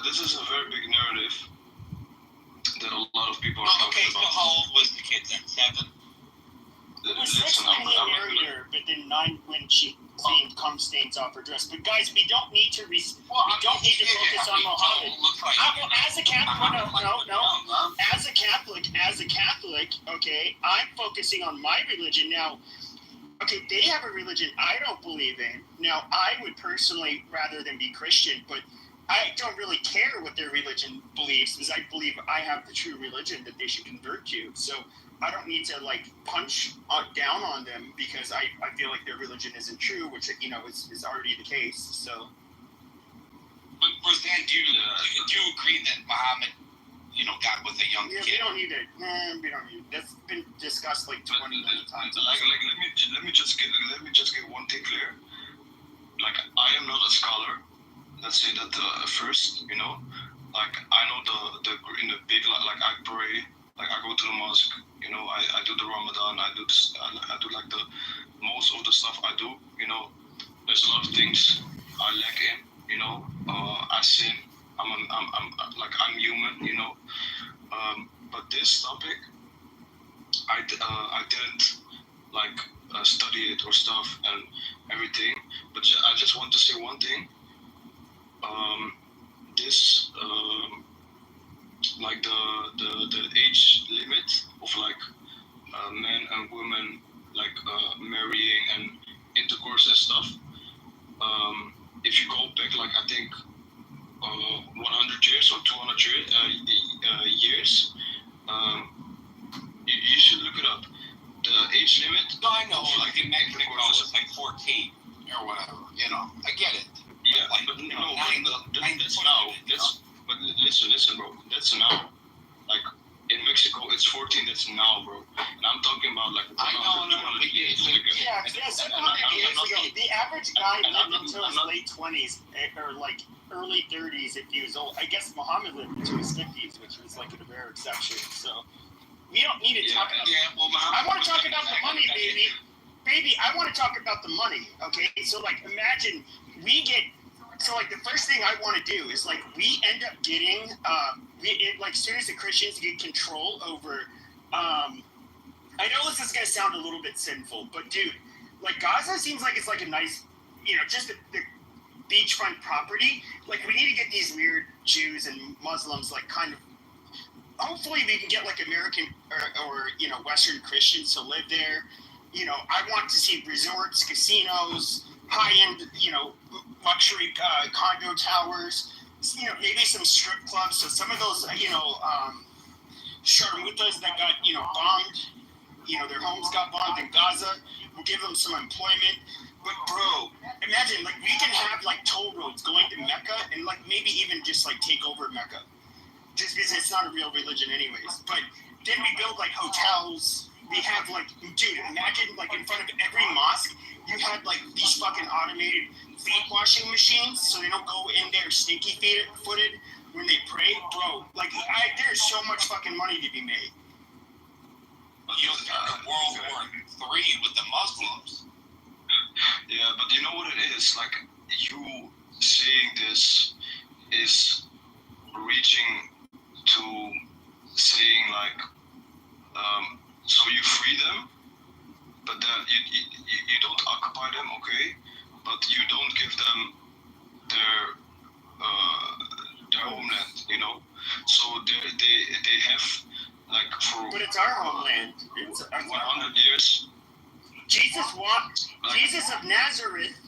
this is a very big narrative that a lot of people are talking about. Okay, so how old was the kid then? 7? It was 6 when he married her, but then 9 when she cleaned cum stains off her dress. But guys, we don't need to focus on Muhammad. As a Catholic, no. As a Catholic, okay, I'm focusing on my religion now. Okay, they have a religion I don't believe in. Now, I would personally rather than be Christian, but I don't really care what their religion believes because I believe I have the true religion that they should convert to. So I don't need to like punch down on them because I feel like their religion isn't true, which is already the case. So. But Roseanne, do you agree that Muhammad, got with a young kid? We don't need it. We don't need it. That's been discussed like 20 million times. Let me just get one thing clear. Like I am not a scholar. Let's say that first, like I know the in the big like I pray, like I go to the mosque, I do the Ramadan, I do like the most of the stuff I do, there's a lot of things I lack in, I sin, I'm human, but this topic I didn't like study it or stuff and everything, but I just want to say one thing. This like the age limit of like men and women like marrying and intercourse and stuff. If you go back like I think 100 years or 200 years, you should look it up. The age limit. No, I know. Like in Mexico, it's like 14 or whatever. I get it. Yeah, but that's now. But listen, bro. That's now. Like in Mexico, it's 14. That's now, bro. And I'm talking about like 200 years ago. Yeah, 200 years ago. The average guy lived until his late 20s or like early 30s if he was old. I guess Muhammad lived into his 50s, which was like a rare exception. So we don't need to talk about. Yeah, well, I want to talk about the money, baby. Baby, I want to talk about the money. Okay, so like imagine we get. So, like, the first thing I want to do is, like, we end up getting, like, soon as the Christians get control over, I know this is going to sound a little bit sinful, but, dude, like, Gaza seems like it's, like, a nice, just the beachfront property. Like, we need to get these weird Jews and Muslims, like, kind of, hopefully we can get, like, American or Western Christians to live there. I want to see resorts, casinos, high-end, luxury condo towers, maybe some strip clubs. So some of those, sharmutas that got, bombed, their homes got bombed in Gaza. We'll give them some employment. But bro, imagine like we can have like toll roads going to Mecca and like maybe even just like take over Mecca, just because it's not a real religion anyways. But then we build like hotels. We have like, dude, imagine like in front of every mosque, you had like these fucking automated feet washing machines, so they don't go in there stinky footed when they pray, bro. Like, there's so much fucking money to be made. You'll start World War III with the Muslims. Yeah, but you know what it is? Like, you saying this is reaching to saying like, so you free them, but then you don't occupy them, okay? But you don't give them their homeland, So they have like for. But it's our homeland. It's 100 years. Jesus of Nazareth,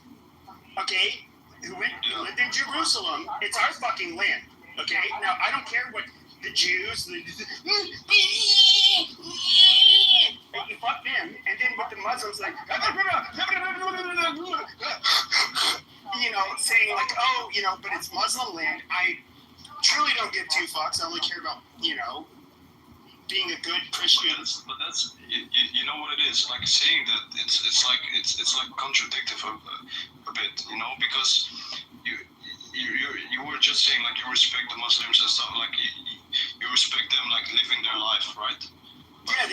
okay, who lived in Jerusalem. It's our fucking land, okay. Now I don't care what the Jews, fuck them, and then with the Muslims, like, saying like, oh, but it's Muslim land. I truly don't give two fucks. I only care about, being a good Christian. But that's you know what it is, like saying that it's like contradictive a bit, because you were just saying like you respect the Muslims and stuff, like you respect them like living their life, right? But yeah,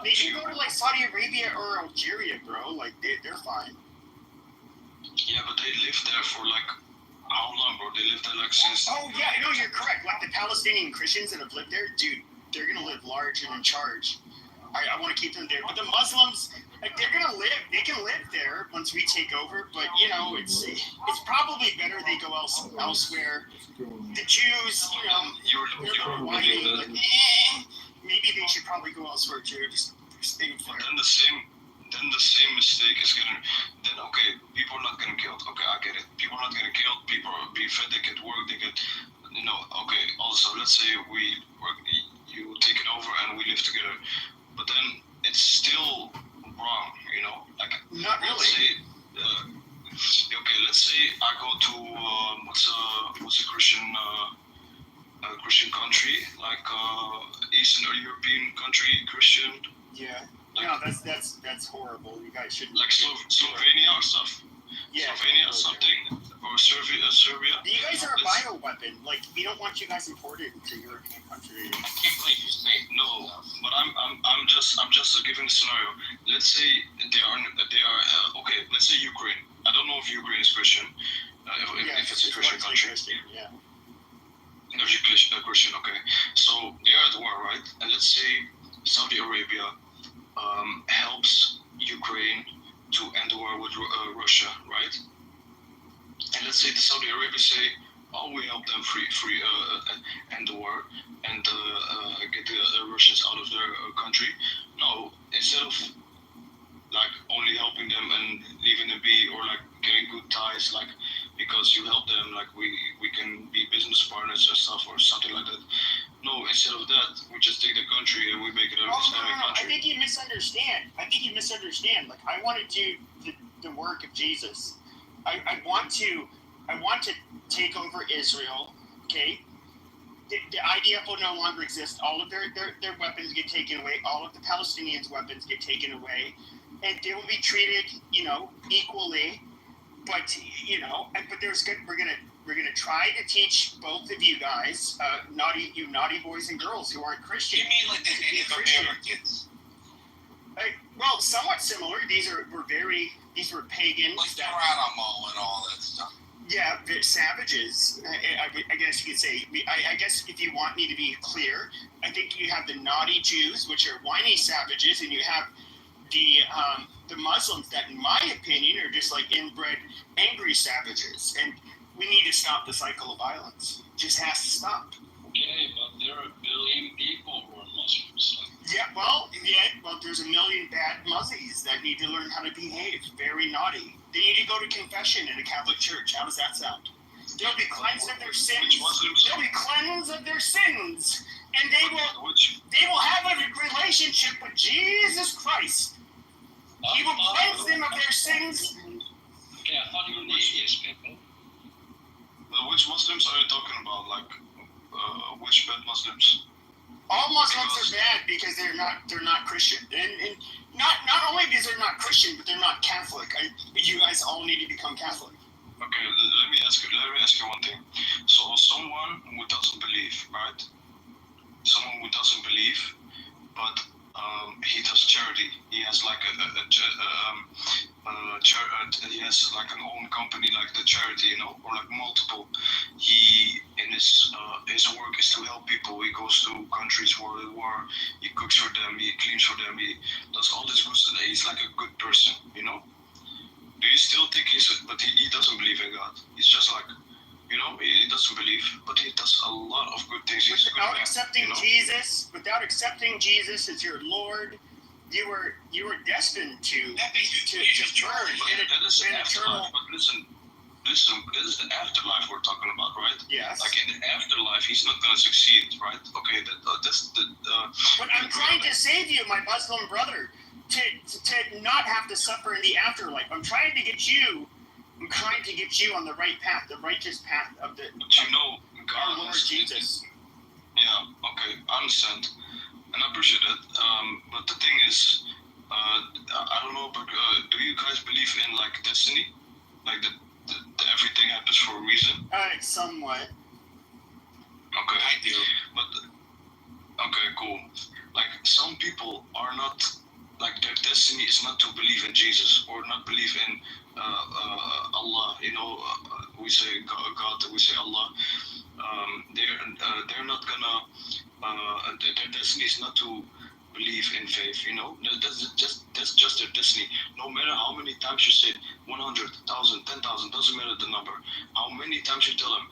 they should go to like Saudi Arabia or Algeria, bro. Like they're fine. Yeah, but they live there for like how long, bro? They live there like since. Oh yeah, no, you're correct. Like the Palestinian Christians that have lived there, dude, they're gonna live large and in charge. I want to keep them there. But the Muslims, like they're gonna live. They can live there once we take over. But you know, it's probably better they go elsewhere. The Jews, you know, You're whining, like, maybe they should probably go elsewhere too. Just stay But there. then the same mistake is gonna. Then okay, people are not getting killed. Okay, I get it. People are not getting killed. People are being fed. They get work. They get. Okay. Also, let's say you take it over and we live together. But then it's still wrong, Like, Not really. let's say, let's say I go to what's a Christian country, like Eastern European country, Christian, Yeah. like No, that's horrible. You guys shouldn't. like Slovenia or stuff, Yeah. Slovenia or something, or Serbia. You guys are a Let's- bioweapon. Like we don't want you guys imported into European countries. I can't believe you say No, but I'm just giving a scenario. Let's say they are okay. Let's say Ukraine. I don't know if Ukraine is Christian. If it's a Christian largely country. Christian, yeah. There's a Christian. Okay, so they are at war, right? And let's say Saudi Arabia helps Ukraine to end the war with Russia, right? And let's say the Saudi Arabia say, "Oh, we help them end the war and get the Russians out of their country." No, instead of like only helping them and leaving them be, or like getting good ties, like because you help them, like we can be business partners and stuff or something like that. No, instead of that, we just take the country and we make it an Islamic I country. think you misunderstand. Like I want to do the work of Jesus. I want to take over Israel. Okay. The IDF will no longer exist. All of their weapons get taken away. All of the Palestinians' weapons get taken away, and they will be treated, equally. But but there's good. We're gonna try to teach both of you guys, naughty boys and girls who aren't Christian. You mean like the Native Christian. Americans? Well, somewhat similar. These were pagans. Like Geronimo and all that stuff. Yeah, they're savages. I guess you could say. I guess if you want me to be clear, I think you have the naughty Jews, which are whiny savages, and you have the Muslims that, in my opinion, are just like inbred angry savages. And we need to stop the cycle of violence. It just has to stop. Okay, but there are 1 billion people who are Muslims. Yeah, well, there's a million bad muzzies that need to learn how to behave. Very naughty. They need to go to confession in a Catholic church. How does that sound? They'll be cleansed of their sins. Which Muslims? They'll be cleansed of their sins, and they will have a relationship with Jesus Christ. He will cleanse them of their sins. Okay, I thought you were the atheist people. Which Muslims are you talking about? Like, which bad Muslims? All Muslims are bad because they're not Christian, and not only because they're not Christian, but they're not Catholic. You guys all need to become Catholic. Okay, let me ask you one thing. So someone who doesn't believe, right? Someone who doesn't believe, but he does charity. He has like he has like an own company, like the charity, or like multiple. He in his work is to help people. He goes to countries where there war. He cooks for them. He cleans for them. He does all this good stuff. He's like a good person, Do you still think but he doesn't believe in God? He's just like, he doesn't believe, but he does a lot of good things. He's a good Without man, accepting Jesus as your Lord, you were destined to That means you just burn But that is in the eternal. afterlife. But listen, this is the afterlife we're talking about, right? Yes. Like in the afterlife, he's not gonna succeed, right? Okay, that's the. But I'm trying to save you, my Muslim brother, to not have to suffer in the afterlife. I'm trying to get you on the right path, the righteous path of the But our God Lord has- Jesus. Yeah. Okay, I understand, and I appreciate that. But the thing is, I don't know, but do you guys believe in like destiny, like that everything happens for a reason? Somewhat. Okay. I do. But okay, cool. Like some people are not like their destiny is not to believe in Jesus or not believe in Allah. We say God, we say Allah. They're not gonna. Their destiny is not to believe in faith. That's just their destiny. No matter how many times you say 100, 1,000, 10,000, doesn't matter the number. How many times you tell them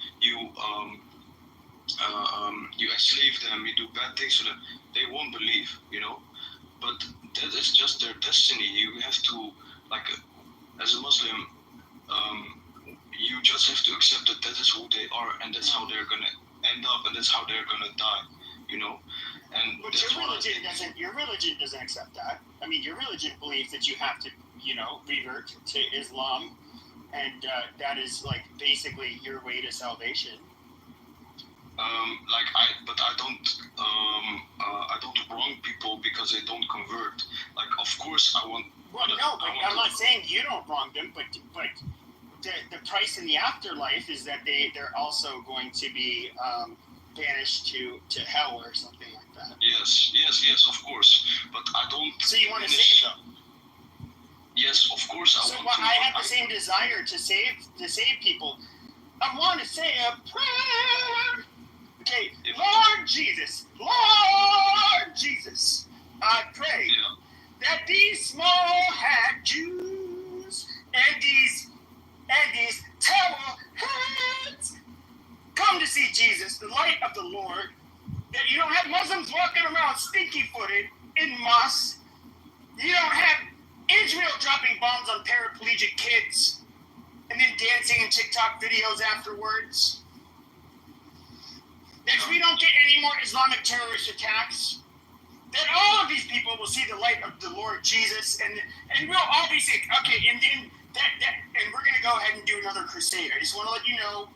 you enslave them, you do bad things to them, they won't believe. But that is just their destiny. You have to, like, as a Muslim, you just have to accept that that is who they are, and that's how they're gonna end up, and that's how they're gonna die. And But that's your religion doesn't accept that. I mean, your religion believes that you have to, revert to Islam, and that is like basically your way to salvation. I don't wrong people because they don't convert. Like, of course, I want. Well, no, but I'm not saying you don't wrong them, but the price in the afterlife is that they're also going to be banished to hell or something like that. Yes, of course. But I don't. So you want to save them? Yes, of course I want to. I have the same desire to save people. I want to say a prayer. Okay, Lord Jesus, I pray that these small-hat Jews and these towel heads come to see Jesus, the light of the Lord. That you don't have Muslims walking around stinky-footed in mosques. You don't have Israel dropping bombs on paraplegic kids and then dancing in TikTok videos afterwards. If we don't get any more Islamic terrorist attacks, then all of these people will see the light of the Lord Jesus, and we'll all be sick. Okay, and we're gonna go ahead and do another crusade. I just want to let you know,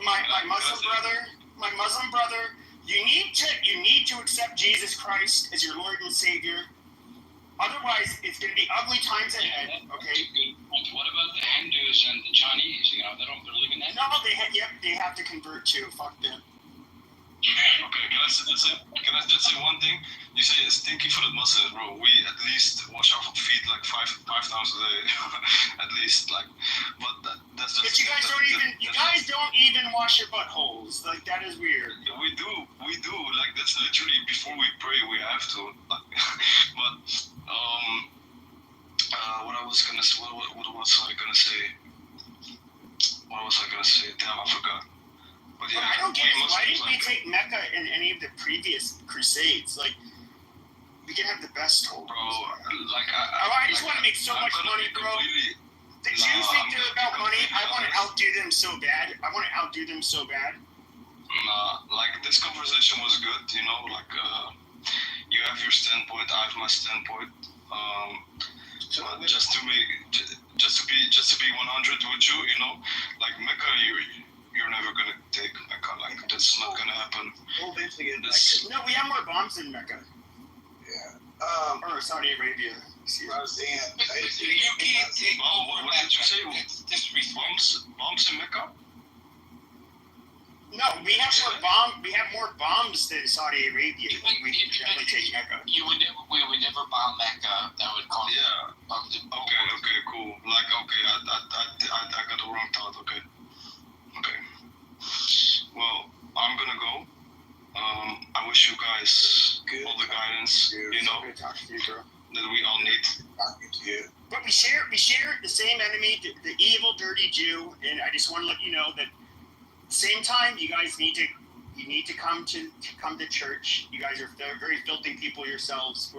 my Muslim brother, you need to accept Jesus Christ as your Lord and Savior. Otherwise, it's going to be ugly times ahead. Okay. What about the Hindus and the Chinese? They don't believe in that. No, they have to convert too. Fuck them. Okay, can I just say one thing? You say it's stinky for the Muslims, bro. We at least wash our feet like five times a day, at least. Like, but that's just. But you guys don't even wash your buttholes. Like, that is weird. We do. Like, that's literally before we pray. We have to. Like, but what was I gonna say? What was I gonna say? Damn, I forgot. But yeah, I don't get it. Why didn't we take Mecca in any of the previous crusades? Like, we can have the best hope. Bro, I just want to make so much money, bro. The Jews think they're about money. I want to outdo them so bad. Like, this conversation was good, you have your standpoint, I have my standpoint. Just to be 100 with you, like Mecca, you're never gonna take Mecca. Like, that's not gonna happen. We'll eventually get Mecca. No, we have more bombs in Mecca. Yeah. Or Saudi Arabia. I was saying. You can't take. What did you say? Disrespect. Bombs in Mecca? No, we have more bombs than Saudi Arabia. We can definitely take Mecca. We would never bomb Mecca. That would cause. Yeah. Okay, cool. Like, okay, I got the wrong thought. Okay. Well, I'm gonna go. I wish you guys all the guidance. Good talking to you, bro. That we all need. Talking to you. But we share the same enemy, the evil, dirty Jew, and I just want to let you know that. Same time, you guys need to come to church. You guys are very filthy people yourselves.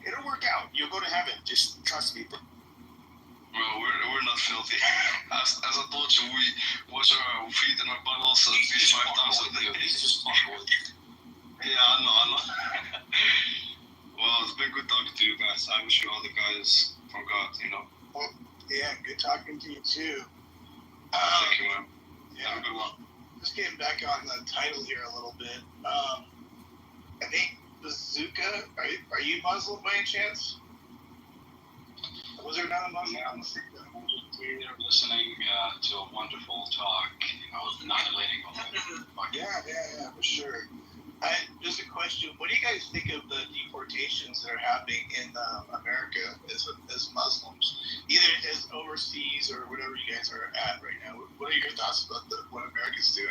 It'll work out. You'll go to heaven. Just trust me, bro. Bro, we're not filthy. As I told you, we wash our feet and our buttholes at least 5 times a day. Yeah, I know. Well, it's been good talking to you guys. I wish you all the guidance from God. Well, yeah, good talking to you too. Thank you, man. Yeah, have a good one. Just getting back on the title here a little bit. I think Bazooka, are you Muslim by any chance? Was there not a Muslim? Yeah, I'm here listening to a wonderful talk, annihilating all that. Yeah, for sure. Just a question. What do you guys think of the deportations that are happening in America as Muslims, either as overseas or whatever you guys are at right now. What are your thoughts about what America's doing?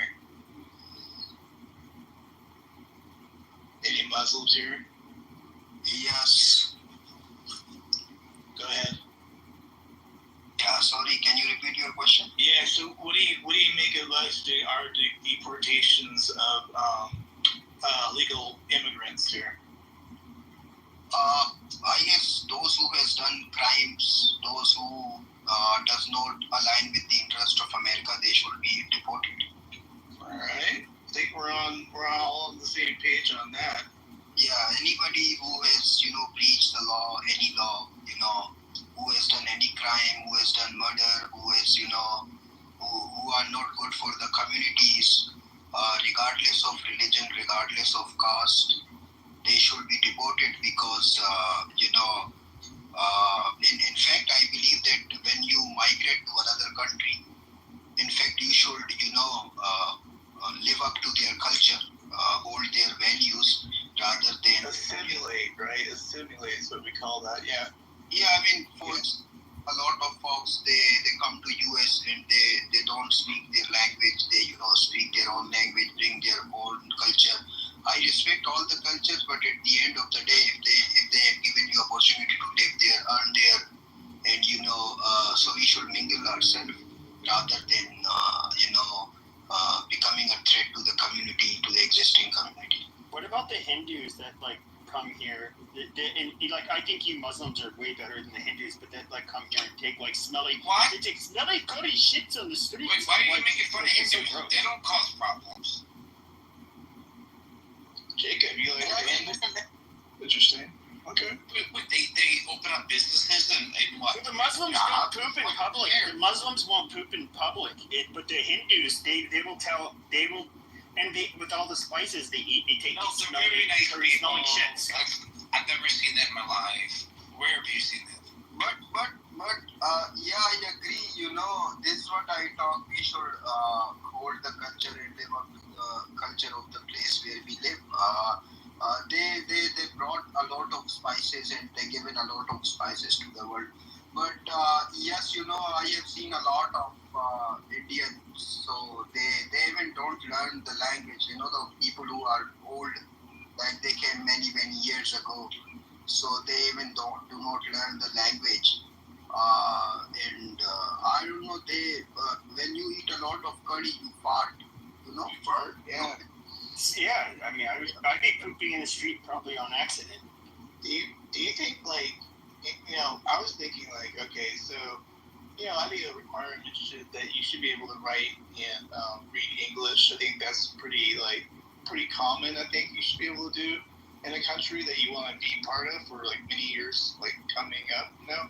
Any Muslims here? Yes. Go ahead. Yeah, sorry, can you repeat your question? Yeah. So what do you make of our deportations of legal immigrants here? I guess those who has done crimes, those who does not align with the interest of America, they should be deported. All right. I think we're all on the same page on that. Yeah, anybody who has breached the law, any law, who has done any crime, who has done murder, who has who are not good for the communities, regardless of religion, regardless of caste, they should be deported because in fact I believe that when you migrate to another country, in fact you should live up to their culture, hold their values rather than assimilate, right? Assimilate is what we call that. Yeah. Yeah, I mean, folks, a lot of folks they come to US and they don't speak their language. They speak their own language, bring their own culture. I respect all the cultures, but at the end of the day, if they have given you opportunity to live there, earn there, and so we should mingle ourselves rather than becoming a threat to the community, to the existing community. What about the Hindus that come here? And I think you Muslims are way better than the Hindus, but that come here and take smelly. What? They take smelly, dirty shits on the streets. Wait, why are you making fun of Hindus? So They don't cause problems. Jacob, you like Hindus? Interesting. Okay. Wait, they open up businesses and what? But the Muslims don't poop in public. The Muslims won't poop in public. But the Hindus, they will. And with all the spices they eat, they take these they're very nice people. smelling shits. I've never seen that in my life. Where have you seen that? But yeah, I agree. This is what I talk. We should hold the culture and live up to the culture of the place where we live. They brought a lot of spices and they given a lot of spices to the world. But yes, I have seen a lot of Indians, so they even don't learn the language. The people who are old, like they came many years ago, so they even do not learn the language. And I don't know. When you eat a lot of curry, you fart. Fart. Yeah. Yeah, I mean, I'd be pooping in the street probably on accident. Do you think I was thinking okay, so I think a requirement that you should be able to write and read English. I think that's pretty common. I think you should be able to do in a country that you want to be part of for many years coming up. And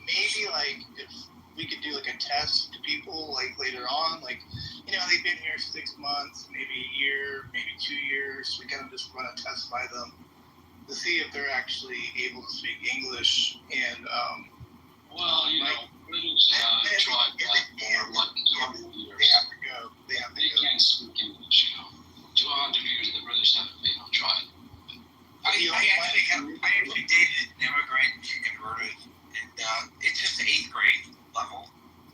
maybe if we could do a test to people later on, they've been here 6 months, maybe a year, maybe 2 years. We kind of just run a test by them to see if they're actually able to speak English. And Well, British tried that for 200 years. they have to go. They can't speak English. 200 years the British have tried. I actually dated an immigrant. She converted, and it's just the 8th grade level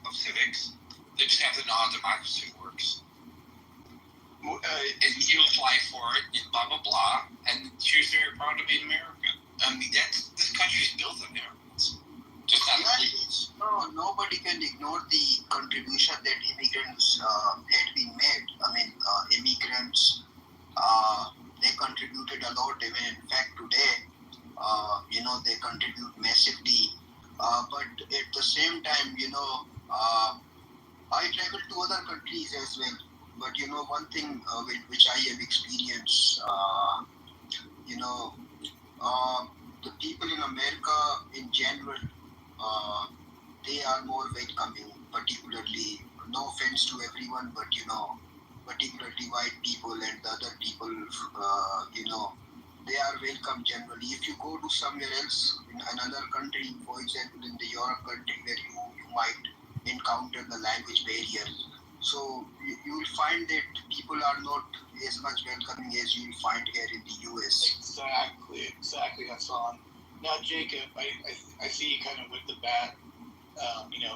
of civics. They just have to know how democracy works. And you apply for it, and blah blah blah, and she's very proud to be American. I mean, this country's built on Americans, just not illegals. No, nobody can ignore the contribution that immigrants had been made. I mean, immigrants, they contributed a lot. Even in fact, today, they contribute massively. But at the same time, I traveled to other countries as well. But one thing which I have experienced, the people in America in general, they are more welcoming, particularly, no offense to everyone, but particularly white people and the other people, they are welcome generally. If you go to somewhere else in another country, for example, in the Europe country where you might encounter the language barrier, so you will find that people are not as much welcoming as you find here in the US. Exactly, Hassan. Now, Jacob, I see you kind of with the bat,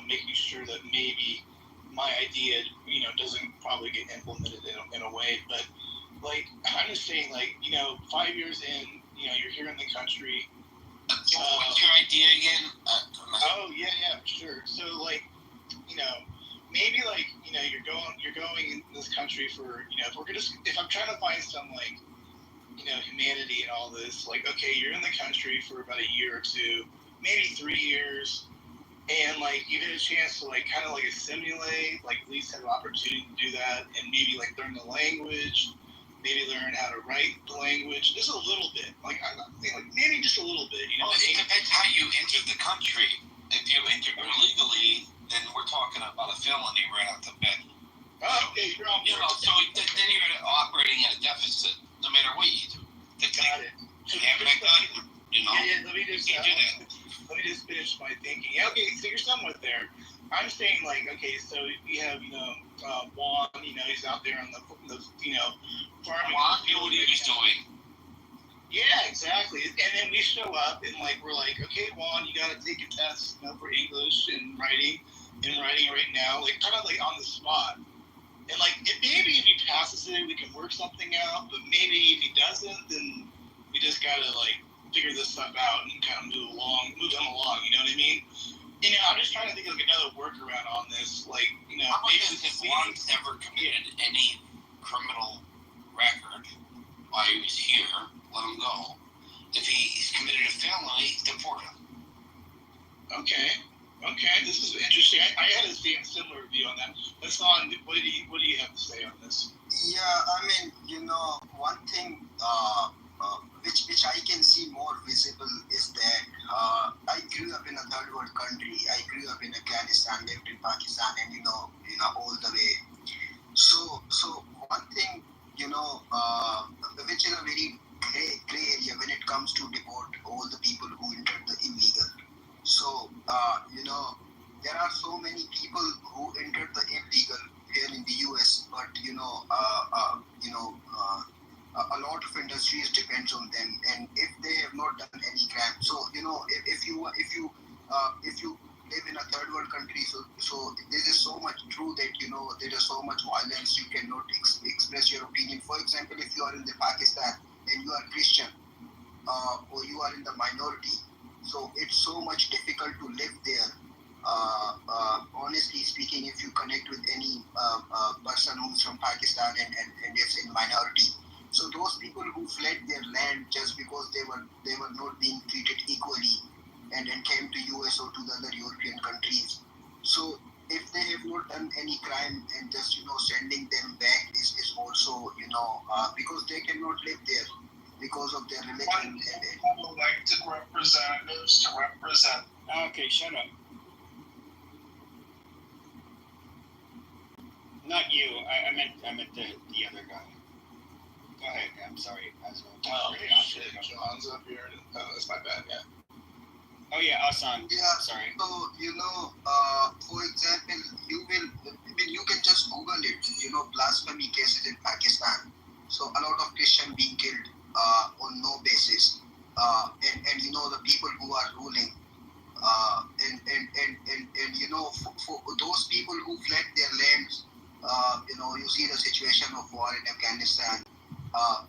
making sure that maybe my idea, doesn't probably get implemented in a way, but like, I'm just saying, like, 5 years in, you're here in the country. What's your idea again? Oh, yeah, sure. So, like, maybe like, you're going in this country for, if I'm trying to find some, like, humanity and all this, like, okay, you're in the country for about a year or two, maybe 3 years, and like you get a chance to like kind of like assimilate, like at least have an opportunity to do that, and maybe like learn the language, maybe learn how to write the language, just a little bit, like I think like maybe just a little bit, Well, it depends how you enter the country. If you enter illegally, then we're talking about a felony right off the bat. Oh, okay, you're on board. So then you're operating at a deficit, no matter what you do. Got it. You have that gun, Yeah, let me just you can't do that. let me just finish my thinking. Yeah, okay, so you're somewhat there. I'm saying like, okay, so we have Juan, he's out there on the farming. Juan knew what he was doing. Yeah, exactly. And then we show up and like we're like, okay, Juan, you got to take a test, for English and writing right now, like kind of like on the spot. And like maybe if he passes it, we can work something out. But maybe if he doesn't, then we just gotta like figure this stuff out and kind of move him along. You know what I mean? I'm just trying to think of like another workaround on this. Like, How about this? If Juan's never committed any criminal record while he was here, let him go. If he's committed a felony, deport him. Okay, this is interesting. I had a similar view on that. Hassan, what do you have to say on this? Yeah, I mean, one thing which I can see more visible is that I grew up in a third world country. I grew up in Afghanistan, lived in Pakistan, and all the way. So one thing, which is a very gray area when it comes to deport all the people who entered the illegal. So there are so many people who entered the illegal here in the US, but a lot of industries depends on them, and if they have not done any crime, so if you live in a third world country, so there is so much true that there is so much violence, you cannot express your opinion. For example, if you are in the Pakistan and you are Christian, or you are in the minority, so it's so much difficult to live there. Honestly speaking, if you connect with any person who's from Pakistan and is in minority, so those people who fled their land just because they were not being treated equally, and then came to US or to the other European countries. So if they have not done any crime, and just sending them back is also because they cannot live there because of their religion. Elected representatives to represent. Okay, shut up. Not you. I meant the other guy. Go ahead. I'm sorry. John's up here. That's my bad. Yeah. Oh yeah, Hassan. Yeah. Sorry. So for example, you can just Google it. Blasphemy cases in Pakistan. So a lot of Christians being killed on no basis, and the people who are ruling, for those people who fled their lands, you see the situation of war in Afghanistan.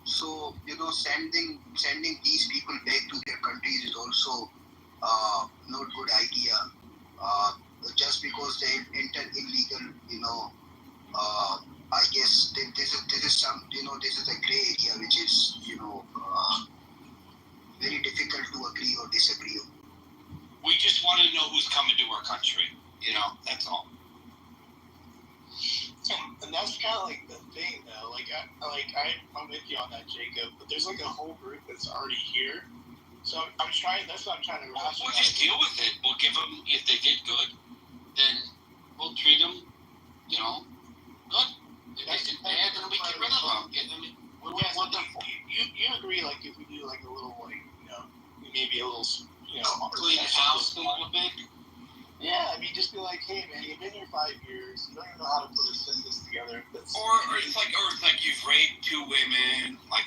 So sending these people back to their countries is also not good idea. Just because they enter illegal, I guess this is some this is a gray area which is very difficult to agree or disagree on. We just want to know who's coming to our country. That's all. And that's kind of like the thing, though. I'm with you on that, Jacob. But there's like a whole group that's already here. So I'm trying. That's what I'm trying to rationalize. We'll just deal with it. We'll give them, if they did good, then we'll treat them, good. If they did bad, then we get rid of them. You agree? Like if we do like a little maybe a little clean the house a little bit. Yeah, I mean, just be like, hey man, you've been here 5 years. You don't even know how to put a sentence together. together. That's, or it's like you've raped 2 women, like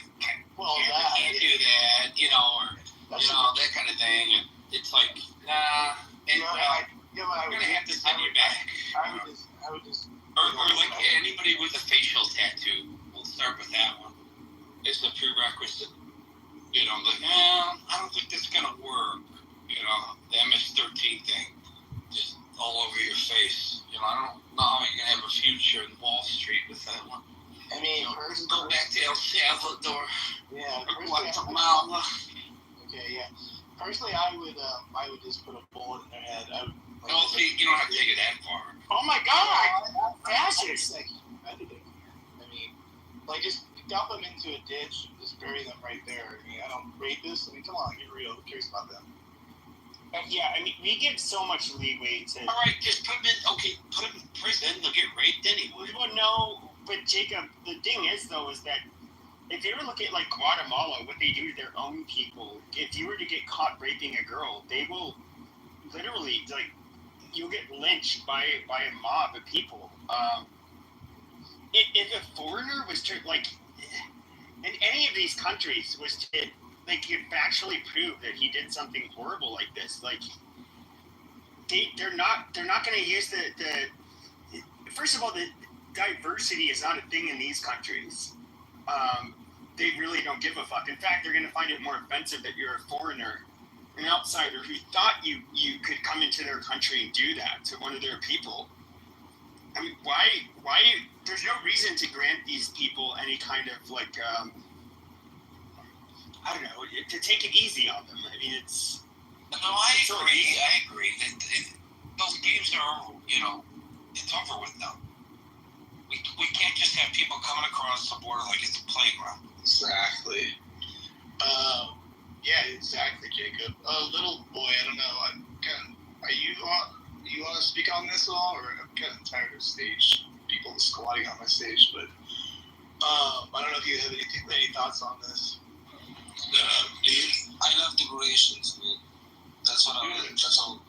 well, can't do that, or that kind of thing. And it's like, nah. And I'm gonna have to send you back. I would just. Or like anybody with a facial tattoo. We'll start with that one. It's a prerequisite. Like, I don't think that's gonna work. The MS-13 thing, just all over your face. I don't know how you can have a future in Wall Street with that one. I mean, go back to El Salvador. Yeah. Or Guatemala. Okay, yeah. Personally, I would just put a bullet in their head. See, you don't have to take it that far. Oh my God! Fascist! I mean, like, just dump them into a ditch, just bury them right there. I mean, I don't rapists. I mean, come on, get real. Who cares about them? Yeah, I mean, we give so much leeway to. All right, just put them in prison. They'll get raped anyway. Well, no, but Jacob, the thing is is that if you ever look at like Guatemala, what they do to their own people, if you were to get caught raping a girl, they will literally you'll get lynched by a mob of people. If a foreigner was to in any of these countries was to could factually prove that he did something horrible like this, they're not going to use the first of all, the diversity is not a thing in these countries. They really don't give a fuck. In fact, they're going to find it more offensive that you're a foreigner, an outsider who thought you could come into their country and do that to one of their people. I mean, why? There's no reason to grant these people any kind of I don't know, to take it easy on them. I mean, it's. No, I agree. Those games are, it's over with now. We can't just have people coming across the border like it's a playground. Exactly. Yeah, exactly, Jacob. Little boy, I don't know. You want to speak on this at all, or I'm kind of tired of stage people squatting on my stage, but I don't know if you have any thoughts on this. I love decorations, dude. That's what that's all.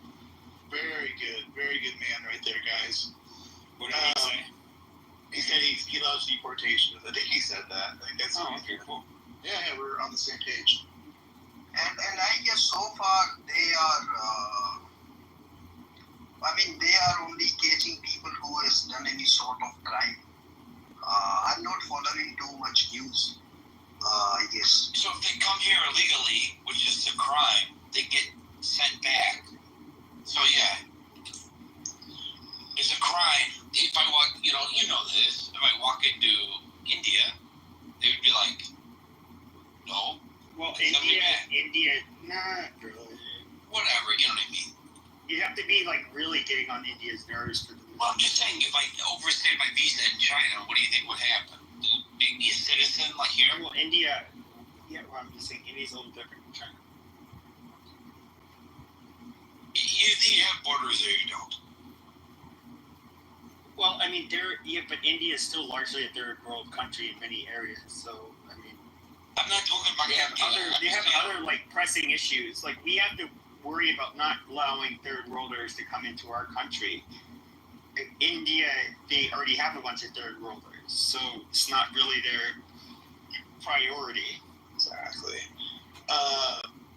Very good man right there, guys. What did he say? He said he loves deportation. I think he said that. I think that's okay, cool. Yeah, we're on the same page. And I guess so far they are. They are only catching people who has done any sort of crime. I'm not following too much news. I guess. So if they come here illegally, which is a crime, they get sent back. So yeah, it's a crime. If I walk, you know this. If I walk into India, they would be like, no. Well, India, not really. Whatever, you know what I mean. You have to be really getting on India's nerves for the. Well, I'm just saying, if I overstay my visa in China, what do you think would happen? Make me a citizen like here? Well, India, I'm just saying India's a little different from China. You have borders there, you don't. Well, I mean, but India is still largely a third world country in many areas. So, I mean, I'm not talking about they have other pressing issues. Like, we have to worry about not allowing third worlders to come into our country. In India, they already have a bunch of third worlders, so it's not really their priority. Exactly.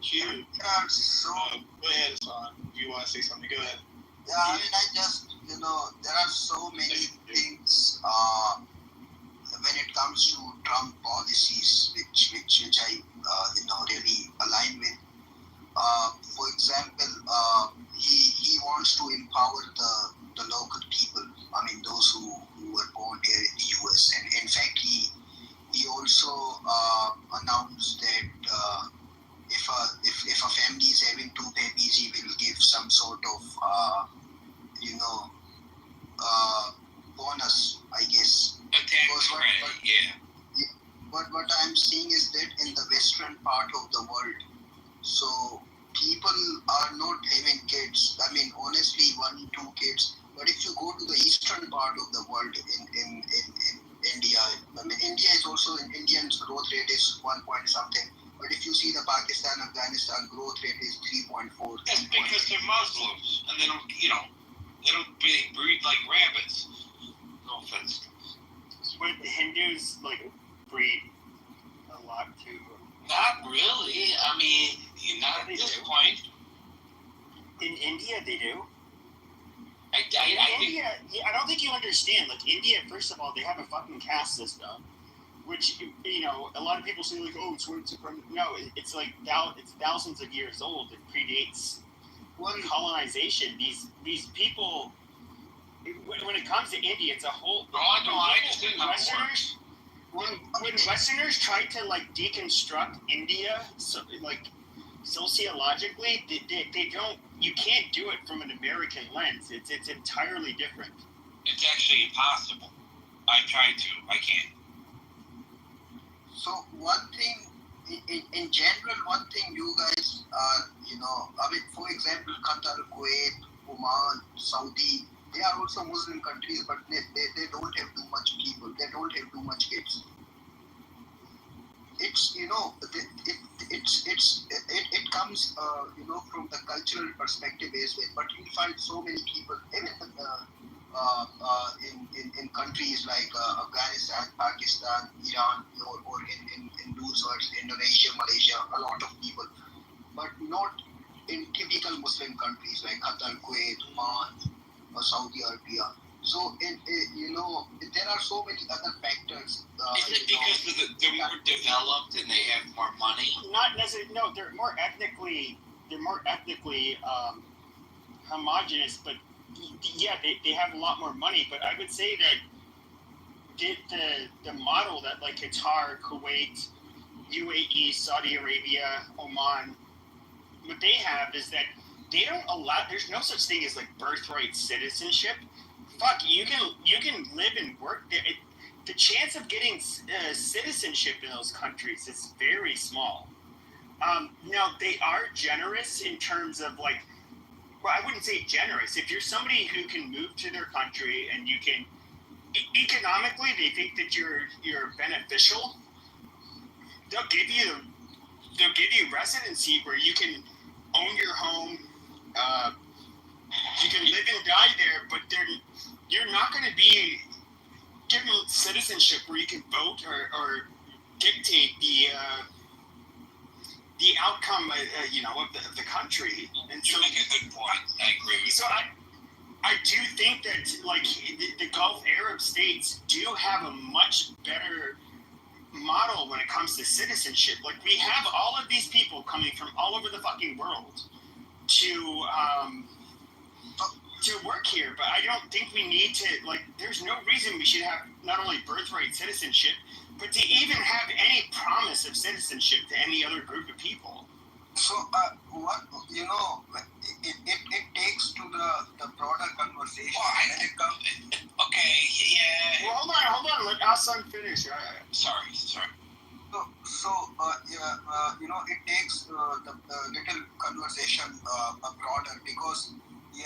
Hugh, go ahead, Hassan. If you want to say something, go ahead. Yeah, I just, there are so many things when it comes to Trump policies, which I, really align with. For example, he wants to empower the local people. Those who were born here in the U.S. And in fact, he also announced that if a family is having 2 babies, he will give some sort of bonus, I guess. But what I'm seeing is that in the western part of the world, so people are not having kids. Honestly, 1, 2 kids. But if you go to the eastern part of the world in India, India is also, Indian growth rate is 1 point something. But if you see the Pakistan, Afghanistan growth rate is 3.4. That's because they're Muslims, and they don't breed like rabbits. No offense. but the Hindus like breed a lot too. Not really. I mean, not at this point. In India, they do. I India, I don't think you understand. Like India, first of all, they have a fucking caste system, which a lot of people say like, oh, it's white supremacy. No, it's like it's thousands of years old. It predates colonization. These people, when it comes to India, it's a whole. Westerners, when Westerners tried to like deconstruct India, so like sociologically, they don't. You can't do it from an American lens. It's entirely different. It's actually impossible. I tried to. I can't. So one thing, in general, one thing you guys are, I mean, for example, Qatar, Kuwait, Oman, Saudi, they are also Muslim countries, but they don't have too much people. They don't have too much kids. It's it comes from the cultural perspective as well. But you find so many people even in countries like Afghanistan, Pakistan, Iran, or in those words, Indonesia, Malaysia, a lot of people, but not in typical Muslim countries like Qatar, Kuwait, Oman, or Saudi Arabia. So, there are so many other factors. Is it because they're more developed and they have more money? Not necessarily. No, they're more ethnically homogenous. But yeah, they have a lot more money. But I would say that the model that like Qatar, Kuwait, UAE, Saudi Arabia, Oman, what they have is that they don't allow. There's no such thing as like birthright citizenship. Fuck, you can live and work there. The chance of getting citizenship in those countries is very small. Now they are generous in terms of like, well, I wouldn't say generous. If you're somebody who can move to their country and you can economically, they think that you're beneficial. They'll give you residency where you can own your home. You can live and die there, but you're not going to be given citizenship where you can vote or dictate the outcome, of the country. And You so, make a good point. I agree with you. so I do think that like the Gulf Arab states do have a much better model when it comes to citizenship. Like we have all of these people coming from all over the fucking world to work here, but I don't think we need to, like, there's no reason we should have not only birthright citizenship, but to even have any promise of citizenship to any other group of people. So, what it takes to the broader conversation. Okay, yeah. Well, hold on, let our son finish. Sorry. So, it takes the little conversation broader because, I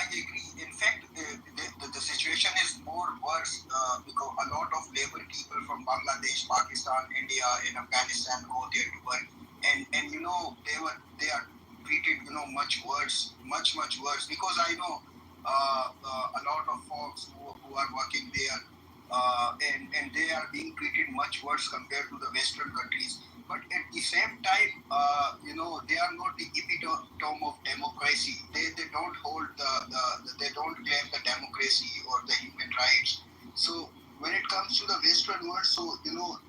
agree. In fact, the situation is more worse because a lot of labor people from Bangladesh, Pakistan, India, and Afghanistan go there to work, and they are treated much worse because I know a lot of folks who are working there. And they are being treated much worse compared to the Western countries. But at the same time, they are not the epitome of democracy. They don't hold they don't claim the democracy or the human rights. So when it comes to the Western world, so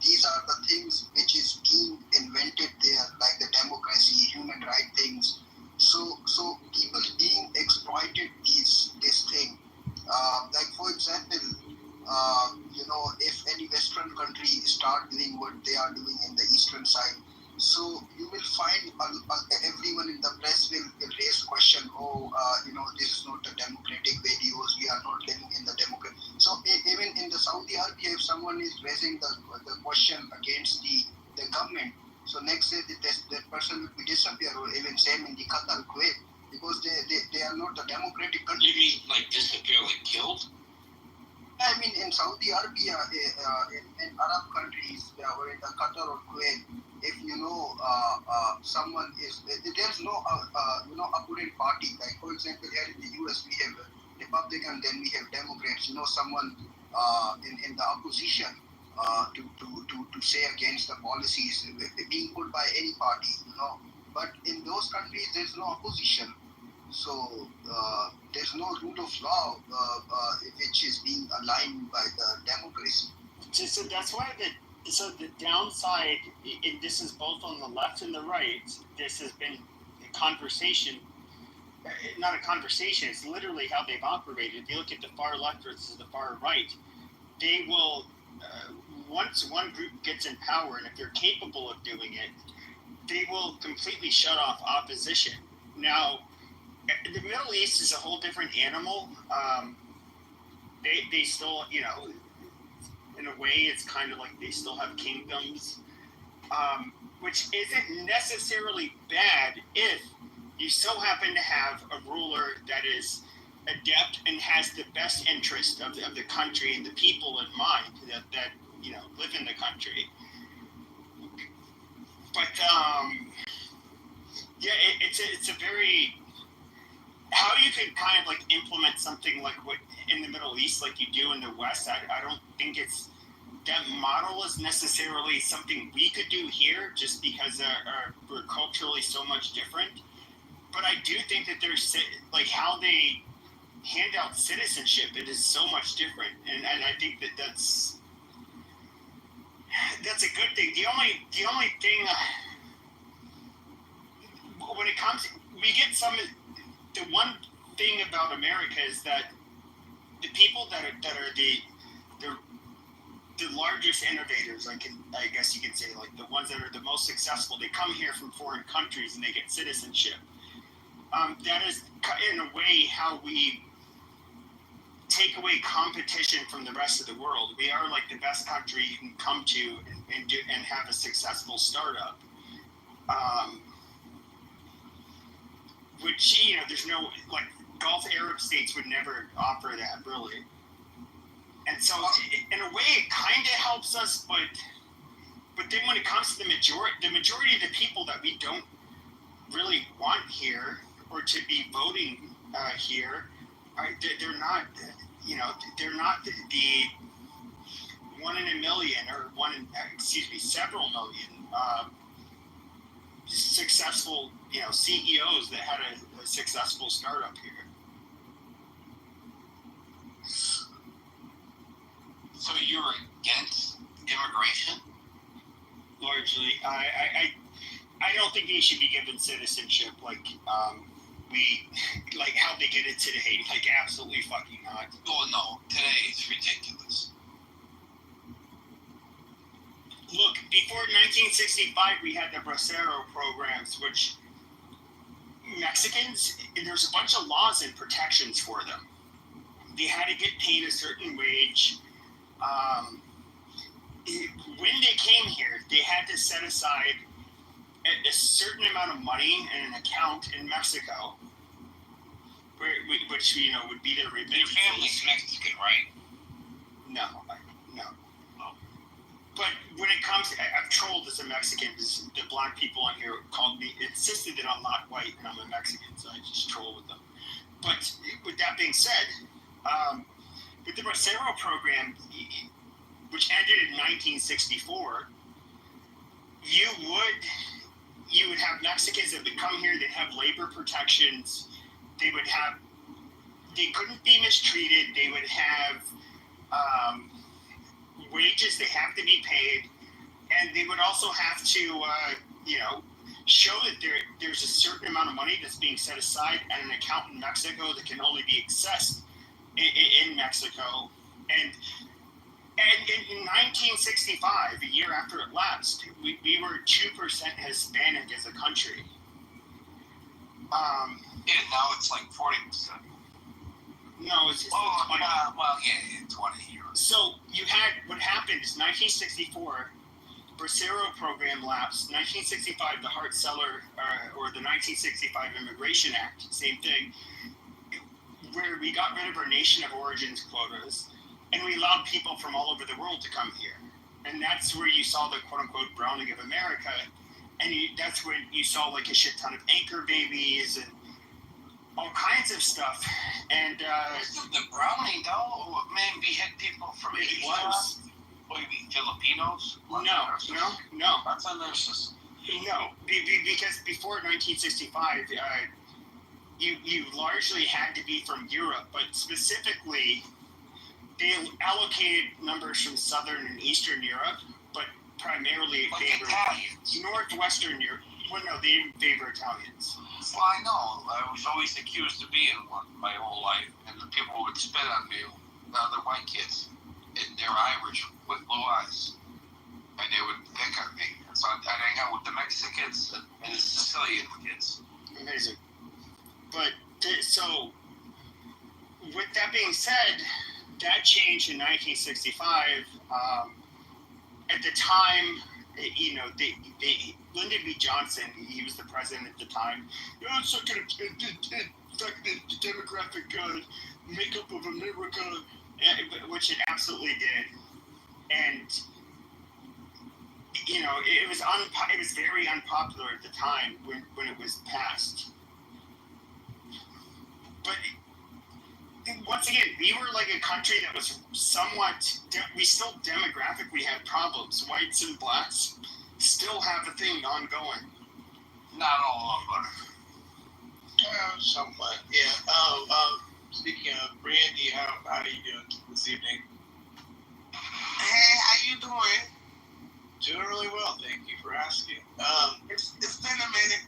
these are the things which is being invented there, like the democracy, human right things. So people being exploited this thing. Like for example, if any Western country start doing what they are doing in the Eastern side, so you will find everyone in the press will raise question, this is not the democratic values, we are not living in the democracy. So even in the Saudi Arabia, if someone is raising the question against the government, so next day that person will be disappear, or even same in the Qatar, Kuwait, because they are not the democratic country. You mean like disappear, like killed? I mean, in Saudi Arabia, in Arab countries, or in Qatar or Kuwait, if someone is, there's no opponent party. Like for example, here in the US, we have Republican, then we have Democrats. Someone in the opposition to say against the policies being put by any party, But in those countries, there's no opposition, so there's no rule of law which is being aligned by the democracy. So that's why the downside, and this is both on the left and the right. This has been a conversation. Not a conversation. It's literally how they've operated. If you look at the far left versus the far right, they will, once one group gets in power, and if they're capable of doing it, they will completely shut off opposition. Now, the Middle East is a whole different animal. They still, in a way, it's kind of like they still have kingdoms, which isn't necessarily bad if you so happen to have a ruler that is adept and has the best interest of the country and the people in mind that live in the country. But it's a very, how you can kind of like implement something like what in the Middle East like you do in the West. I don't think it's that model is necessarily something we could do here just because we're culturally so much different. But I do think that there's like how they hand out citizenship, it is so much different, and I think that's a good thing. The only thing when it comes, we get some. The one thing about America is that the people that are the largest innovators, I guess you could say, like the ones that are the most successful, they come here from foreign countries and they get citizenship. That is, in a way, how we take away competition from the rest of the world. We are like the best country you can come to and have a successful startup. Which, there's no, like, Gulf Arab states would never offer that, really. And so, in a way, it kind of helps us, but then when it comes to the majority of the people that we don't really want here or to be voting here, they're not, they're not the 1 in a million or several million successful, CEOs that had a successful startup here. So you're against immigration? Largely, I don't think they should be given citizenship like like how they get it today. Like, absolutely fucking not. Oh no, today it's ridiculous. Look, before 1965, we had the Bracero programs, which Mexicans, there's a bunch of laws and protections for them. They had to get paid a certain wage. When they came here, they had to set aside a certain amount of money in an account in Mexico, which would be their remittance. Your family's Mexican, right? No. But when it comes, I've trolled as a Mexican. The black people on here insisted that I'm not white and I'm a Mexican, so I just troll with them. But with that being said, with the Bracero program, which ended in 1964, you would have Mexicans that would come here. They'd have labor protections. They couldn't be mistreated. They would have wages. They have to be paid, and they would also have to, show that there's a certain amount of money that's being set aside at an account in Mexico that can only be accessed in Mexico. And in 1965, a year after it lapsed, we were 2% Hispanic as a country. And now it's like 40%. No, it's 20. Well, yeah, 20 years. So what happened is 1964, Bracero program lapsed. 1965, the Hart-Celler, or the 1965 Immigration Act, same thing, where we got rid of our nation of origins quotas, and we allowed people from all over the world to come here. And that's where you saw the quote-unquote browning of America, and that's when you saw like a shit ton of anchor babies and all kinds of stuff. And the browning, though, man, we had people from No. That's on their system. No, because before 1965, you largely had to be from Europe, but specifically they allocated numbers from Southern and Eastern Europe, but primarily Like favored Italians. Northwestern Europe. Well, no, they didn't favor Italians. Well, I know. I was always accused of being one my whole life, and the people would spit on me, the other white kids, and they're Irish with blue eyes, and they would pick on me. So I'd hang out with the Mexicans and the Sicilian kids. Amazing. But so, with that being said, that changed in 1965. At the time, Lyndon B. Johnson, he was the president at the time. It's not going to affect the demographic makeup of America, which it absolutely did. And it was very unpopular at the time when it was passed. But once again, we were like a country that was somewhat. We still demographically had problems. Whites and blacks still have a thing ongoing. Not all of them. Somewhat, yeah. Speaking of Brandy, how are you doing this evening? Hey, how you doing? Doing really well, thank you for asking. It's been a minute.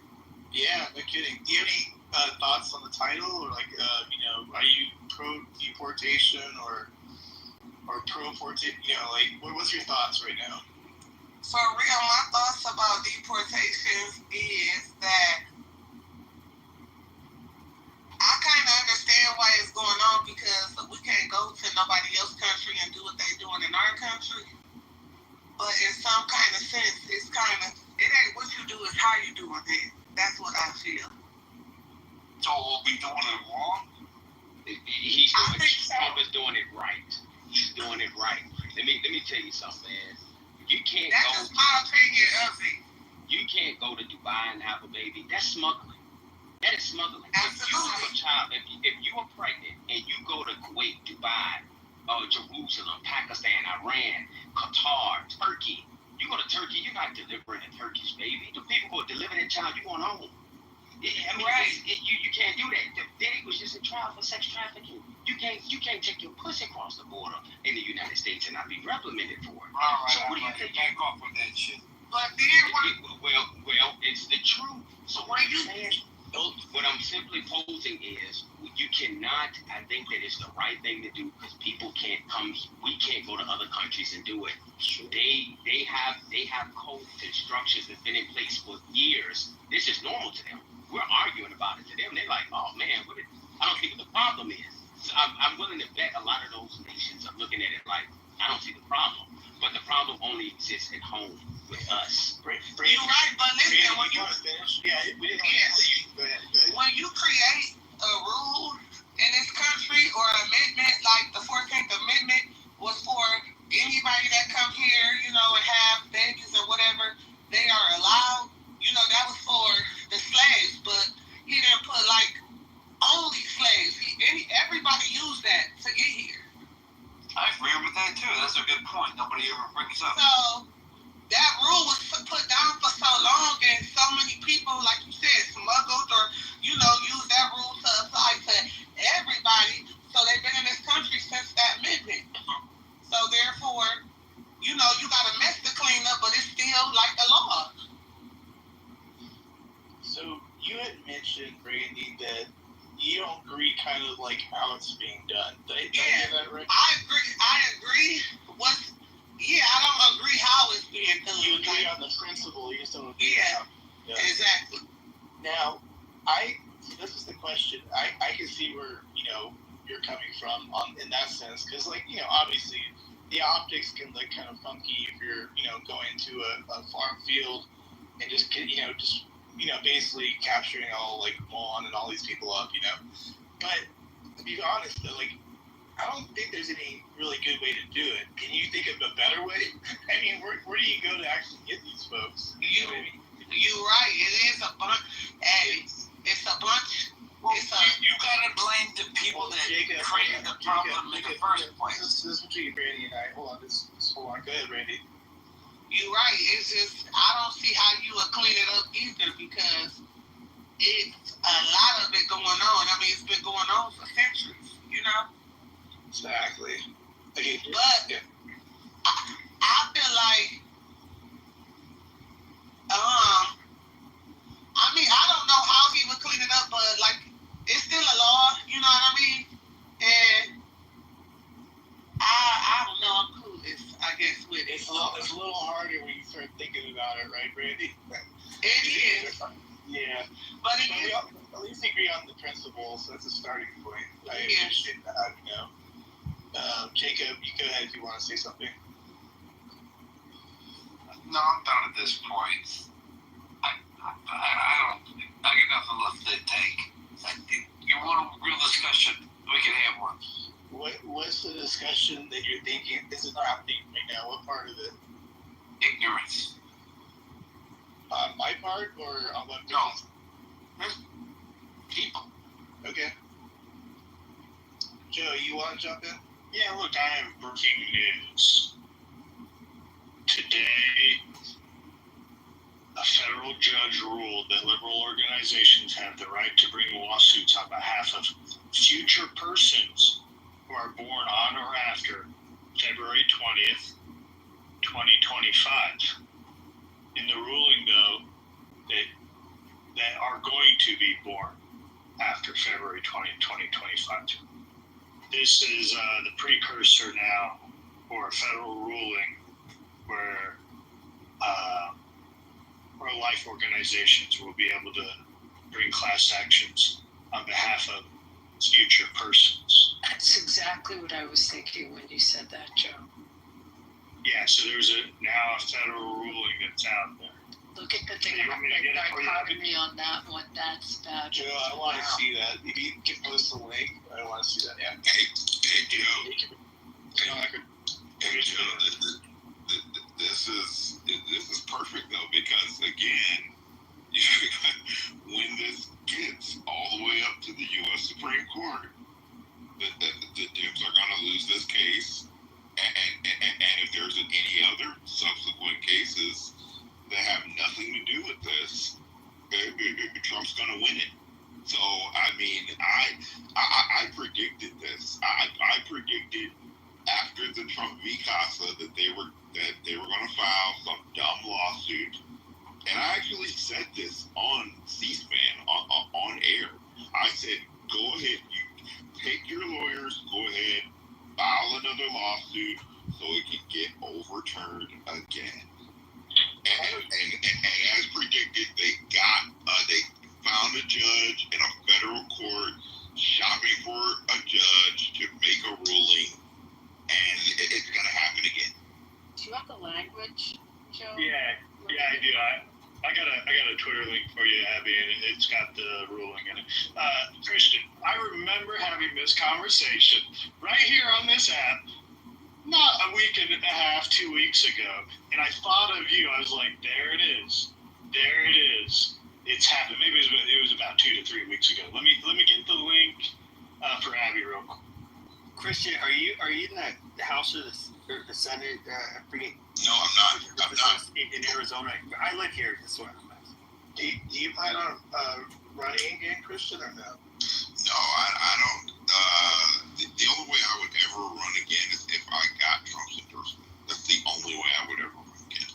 Yeah, no kidding. Do you have any thoughts on the title, or are you pro deportation or pro portation? What's your thoughts right now? For real, my thoughts about deportations is that I kind of understand why it's going on, because we can't go to nobody else's country and do what they're doing in our country. But in some kind of sense, it ain't what you do, it's how you doing it. That's what I feel. So we'll be doing it wrong? Trump is doing it right. He's doing it right. Let me tell you something, man. You can't That's just my opinion of it. You can't go to Dubai and have a baby. That's smuggling. That is smuggling. Absolutely. If you have a child, if you are pregnant and you go to Kuwait, Dubai, Jerusalem, Pakistan, Iran, Qatar, Turkey, you go to Turkey, you're not delivering a Turkish baby. The people who are delivering that child, you going home. You can't do that. The day was just a trial for sex trafficking. You can't take your pussy across the border in the United States and not be reprimanded for it. All right, So what do you think? Back off with that shit. But then Well, it's the truth. So what are you saying? What I'm simply posing is, you cannot. I think that it's the right thing to do, because people can't come. We can't go to other countries and do it. They have codes and structures that's been in place for years. This is normal to them. We're arguing about it to them. They're like, oh man, I don't see what the problem is. So I'm willing to bet a lot of those nations are looking at it like, I don't see the problem. But the problem only exists at home with us. you're right, but listen, when you Go ahead. when you create a rule in this country or an amendment, like the 14th Amendment was for anybody that come here, and have babies or whatever, they are allowed. That was for the slaves, but he didn't put only slaves. Everybody used that to get here. I agree with that too. That's a good point. Nobody ever brings up. So that rule was put down for so long, and so many people, like you said, smuggled or use that rule to apply to everybody. So they've been in this country since that amendment. So therefore, you got a mess to clean up, but it's still like the law. So you had mentioned, Brandy, that you don't agree kind of like how it's being done. Did I get that right? I agree. I don't agree how it's being done. You agree on the principle, you just don't agree on how. Exactly. Now, this is the question. I can see where, you're coming from in that sense, because, obviously, the optics can look kind of funky if you're, going to a farm field and just basically capturing all, Juan and all these people up, But, to be honest, though, I don't think there's any really good way to do it. Can you think of a better way? I mean, where do you go to actually get these folks? You're right. It is a bunch. It's a bunch. You gotta blame the people that created the problem in the first place. This is between Brandy and I. Hold on. Go ahead, Brandy. You're right. It's just I don't see how you would clean it up either because it's a lot of it going on. I mean, it's been going on for centuries, you know. Exactly. Okay. But Yeah. I feel like, I mean, I don't know how he would clean it up, but like, it's still a law, you know what I mean? And I don't know. I'm clueless, I guess, with it. It's a little harder when you start thinking about it, right, Brandy? It is. Yeah. But it But we is. all, at least agree on the principles. That's a starting point. I Yeah. appreciate that. You know. Jacob, you go ahead if you want to say something. No, I'm done at this point. I don't. I got nothing left to take. You want a real discussion? We can have one. What's the discussion that you're thinking is happening right now? What part of it? Ignorance. On my part or on what? No. People. Okay. Joe, you want to jump in? Yeah, look, I have breaking news. Today, a federal judge ruled that liberal organizations have the right to bring lawsuits on behalf of future persons who are born on or after February 20th, 2025. In the ruling, though, that are going to be born after February 20th, 2025. This is the precursor now for a federal ruling where life organizations will be able to bring class actions on behalf of future persons. That's exactly what I was thinking when you said that, Joe. Yeah, so there's now a federal ruling that's out there. Look at the You want me to get it for you, Abby? dichotomy on that one. That's bad. Joe, I want to see that. If you can post the link, I want to see that. Yeah. Hey, Joe. Hey, Joe, this is perfect though, because again, when this gets all the way up to the U.S. Supreme Court, the Dems are going to lose this case, and if there's any other subsequent cases that have nothing to do with this, Trump's going to win it. So I mean, I predicted this. I predicted after the Trump v. Casa that they were going to file some dumb lawsuit, and I actually said this on C-SPAN on air. I said, go ahead, you take your lawyers, go ahead, file another lawsuit so it can get overturned again. And as predicted, they found a judge in a federal court shopping for a judge to make a ruling, and it's going to happen again. Do you have the language, Joe? Yeah, I do. I got a Twitter link for you, Abby, and it's got the ruling in it. Christian, I remember having this conversation right here on this app, not a week and a half, 2 weeks ago, and I thought of you. I was like, there it is. It's happened. Maybe it was about 2 to 3 weeks ago. Let me get the link for Abby real quick. Christian, are you in the House or the Senate? I forget. No, I'm not. In Arizona. I live here. That's what I'm asking. do you plan on running again, Christian, or no? No, I don't. The only way I would ever run again is if I got Trump's endorsement. That's the only way I would ever run again.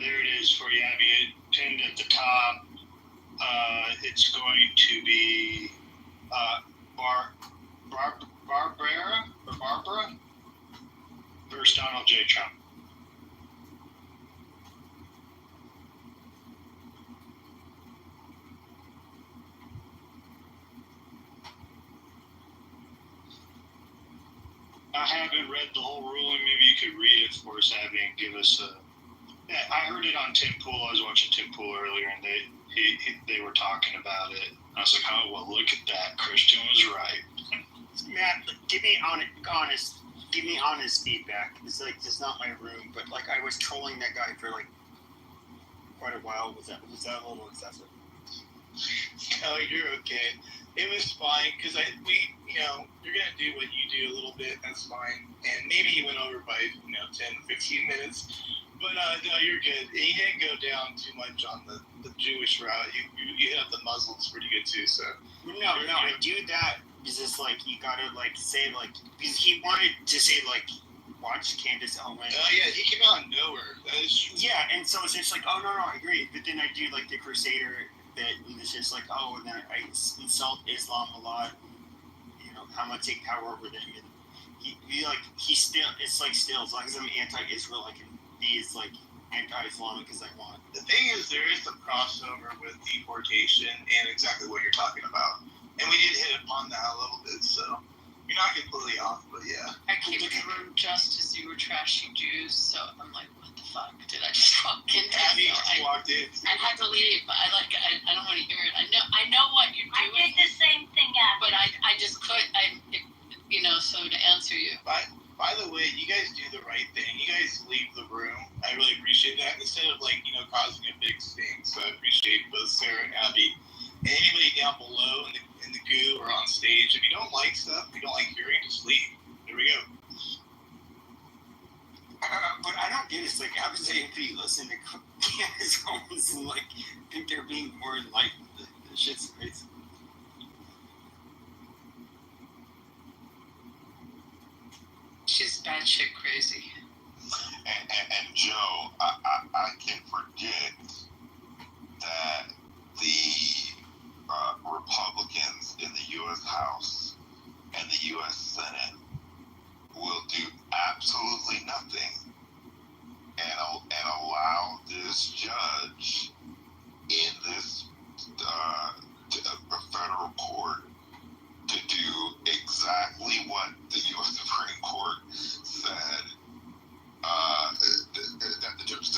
There it is for you, Abby. Pinned at the top. It's going to be Barbara versus Donald J. Trump. I haven't read the whole ruling. Maybe you could read it for us, Abby, and give us a. Yeah, I heard it on Tim Pool. I was watching Tim Pool earlier, and they were talking about it. I was like, oh well, look at that. Christian was right. Matt, give me honest feedback. It's like it's not my room, but like I was trolling that guy for like quite a while. Was that a little excessive? No, you're okay. it was fine because you're gonna do what you do a little bit. That's fine, and maybe you went over by 10, 15 minutes. But no, you're good. And you didn't go down too much on the Jewish route. You hit up the Muslims pretty good too. So no, I do that because it's like you gotta like say like because he wanted to say like watch Candace Owen. Oh yeah, he came out of nowhere. That is true. Yeah, and so it's just like no, I agree. But then I do like the Crusader bit, and it's just like and then I insult Islam a lot. I'm gonna take power over them, and he still it's like still as long as I'm anti-Israel, I can be as like anti-Islamic as I want. The thing is, there is some crossover with deportation and exactly what you're talking about, and we did hit upon that a little bit. So you're not completely off, but yeah. I came in the room just as you were trashing Jews, so I'm like, what the fuck? Did I just walk in? Abby walked in. I had to leave, but I don't want to hear it. I know what you're doing. I did the same thing, but I just couldn't. So to answer you. By the way, you guys do the right thing. You guys leave the room. I really appreciate that. Instead of causing a big stink. So I appreciate both Sarah and Abby. And anybody down below in the goo or on stage, if you don't like stuff, you don't like hearing, just leave. There we go. But I don't get it. It's like I was saying, if you listen to Candace Owens and think they're being more enlightened. The shit's crazy. She's batshit crazy. And Joe, I can predict that the Republicans in the U.S. House and the U.S. Senate will do absolutely nothing and allow this judge in this federal court to do exactly what the U.S. Supreme Court said that the judge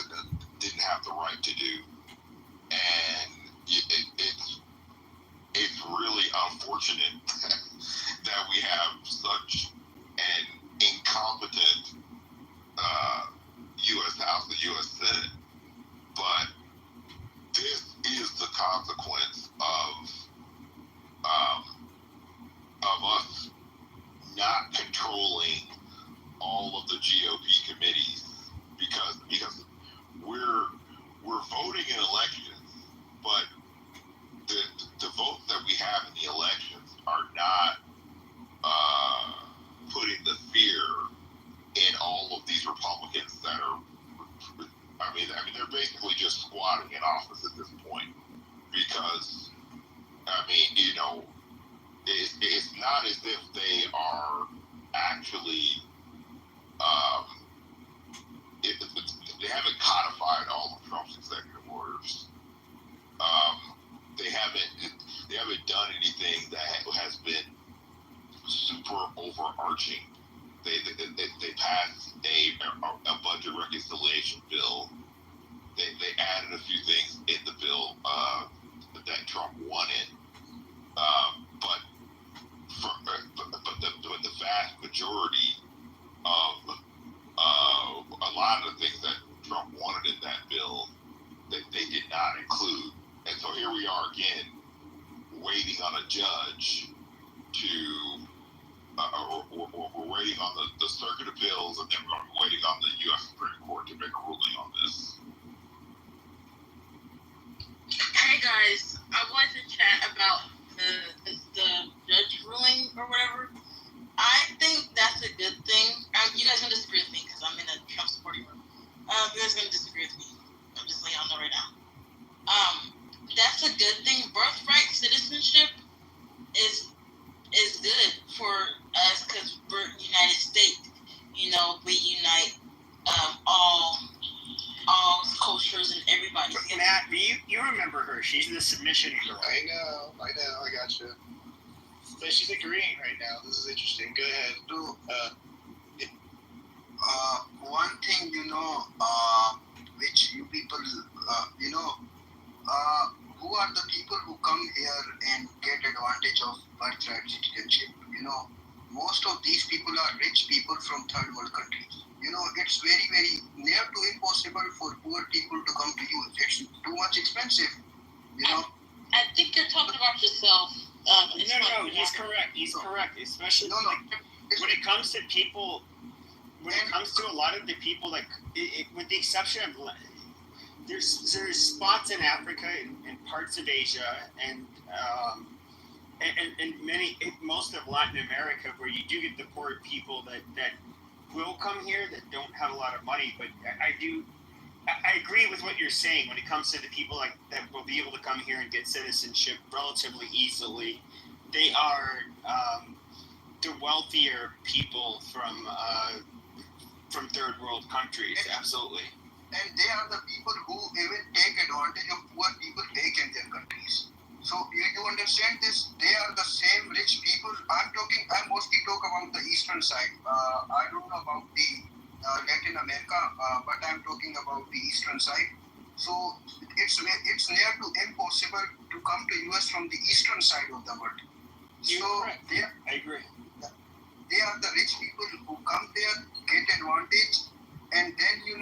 didn't have the right to do. And it's really unfortunate that we have such an incompetent U.S. House, the U.S. Senate. But this is the consequence of us not controlling all of the GOP committees because we're voting in elections, but the votes that we have in the elections are not putting the fear in all of these Republicans that are. I mean, they're basically just squatting in office at this point because, it's not as if they are actually, they haven't codified all of Trump's executive orders. They haven't done anything that has been super overarching. They passed a budget reconciliation bill. They added a few things in the bill that Trump wanted, but the vast majority of a lot of the things that Trump wanted in that bill, they did not include. And so here we are again, waiting on a judge to. We're waiting on the Circuit Appeals, and then we're waiting on the U.S. Supreme Court to make a ruling on this. Hey guys, I wanted to chat about the judge ruling or whatever. I think that's a good thing. You guys can disagree with me because I'm in a Trump supporting room. You guys can disagree with me. I'm just letting y'all know right now. That's a good thing. Birthright citizenship is good for us because we're United States. We unite all cultures and everybody. Matt, you remember her? She's the submission girl. I know, I got you. But she's agreeing right now. This is interesting. Go ahead. One thing, which you people, who are the people who come here and get advantage of birthright citizenship? Most of these people are rich people from third world countries. It's very, very near to impossible for poor people to come to you. It's too much expensive. I think you're talking about yourself. No, he's correct, especially No, like when it comes to people. When it comes to a lot of the people, like with the exception of there's spots in Africa and parts of Asia and most of Latin America where you do get the poor people that will come here that don't have a lot of money. But I agree with what you're saying when it comes to the people like that will be able to come here and get citizenship relatively easily. They are the wealthier people from third world countries, absolutely. And they are the people who even take advantage of poor people back in their countries. So you understand this? They are the same rich people. I mostly talk about the eastern side. I don't know about the Latin America, but I'm talking about the eastern side. So it's near to impossible to come to US from the eastern side of the world. I agree. They are the rich people who come there, get advantage, and then they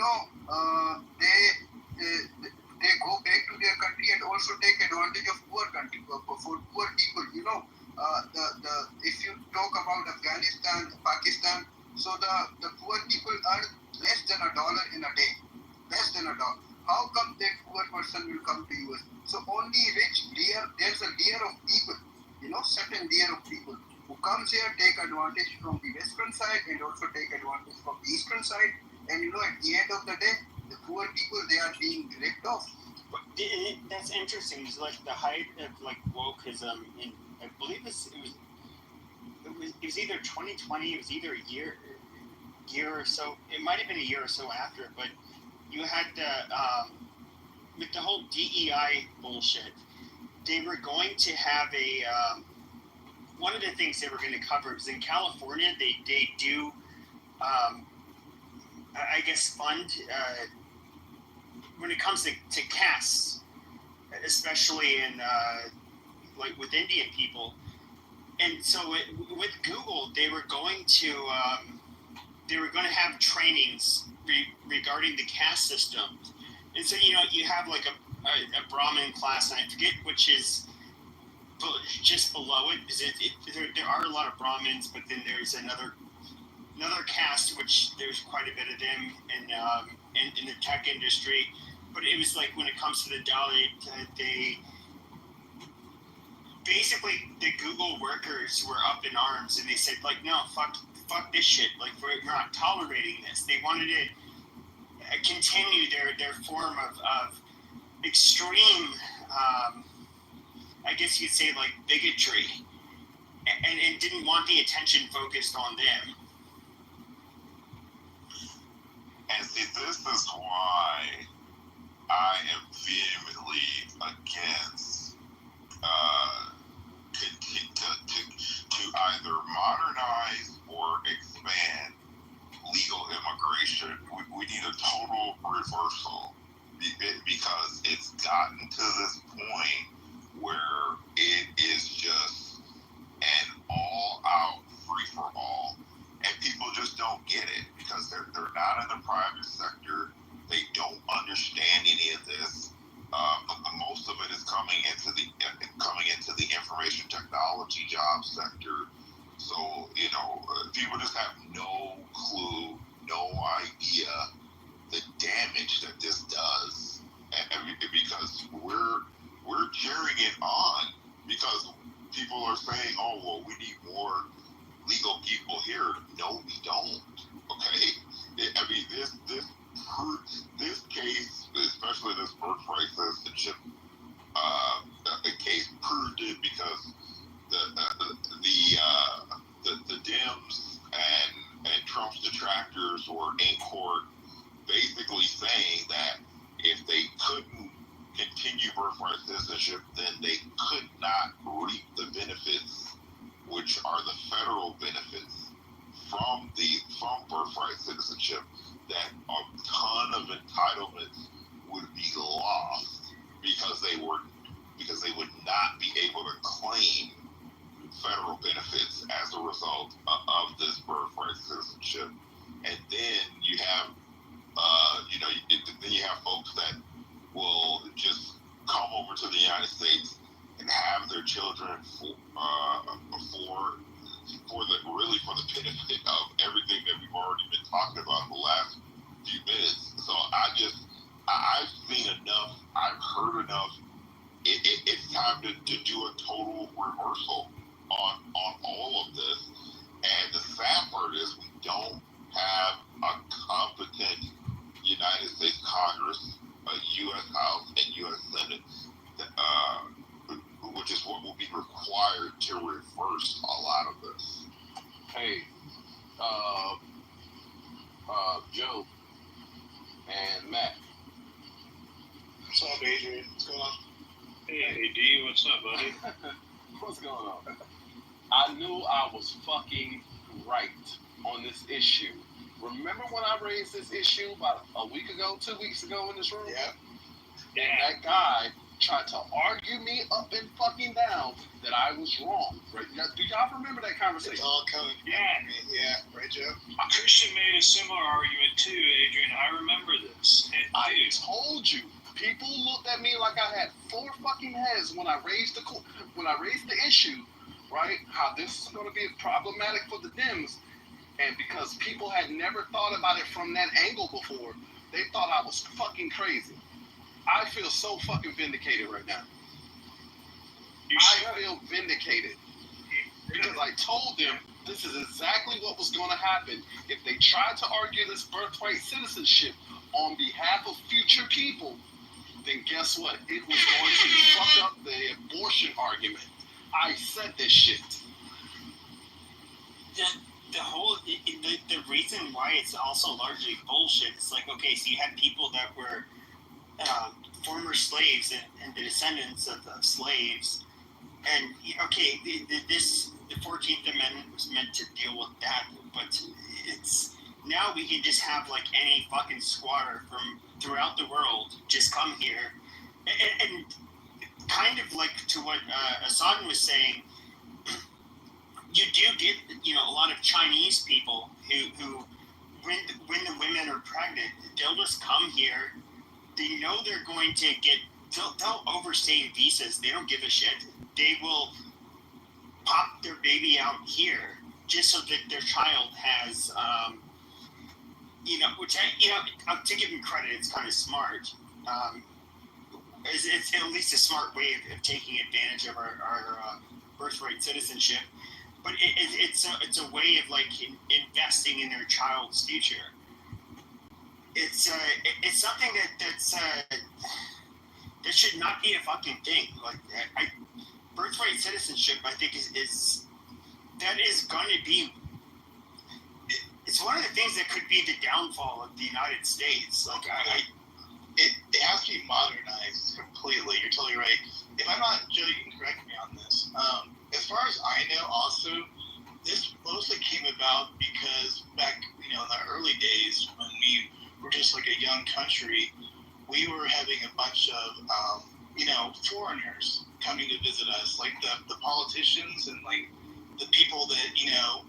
go back to their country and also take advantage of poor country for poor people. If you talk about Afghanistan, Pakistan, so the poor people earn less than $1 in a day, less than $1. How come that poor person will come to US? So only there's a layer of people, certain layer of people who comes here, take advantage from the western side and also take advantage from the eastern side. And at the end of the day, the poor people, they are being ripped off. That's interesting. It's like the height of like wokeism in, I believe it was either 2020, it was either a year or so. It might have been a year or so after, but you had with the whole DEI bullshit, they were going to have one of the things they were going to cover is in California, they do, I guess, fund, when it comes to castes, especially in, like with Indian people. And so with Google, they were going to have trainings regarding the caste system. And so, you have like a Brahmin class, and I forget which is just below it, because there are a lot of Brahmins, but then there's another caste, which there's quite a bit of them in the tech industry. But it was like when it comes to the dollar, they basically, the Google workers were up in arms, and they said like, no, fuck this shit, like we're not tolerating this. They wanted to continue their form of extreme, I guess you'd say, like bigotry, and didn't want the attention focused on them. And see, this is why I am vehemently against to either modernize or expand legal immigration. We need a total reversal, because it's gotten to this point where it is just an all-out free-for-all, and people just don't get it because they're not in the private sector. They don't understand any of this. But most of it is coming into the information technology job sector. So people just have no clue, no idea the damage that this does, and because we're cheering it on because people are saying, oh well, we need more legal people here. No, we don't. Okay, this case, especially this birthright citizenship case, proved it, because the Dems and Trump's detractors were in court basically saying that if they couldn't continue birthright citizenship, then they could not reap the benefits, which are the federal benefits from birthright citizenship, that a ton of entitlements would be lost because they would not be able to claim federal benefits as a result of this birthright citizenship. And then you have then you have folks that will just come over to the United States and have their children before for the benefit of everything that we've already been talking about in the last few minutes. So I've seen enough, I've heard enough. It's time to do a total reversal on all of this. And the sad part is we don't have a competent United States Congress, a U.S. House, and U.S. Senate, which is what will be required to reverse a lot of this. Hey, Joe and Matt. What's up, Adrian? What's going on? Hey, D, what's up, buddy? What's going on? I knew I was fucking right on this issue. Remember when I raised this issue about a week ago, 2 weeks ago in this room? Yeah. And that guy tried to argue me up and fucking down that I was wrong. Right? Do y'all remember that conversation? It's all coming. Yeah. Right, Joe? Christian made a similar argument too, Adrian. I remember this. I told you. People looked at me like I had 4 fucking heads when I raised the issue, right? How this is going to be problematic for the Dems, and because people had never thought about it from that angle before, they thought I was fucking crazy. I feel so fucking vindicated right now. I feel vindicated because I told them this is exactly what was going to happen if they tried to argue this birthright citizenship on behalf of future people. Then guess what? It was going to fuck up the abortion argument. I said this shit. The reason why it's also largely bullshit is like, okay, so you had people that were former slaves and the descendants of slaves, and okay, the 14th Amendment was meant to deal with that, but it's now we can just have like any fucking squatter from throughout the world just come here, and kind of like to what Hassan was saying, you do get a lot of Chinese people who when the women are pregnant, they'll just come here. They know they're going to get they'll overstay visas. They don't give a shit. They will pop their baby out here just so that their child has which to give them credit, it's kind of smart. It's at least a smart way of taking advantage of our birthright citizenship. But it's a way of like investing in their child's future. It's something that should not be a fucking thing. Like birthright citizenship, I think is going to be. It's one of the things that could be the downfall of the United States. Like it has to be modernized completely. You're totally right. If I'm not, Joe, you can correct me on this. As far as I know, also, this mostly came about because back, in the early days when we were just like a young country, we were having a bunch of, foreigners coming to visit us, like the politicians and like the people that,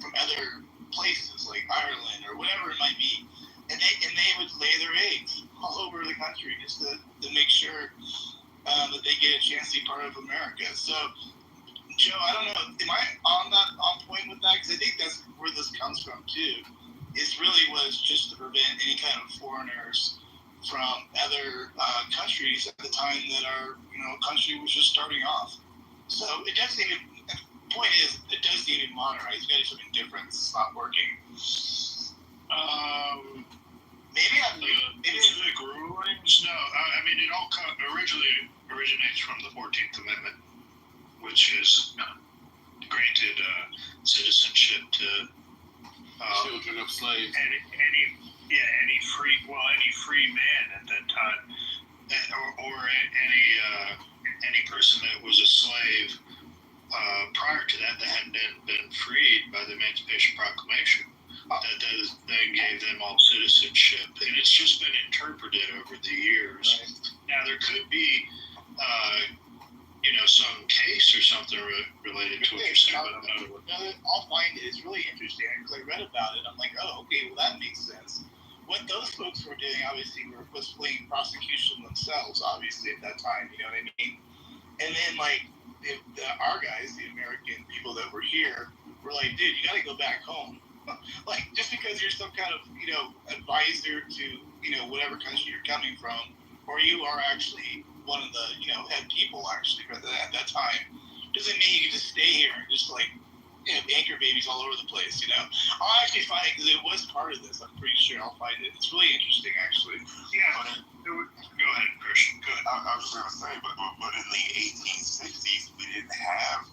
from other places like Ireland or whatever it might be. And they would lay their eggs all over the country just to make sure that they get a chance to be part of America. So, Joe, I don't know, am I on point with that? Because I think that's where this comes from too. It really was just to prevent any kind of foreigners from other countries at the time that our country was just starting off. So it does need to. The point is, it does need to be modernized. You got to do something different. It's not working. Maybe specific rulings? No, I mean it all originally originates from the 14th Amendment, which is granted citizenship to children of slaves. Any free man at that time, or any person that was a slave prior to that hadn't been freed by the Emancipation Proclamation. That gave them all citizenship, and it's just been interpreted over the years. Right. Now there could be, some case or something related to what you're saying, but I'm not aware. I'll find it. It's really interesting because I read about it. I'm like, oh, okay, well that makes sense. What those folks were doing, obviously, was fleeing prosecution themselves, obviously at that time. You know what I mean? And then like our guys, the American people that were here, we're like, dude, you got to go back home. Like, just because you're some kind of, advisor to, whatever country you're coming from, or you are actually one of the, head people actually at that time, doesn't mean you can just stay here and just like, anchor babies all over the place, I'll actually find it because it was part of this. I'm pretty sure I'll find it. It's really interesting, actually. Yeah. Go ahead, Christian. Go ahead. I was just going to say, but in the 1860s, we didn't have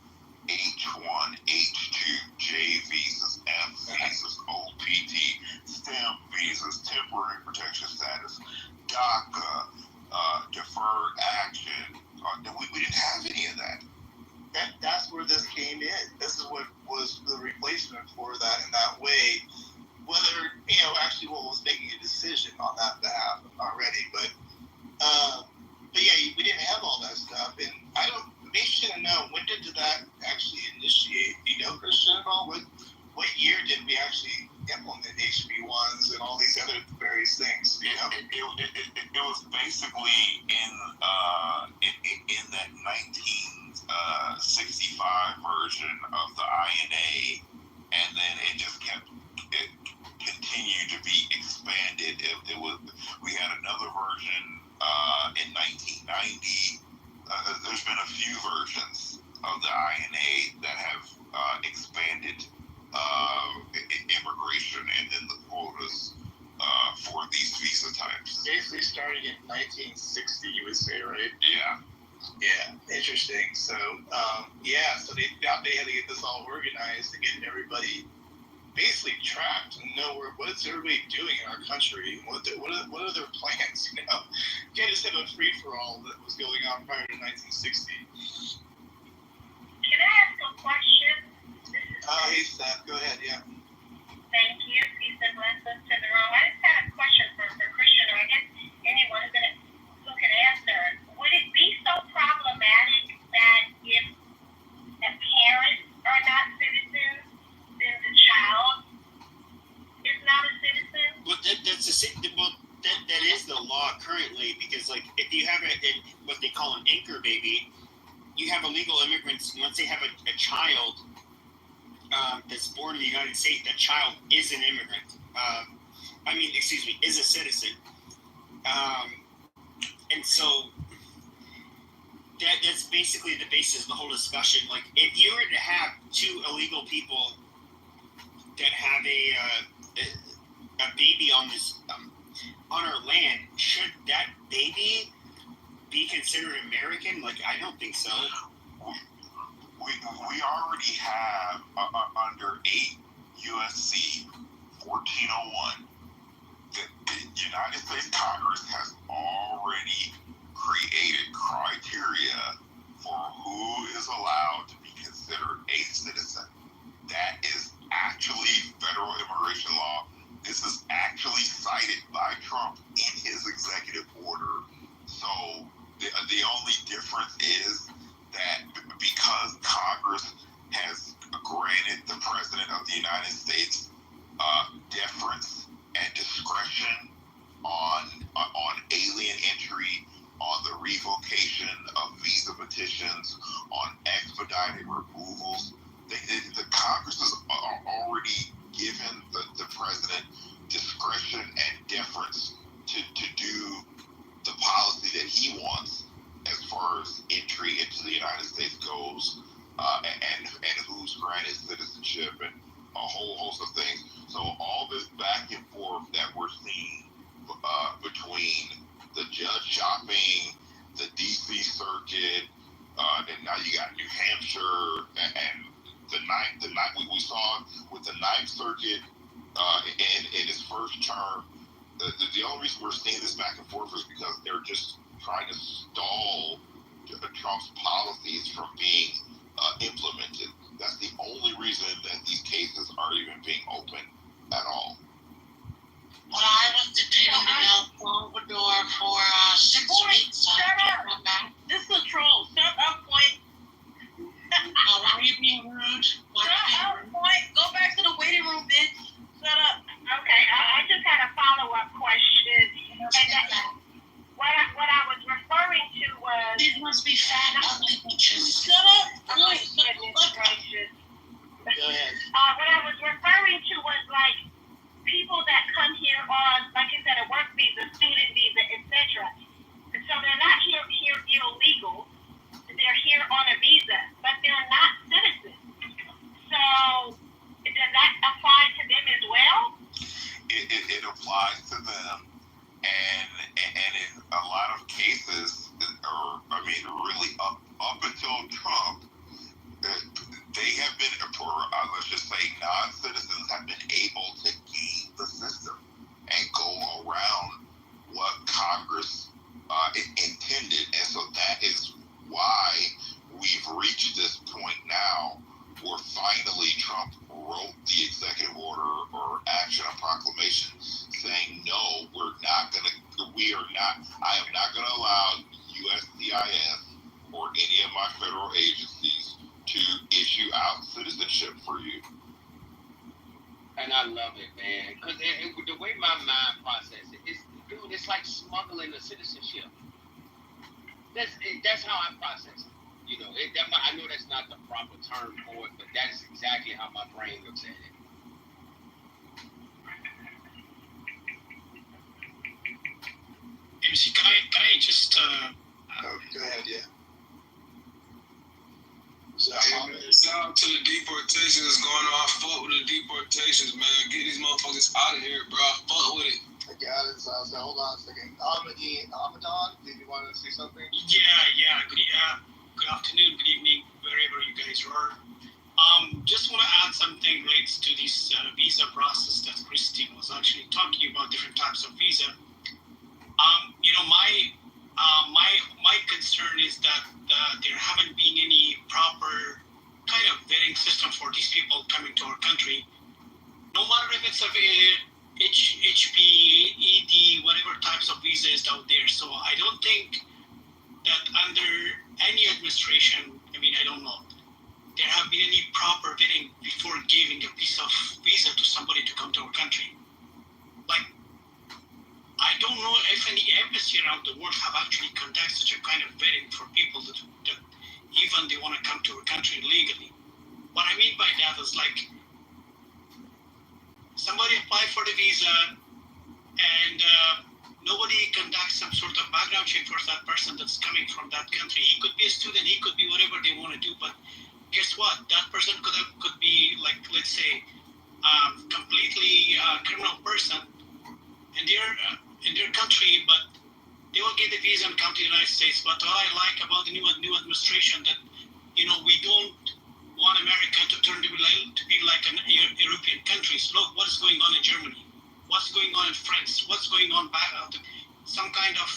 H1, H2, J visas, F visas, OPT, STEM visas, temporary protection status, DACA, deferred action. We didn't have any of that. That's where this came in. This is what was the replacement for that in that way. Whether, actually what was making a decision on that behalf already. But yeah, we didn't have all that stuff. And maybe should have known, when did that actually initiate? Christian, at all? What year did we actually implement HB1s and all these other various things? It was basically in that 1965 version of the INA, and then it continued to be expanded. We had another version in 1990. There's been a few versions of the INA that have expanded immigration and then the quotas for these visa types. Basically starting in 1960, you would say, right? Yeah. Yeah, interesting. So, so they had to get this all organized to get everybody basically tracked and know what's everybody doing in our country, what are their plans, You can't just have a free-for-all that was going on prior to 1960. Can I ask a question? Hey, Steph, go ahead, yeah. Thank you. Peace and blessings to the room. I just had a question for Christian, or I guess anyone who can answer. Would it be so problematic that if the parents are not citizens, then the child is not a citizen? Well, that is the law currently, because like if you have what they call an anchor baby, you have illegal immigrants. Once they have a child that's born in the United States, that child is an immigrant. Is a citizen. And so that's basically the basis of the whole discussion. Like, if you were to have two illegal people that have a baby on our land, should that baby be considered American? Like, I don't think so. We already have under 8 USC 1401. The United States Congress has already created criteria for who is allowed to be considered a citizen. That is actually federal immigration law. This is actually cited by Trump in his executive order. So the only difference is that because Congress has granted the President of the United States deference and discretion on alien entry, on the revocation of visa petitions, on expedited removals, the Congress has already given the President discretion and deference to do the policy that he wants as far as entry into the United States goes, and who's granted citizenship and a whole host of things. So all this back and forth that we're seeing between the judge shopping, the DC circuit, and now you got New Hampshire, and the ninth we saw with the Ninth Circuit in his first term. The only reason we're seeing this back and forth is because they're just trying to stall Trump's policies from being implemented. That's the only reason that these cases are even being open at all. When I was detained in El Salvador for 6 weeks, Shut up! This is a troll. Shut up, Point. why are you being rude? Shut up, Point. Go back to the waiting room, bitch. Shut up. Okay, I just had a follow-up question. And what I was referring to was... These must be fat, ugly bitches. Shut up. Oh, Goodness gracious. Go ahead. right? Non-citizens have been able to game the system and go around what Congress intended, and so that is why we've reached this point now where finally Trump wrote the executive order or action or proclamation saying, no, I am not going to allow USCIS or any of my federal agencies to issue out citizenship for you. And I love it, man. Because the way my mind processes it, it's like smuggling the citizenship. That's how I process it. You know, I know that's not the proper term for it, but that's exactly how my brain looks at it. MC, can I just go ahead, yeah. Shout out to the deportations going on. Fuck with the deportations, man. Get these motherfuckers out of here, bro. Fuck with it. I got it. So hold on a second. Ahmadon, did you want to say something? Yeah. Good afternoon, good evening, wherever you guys are. Just want to add something relates to this visa process that Christine was actually talking about, different types of visa. My concern is that there haven't been any proper kind of vetting system for these people coming to our country. No matter if it's a HP, ED, whatever types of visa is out there. So I don't think that under any administration, I don't know, there have been any proper vetting before giving a piece of visa to somebody to come to our country. Like, I don't know if any embassy around the world have actually conducted such a kind of vetting for people that even they want to come to our country legally. What I mean by that is like, somebody applied for the visa and nobody conducts some sort of background check for that person that's coming from that country. He could be a student, he could be whatever they want to do, but guess what? That person could be like, let's say, completely criminal person in their country, but they will get the visa and come to the United States. But what I like about the new administration that, we don't want America to turn to be like an European countries. Look what is going on in Germany, what's going on in France, what's going on back out. Some kind of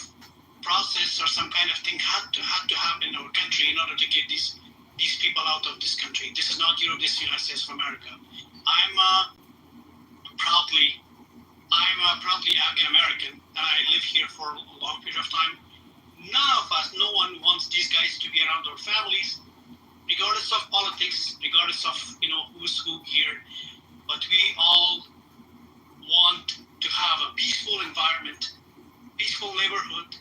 process or some kind of thing had to happen in our country in order to get these people out of this country. This is not Europe, this is the United States of America. I'm proudly African American, and I live here for a long period of time. No one wants these guys to be around our families, regardless of politics, regardless of who's who here. But we all want to have a peaceful environment, peaceful neighborhood,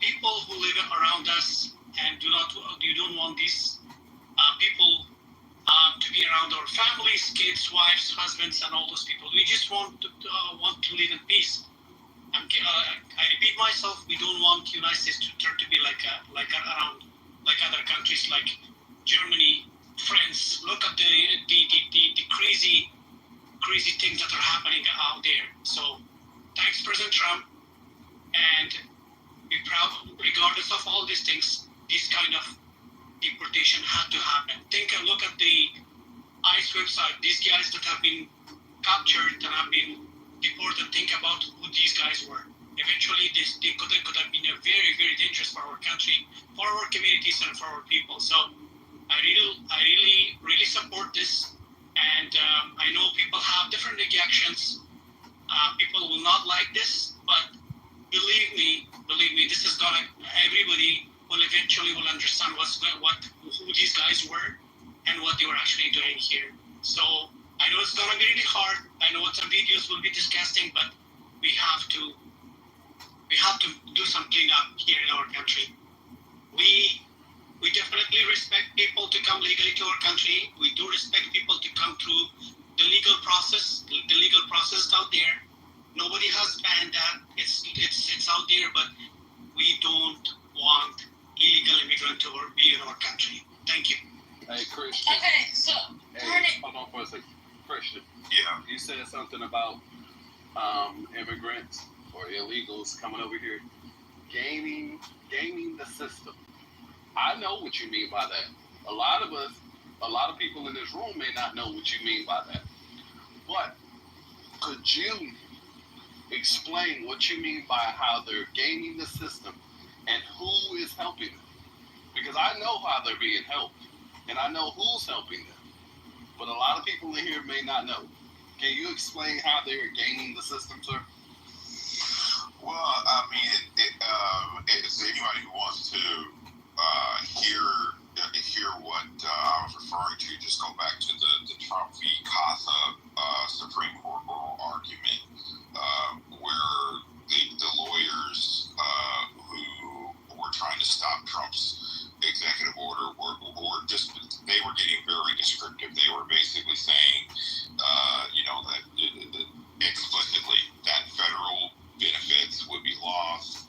people who live around us, and you don't want these people to be around our families, kids, wives, husbands, and all those people. We just want to live in peace. I repeat myself. We don't want the United States to turn to be like around like other countries like Germany, France. Look at the crazy things that are happening out there. So thanks, President Trump, and be proud. Regardless of all these things, this kind of deportation had to happen. Look at the ICE website. These guys that have been captured and have been deported, think about who these guys were. Eventually, they could have been a very, very dangerous for our country, for our communities, and for our people. So I really support this. And I know people have different reactions. People will not like this, but believe me, this is everybody will eventually understand who these guys were and what they were actually doing here. So I know it's gonna be really hard. I know some videos will be disgusting, but we have to do some cleanup here in our country. We definitely respect people to come legally to our country. We do respect people to come through the legal process. The legal process is out there. Nobody has banned that. It's out there, but we don't want illegal immigrant to be in our country. Thank you. Hey, Christian. Okay, so Hold on for a second. Christian. Yeah. You said something about immigrants or illegals coming over here, gaming the system. I know what you mean by that. A lot of us a lot of people in this room may not know what you mean by that. But could you explain what you mean by how they're gaming the system and who is helping them? Because I know how they're being helped, and I know who's helping them. But a lot of people in here may not know. Can you explain how they're gaming the system, sir? Well, I mean, it's anybody who wants to hear what I was referring to. Just go back to the Trump v. Casa Supreme Court oral argument, where the lawyers who were trying to stop Trump's executive order were just, they were getting very descriptive. They were basically saying, that explicitly that federal benefits would be lost.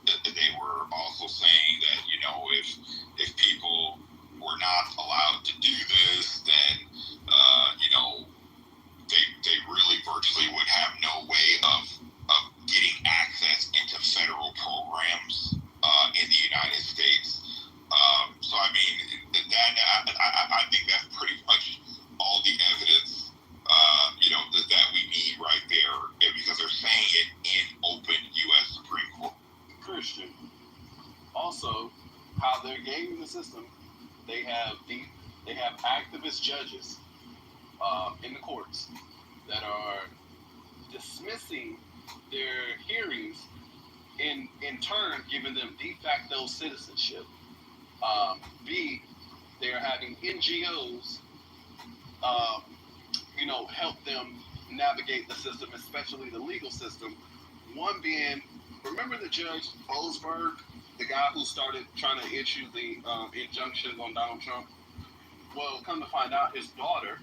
They were also saying that, if people were not allowed to do this, then, they really virtually would have no way of getting access into federal programs in the United States. So, I mean, I think that's pretty much all the evidence, that we need right there, because they're saying it in open U.S. Supreme Court. Christian. Also, how they're gaming the system, they have activist judges in the courts that are dismissing their hearings, in turn giving them de facto citizenship. B, they're having NGOs, help them navigate the system, especially the legal system. One being, remember the Judge Boasberg, the guy who started trying to issue the injunctions on Donald Trump? Well, come to find out, his daughter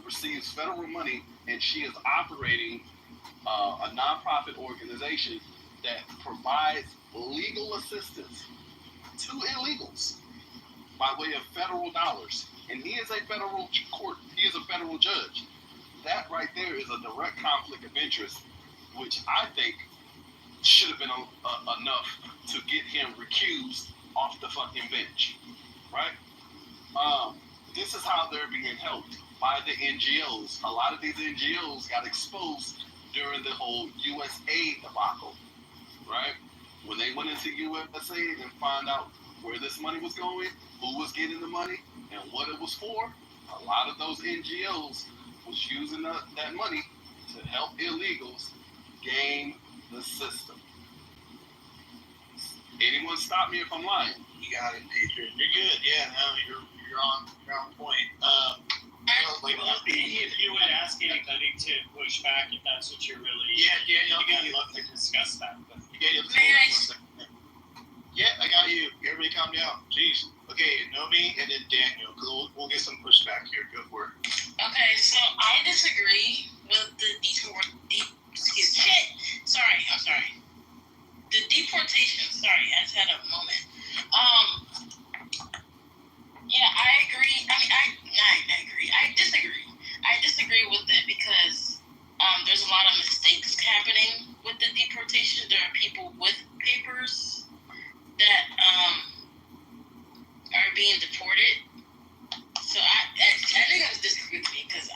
receives federal money, and she is operating a nonprofit organization that provides legal assistance to illegals by way of federal dollars. And he is a federal court, he is a federal judge. That right there is a direct conflict of interest, which I think should have been enough to get him recused off the fucking bench, right? This is how they're being helped, by the NGOs. A lot of these NGOs got exposed during the whole USAID debacle, right? When they went into USAID and found out where this money was going, who was getting the money, and what it was for, a lot of those NGOs was using that money to help illegals game the system. Anyone stop me if I'm lying? You got it, Adrian. You're good. Yeah, no, you're on point. If you would ask anybody to push back, if that's what you're really, I'd love to discuss that. But yeah, I got you. Everybody calm down. Jeez. Okay, Nomi and then Daniel, because we'll get some pushback here. Go for it. Okay, so I disagree with the The deportation. Sorry, I just had a moment. Yeah, I agree. I agree. I disagree with it because there's a lot of mistakes happening with the deportation. There are people with papers that are being deported. So I think I disagree with me because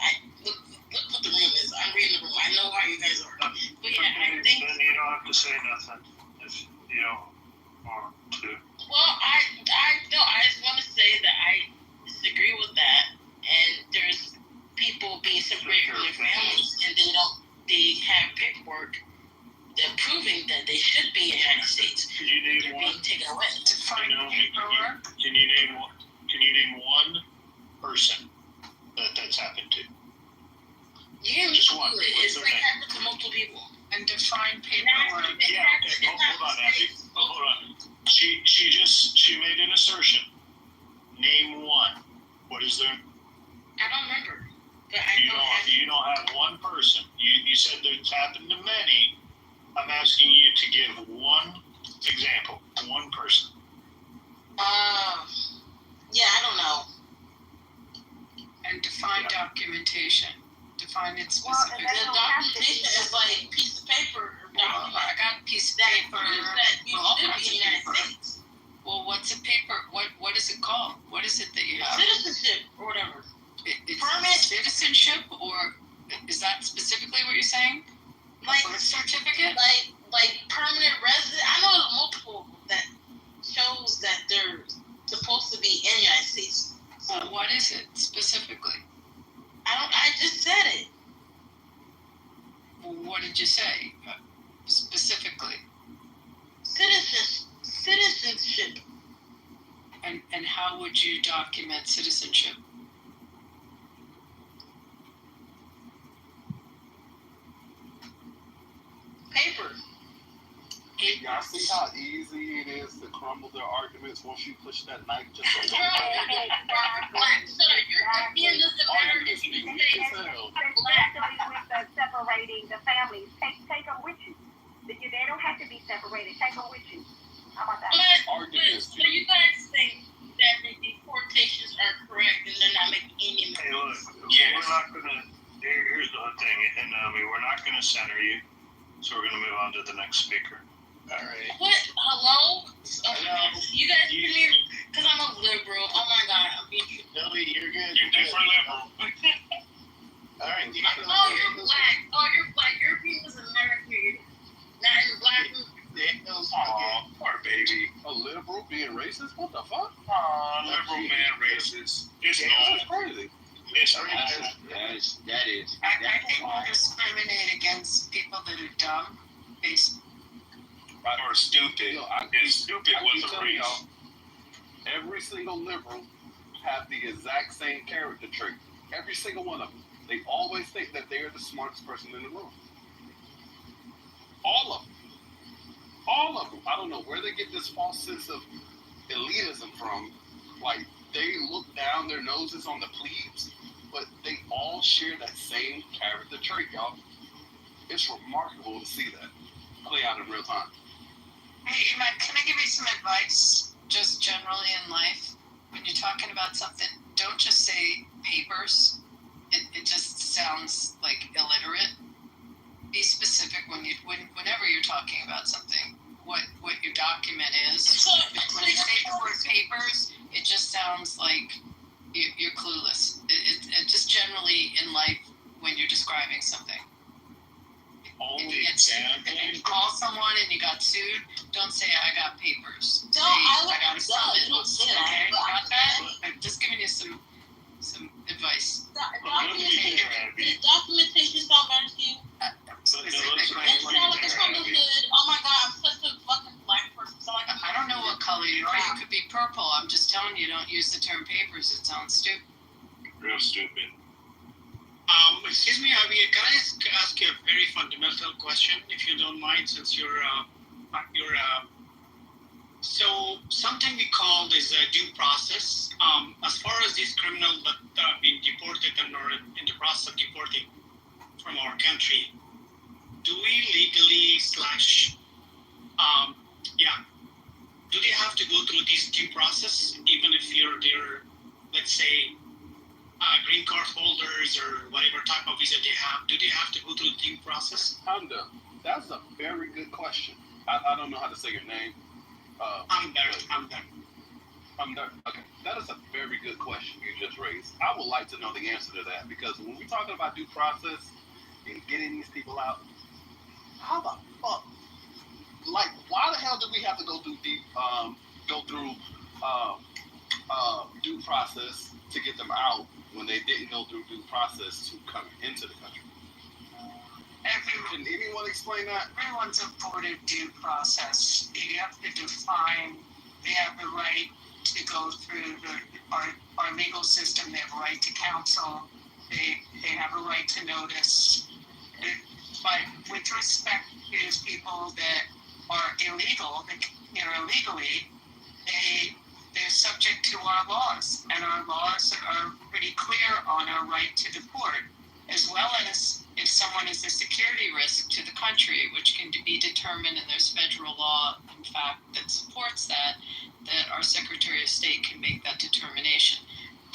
look what the room is. I'm reading the room. I know how you guys are. But yeah, I think. Then you don't have to say nothing if you don't want to. Well, I just want to say that I disagree with that. And there's people being separated from their families, and they have paperwork that proving that they should be in the United States. Can you name one? Being taken away. Can you name one person that's happened to? You can Just one. It's like happened to multiple people. And define paperwork. Yeah, okay. Hold on, Abby. Hold on. She made an assertion. Name one. What is their? I don't remember. But You don't have one person. You said that it's happened to many. I'm asking you to give one example. One person. Yeah, I don't know. And define documentation. Define it specifically. The documentation is like a piece of paper. I got a piece of paper. That you should be in the United States. Well, what's a paper? What is it called? What is it that you have? Citizenship or whatever. It's Permit. citizenship, or is that specifically what you're saying? Like birth certificate? Like permanent resident. I know multiple that shows that they're supposed to be in the United States. So what is it specifically? I just said it. Well, what did you say specifically? Citizenship. And how would you document citizenship? Paper. Y'all see how easy it is to crumble their arguments once you push that knife just a little So your opinion doesn't matter if you say Especially with the separating the families. Take them with you. They don't have to be separated. Take them with you. How about that? So you guys think that the deportations are correct and they're not making any money? Hey, look, Yes. we're not gonna. Here's the thing, and we're not gonna center you, so we're gonna move on to the next speaker. All right. What? Hello? You guys can hear me? Because I'm a liberal. Oh my god, I'm being true. No, you're good. You're different liberal. All right. Oh, you're black. Oh, you're black. Your people's American. Not in black. Aw, poor baby. A liberal being racist? What the fuck? Aw, liberal man racist. It's That's not. crazy. It's racist. That is. I think we'll discriminate against people that are dumb based. Or stupid. If stupid was a race. Y'all, every single liberal have the exact same character trait. Every single one of them. They always think that they're the smartest person in the room. All of them. All of them. I don't know where they get this false sense of elitism from. Like, they look down their noses on the plebes, but they all share that same character trait, y'all. It's remarkable to see that play out in real time. Hey, Emma, can I give you some advice just generally in life? When you're talking about something, don't just say papers. It just sounds like illiterate. Be specific whenever you're talking about something, what your document is. When you say the word papers, it just sounds like you're clueless. It just generally in life when you're describing something. If you get sued and you call someone and you got sued, don't say I got papers. No, Say, I got a summons. don't say that. Okay, But got that? I'm just giving you some advice. Documentation sound better to you? It sounds like it's from the hood. Oh my god, I'm such a fucking black person. So like I don't know what color you are. You could be purple. I'm just telling you, don't use the term papers. It sounds stupid. Real stupid. Excuse me, Javier, can I ask you a very fundamental question, if you don't mind, since you're so something we call is a due process. As far as these criminals that have been deported and are in the process of deporting from our country, do we legally do they have to go through this due process, even if they're, let's say, green card holders or whatever type of visa they have, do they have to go through the due process? That's a very good question. I don't know how to say your name. I'm there. Okay, that is a very good question you just raised. I would like to know the answer to that, because when we're talking about due process and getting these people out, how the fuck? Like, why the hell did we have to go through due process to get them out when they didn't go through due process to come into the country? Can anyone explain that? Everyone's afforded due process. You have to define. They have the right to go through our legal system. They have a right to counsel. They have a right to notice. But with respect to people that are illegal, illegally, they're subject to our laws, and our laws are pretty clear on our right to deport, as well as if someone is a security risk to the country, which can be determined, and there's federal law, in fact, that supports that our Secretary of State can make that determination.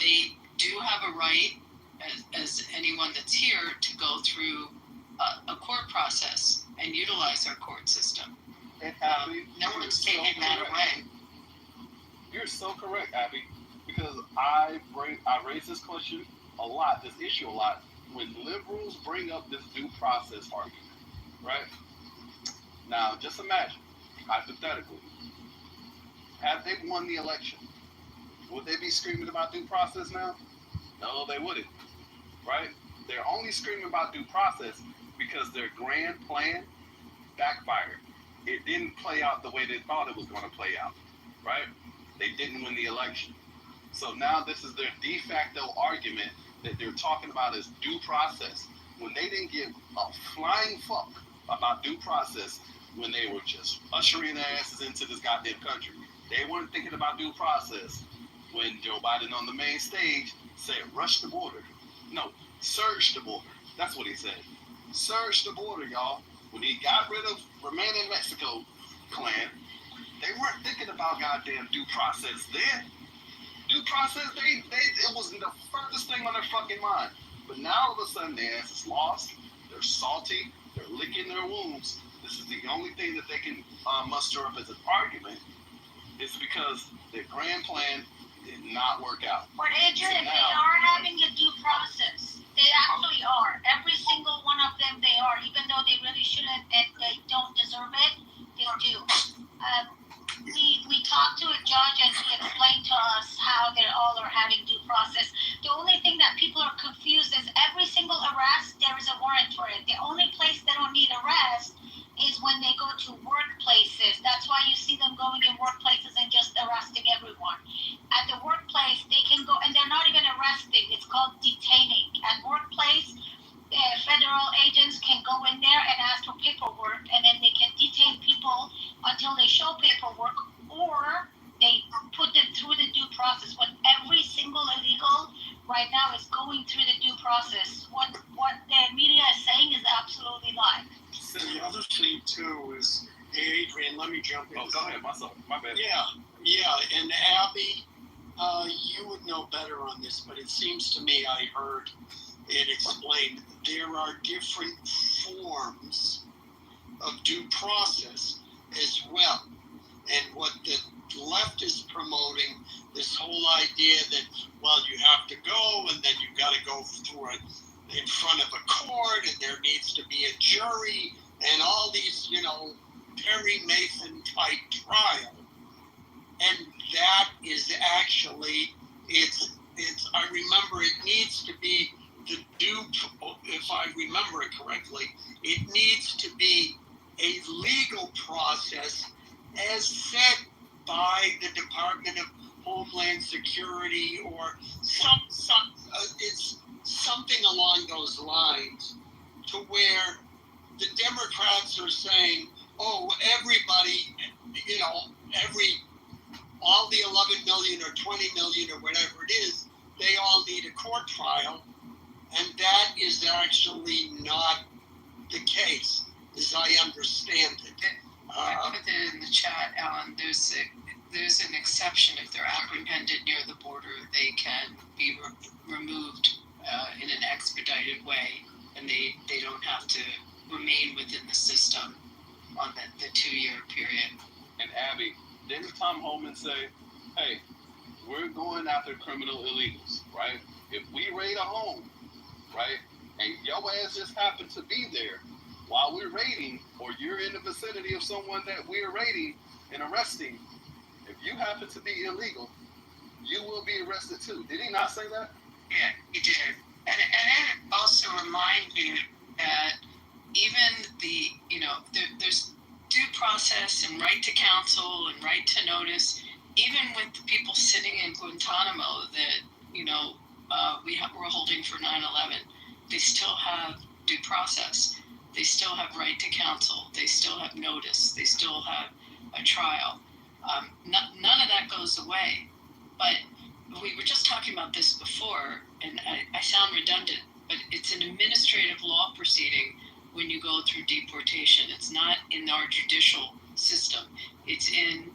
They do have a right, as anyone that's here, to go through a court process and utilize our court system. And no one's taking that away. You're so correct, Abby, because I raise this question a lot, this issue a lot, when liberals bring up this due process argument, right? Now, just imagine, hypothetically, had they won the election, would they be screaming about due process now? No, they wouldn't, right? They're only screaming about due process because their grand plan backfired. It didn't play out the way they thought it was going to play out, right? They didn't win the election. So now this is their de facto argument that they're talking about is due process when they didn't give a flying fuck about due process when they were just ushering their asses into this goddamn country. They weren't thinking about due process when Joe Biden on the main stage said rush the border. No, surge the border. That's what he said. Surge the border, y'all. When he got rid of Remain in Mexico clan, they weren't thinking about goddamn due process then. Due process, it was the furthest thing on their fucking mind. But now all of a sudden their ass is lost, they're salty, they're licking their wounds. This is the only thing that they can muster up as an argument is because their grand plan did not work out. But Adrian, So now, they are having a due process. They actually are. Every single one of them, they are. Even though they really shouldn't and they don't deserve it, they do. We talked to a judge and he explained to us how they all are having due process. The only thing that people are confused is every single arrest, there is a warrant for it. The only place they don't need arrest is when they go to workplaces. That's why you see them going in workplaces and just arresting everyone. At the workplace, they can go, and they're not even arresting. It's called detaining. At workplace, federal agents can go in there and ask for paperwork, and then they can detain people until they show paperwork, or they put them through the due process. But every single illegal right now is going through the due process. What the media is saying is absolutely lie. The other thing too is, hey Adrian, let me jump in. Oh, go ahead, my bad. Yeah, and Abby, you would know better on this, but it seems to me I heard it explained there are different forms of due process as well. And what the left is promoting, this whole idea that, well, you have to go and then you got to go through it in front of a court and there needs to be a jury and all these, Perry Mason type trial. And that is actually, I remember it needs to be the due, if I remember it correctly, it needs to be a legal process as set by the Department of Homeland Security or it's something along those lines, to where the Democrats are saying, oh, everybody, all the 11 million or 20 million or whatever it is, they all need a court trial. And that is actually not the case, as I understand it. I put that in the chat, Alan. There's an exception. If they're apprehended near the border, they can be removed in an expedited way, and they don't have to remain within the system on the 2-year period. And Abby, didn't Tom Homan say, hey, we're going after criminal illegals, right? If we raid a home, right, and your ass just happened to be there while we're raiding, or you're in the vicinity of someone that we're raiding and arresting, if you happen to be illegal, you will be arrested too. Did he not say that? Yeah, he did. And it also reminds you that even there's due process and right to counsel and right to notice, even with the people sitting in Guantanamo that, we're holding for 9/11, they still have due process. They still have right to counsel. They still have notice. They still have a trial. None of that goes away. But we were just talking about this before, and I sound redundant, but it's an administrative law proceeding when you go through deportation. It's not in our judicial system. It's in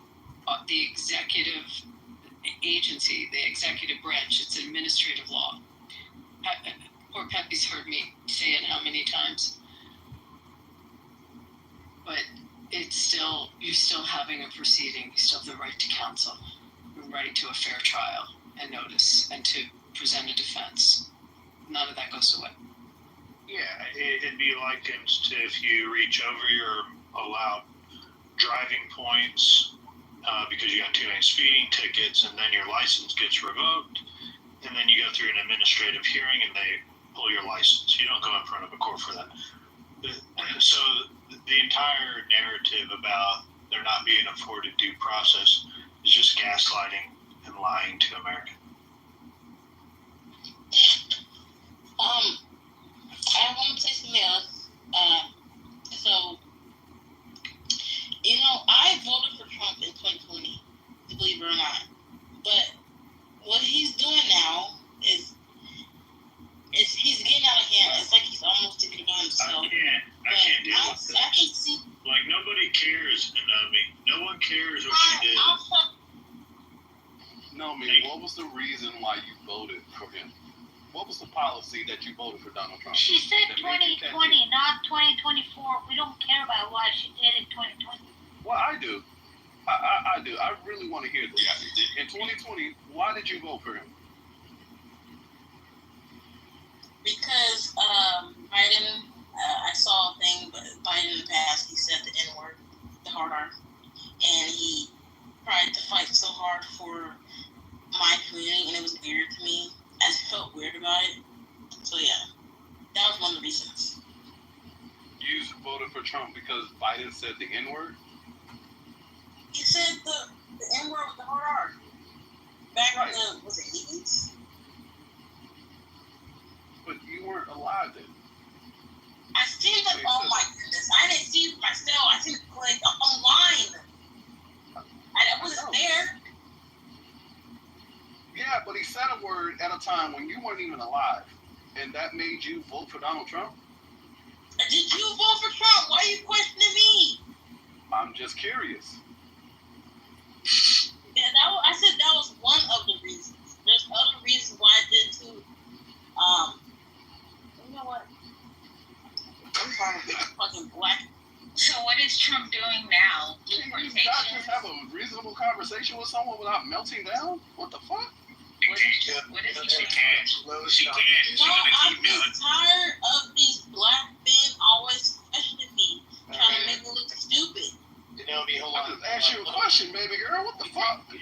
the executive agency, the executive branch. It's administrative law. Poor Pepe's heard me say it how many times. But it's still, you're still having a proceeding. You still have the right to counsel. right to a fair trial and notice and to present a defense. None of that goes away. Yeah, it'd be likened to if you reach over your allowed driving points because you got too many speeding tickets, and then your license gets revoked, and then you go through an administrative hearing and they pull your license. You don't go in front of a court for that. So the entire narrative about there not being afforded due process is just gaslighting and lying to America. I want to say something else. So, I voted for Trump in 2020, believe it or not. But what he's doing now is he's getting out of hand. It's like he's almost taking it on himself. I can't deal with this. I can see. Like, nobody cares, Nami. No one cares what you did. Nami, what was the reason why you voted for him? What was the policy that you voted for Donald Trump? She said 2020, not 2024. We don't care about what she did in 2020. Well, I do. I do. I really want to hear this. In 2020, why did you vote for him? Because Biden, I saw a thing, but Biden in the past, he said the N-word, the hard R, and he tried to fight so hard for my community, and it was weird to me. I felt weird about it. So yeah, that was one of the reasons. You voted for Trump because Biden said the N-word? He said the N-word with the hard R. Back in the, was it 80s? But you weren't alive then. I seen it, oh my goodness. I didn't see it myself. I seen it like online. I wasn't there. Yeah, but he said a word at a time when you weren't even alive. And that made you vote for Donald Trump? Did you vote for Trump? Why are you questioning me? I'm just curious. Yeah, I said that was one of the reasons. There's other reasons why I did too. You know what? I'm sorry, fucking black. So what is Trump doing now? You not just have a reasonable conversation with someone without melting down? What the fuck? What is he doing? No, I'm just tired of these black men always questioning me, trying to make me look stupid. Hold on. I just asked you a question, baby girl. What the fuck? But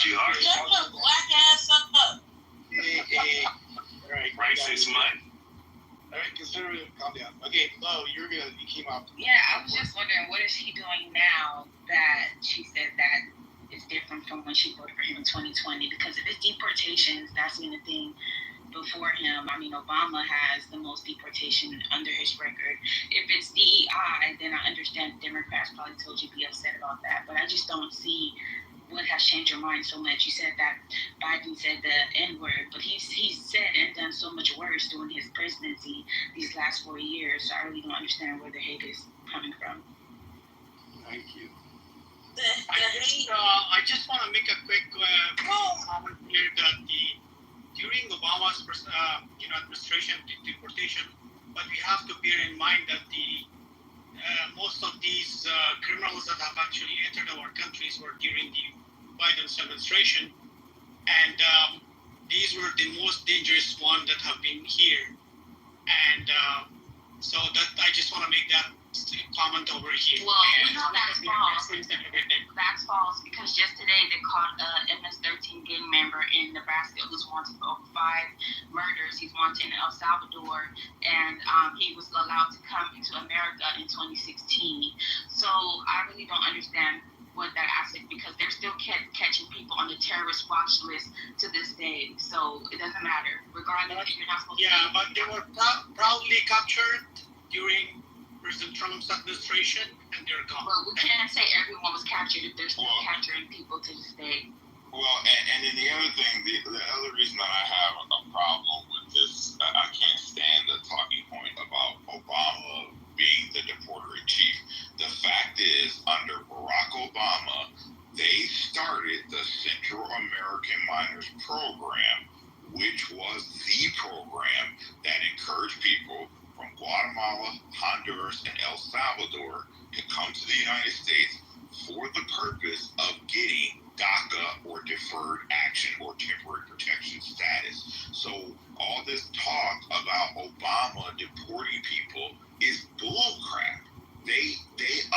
you are. Shut your black ass up. Hey. All right. Racist mutt. All right, conservative, calm down. Okay, Lo, you came up. Yeah, I was just wondering, what is she doing now that she said that is different from when she voted for him in 2020? Because if it's deportations, that's been the thing before him. I mean, Obama has the most deportation under his record. If it's DEI, then I understand Democrats probably told you to be upset about that. But I just don't see what has changed your mind so much. You said that Biden said the N-word, but he's said and done so much worse during his presidency these last 4 years. So I really don't understand where the hate is coming from. Thank you. I just want to make a quick comment here that during Obama's administration, deportation, but we have to bear in mind that most of these criminals that have actually entered our countries were during the Biden's administration, and these were the most dangerous ones that have been here, and so that I just want to make that comment over here. Well, we know that's false. That's false because just today they caught an MS-13 gang member in Nebraska who's wanted for over 5 murders. He's wanted in El Salvador, and he was allowed to come into America in 2016. So I really don't understand what that aspect, because they're still catching people on the terrorist watch list to this day. So it doesn't matter, regardless if you're not supposed to. Yeah, but they were proudly captured during President Trump's administration, and they're gone. Well, we can't say everyone was captured if they're still capturing people to this day. Well, and then the other thing, the other reason that I have a problem with this, I can't stand the talking point about Obama being the deporter-in-chief. The fact is, under Barack Obama, they started the Central American Minors Program, which was the program that encouraged people from Guatemala, Honduras, and El Salvador to come to the United States for the purpose of getting DACA or deferred Obama deporting people is bullcrap. They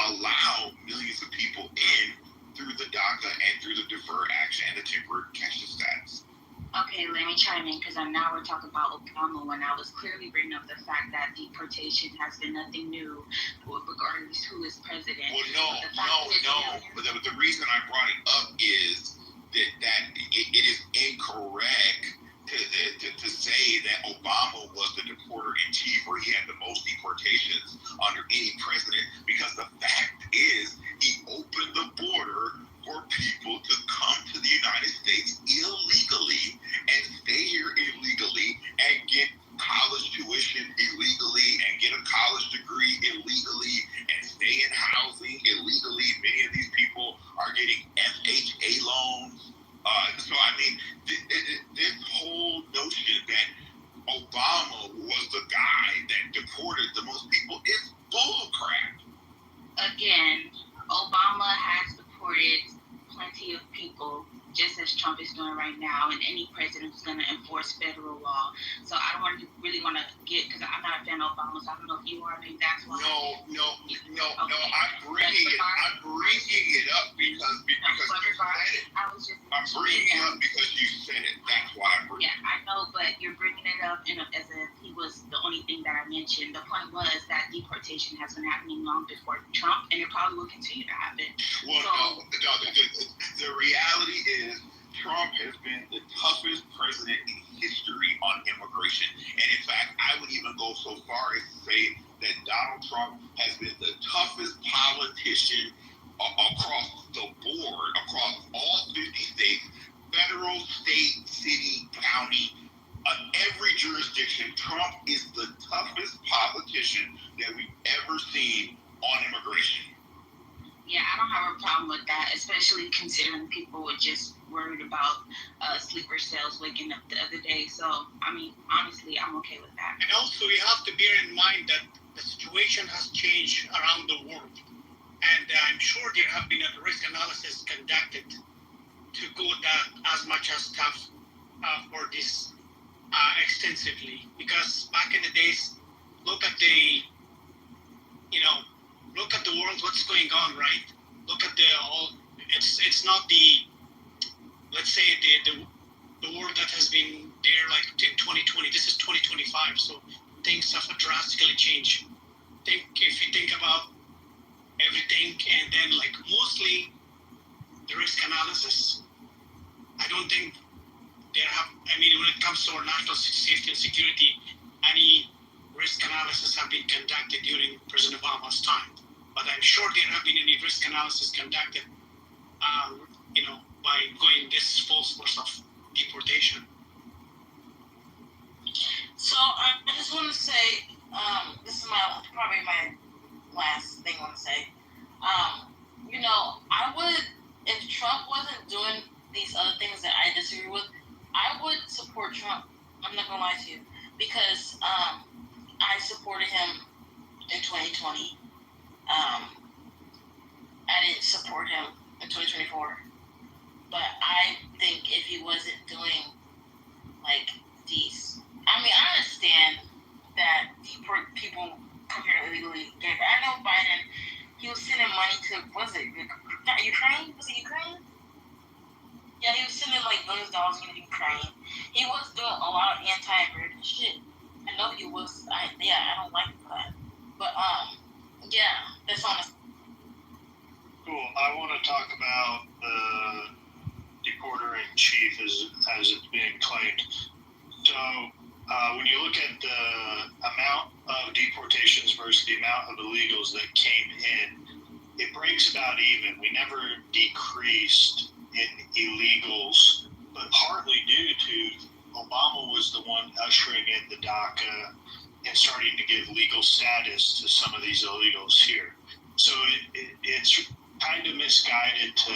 allow millions of people in through the DACA and through the deferred action and the temporary detention status. Okay, let me chime in because now we're talking about Obama when I was clearly bringing up the fact that deportation has been nothing new, regardless who is president. Well, no. But the reason I brought it up is that it is incorrect to say that Obama was the deporter in chief, or he had the most deportations under any president, because the fact is he opened the border for people to come to the United States illegally and stay here illegally and get college tuition illegally and get a college degree illegally and stay in housing illegally. Many of these people are getting FHA loans. So, I mean, this whole notion that Obama was the guy that deported the most people is bullcrap. Again, Obama has deported plenty of people, just as Trump is doing right now, and any president is going to enforce federal law. So I don't really want to get, because I'm not a fan of Obama, so I don't know if you are. Maybe that's why. No. I'm bringing it up because you said it. I'm bringing it up because you said it. That's why I'm bringing it up. Yeah, I know, but you're bringing it up as if he was the only thing that I mentioned. The point was that deportation has been happening long before Trump, and it probably will continue to happen. Well, the reality is Trump has been the toughest president in history on immigration. And in fact, I would even go so far as to say that Donald Trump has been the toughest politician across the board, across all 50 states, federal, state, city, county, every jurisdiction. Trump is the toughest politician that we've ever seen on immigration. Yeah, I don't have a problem with that, especially considering people were just worried about sleeper cells waking up the other day. So, I mean, honestly, I'm okay with that. And also, you have to bear in mind that the situation has changed around the world. And I'm sure there have been a risk analysis conducted to go that as much as tough for this extensively. Because back in the days, look at the world, what's going on, right? Look at it's not let's say the world that has been there like in 2020. This is 2025, so things have drastically changed. If you think about everything, and then like mostly the risk analysis, I don't think when it comes to our national safety and security, any risk analysis have been conducted during President Obama's time. But I'm sure there have been any risk analysis conducted, by going this full course of deportation. So I just want to say, this is probably my last thing I want to say. I would, if Trump wasn't doing these other things that I disagree with, I would support Trump. I'm not gonna lie to you, because I supported him in 2020. I didn't support him in 2024. But I think if he wasn't doing like these, I understand that people come here illegally. I know Biden, he was sending money to, Ukraine? Was it Ukraine? Yeah, he was sending like millions of dollars to Ukraine. He was doing a lot of anti-American shit. I know he was. I don't like that. But yeah, that's honest. Cool. I want to talk about the deporter in chief as it's being claimed. So when you look at the amount of deportations versus the amount of illegals that came in, it breaks about even. We never decreased in illegals, but partly due to Obama was the one ushering in the DACA and starting to give legal status to some of these illegals here. So it's kind of misguided to,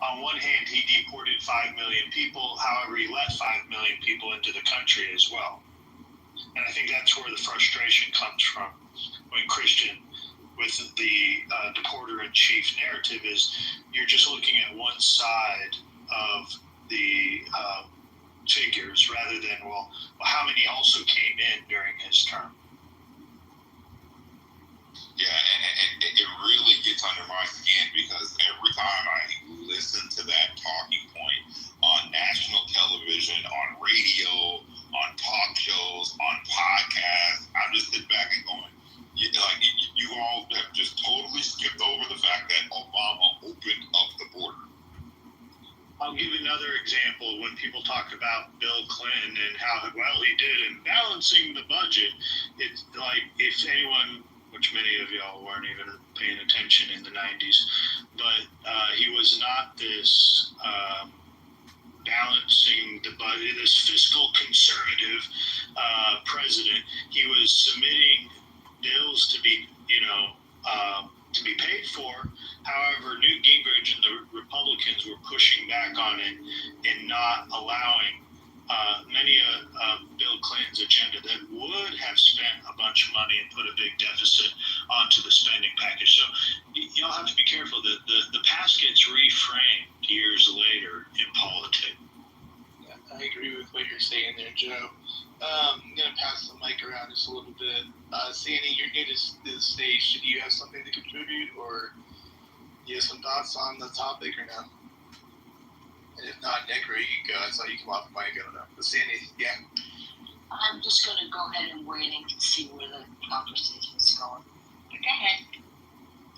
on one hand, he deported 5 million people. However, he let 5 million people into the country as well. And I think that's where the frustration comes from when Christian, with the deporter-in-chief narrative, is you're just looking at one side of the figures rather than, well, how many also came in during his term. Yeah, and it really gets under my skin because every time I listen to that talking point on national television, on radio, on talk shows, on podcasts, I'm just sitting back and going, you all have just totally skipped over the fact that Obama opened up the border. I'll give another example. When people talk about Bill Clinton and how well he did in balancing the budget, it's like if anyone, which many of y'all weren't even paying attention in the 90s, but he was not this balancing the budget, this fiscal conservative president. He was submitting bills to be, to be paid for. However, Newt Gingrich and the Republicans were pushing back on it and not allowing many of Bill Clinton's agenda that would have spent a bunch of money and put a big deficit onto the spending package. So y'all have to be careful that the past gets reframed years later in politics. Yeah, I agree with what you're saying there, Joe. I'm going to pass the mic around just a little bit. Sandy, you're new to the stage. Do you have something to contribute, or you have some thoughts on the topic, or no? And if not, Necro, you can go. I saw you come off the mic. I don't know. But Sandy, yeah. I'm just going to go ahead and wait and see where the conversation is going. Go ahead.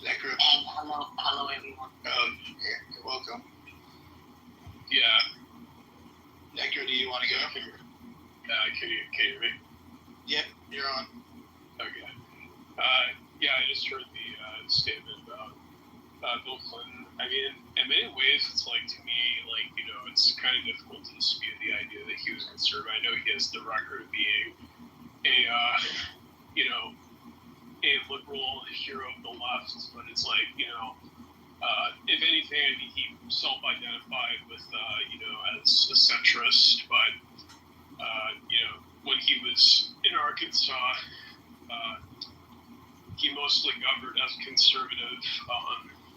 Necro. And hello everyone. Yeah, you're welcome. Yeah. Necro, do you want to go? Can you hear me? Yep, you're on. Okay. Yeah, I just heard the statement about Bill Clinton. I mean, in many ways, it's like, to me, like, it's kind of difficult to dispute the idea that he was conservative. I know he has the record of being a liberal hero of the left, but it's like, if anything, I mean, he self-identified with, as a centrist, but, when he was in Arkansas, he mostly governed as conservative.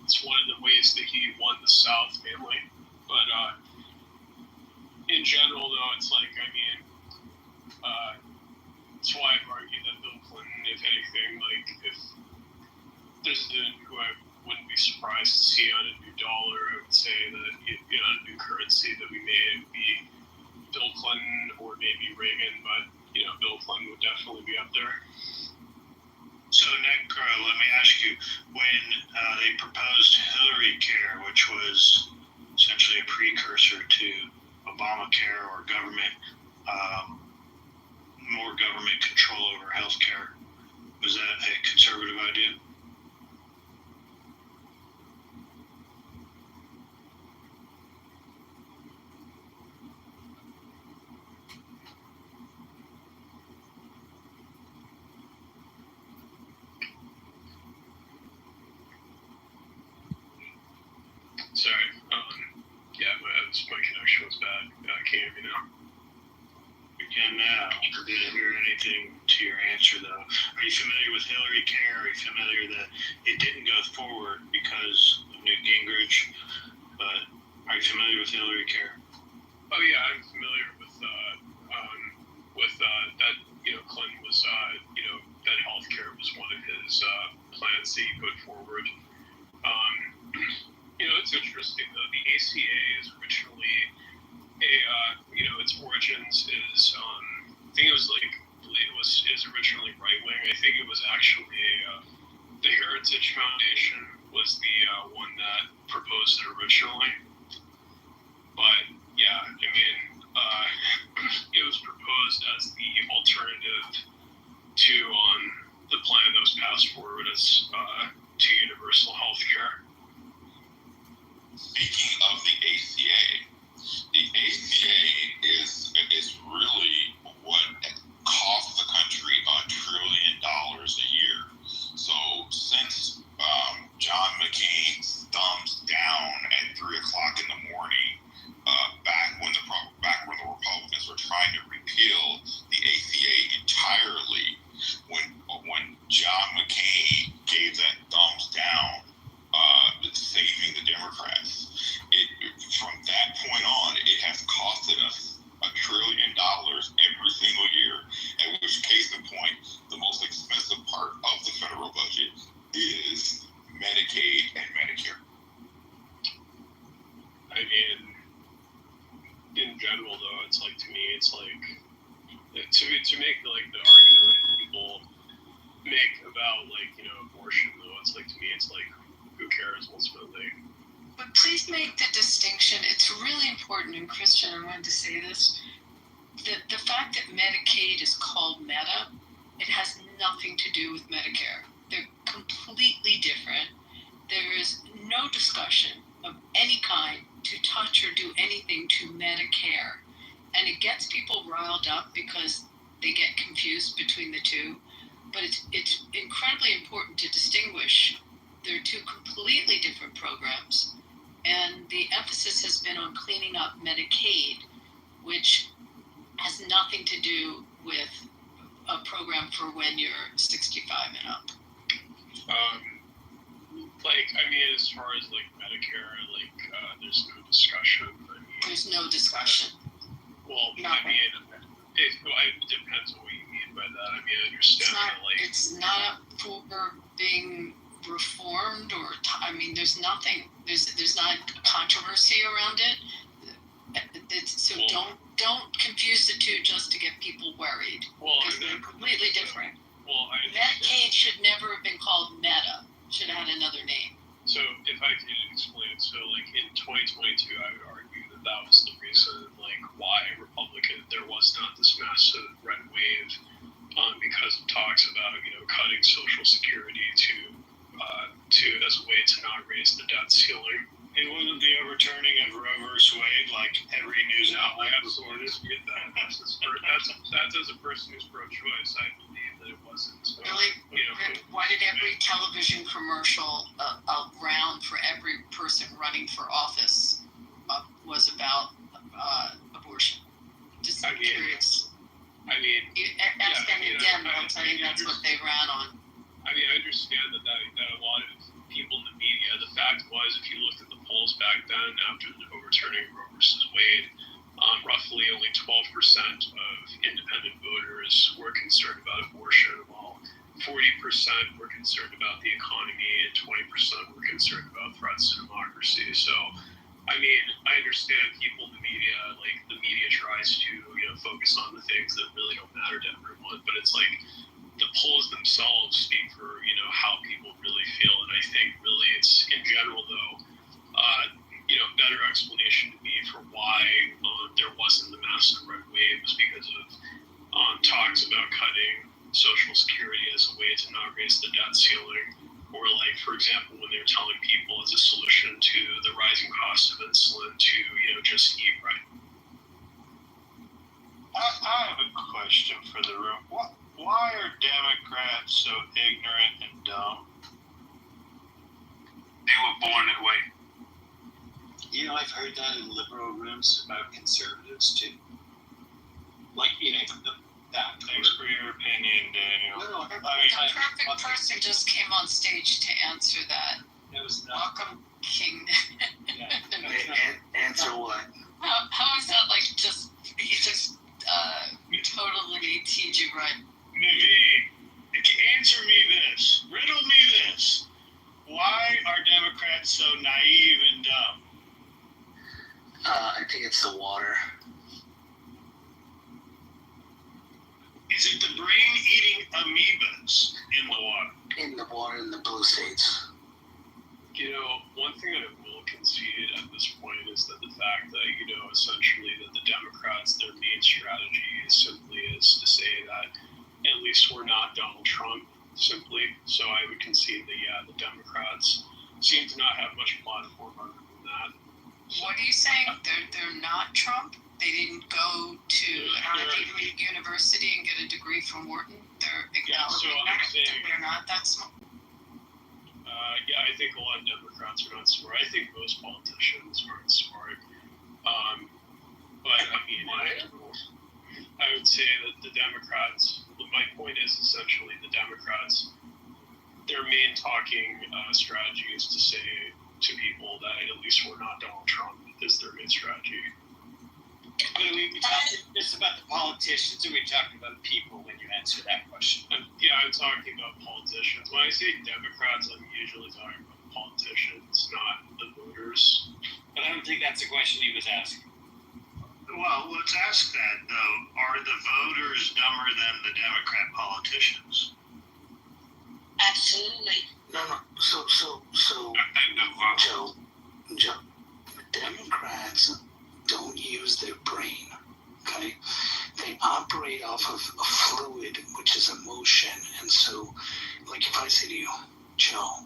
It's one of the ways that he won the South, mainly. But in general, though, it's like, I mean, that's why I've argued that Bill Clinton, if anything, like, if there's a who I wouldn't be surprised to see on a new dollar, I would say that, on a new currency that we made would be Bill Clinton or maybe Reagan, but, Bill Clinton would definitely be up there. So, Nick, let me ask you, when they proposed Hillary Care, which was essentially a precursor to Obamacare or government, more government control over healthcare, was that a conservative idea? Sorry. My connection was bad. Can you hear me now? We can now. I didn't hear anything to your answer, though. Are you familiar with Hillary Care? Are you familiar that it didn't go forward because of Newt Gingrich? But are you familiar with Hillary Care? Oh, yeah, I'm familiar with that. Clinton was, that healthcare was one of his plans that he put forward. It's interesting, though. The ACA is originally its origins is, I think it was originally right-wing. I think it was actually the Heritage Foundation was the one that proposed it originally. But, yeah, I mean, it was proposed as the alternative to the plan that was passed forward as to universal health care. Speaking of the ACA is really what costs the country $1 trillion a year. So since John McCain's thumbs down at 3 o'clock to make like the argument that people make about like abortion though, it's like to me it's like who cares ultimately. But please make the distinction. It's really important, and Christian, I wanted to say this. The fact that Medicaid is called Meta, it has nothing to do with Medicare. They're completely different. There is no discussion of any kind to touch or do anything to Medicare. And it gets people riled up because they get confused between the two. But it's incredibly important to distinguish. They're two completely different programs. And the emphasis has been on cleaning up Medicaid, which has nothing to do with a program for when you're 65 and up. As far as like Medicare, there's no discussion. There's no discussion. Well, it depends on what you mean by that. I understand it's not for being reformed or there's nothing. There's not controversy around it. So don't confuse the two just to get people worried. Because they're completely different. Medicaid should never have been called Meta. Should have had another name. So if I could explain, in 2022, I would argue that was the reason, why there was not this massive red wave, because of talks about, cutting Social Security to as a way to not raise the debt ceiling. It wasn't the overturning of Roe versus Wade, like every news outlet reported. That's as a person who's pro-choice, I believe that it wasn't. Really? Why did every television commercial around for every person running for office was about abortion? Just curious. Ask any Dem, I'll tell you that's what they ran on. I understand that a lot of people in the media, the fact was, if you looked at the polls back then after the overturning of Roe versus Wade, roughly only 12% of independent voters were concerned about abortion, while 40% were concerned about the economy and 20% were concerned about threats to democracy. So, I understand people in the media, the media tries to, focus on the things that really don't matter to everyone, but it's the polls themselves speak for, how people really feel. And I think really it's, in general though, better explanation to me for why there wasn't the massive red wave was because of talks about cutting Social Security as a way to not raise the debt ceiling. Or for example, when they're telling people as a solution to the rising cost of insulin to, just eat right. I have a question for the room. Why are Democrats so ignorant and dumb? They were born that way. I've heard that in liberal rooms about conservatives too. Thanks for your opinion, Daniel. The perfect person just came on stage to answer that. It was not. Welcome, King. Answer what? How is that he just totally teed you right? Naveen, answer me this. Riddle me this. Why are Democrats so naive and dumb? I think it's the water. Is it the brain-eating amoebas in the water? In the water in the blue states. One thing I will concede at this point is that the fact that, essentially that the Democrats, their main strategy simply is to say that at least we're not Donald Trump, simply. So I would concede that, the Democrats seem to not have much platform other than that. What are you saying? They're not Trump? They didn't go to Ivy League University and get a degree from Wharton? They're acknowledging they're not that smart? I think a lot of Democrats are not smart. I think most politicians aren't smart. But I would say that the Democrats, my point is essentially the Democrats, their main talking strategy is to say to people that at least we're not Donald Trump is their main strategy. But we talking just about the politicians, or we talking about people when you answer that question? I'm talking about politicians. When I say Democrats, I'm usually talking about politicians, not the voters. But I don't think that's the question he was asking. Well, let's ask that, though. Are the voters than the Democrat politicians. Absolutely. No. So, Joe, Democrats don't use their brain, okay? They operate off of a fluid, which is emotion. And so, like if I say to you, Joe,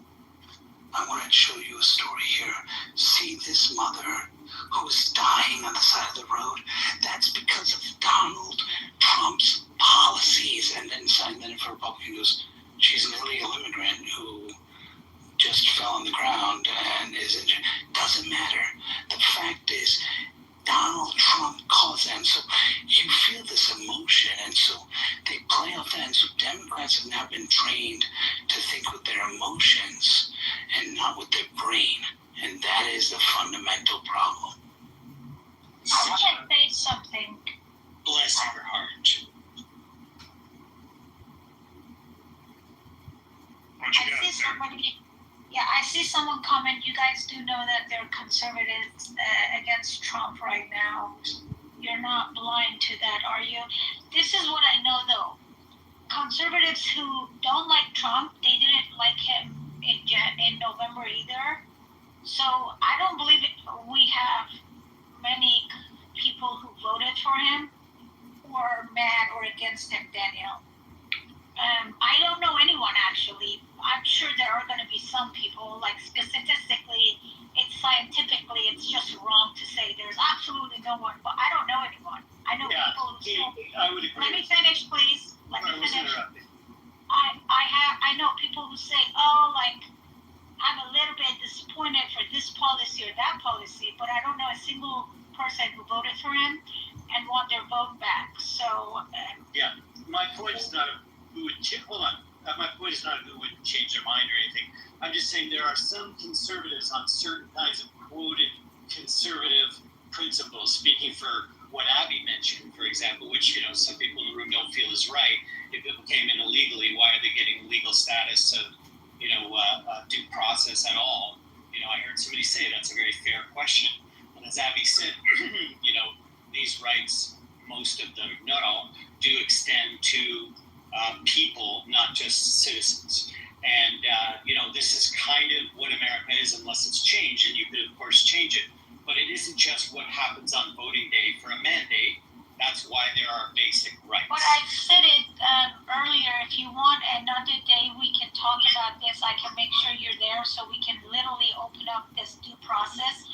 I want to show you a story here. See this mother who's dying on the side of the road? That's because of Donald Trump's policies. And then if a Republican goes, she's an illegal immigrant who just fell on the ground and is injured. Doesn't matter. The fact is, Donald Trump caused that. And so you feel this emotion, and so they play off that. And so Democrats have now been trained to think with their emotions and not with their brain. And that is the fundamental problem. I can say something. Bless her heart. I see someone comment, you guys do know that they're conservatives against Trump right now. You're not blind to that, are you? This is what I know, though. Conservatives who don't like Trump, they didn't like him in November either. So I don't believe we have many people who voted for him who are mad or against him, Daniel. I don't know anyone, actually. I'm sure there are going to be some people, like statistically, scientifically, it's just wrong to say there's absolutely no one, but I don't know anyone. I know people who say, I would agree. let me finish, please. Let me finish. I know people who say, oh, like, I'm a little bit disappointed for this policy or that policy, but I don't know a single person who voted for him and want their vote back. So, yeah, my point is not who would my point is not who would change their mind or anything. I'm just saying there are some conservatives on certain kinds of quoted conservative principles, speaking for what Abby mentioned, for example, which, some people in the room don't feel is right. If people came in illegally, why are they getting legal status of, due process at all? I heard somebody say that's a very fair question. And as Abby said, these rights, most of them, not all, do extend to people, not just citizens. And, this is kind of what America is unless it's changed, and you could, of course, change it. But it isn't just what happens on voting day for a mandate. That's why there are basic rights. But I said it earlier, if you want another day, we can talk about this. I can make sure you're there so we can literally open up this due process.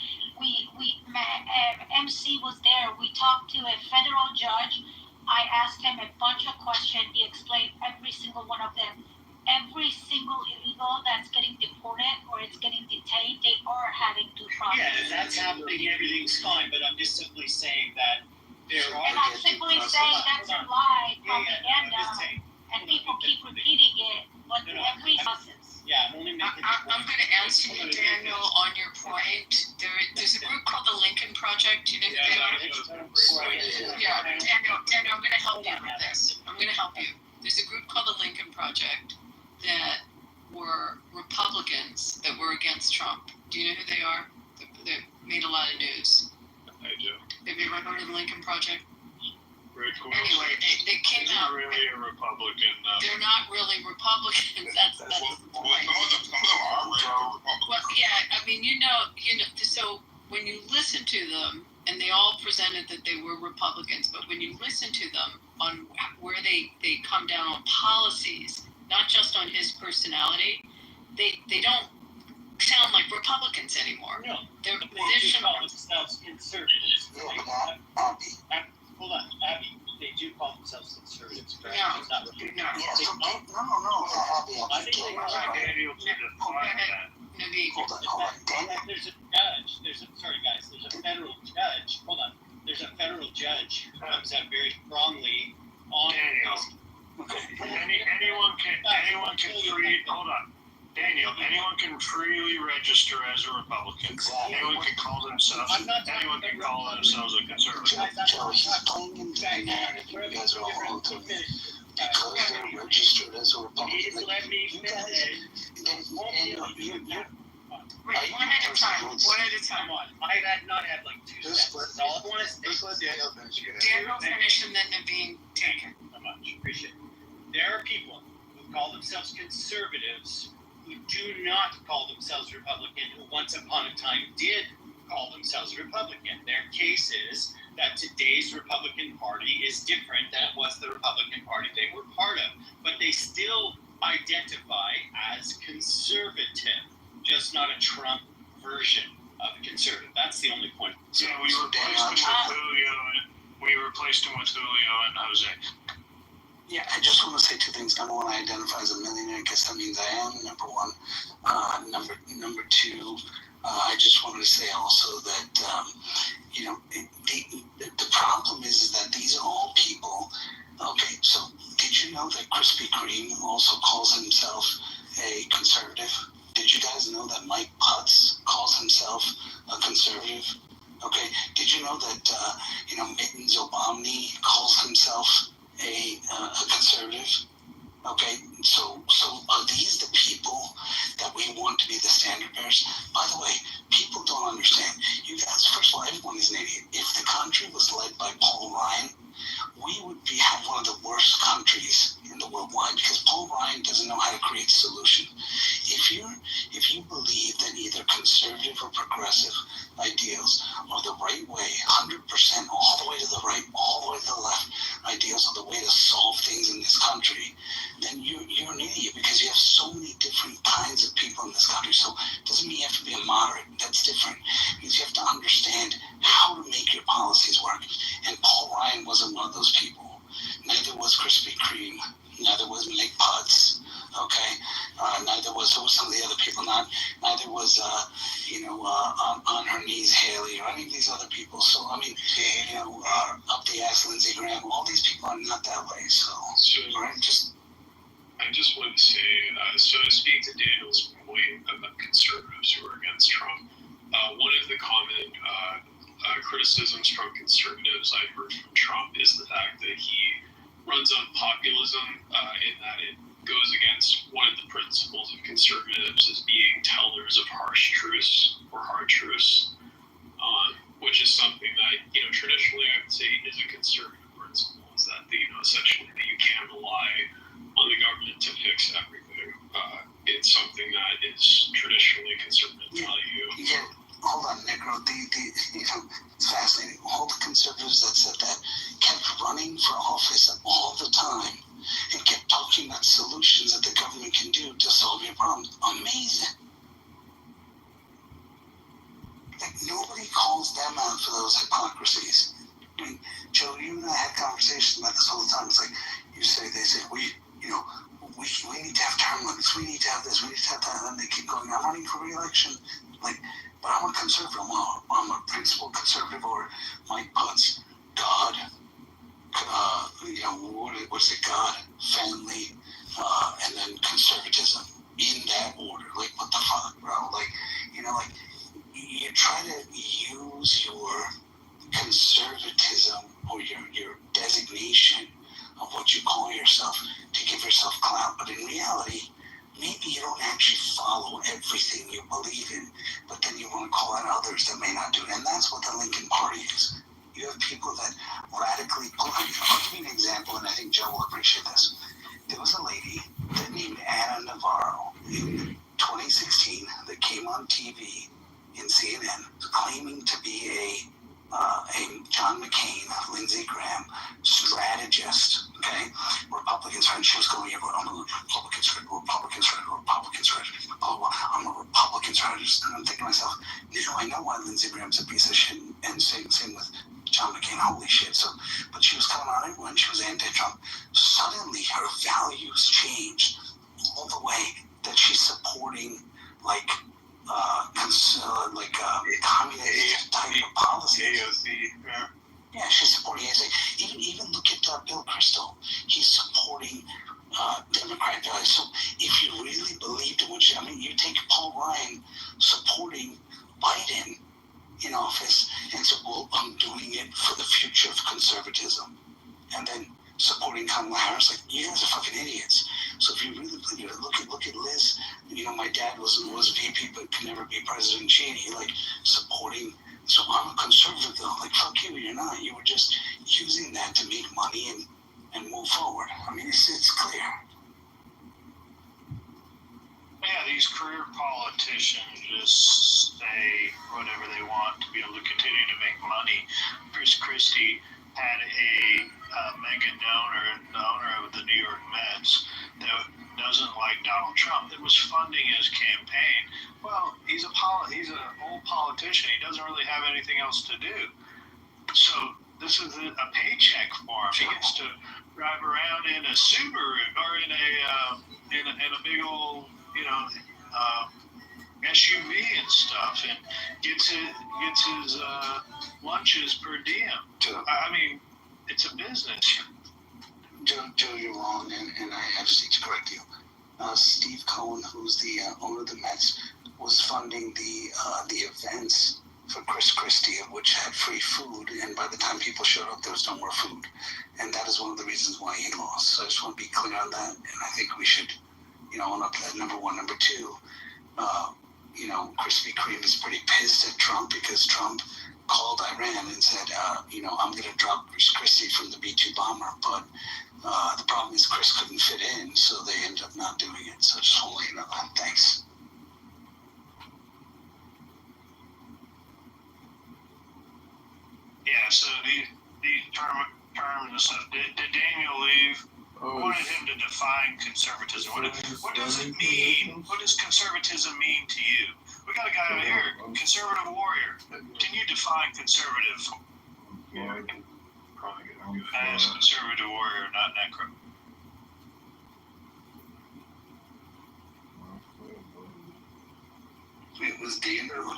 MC was there. We talked to a federal judge. I asked him a bunch of questions. He explained every single one of them. Every single illegal that's getting deported or it's getting detained, they are having due process. Yeah, if that's happening, everything's fine. But I'm just simply saying that there are. And I'm simply saying that's a lie, propaganda, and people keep repeating it. But every process. Yeah, I'm only making. I'm going to answer you, Daniel, on your point. There's a group called the Lincoln Project. You know who they are? Yeah, Daniel, I'm going to help you with this. I'm going to help you. There's a group called the Lincoln Project that were Republicans that were against Trump. Do you know who they are? They made a lot of news. I do. Have you ever heard of the Lincoln Project? Anyway, they came out. They're not really a Republican. They're not really Republicans. That's the point. Well, yeah, I mean, so when you listen to them, and they all presented that they were Republicans, but when you listen to them on where they come down on policies, not just on his personality, they don't sound like Republicans anymore. No, their they position. do call themselves conservatives. Hold on, Abby. They do call themselves conservatives. Correct? No. It's not No. I think they are. There's a judge. There's a federal judge. Hold on. There's a federal judge who comes out very strongly on. Anyone can freely. Hold on. Daniel, anyone can freely register as a Republican. Exactly. Anyone can call themselves. Anyone can call themselves a conservative. Joe, he's playing into the narrative. You guys are all into it because they're registered as a Republican. Let me finish. One at a time. Come on. I had not had like 2 seconds. All I want to say. Daniel finish and then they're being taken. So much. Appreciate conservatives who do not call themselves Republican, who once upon a time did call themselves Republican. Their case is that today's Republican Party is different than it was the Republican Party they were part of, but they still identify as conservative, just not a Trump version of conservative. That's the only point. So we replaced him with Julio and Jose. Yeah, I just want to say two things. Number one, I identify as a millionaire. I guess that means I am, number one. Number two, I just wanted to say also that, the problem is that these are all people. Okay, so did you know that Krispy Kreme also calls himself a conservative? Did you guys know that Mike Putz calls himself a conservative? Okay, did you know that, Mittens Obamni calls himself a conservative? Okay, so are these the people that we want to be the standard bearers? By the way, people don't understand. You guys, first of all, everyone is an idiot. If the country was led by Paul Ryan, we would have one of the worst countries in the world. Why? Because Paul Ryan doesn't know how to create a solution. If you believe that either conservative or progressive ideals are the right way, 100%, all the way to the right, all the way to the left, ideals are the way to solve things in this country, then you're an idiot, because you have so many different kinds of people in this country. So it doesn't mean you have to be a moderate. That's different. It means you have to understand how to make your policies work. And Paul Ryan wasn't one of those people. Neither was Krispy Kreme. Neither was Mike Putz. Okay, neither was some of the other people. Neither was on her knees Haley or any of these other people. So I mean, up the ass Lindsey Graham. All these people are not that way. So right, I just want to say, so to speak to Daniel's point about conservatives who are against Trump, one of the common criticisms from conservatives I've heard from Trump is the fact that he runs on populism, in that it goes against one of the principles of conservatives as being tellers of harsh truths or hard truths, which is something that, traditionally I would say is a conservative principle, is that, essentially that you can't rely on the government to fix everything. It's something that is traditionally conservative value. Yeah. Hold on, Negro. It's fascinating. All the conservatives that said that kept running for office all the time and kept talking about solutions that the government can do to solve your problems. Amazing. Like, nobody calls them out for those hypocrisies. I mean, Joe, you and I had conversations about this all the time. It's like, they say, we need to have term limits. We need to have this. We need to have that. And then they keep going, I'm running for re-election. But I'm a conservative. I'm a principled conservative. Or Mike Putz, God, what's it? God, family, and then conservatism in that order. Like, what the fuck, bro? You try to use your conservatism or your designation of what you call yourself to give yourself clout, but in reality, maybe you don't actually follow everything you believe in, but then you want to call out others that may not do it. And that's what the Lincoln Party is. You have people that radically pull. I'll give you an example, and I think Joe will appreciate this. There was a lady named Anna Navarro in 2016 that came on TV in CNN claiming to be a John McCain, Lindsey Graham strategist, okay? Republicans, and she was going, I'm a Republican strategist, I'm a Republican strategist. And I'm thinking to myself, I know why Lindsey Graham's a piece of shit, and same with John McCain, holy shit. So, but she was coming on everyone, she was anti-Trump. Suddenly her values changed all the way that she's supporting, communist type of policy. Yeah, she's supporting AOC. Even look at Bill Kristol. He's supporting Democrat values. So if you really believed in what you take Paul Ryan supporting Biden in office and said, well, I'm doing it for the future of conservatism. And then supporting Kamala Harris, you guys are fucking idiots. So if you really believe it, look at Liz. My dad was VP but could never be President Cheney, supporting. So I'm a conservative though. Fuck you, you're not. You were just using that to make money and move forward. It's clear. these career politicians just say whatever they want to be able to continue to make money. Chris Christie had a mega donor, the owner of the New York Mets, that doesn't like Donald Trump, that was funding his campaign. Well, he's an old politician. He doesn't really have anything else to do. So this is a paycheck for him. He gets to drive around in a Subaru or in a big old, SUV and stuff, and gets his lunches per diem. I mean, it's a business. Joe, you're wrong, and I just need to correct you. Steve Cohen, who's the owner of the Mets, was funding the events for Chris Christie, which had free food, and by the time people showed up, there was no more food, and that is one of the reasons why he lost. So I just want to be clear on that, and I think we should, own up to that. Number one. Number two, Krispy Kreme is pretty pissed at Trump because Trump called Iran and said, I'm going to drop Chris Christie from the B-2 bomber, but the problem is Chris couldn't fit in, so they ended up not doing it. So just want to let you know that. Thanks. Yeah, so these terms and stuff. Did Daniel leave? I wanted him to define conservatism. What does it mean? What does conservatism mean to you? We got a guy over here, conservative warrior. Can you define conservative? As conservative warrior, not necro. It was Daniel.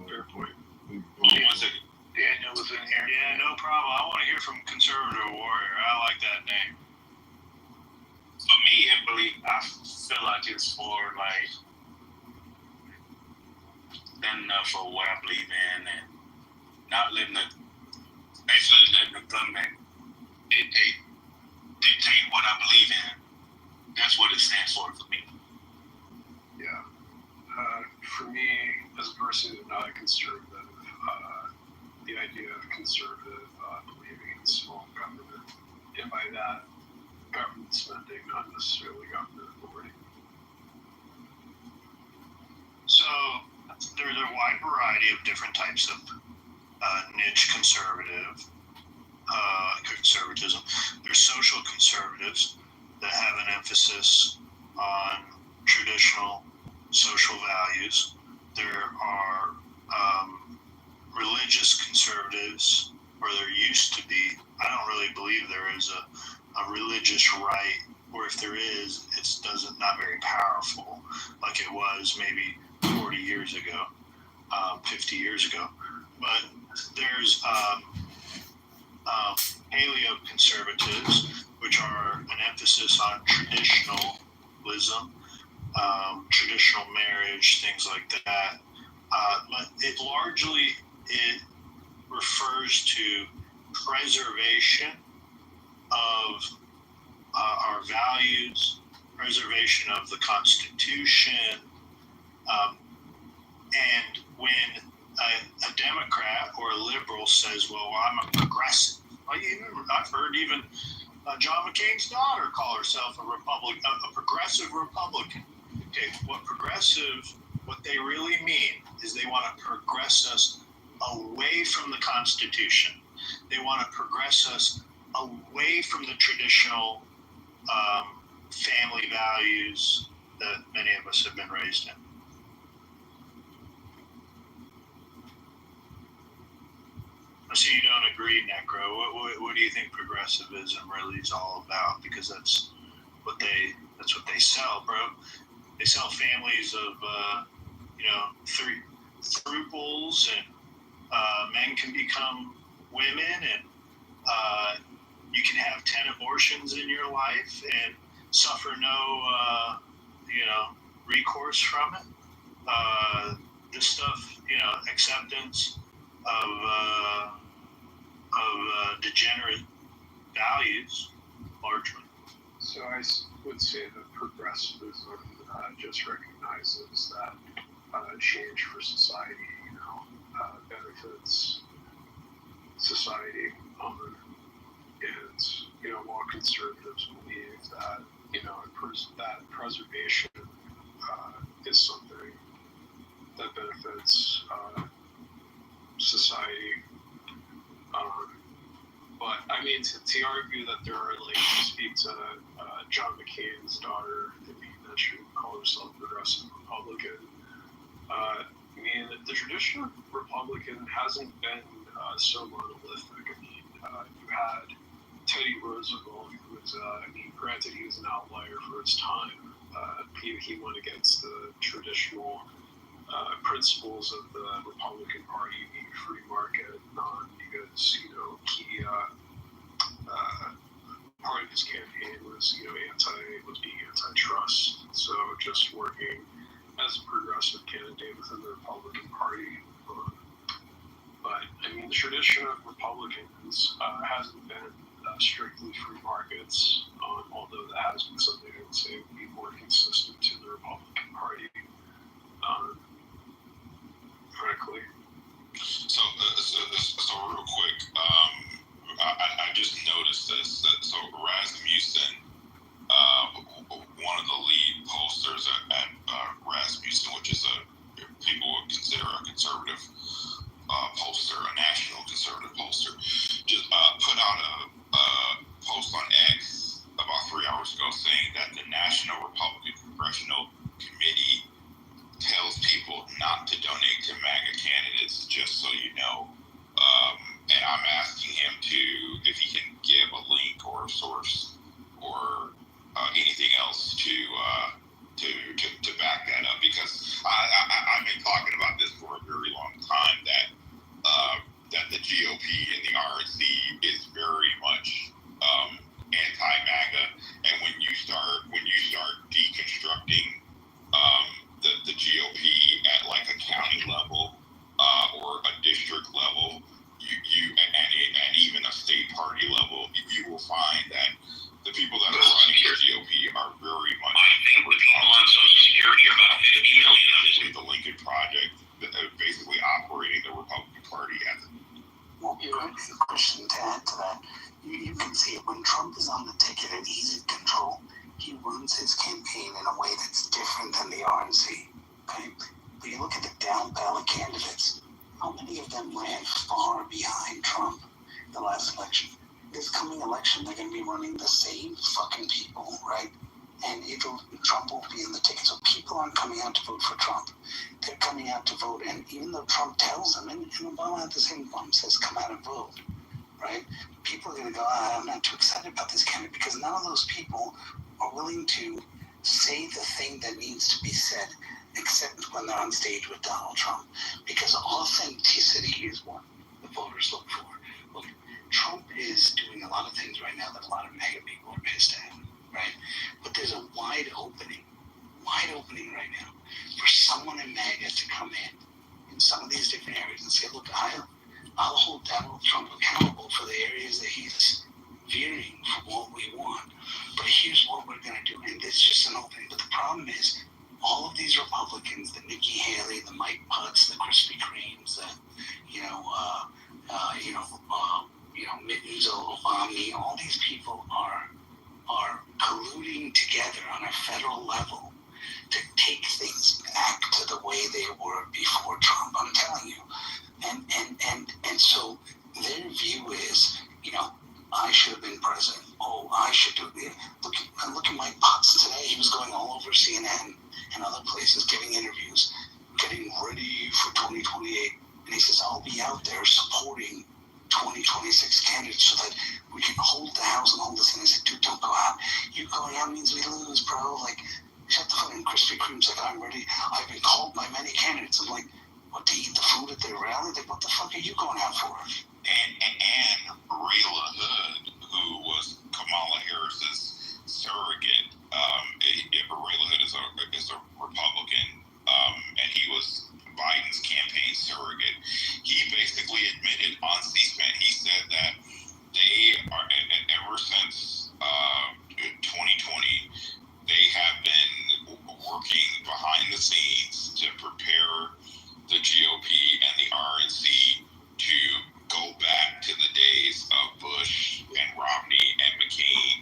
Fair point. Daniel was in here. Yeah, no problem. I want to hear from conservative warrior. I like that name. For me, I feel like it's for standing up for what I believe in and not basically letting the government dictate what I believe in. That's what it stands for me. Yeah. For me, as a person who's not a conservative, the idea of conservative believing in small government, and by that, government spending, not necessarily government authority. So there's a wide variety of different types of niche conservatism. There's social conservatives that have an emphasis on traditional social values. There are religious conservatives, or there used to be. I don't really believe there is a religious right, or if there is, it's not very powerful like it was maybe 40 years ago, 50 years ago. But there's paleoconservatives, which are an emphasis on traditionalism, traditional marriage, things like that. But it refers to preservation of our values, preservation of the Constitution, and when a Democrat or a liberal says, well, I'm a progressive. I've heard even John McCain's daughter call herself a progressive Republican. Okay, what they really mean is they want to progress us away from the Constitution. They want to progress us away from the traditional family values that many of us have been raised in. I see you don't agree, Necro. What do you think progressivism really is all about? Because that's what they sell, bro. They sell families of thruples, and men can become women, and you can have 10 abortions in your life and suffer no recourse from it. This stuff, acceptance of degenerate values, largely. So I would say that progressivism just recognizes that change for society, benefits society, and while conservatives believe that that preservation is something that benefits society. But I mean, to argue that there are, like, to speak to John McCain's daughter, that he mentioned, called herself progressive Republican. I mean, the traditional Republican hasn't been so monolithic. I mean, you had Teddy Roosevelt, who was, I mean, granted, he was an outlier for his time. He went against the traditional principles of the Republican Party, being free market, because, you know, he part of his campaign was, you know, being antitrust. So just working as a progressive candidate within the Republican Party. But I mean, the tradition of Republicans hasn't been strictly free markets, although that has been something I would say would be more consistent to the Republican Party, frankly. So real quick, I just noticed this. So Rasmussen, one of the lead pollsters at Rasmussen, which is people would consider a conservative pollster, a national conservative pollster, just put out a post on X about 3 hours ago saying that the National Republican Congressional Committee tells people not to donate to MAGA candidates, just so you know. And I'm asking him if he can give a link or a source or anything else to back that up, because I've been talking about this for a very long time, that the GOP and the RNC is very much anti-MAGA, and when you start deconstructing the GOP at like a county level or a district level, and even a state party level, you will find that the people that are running the GOP are very much. I think the people on Social Security are about 50 million. The Lincoln Project, basically operating the Republican Party as a. Well, Christian, to add to that, you can see it when Trump is on the ticket and he's in control. He runs his campaign in a way that's different than the RNC. Okay, but you look at the down ballot candidates. How many of them ran far behind Trump the last election? This coming election, they're going to be running the same fucking people, right? And Trump will be in the ticket. So people aren't coming out to vote for Trump. They're coming out to vote, and even though Trump tells them, and Obama at the same time says, come out and vote, right? People are going to go, I'm not too excited about this candidate, because none of those people are willing to say the thing that needs to be said, except when they're on stage with Donald Trump. Because authenticity is what the voters look for. Look, Trump is doing a lot of things right now that a lot of MAGA people are pissed at, right? But there's a wide opening right now for someone in MAGA to come in some of these different areas and say, look, I'll hold Donald Trump accountable for the areas that he's veering from what we want. But here's what we're going to do. And it's just an opening. But the problem is, all of these Republicans, the Nikki Haley, the Mike Putz, the Krispy Kremes, the, Mittens, Obama, all these people are colluding together on a federal level to take things back to the way they were before Trump, I'm telling you. And so their view is, I should have been president. Oh, I should do it. Look at Mike Putz today. He was going all over CNN and other places, giving interviews, getting ready for 2028. And he says, I'll be out there supporting 2026 candidates so that we can hold the House and hold this. And I said, dude, don't go out. You going out means we lose, bro. Like, shut the fucking Krispy Kreme's like, I'm ready. I've been called by many candidates. I'm like, what, to eat the food at their rally? Like, what the fuck are you going out for? And Rayla Hood, who was Kamala Harris's surrogate, Rayla Hood is a Republican, and he was Biden's campaign surrogate. He basically admitted on C-SPAN, he said that they are, ever since 2020, they have been working behind the scenes to prepare the GOP and the RNC to go back to the days of Bush and Romney and McCain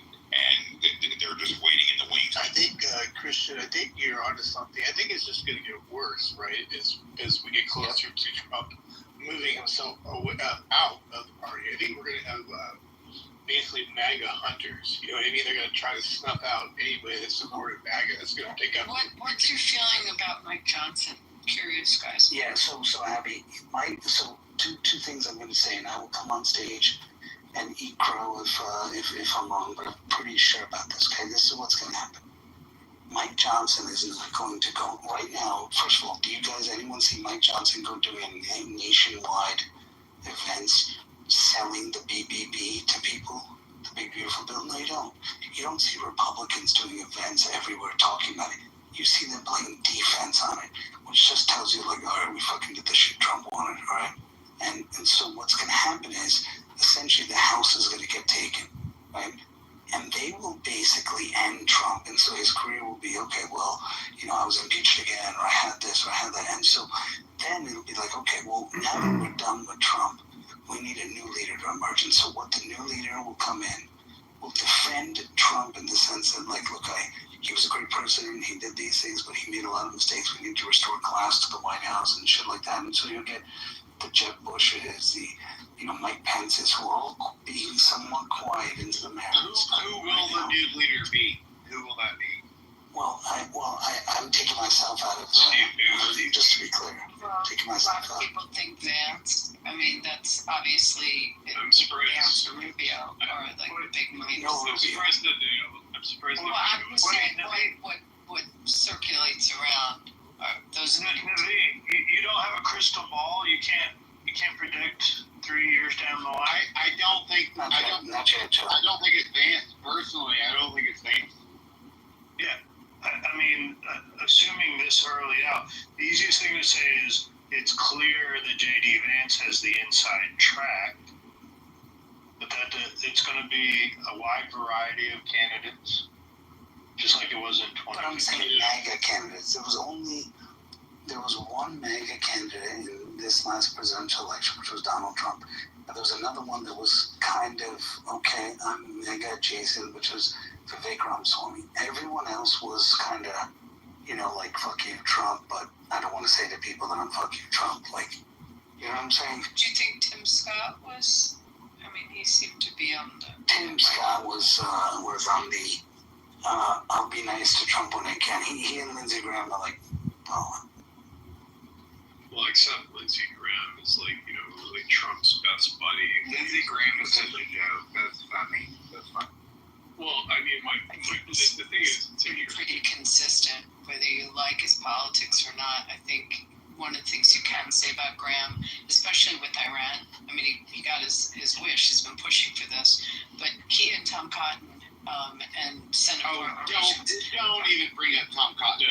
Christian, I think you're onto something. I think it's just going to get worse, right? As we get closer to Trump moving himself out of the party. I think we're going to have basically MAGA hunters. You know what I mean? They're going to try to snuff out anybody that supported MAGA. That's going to take up. What's your feeling about Mike Johnson? Curious, guys. Yeah, so Abby, two things I'm going to say, and I will come on stage and eat crow if I'm wrong, but I'm pretty sure about this. Okay, this is what's going to happen. Mike Johnson is not going to go right now. First of all, do you guys, anyone see Mike Johnson go doing nationwide events selling the BBB to people? The Big Beautiful Bill? No, you don't. You don't see Republicans doing events everywhere talking about it. You see them playing defense on it, which just tells you, like, all right, we fucking did the shit Trump wanted, all right? And so what's going to happen is, essentially, the House is going to get taken, right? And they will basically end Trump. And so his career will be, okay, well, you know, I was impeached again, or I had this, or I had that. And so then it'll be like, okay, well, now that we're done with Trump, we need a new leader to emerge. And so what the new leader will come in, will defend Trump in the sense that, like, look, he was a great president, he did these things, but he made a lot of mistakes. We need to restore class to the White House and shit like that. And so you'll get the Jeb Bushes, the, you know, Mike Pence's, who are all being somewhat quiet into the marriage. Who will the new leader be? Who will that be? Well, I'm taking myself out of just to be clear. Well, taking a myself lot of out. people think Vance. I mean, that's obviously I'm surprised. Vance or Rubio or like the big names. I'm surprised that I'm surprised. Well, I'm just saying what circulates around are those names. You don't have a crystal ball. You can't predict 3 years down the line. I don't think it's Vance. Personally, I don't think it's Vance. Yeah. I mean, assuming this early out, the easiest thing to say is it's clear that J.D. Vance has the inside track, but that it's going to be a wide variety of candidates, just like it was in 2020. But I'm saying MAGA candidates. There was one MAGA candidate in this last presidential election, which was Donald Trump. And there was another one that was kind of, okay, I'm MAGA adjacent, which was Vivek Ramaswamy. Everyone else was kind of, you know, like, fuck you, Trump, but I don't want to say to people that I'm fuck you, Trump. Like, you know what I'm saying? Do you think Tim Scott was? I mean, he seemed to be on the. Tim Scott was on the I'll be nice to Trump when I can. He and Lindsey Graham are like, oh. Well, except Lindsey Graham is like, you know, like Trump's best buddy. Lindsey Graham is such a joke. That's funny. That's funny. Well, I mean, the thing is, pretty consistent, whether you like his politics or not. I think one of the things you can say about Graham, especially with Iran, I mean, he got his wish. He's been pushing for this, but he and Tom Cotton and Senator. Don't even bring up Tom Cotton.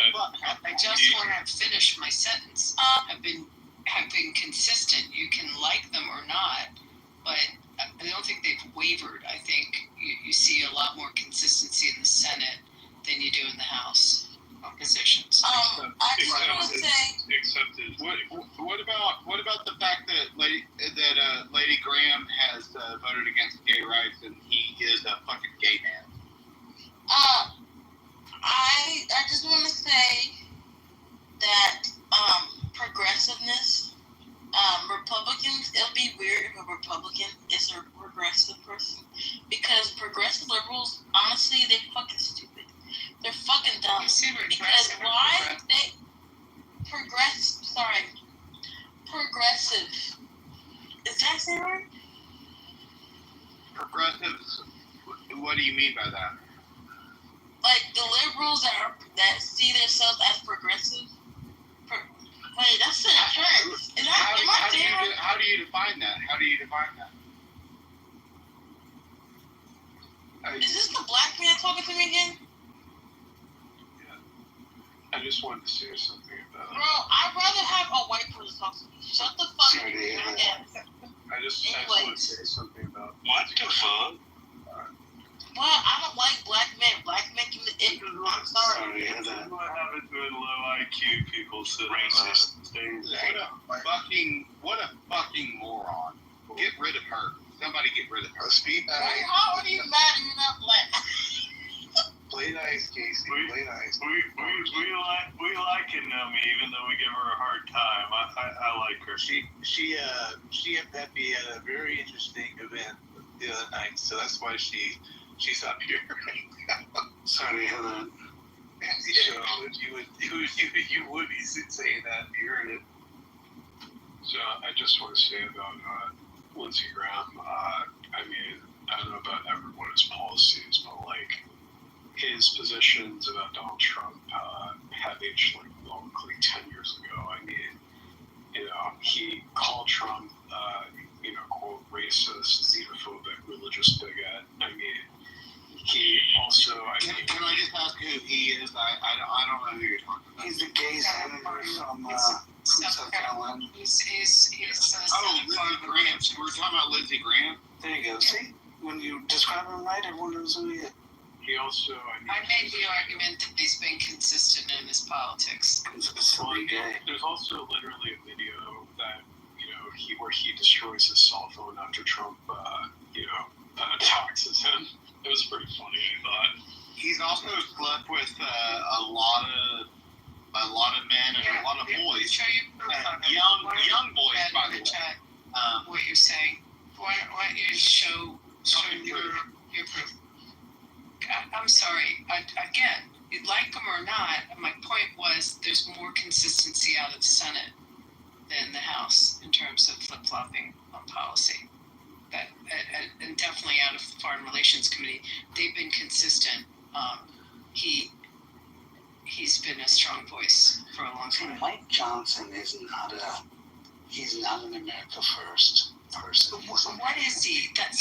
I just want to finish my sentence. Have been consistent. You can like them or not, but I don't think they've wavered. I think you see a lot more consistency in the Senate than you do in the House positions. I just want to say. Accepted. What about the fact that Lady Graham has voted against gay rights and he is a fucking gay man? I just want to say that progressiveness. Republicans, it'll be weird if a Republican is a progressive person, because progressive liberals, honestly, they're fucking stupid. They're fucking dumb. Because why they progressive. Is that saying right? Progressives. What do you mean by that? Like the liberals that see themselves as progressive. Wait, that's an offense. How do you define that? How do you define that? Is this the black man talking to me again? I just wanted to say something about it. Bro, I'd rather have a white person talk to me. Shut the fuck up. I just want to say something about what the fuck? Well, I don't like black men. Black men can be ignorant. I'm sorry. What happens when low IQ people sit racist things? What a fucking moron. Get rid of her. Somebody get rid of her. How are you mad at you not black? Play nice, Casey. Play nice. We even though we give her a hard time. I like her. She had me at a very interesting event the other night, so that's why she's up here right now. Sorry to hear that. Yeah, you would be saying that. You heard it. So I just want to say about Lindsey Graham. I mean, I don't know about everyone's policies, but like his positions about Donald Trump have aged like 10 years ago. I mean, you know, he called Trump, quote, racist, xenophobic, religious bigot. I mean, he also. Can I just ask who he is? I don't know who you're talking about. He's the gay senator from South Carolina. He's Lindsey Graham. So we're talking about Lindsey Graham. There you go. See, when you describe him right, everyone knows who he is. He also. I made the argument that he's been consistent in his politics. There's also literally a video that where he destroys his cell phone after Trump taxes him. It was pretty funny, I thought. He's also slept with a lot of men and a lot of boys. Show you young boys, by the way. What you're saying? Why don't you show your proof? I'm sorry. Again, you like them or not, my point was there's more consistency out of the Senate than the House in terms of flip-flopping on policy. And definitely out of the Foreign Relations Committee, they've been consistent. He's been a strong voice for a long time. Mike Johnson is he's not an America First person. What is he? That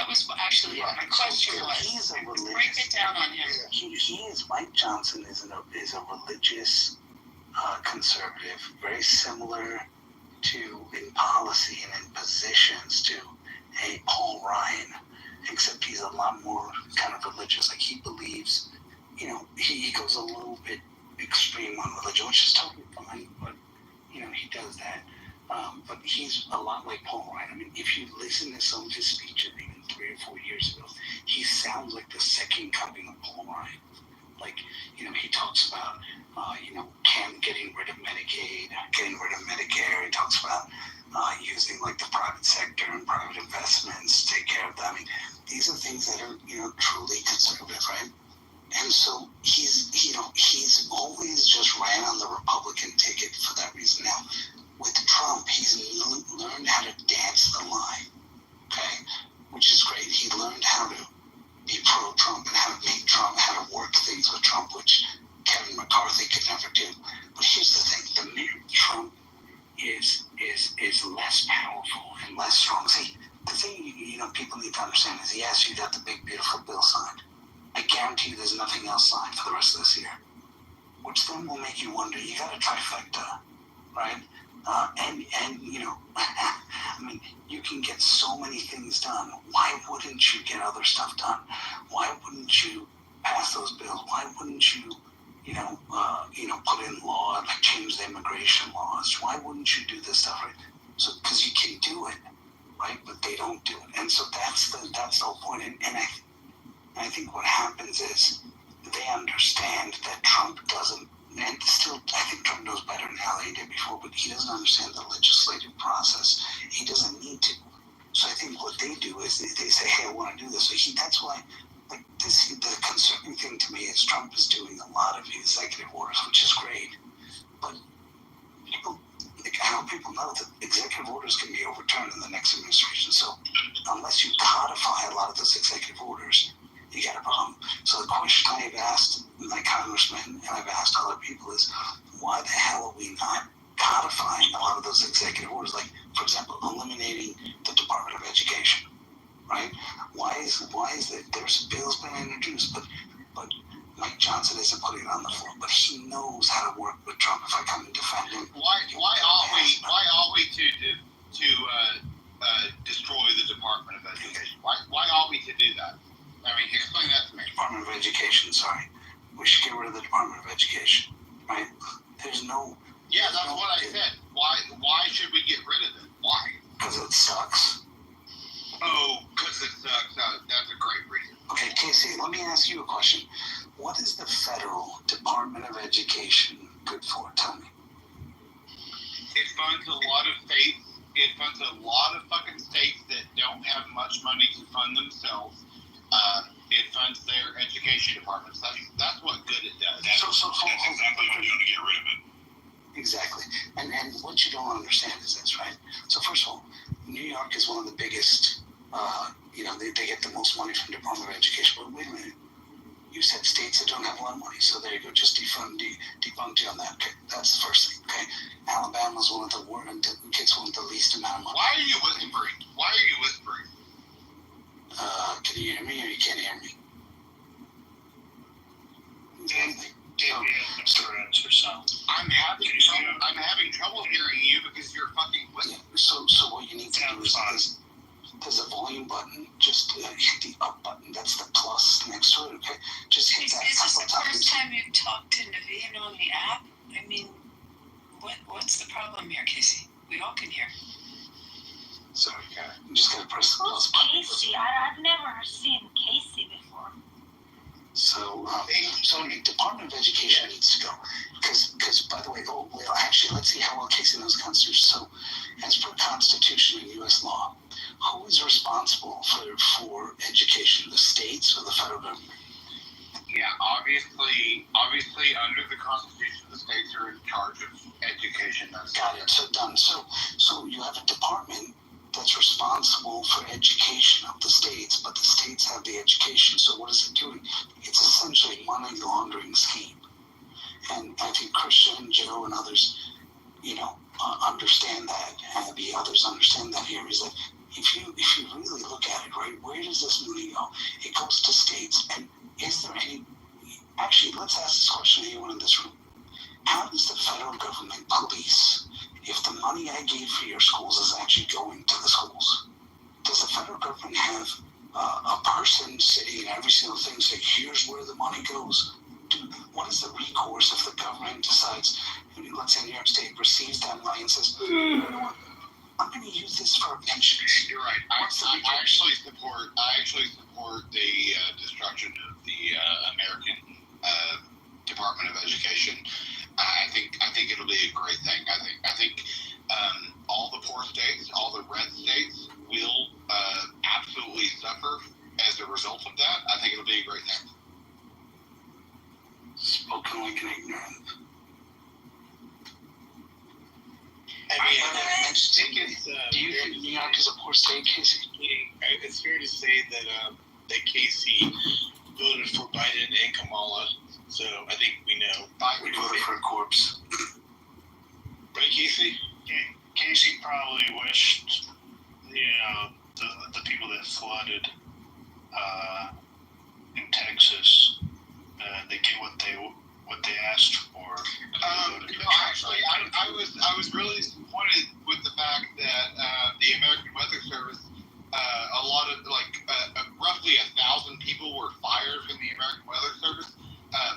was actually what my question was. He's a religious. Break it down on him. Mike Johnson is a religious conservative, very similar to in policy and in positions to Paul Ryan, except he's a lot more kind of religious. Like he believes, he goes a little bit extreme on religion, which is totally fine, but he does that. But he's a lot like Paul Ryan. I mean, if you listen to some of his speeches even 3 or 4 years ago, he sounds like the second coming of Paul Ryan. Like, he talks about, getting rid of Medicaid, getting rid of Medicare. He talks about using like the private sector and private investments to take care of that. I mean, these are things that are, truly conservative, right? And so he's always just ran on the Republican ticket for that reason. Now, with Trump, he's learned how to dance the line, okay? Which is great. He learned how to be pro-Trump and how to make Trump, how to work things with Trump, which Kevin McCarthy could never do. But here's the thing, the minute Trump is less powerful and less strong. See, the thing people need to understand is yes, you got the big beautiful bill signed. I guarantee you there's nothing else signed for the rest of this year. Which then will make you wonder, you got a trifecta, right? I mean, you can get so many things done. Why wouldn't you get other stuff done? Why wouldn't you pass those bills? Why wouldn't you, put in law, like change the immigration laws? Why wouldn't you do this stuff, right? So, because you can do it, right? But they don't do it. And so that's the whole point. And I think what happens is they understand that Trump doesn't, and still, I think Trump knows better now than he did before, but he doesn't understand the legislative process. He doesn't need to. So I think what they do is they say, hey, I want to do this. So that's why, the concerning thing to me is Trump is doing a lot of executive orders, which is great. But I hope people know that executive orders can be overturned in the next administration. So unless you codify a lot of those executive orders, you got a problem. So the question I've asked my congressman and I've asked other people is, why the hell are we not codifying a lot of those executive orders? Like, for example, eliminating the Department of Education, right? Why is that there's bills been introduced, but Mike Johnson isn't putting it on the floor, but he knows how to work with Trump. If I come and defend him, why are we to destroy the Department of Education? Why are we to do that? I mean, explain that to me. Department of Education, sorry. We should get rid of the Department of Education, right? There's no... Yeah, that's what I said. Why should we get rid of it? Why? Because it sucks. Oh, because it sucks. That's a great reason. Okay, Casey, let me ask you a question. What is the federal Department of Education good for? Tell me. It funds a lot of states. It funds a lot of fucking states that don't have much money to fund themselves. It funds their education departments. That's what good it does. That's exactly what you're doing to get rid of it. Exactly. And what you don't understand is this, right? So first of all, New York is one of the biggest, they get the most money from the Department of Education. But wait a minute. You said states that don't have a lot of money, so there you go. Just debunked you on that. Okay, that's the first thing. Okay, Alabama's one of the gets one of the least amount of money. Why are you whispering? Can you hear me, or you can't hear me? I'm having trouble hearing you because you're fucking whispering. Yeah, so what you need to do is there's a volume button. Just hit the up button. That's the plus next to it. Okay, just hit that. Is this the first time you've talked to Naveen on the app? I mean, what's the problem here, Casey? We all can hear. So you just gotta press the plus Who's button. Casey? I've never seen Casey before. So the Department of Education needs to go. Because, by the way, actually, let's see how well Casey knows the Constitution. So, as per Constitution and U.S. law, who is responsible for education, the states or the federal government? Yeah, obviously, under the Constitution, the states are in charge of education. Got it. So done. So you have a department that's responsible for education of the states, but the states have the education. So what is it doing? It's essentially money laundering scheme. And I think Christian, Joe, and others, understand that. Abby, others understand that here is that if you really look at it, right, where does this money go? It goes to states. And is there any? Actually, let's ask this question to anyone in this room. How does the federal government police if the money I gave for your schools is actually going to the schools? Does the federal government have a person sitting in every single thing saying, here's where the money goes? What is the recourse if the government decides, let's say New York State receives that money and says, you know what, I'm going to use this for a pension? You're right. I actually support the destruction of the American Department of Education. I think it'll be a great thing. I think all the poor states, all the red states, will absolutely suffer as a result of that. I think it'll be a great thing. Spoken like an ignorant. Do you think New York is a poor state, Casey? It's fair to say that Casey voted for Biden and Kamala, so I think we know. We voted for a corpse. Right, Casey? Casey probably wished, the people that flooded in Texas, they get what they asked for. Actually, I was really disappointed with the fact that the American Weather Service, roughly 1,000 people were fired from the American Weather Service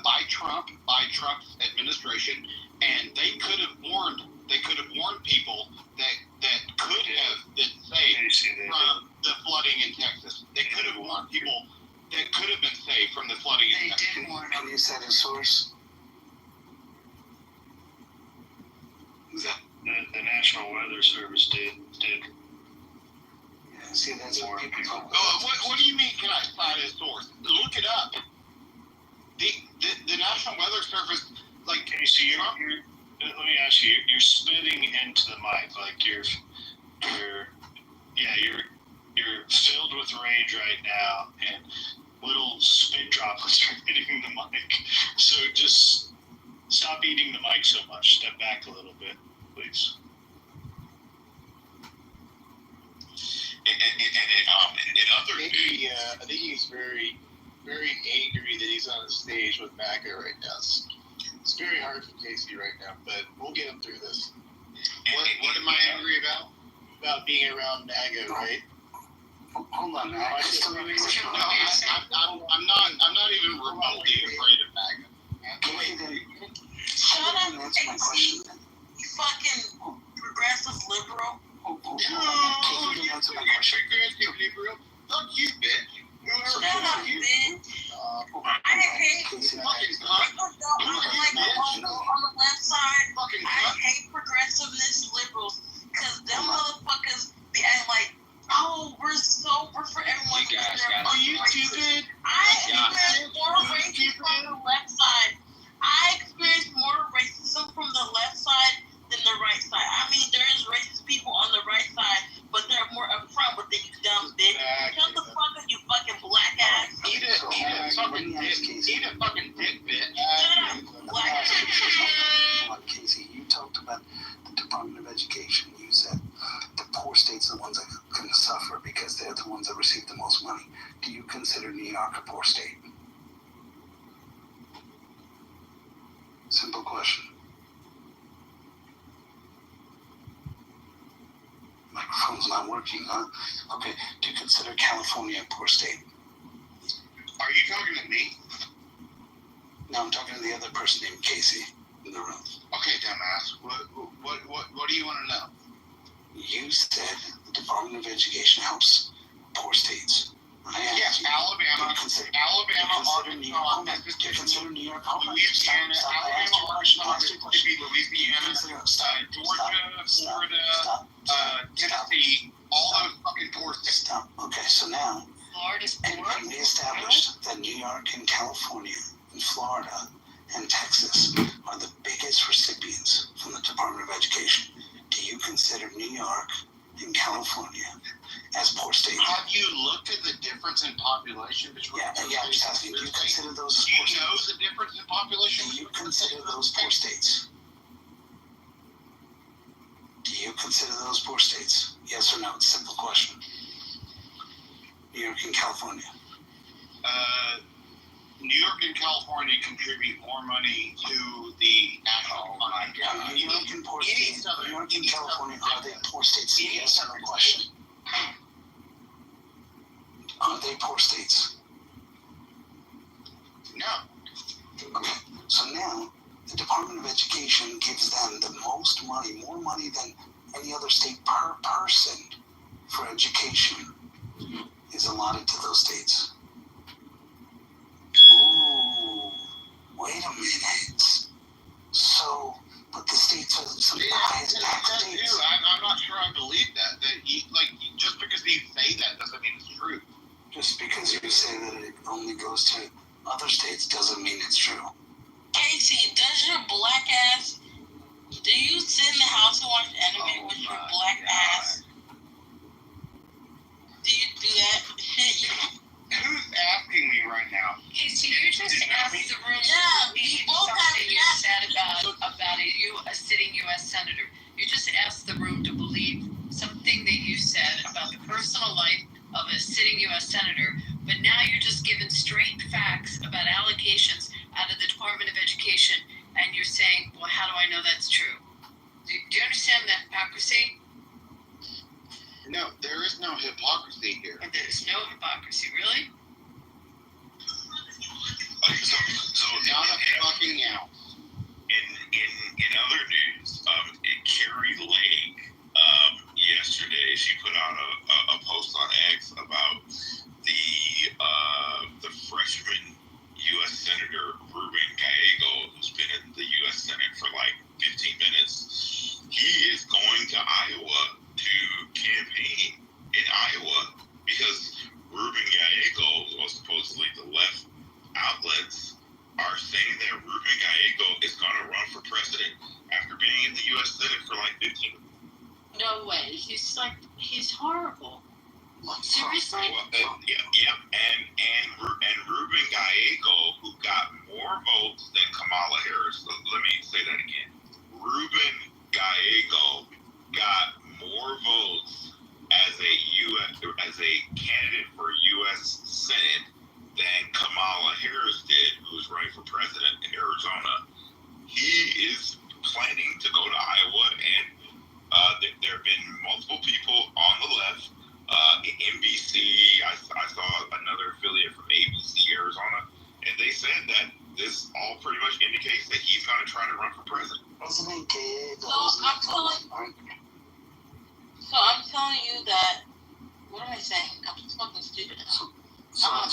by Trump's administration, and they could have warned people that could have been saved from the flooding in Texas. They could have warned people that could have been saved from the flooding in Texas. They did warn them. Is that a source? The National Weather Service did. Yeah, see, that's what people talk about. What do you mean, can I cite a source? Look it up. The National Weather Service, Casey, let me ask you, you're spitting into the mic, like you're filled with rage right now, and little spit droplets are hitting the mic. So just stop eating the mic so much. Step back a little bit, please. I think he's very, very angry that he's on the stage with MAGA right now. It's very hard for Casey right now, but we'll get him through this. What am I angry about? About being around MAGA, right? Hold on, man. I'm not even remotely afraid of MAGA. Shut up, Casey. You fucking progressive liberal. Progressive liberal. Fuck you, bitch. Shut up, bitch. I hate people don't like on the left side. I hate progressiveness, me ask Casey. Eat a fucking dick, bitch. Casey, you talked about the Department of Education. You said the poor states are the ones that can suffer because they're the ones that receive the most money. Do you consider New York a poor state? Simple question. Microphone's not working, huh? Okay. Do you consider California a poor state? Are you talking to me? No, I'm talking to the other person named Casey in the room. Okay, dumbass. What do you want to know? You said the Department of Education helps poor states. Yes, Alabama, Arkansas, Mississippi, Louisiana, Alabama, Arkansas, Mississippi, Louisiana, Georgia, Florida, Tennessee, all those fucking poor states. Stop. Okay, so now, Florida's poor. and we established that New York and California and Florida and Texas are the biggest recipients from the Department of Education. Do you consider New York and California as poor states? Have you looked at the difference in population between I'm just asking, do you consider those as poor states? Do you know states? the difference in population? Do you consider those poor states? Do you consider those poor states? Yes or no? It's a simple question. New York and California. New York and California contribute more money to the national economy. New York and poor states. New York and California, are they poor states? Yes or no question. Are they poor states? No. Okay. So now the Department of Education gives them the most money, more money than any other state per person for education is allotted to those states. Ooh, wait a minute. So, but the states are some of the highest tax states. I'm not sure I believe that. Just because you say that doesn't mean it's true. Just because you say that it only goes to other states doesn't mean it's true. Casey, does your black ass, do you sit in the house and watch anime with your black ass? Do you do that shit? Who's asking me right now? Casey, you just asked the room Yeah, believe we both something you have said about a sitting U.S. senator. You just asked the room to believe something that you said about the personal life of a sitting U.S. senator, but now you're just giving straight facts about allocations out of the Department of Education, and you're saying, well, how do I know that's true? Do you understand the hypocrisy? No, there is no hypocrisy here. And there's no hypocrisy, really? So not a fucking ounce. In other news, Carrie Lake yesterday she put out a post on X about the freshman U.S. Senator Ruben Gallego, who's been in the U.S. Senate for like 15 minutes. He is going to Iowa to campaign in Iowa because Ruben Gallego, well, supposedly the left outlets are saying that Ruben Gallego is going to run for president after being in the U.S. Senate for like 15 minutes. No way. He's horrible. Seriously? Well, and Ruben Gallego, who got more votes than Kamala Harris. Let me say that again. Ruben Gallego got more votes as a candidate for U.S. Senate than Kamala Harris did, who was running for president in Arizona. He is planning to go to Iowa, and there have been multiple people on the left. NBC, I saw another affiliate from ABC Arizona, and they said that this all pretty much indicates that he's going to try to run for president. So I'm telling you that, what am I saying? I'm just fucking stupid now. I'm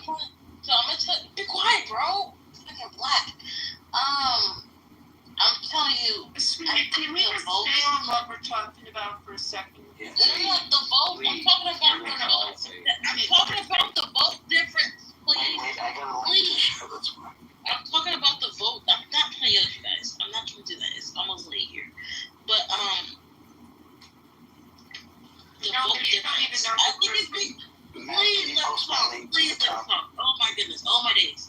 gonna tell you, be quiet, bro. It's fucking black. I'm telling you, Can we just stay on what we're talking about for a second? the vote. I'm talking about the vote difference, please. Please. I'm talking about the vote. I'm not trying to yell at you guys. I'm not trying to do that. It's almost late here. But the vote difference. I think it's big. Please let's talk. Oh my goodness. Oh my days.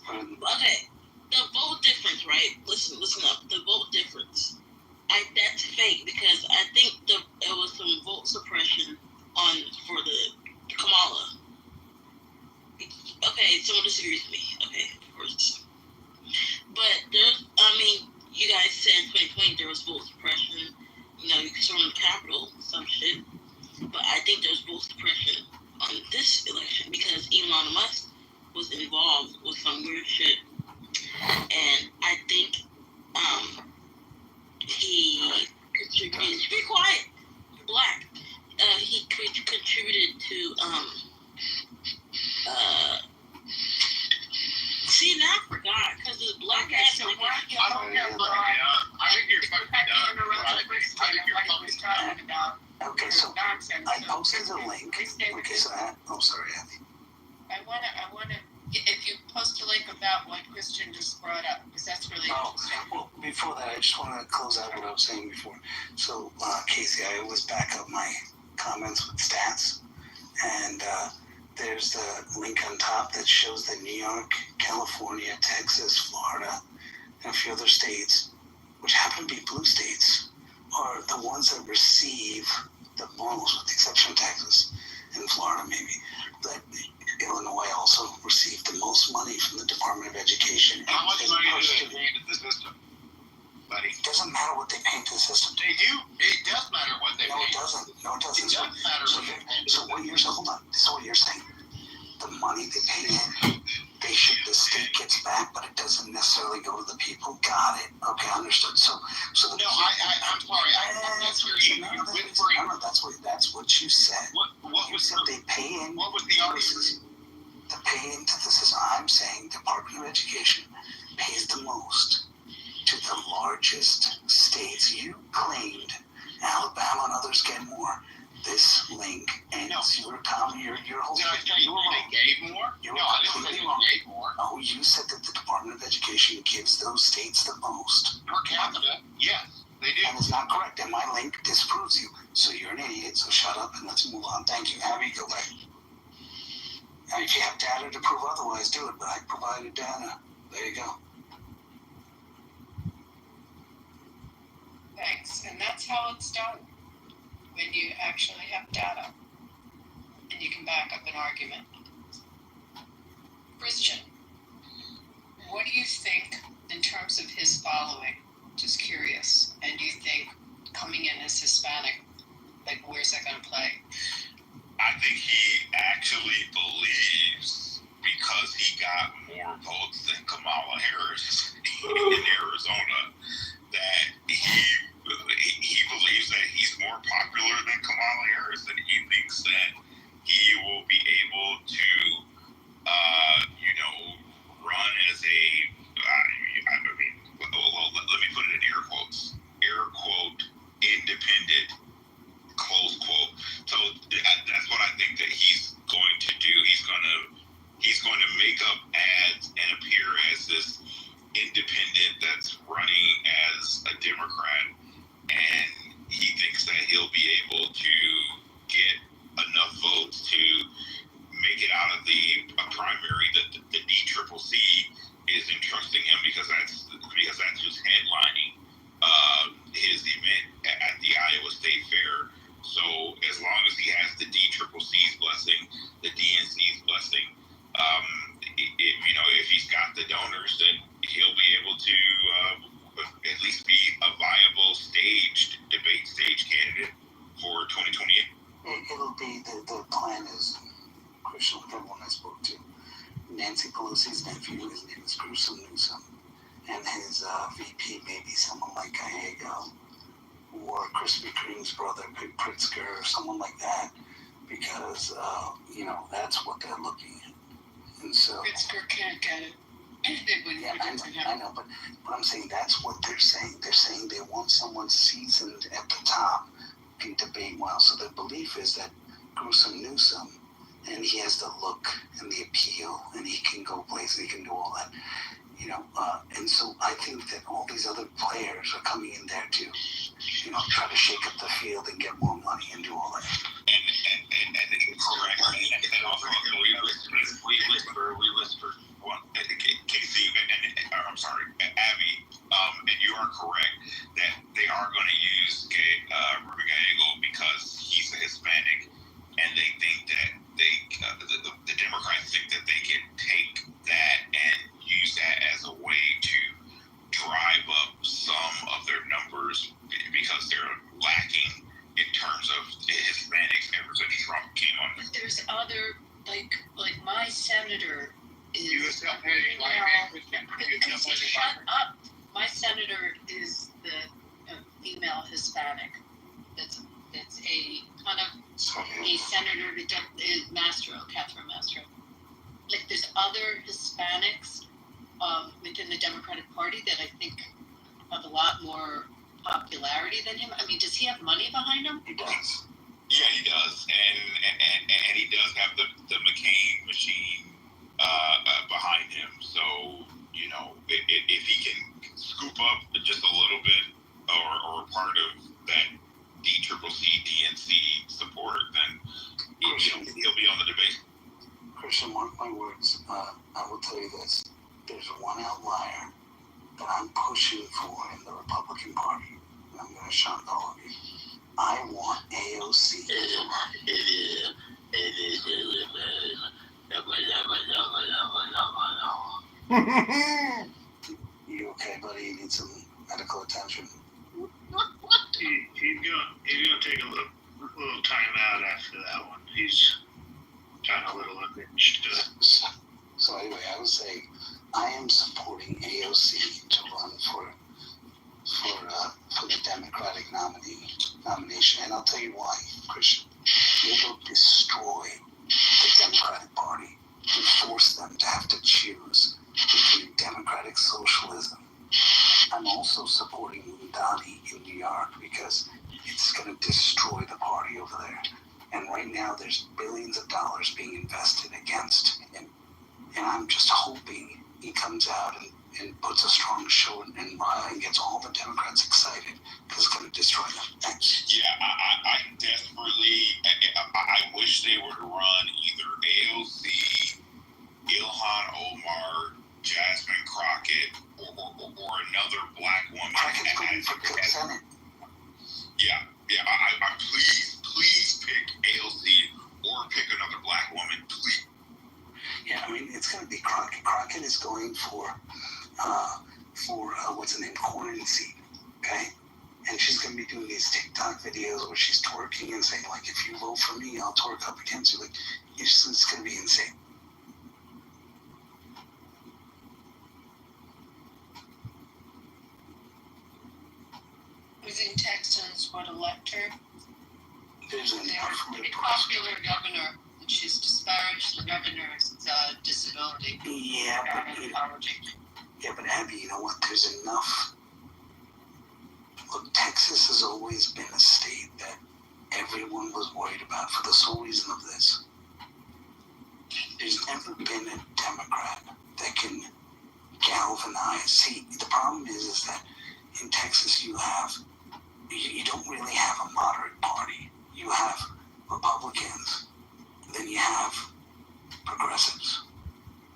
confused me. Okay, of course. But there's, I mean, you guys said in 2020 there was vote suppression. You know, you could storm the Capitol, some shit. But I think there's vote suppression on this election because Elon Musk was involved with some weird shit. And I think he contributed. Be quiet, you're black. He contributed to see, now I forgot because it's black ass. So what you told him, I think you're fucking talking about. Okay, so I posted a link. Okay, so sorry, Abby. I wanna, if you post a link about what Christian just brought up, because that's really interesting. Well, before that, I just want to close out what I was saying before. So, Casey, I always back up my comments with stats, and there's the link on top that shows that New York, California, Texas, Florida, and a few other states, which happen to be blue states, are the ones that receive the most, with the exception of Texas and Florida maybe. But Illinois also received the most money from the Department of Education. How much money do they pay into the system, buddy? It doesn't matter what they pay into the system. They do. It does matter what they pay. No, it doesn't. No, it doesn't. It does matter what they pay. So what you're saying, hold on. This is what you're saying. The money they pay in, the state gets back, but it doesn't necessarily go to the people. Got it. Okay, understood. So the no, I'm sorry. That's where you whispering. No, that's what you said. What you said they pay in. What was the argument? The pay into the system. I'm saying Department of Education pays the most to the largest states. You claimed Alabama and others get more. This link ends your whole. Did I tell you they gave more? You were no, I didn't say they gave more. Oh, you said that the Department of Education gives those states the most. Per capita, yes, they do. And it's not correct, and my link disproves you. So you're an idiot, so shut up and let's move on. Thank you. Abby, go back. And if you have data to prove otherwise, do it, but I provided data. There you go. Thanks. And that's how it's done. When you actually have data and you can back up an argument. Christian, what do you think in terms of his following? Just curious. And do you think coming in as Hispanic, like where's that going to play? I think he actually believes, because he got more votes than Kamala Harris in Arizona, that he believes that he's more popular than Kamala Harris, and he thinks that he will be able to, run as a, let me put it in air quotes, independent, close quote. So that's what I think that he's going to do. He's going to make up ads and appear as this independent that's running as a Democrat, and he thinks that he'll be able to get enough votes to make it out of the primary. The DCCC is entrusting him because that's who's headlining his event at the Iowa State Fair. So as long as he has the DCCC's blessing, the DNC's blessing, if he's got the donors, then he'll be able to at least be a viable debate stage candidate for 2028. It'll be, the plan is, Christian, everyone I spoke to, Nancy Pelosi's nephew, his name is Gruesome Newsom, and his VP may be someone like Gallego, or Krispy Kreme's brother, Big Pritzker, or someone like that, because, that's what they're looking at. And so, Pritzker can't get it. I know, but I'm saying that's what they're saying. They're saying they want someone seasoned at the top who can debate well. So their belief is that Gruesome Newsom, and he has the look and the appeal, and he can go places, he can do all that. And so I think that all these other players are coming in there to, try to shake up the field and get more money and do all that. And correct. And also, we whisper. Casey, I'm sorry, Abby, and you are correct that they are going to use Ruben Gallego because he's a Hispanic, and they think that the Democrats think that they can take that Shut up. My senator is the female Hispanic. It's a kind of a senator Mastro, Catherine Mastro. Like there's other Hispanics within the Democratic Party that I think have a lot more popularity than him. I mean, does he have money behind him? He does. Yeah, he does, and he does have the McCain machine behind him. So you know, if he can scoop up just a little bit or part of that DCCC support, then he'll be on the debate. Christian, mark my words. I will tell you this: there's one outlier that I'm pushing for in the Republican Party, and I'm going to shock all of you. I want AOC. You okay, buddy? You need some medical attention? He's gonna take a little time out after that one. He's kind of a little unhinged. So anyway, I was saying I am supporting AOC to run for the Democratic nomination, and I'll tell you why, Christian. It will destroy the Democratic Party and force them to have to choose between democratic socialism. I'm also supporting Udani in New York because it's going to destroy the party over there. And right now, there's billions of dollars being invested against him. And I'm just hoping he comes out and puts a strong show and gets all the Democrats excited because it's going to destroy them. Thanks. Yeah, I desperately, I wish they were to run either AOC, Ilhan Omar, Jasmine Crockett, or another black woman. Crockett's going for Senate. Yeah, I please pick AOC or pick another black woman, please. Yeah, I mean, it's going to be Crockett. Crockett is going for what's her name, corn and seed, okay? And she's going to be doing these TikTok videos where she's twerking and saying, like, if you vote for me, I'll twerk up against you. Like, it's going to be insane. Within Texans would elect her. There's a pretty popular governor, and she's disparaged the governor's disability. Yeah, but Abby, you know what? There's enough. Look, Texas has always been a state that everyone was worried about for the sole reason of this. There's never been a Democrat that can galvanize. See, the problem is that in Texas you don't really have a moderate party. You have Republicans, then you have progressives.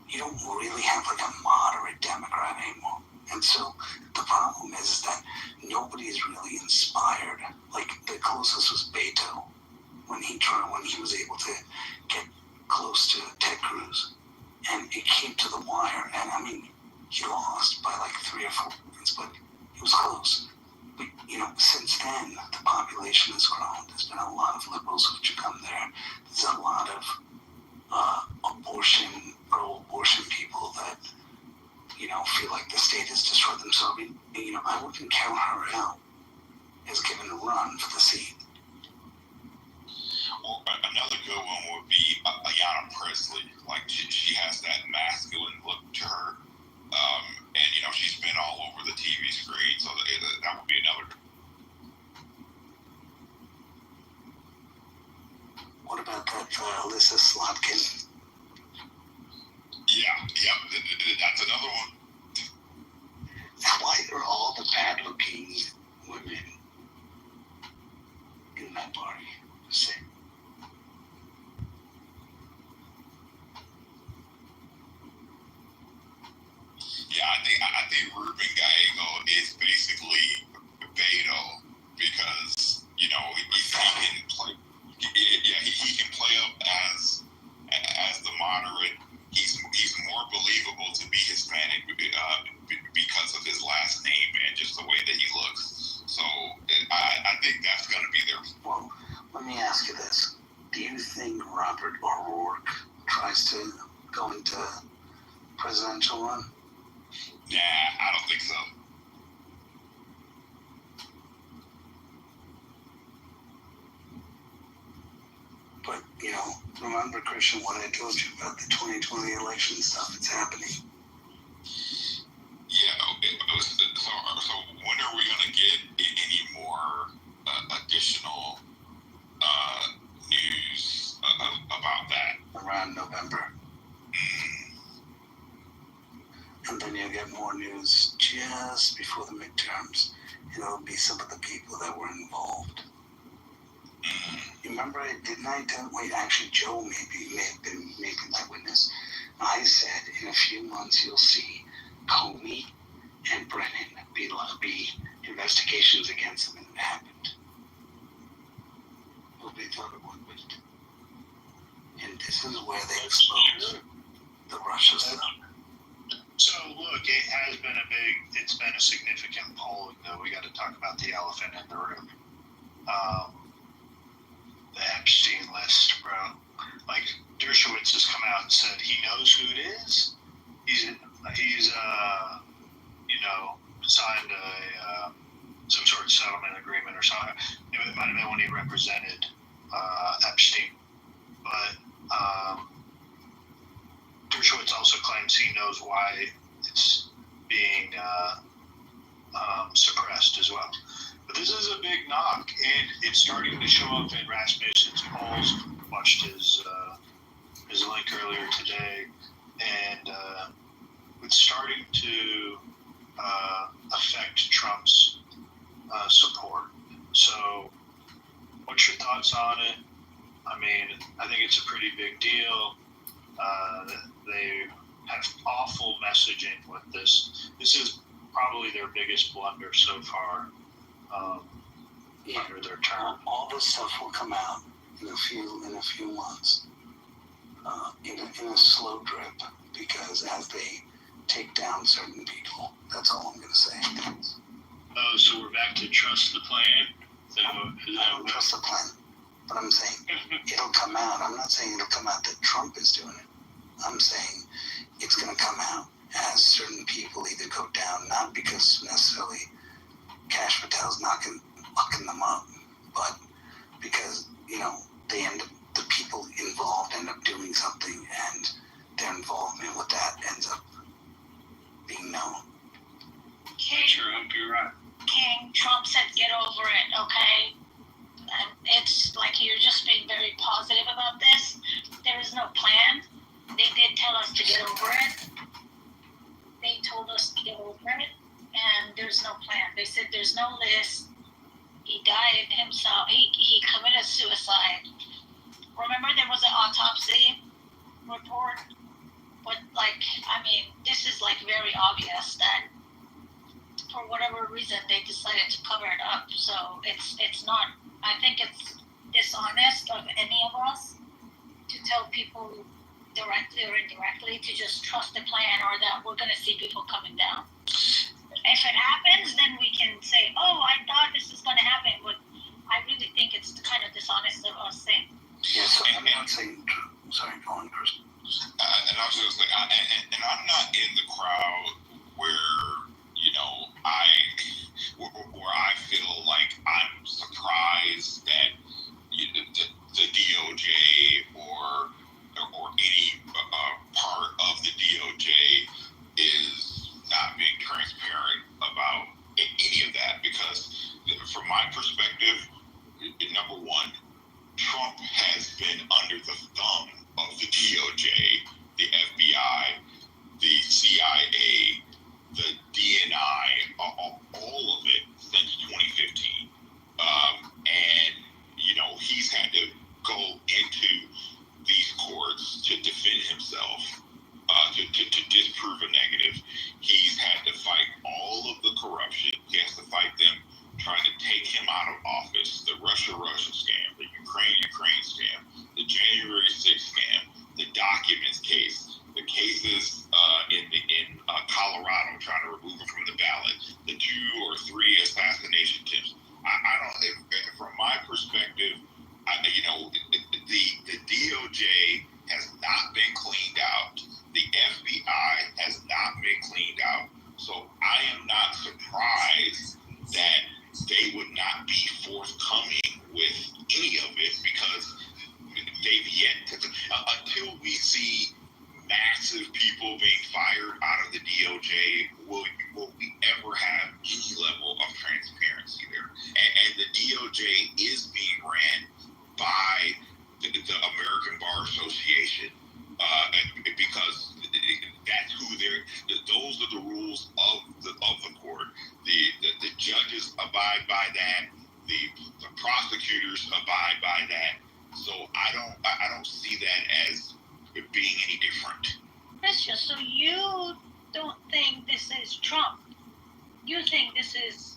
You don't really have like a moderate Democrat anymore. And so the problem is that nobody is really inspired. Like the closest was Beto when he was able to get close to Ted Cruz. And it came to the wire. And I mean, he lost by like 3 or 4 points, but it was close. But, since then, the population has grown. There's been a lot of liberals who've come there. There's a lot of pro-abortion people that, feel like the state has destroyed them. So, I wouldn't count her out as given a run for the seat. Well, another good one would be Ayanna Presley. Like, she has that masculine look to her. And, she's been all over the TV screen, so that would be another. What about that Alyssa Slotkin? Yeah, that's another one. Why are all the bad-looking women in that party the same? Yeah, I think Ruben Gallego is basically Beto because he can play. Yeah, he can play up as the moderate. He's more believable to be Hispanic because of his last name and just the way that he looks. So I think that's going to be there. Well, let me ask you this: do you think Robert O'Rourke tries to go into presidential run? Nah, I don't think so. But, remember, Christian, what I told you about the 2020 election stuff, it's happening. Yeah, so when are we going to get any more additional news about that? Around November. And then you'll get more news just before the midterms. And it'll be some of the people that were involved. You remember actually Joe may have been my witness. I said in a few months you'll see Comey and Brennan be investigations against them, and it happened. Nobody thought it would, but and this is where they expose the Russia stuff. So look, it's been a significant polling though. We got to talk about the elephant in the room. The Epstein list, bro. Like Dershowitz has come out and said he knows who it is. He's signed some sort of settlement agreement or something. It might have been when he represented Epstein, but Dershowitz also claims he knows why it's being suppressed as well. But this is a big knock, and it's starting to show up in Rasmussen's polls. Watched his link earlier today, and it's starting to affect Trump's support. So, what's your thoughts on it? I mean, I think it's a pretty big deal. They have awful messaging with this. This is probably their biggest blunder so far under their term. All this stuff will come out in a few months, in a slow drip, because as they take down certain people, that's all I'm going to say. Oh, so we're back to trust the plan? I don't trust the plan, but I'm saying it'll come out. I'm not saying it'll come out that Trump is doing it. I'm saying it's going to come out as certain people either go down, not because necessarily Cash Patel's locking them up, but because, the people involved end up doing something, and their involvement with that ends up being known. Sure, I hope you're right. King, Trump said get over it, okay? And it's like you're just being very positive about this. There is no plan. They did tell us to get over it. They told us to get over it, and there's no plan. They said there's no list. He died himself. He committed suicide. Remember, there was an autopsy report, but this is very obvious that for whatever reason they decided to cover it up. So it's not. I think it's dishonest of any of us to tell people directly or indirectly to just trust the plan, or that we're going to see people coming down. If it happens, then we can say, oh, I thought this was going to happen, but I really think it's kind of dishonest of us saying. Yeah, so I'm not saying, sorry, go on, Chris. And I was just like, and I'm not in the crowd where, where I feel like I'm surprised that the DOJ or any part of the DOJ is not being transparent about any of that, because from my perspective, number one, Trump has been under the thumb of the DOJ, the FBI, the CIA, the DNI, all of it since 2015. And, he's had to go into these courts to defend himself, to disprove a negative. He's had to fight all of the corruption. He has to fight them trying to take him out of office. The Russia scam, the Ukraine scam, the January 6th scam, the documents case, the cases in Colorado trying to remove him from the ballot, the 2 or 3 assassination attempts. From my perspective, the DOJ has not been cleaned out. The FBI has not DOJ will we ever have any level of transparency there. And the DOJ is being ran by the American Bar Association because that's who those are the rules of the court. The judges abide by that. The prosecutors abide by that. So I don't see that as being any different. Christian, so you don't think this is Trump? You think this is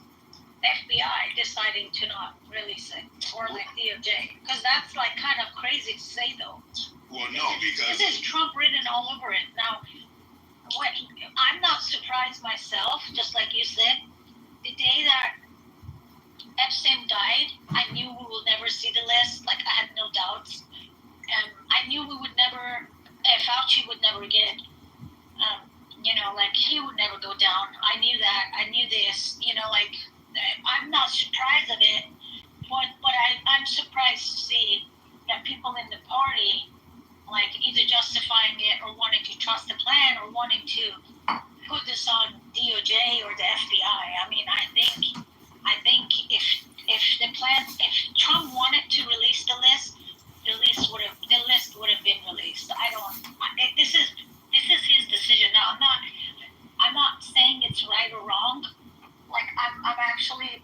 FBI deciding to not release it, or like DOJ? Because that's like kind of crazy to say, though. Well, no, because this is Trump written all over it. Now, I'm not surprised myself. Just like you said, the day that Epstein died, I knew we will never see the list. Like, I had no doubts, and I knew we would never. Fauci would never get. Like he would never go down. I knew that. I knew this. Like I'm not surprised of it, but I'm surprised to see that people in the party, like either justifying it or wanting to trust the plan or wanting to put this on DOJ or the FBI. I mean, I think if Trump wanted to release the list, the list would have been released. This is his decision. Now, I'm not saying it's right or wrong. Like I'm actually,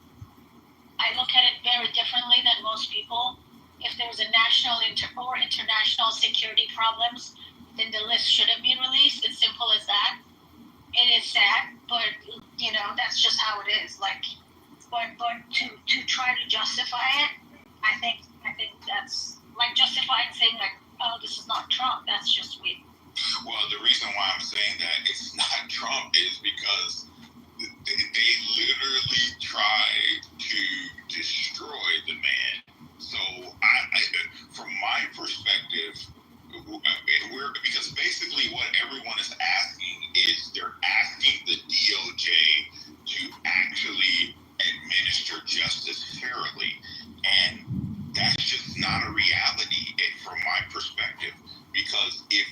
I look at it very differently than most people. If there's a national or international security problems, then the list should have been released. It's simple as that. It is sad, but that's just how it is. Like, but to try to justify it, I think that's like justifying saying like, oh, this is not Trump. That's just weird. Well, the reason why I'm saying that it's not Trump is because they literally tried to destroy the man. So, from my perspective, because basically what everyone is asking is they're asking the DOJ to actually administer justice fairly, and that's just not a reality from my perspective. Because if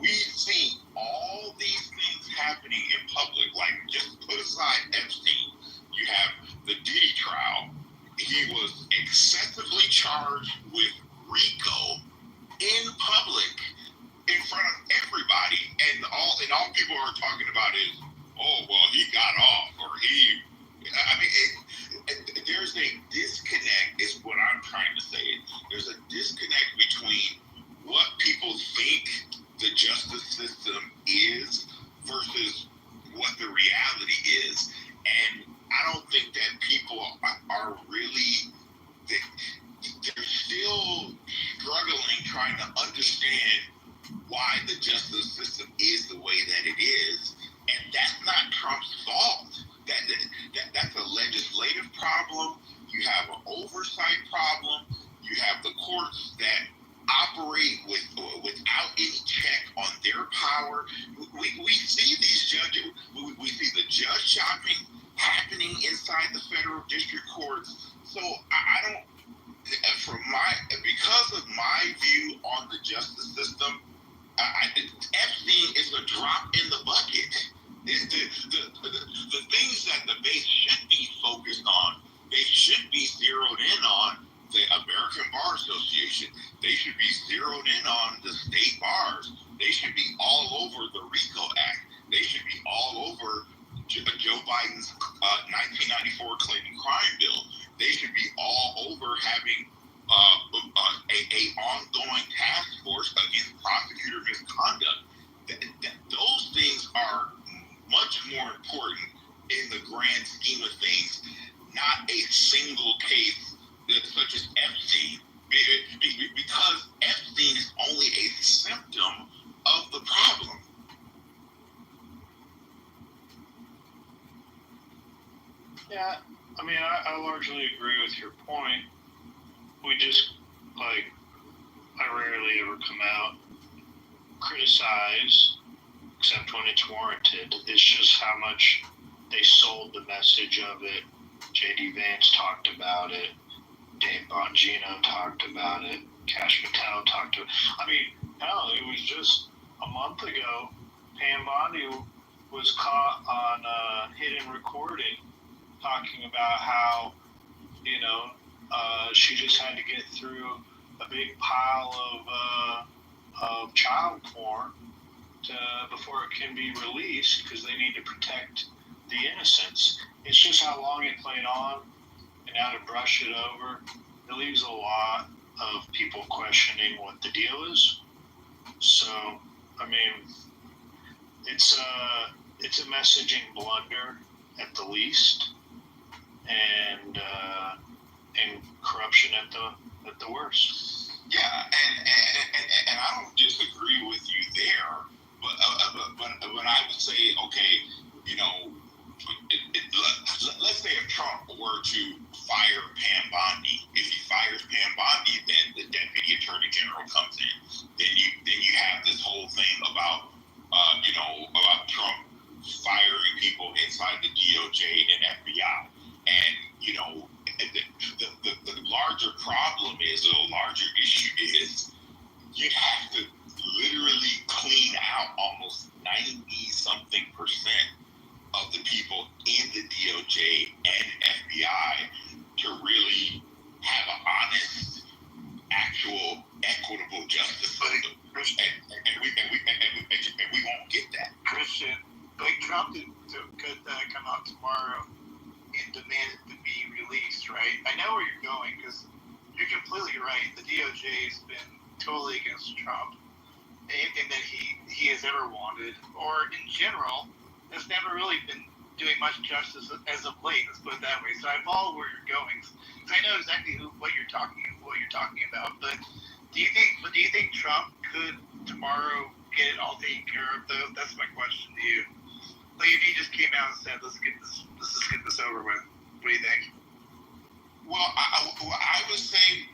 we see all these things happening in public, like just put aside Epstein, you have the Diddy trial. He was excessively charged with RICO in public, in front of everybody, and all people are talking about is, oh well, he got off, or he. I mean, there's a disconnect. Is what I'm trying to say. There's a disconnect between what people think the justice system is versus what the reality is. And I don't think that people are really, they're still struggling trying to understand why the justice system is the way that it is. And that's not Trump's fault. That's a legislative problem. You have an oversight problem. You have the courts that operate without any check on their power. We see these judges. We see the judge shopping happening inside the federal district courts. So I don't. Because of my view on the justice system, Epstein is a drop in the bucket. The things that the base should be focused on, they should be zeroed in on the American Bar Association. They should be zeroed in on the state bars. They should be all over the RICO Act. They should be all over Joe Biden's 1994 Clinton crime bill. They should be all over having a ongoing task force against prosecutor misconduct. Those things are much more important in the grand scheme of things, not a single case such as Epstein, because Epstein is only a symptom of the problem. Yeah, I mean, I largely agree with your point. We just, like, I rarely ever come out, criticize, except when it's warranted. It's just how much they sold the message of it. J.D. Vance talked about it. Dave Bongino talked about it. Cash Patel talked about it. I mean, hell, it was just a month ago, Pam Bondi was caught on hidden recording talking about how, she just had to get through a big pile of child porn before it can be released because they need to protect the innocents. It's just how long it played on and how to brush it over. It leaves a lot of people questioning what the deal is. So, I mean, it's a messaging blunder at the least, and corruption at the worst. Yeah, and I don't disagree with you there, but when I would say, okay, let's say if Trump were to fire Pam Bondi, if he fires Pam Bondi, then the deputy attorney general comes in. Then you have this whole thing about Trump firing people inside the DOJ and FBI, and the larger problem is, or the larger issue is, you have to literally clean out almost 90-something% of the people in the DOJ and FBI to really have an honest, actual, equitable justice system. And we won't get that. Christian, Trump could come out tomorrow and demand it to be released, right? I know where you're going because you're completely right. The DOJ has been totally against Trump, anything that he has ever wanted, or in general, has never really been doing much justice as of late. Let's put it that way. So I follow where you're going, because I know exactly what you're talking about. But do you think Trump could tomorrow get it all taken care of? Though that's my question to you. Like if he just came out and said, "Let's just get this over with." What do you think? Well, I would say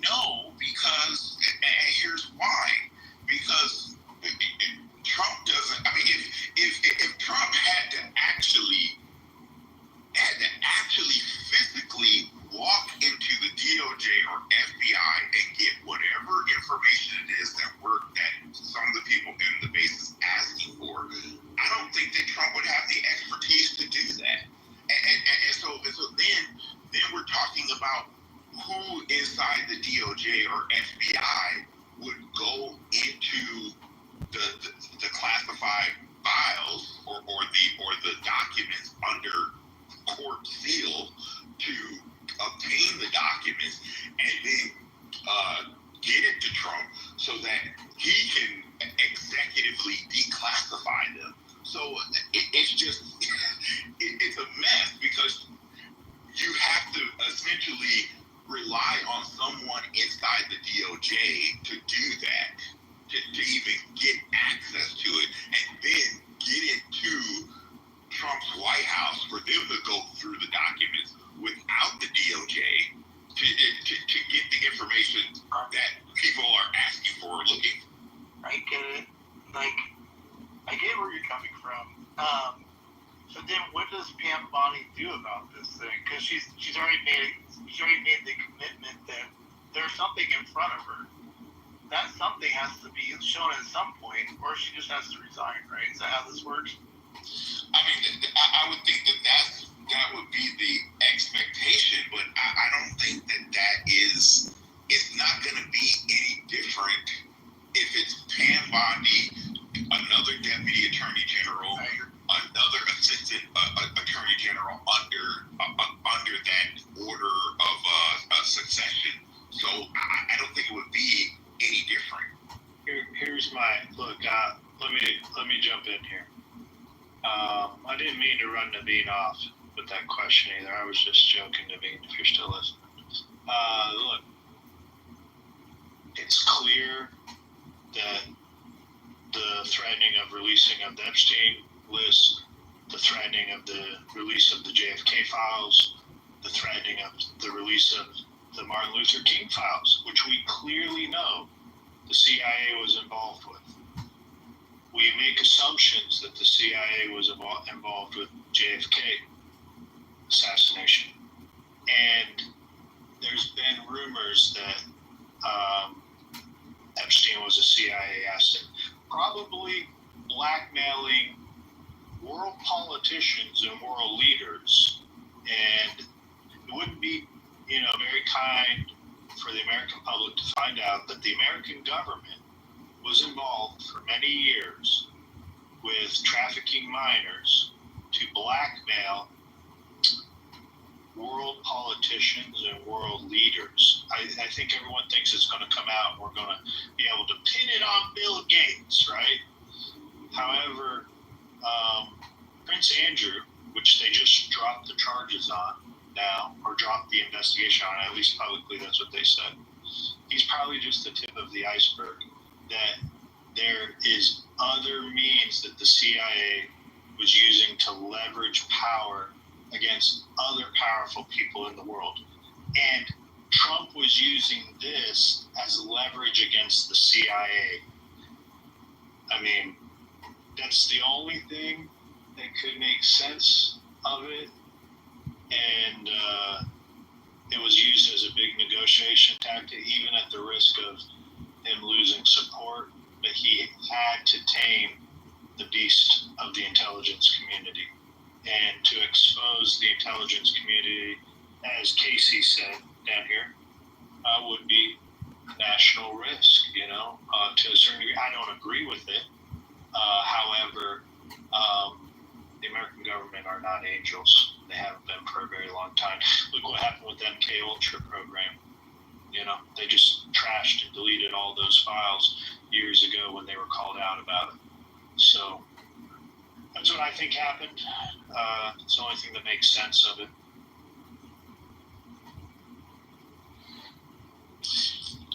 no, because, and here's why. Because Trump doesn't. I mean, if Trump had to actually physically walk into the DOJ or FBI and get whatever information it is that some of the people in the base is asking for, I don't think that Trump would have the expertise to do that. And so then we're talking about who inside the DOJ or FBI would go into the classified files or the documents under court seal to obtain the documents and then get it to Trump so that he can executively declassify them. So it's just it's a mess because you have to essentially rely on someone inside the DOJ to do that, to even get access to it, and then get it to Trump's White House for them to go through the documents without the DOJ to get the information that people are asking for or looking for. I get it. I get where you're coming from. So then, what does Pam Bondi do about this thing? Because she's already made the commitment that there's something in front of her. That something has to be shown at some point, or she just has to resign, right? Is that how this works? I mean, I would think that would be the expectation, but I don't think that is. It's not going to be any different if it's Pam Bondi, another deputy attorney general, another assistant attorney general under that order of succession. So I don't think it would be any different. Here's my look. Let me jump in here. I didn't mean to run Naveen off with that question either. I was just joking, Naveen, if you're still listening. Look, it's clear that the threatening of releasing of the Epstein list, the threatening of the release of the JFK files, the threatening of the release of the Martin Luther King files, which we clearly know the CIA was involved with. We make assumptions that the CIA was involved with JFK assassination. And there's been rumors that Epstein was a CIA asset. Probably blackmailing world politicians and world leaders, and it wouldn't be, very kind for the American public to find out that the American government was involved for many years with trafficking minors to blackmail world politicians and world leaders. I think everyone thinks it's going to come out and we're going to be able to pin it on Bill Gates, right? However, Prince Andrew, which they just dropped the charges on now, or dropped the investigation on, at least publicly that's what they said, he's probably just the tip of the iceberg. That there is other means that the CIA was using to leverage power against other powerful people in the world. And Trump was using this as leverage against the CIA. I mean, that's the only thing that could make sense of it. And it was used as a big negotiation tactic, even at the risk of him losing support. But he had to tame the beast of the intelligence community. And to expose the intelligence community, as Casey said down here, would be national risk, to a certain degree. I don't agree with it. However, the American government are not angels. They haven't been for a very long time. Look what happened with the MK Ultra program. They just trashed and deleted all those files years ago when they were called out about it. So that's what I think happened. It's the only thing that makes sense of it.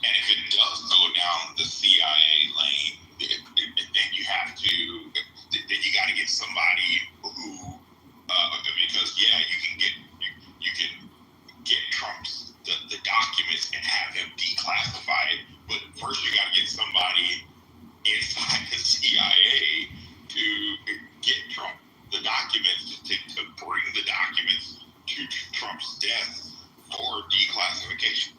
And if it does go down the CIA lane, then you have to, then you got to get somebody who, because you can get Trump's the documents and have him declassify it, but first you got to get somebody inside the CIA to get Trump the documents, to bring the documents to Trump's desk for declassification.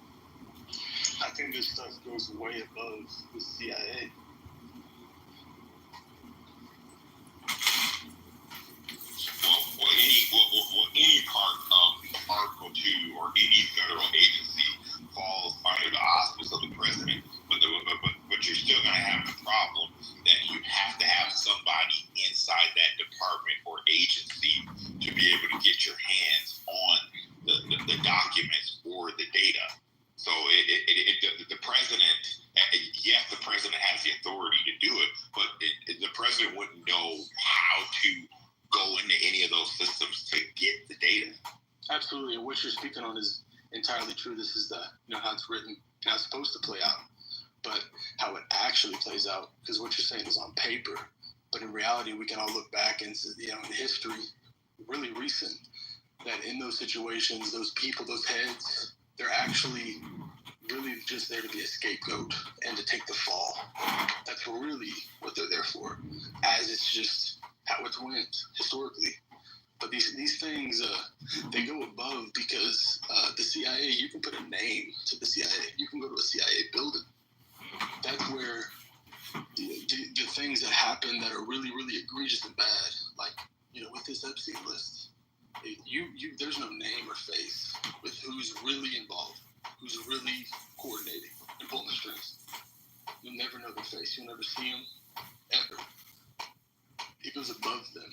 I think this stuff goes way above the CIA. Well, any part of Article 2 or any federal agency falls under the auspice of the president, but you're still going to have the problem that you have to have somebody inside that department or agency to be able to get your hands on the documents or the data. So the president, yes, the president has the authority to do it, but the president wouldn't know how to go into any of those systems to get the data. Absolutely, and what you're speaking on is entirely true. This is how it's written, how it's supposed to play out, but how it actually plays out, because what you're saying is on paper, but in reality, we can all look back and in history, really recent, that in those situations, those people, those heads, they're actually really just there to be a scapegoat and to take the fall. That's really what they're there for, as it's just how it's went historically. But these things, they go above, because the CIA, you can put a name to the CIA. You can go to a CIA building. That's where the things that happen that are really, really egregious and bad, like, with this Epstein list, there's no name or face with who's really involved, who's really coordinating and pulling the strings. You'll never know their face. You'll never see them, ever. It goes above them.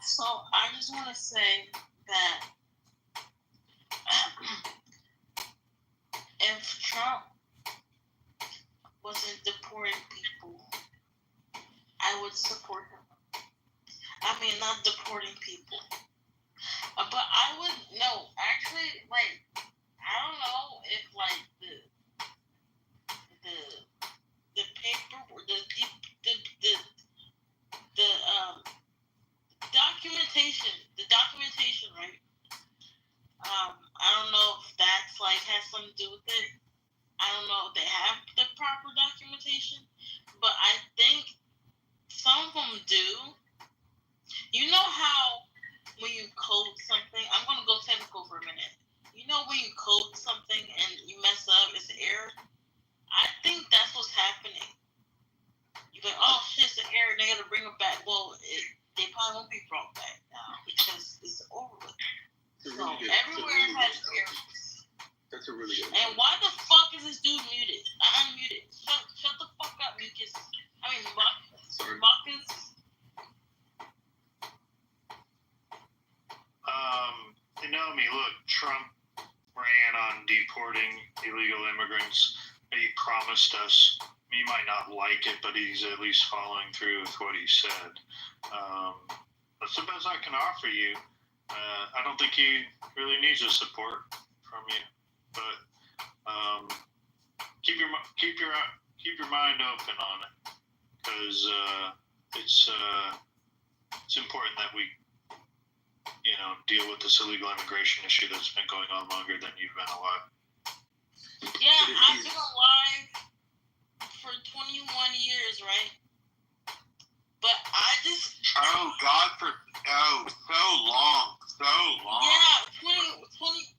So I just want to say that if Trump wasn't deporting people, I would support him. I mean, not deporting people. But I would, no, actually, I don't know if, the paper, documentation, right? I don't know if that's, has something to do with it. I don't know if they have the proper documentation, but I think them do, you know how when you code something, I'm going to go technical for a minute. You know when you code something and you mess up, it's an error? I think that's what's happening. You're like, oh shit, it's an error, they got to bring it back. Well, they probably won't be brought back now because it's over with. So everywhere has errors. That's a really good. And why the fuck is this dude muted? I unmuted. Shut the fuck up, Mucus. I mean, Marcus. Naomi, look, Trump ran on deporting illegal immigrants. He promised us. He might not like it, but he's at least following through with what he said. That's the best I can offer you. I don't think he really needs the support from you, but keep your mind open on it, because it's important that we deal with this illegal immigration issue that's been going on longer than you've been alive. Yeah, I've been alive for 21 years, right? But I just... Oh, God, so long. Yeah, 20...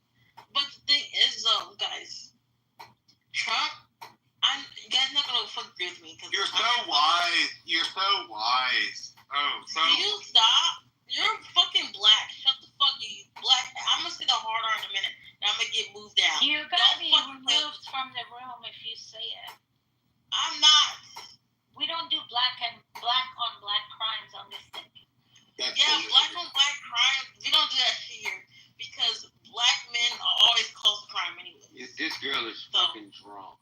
But the thing is, guys, Trump, you guys not going to fucking agree with me. You're so wise. Oh, so... Can you stop? You're fucking black. Shut the fuck up, you black. I'm going to say the hard R in a minute, and I'm going to get moved down. You're going to be removed from the room if you say it. I'm not. We don't do black on black crimes on this thing. Black on black crimes. We don't do that shit here because black men are always cause crime anyway. This girl is fucking drunk.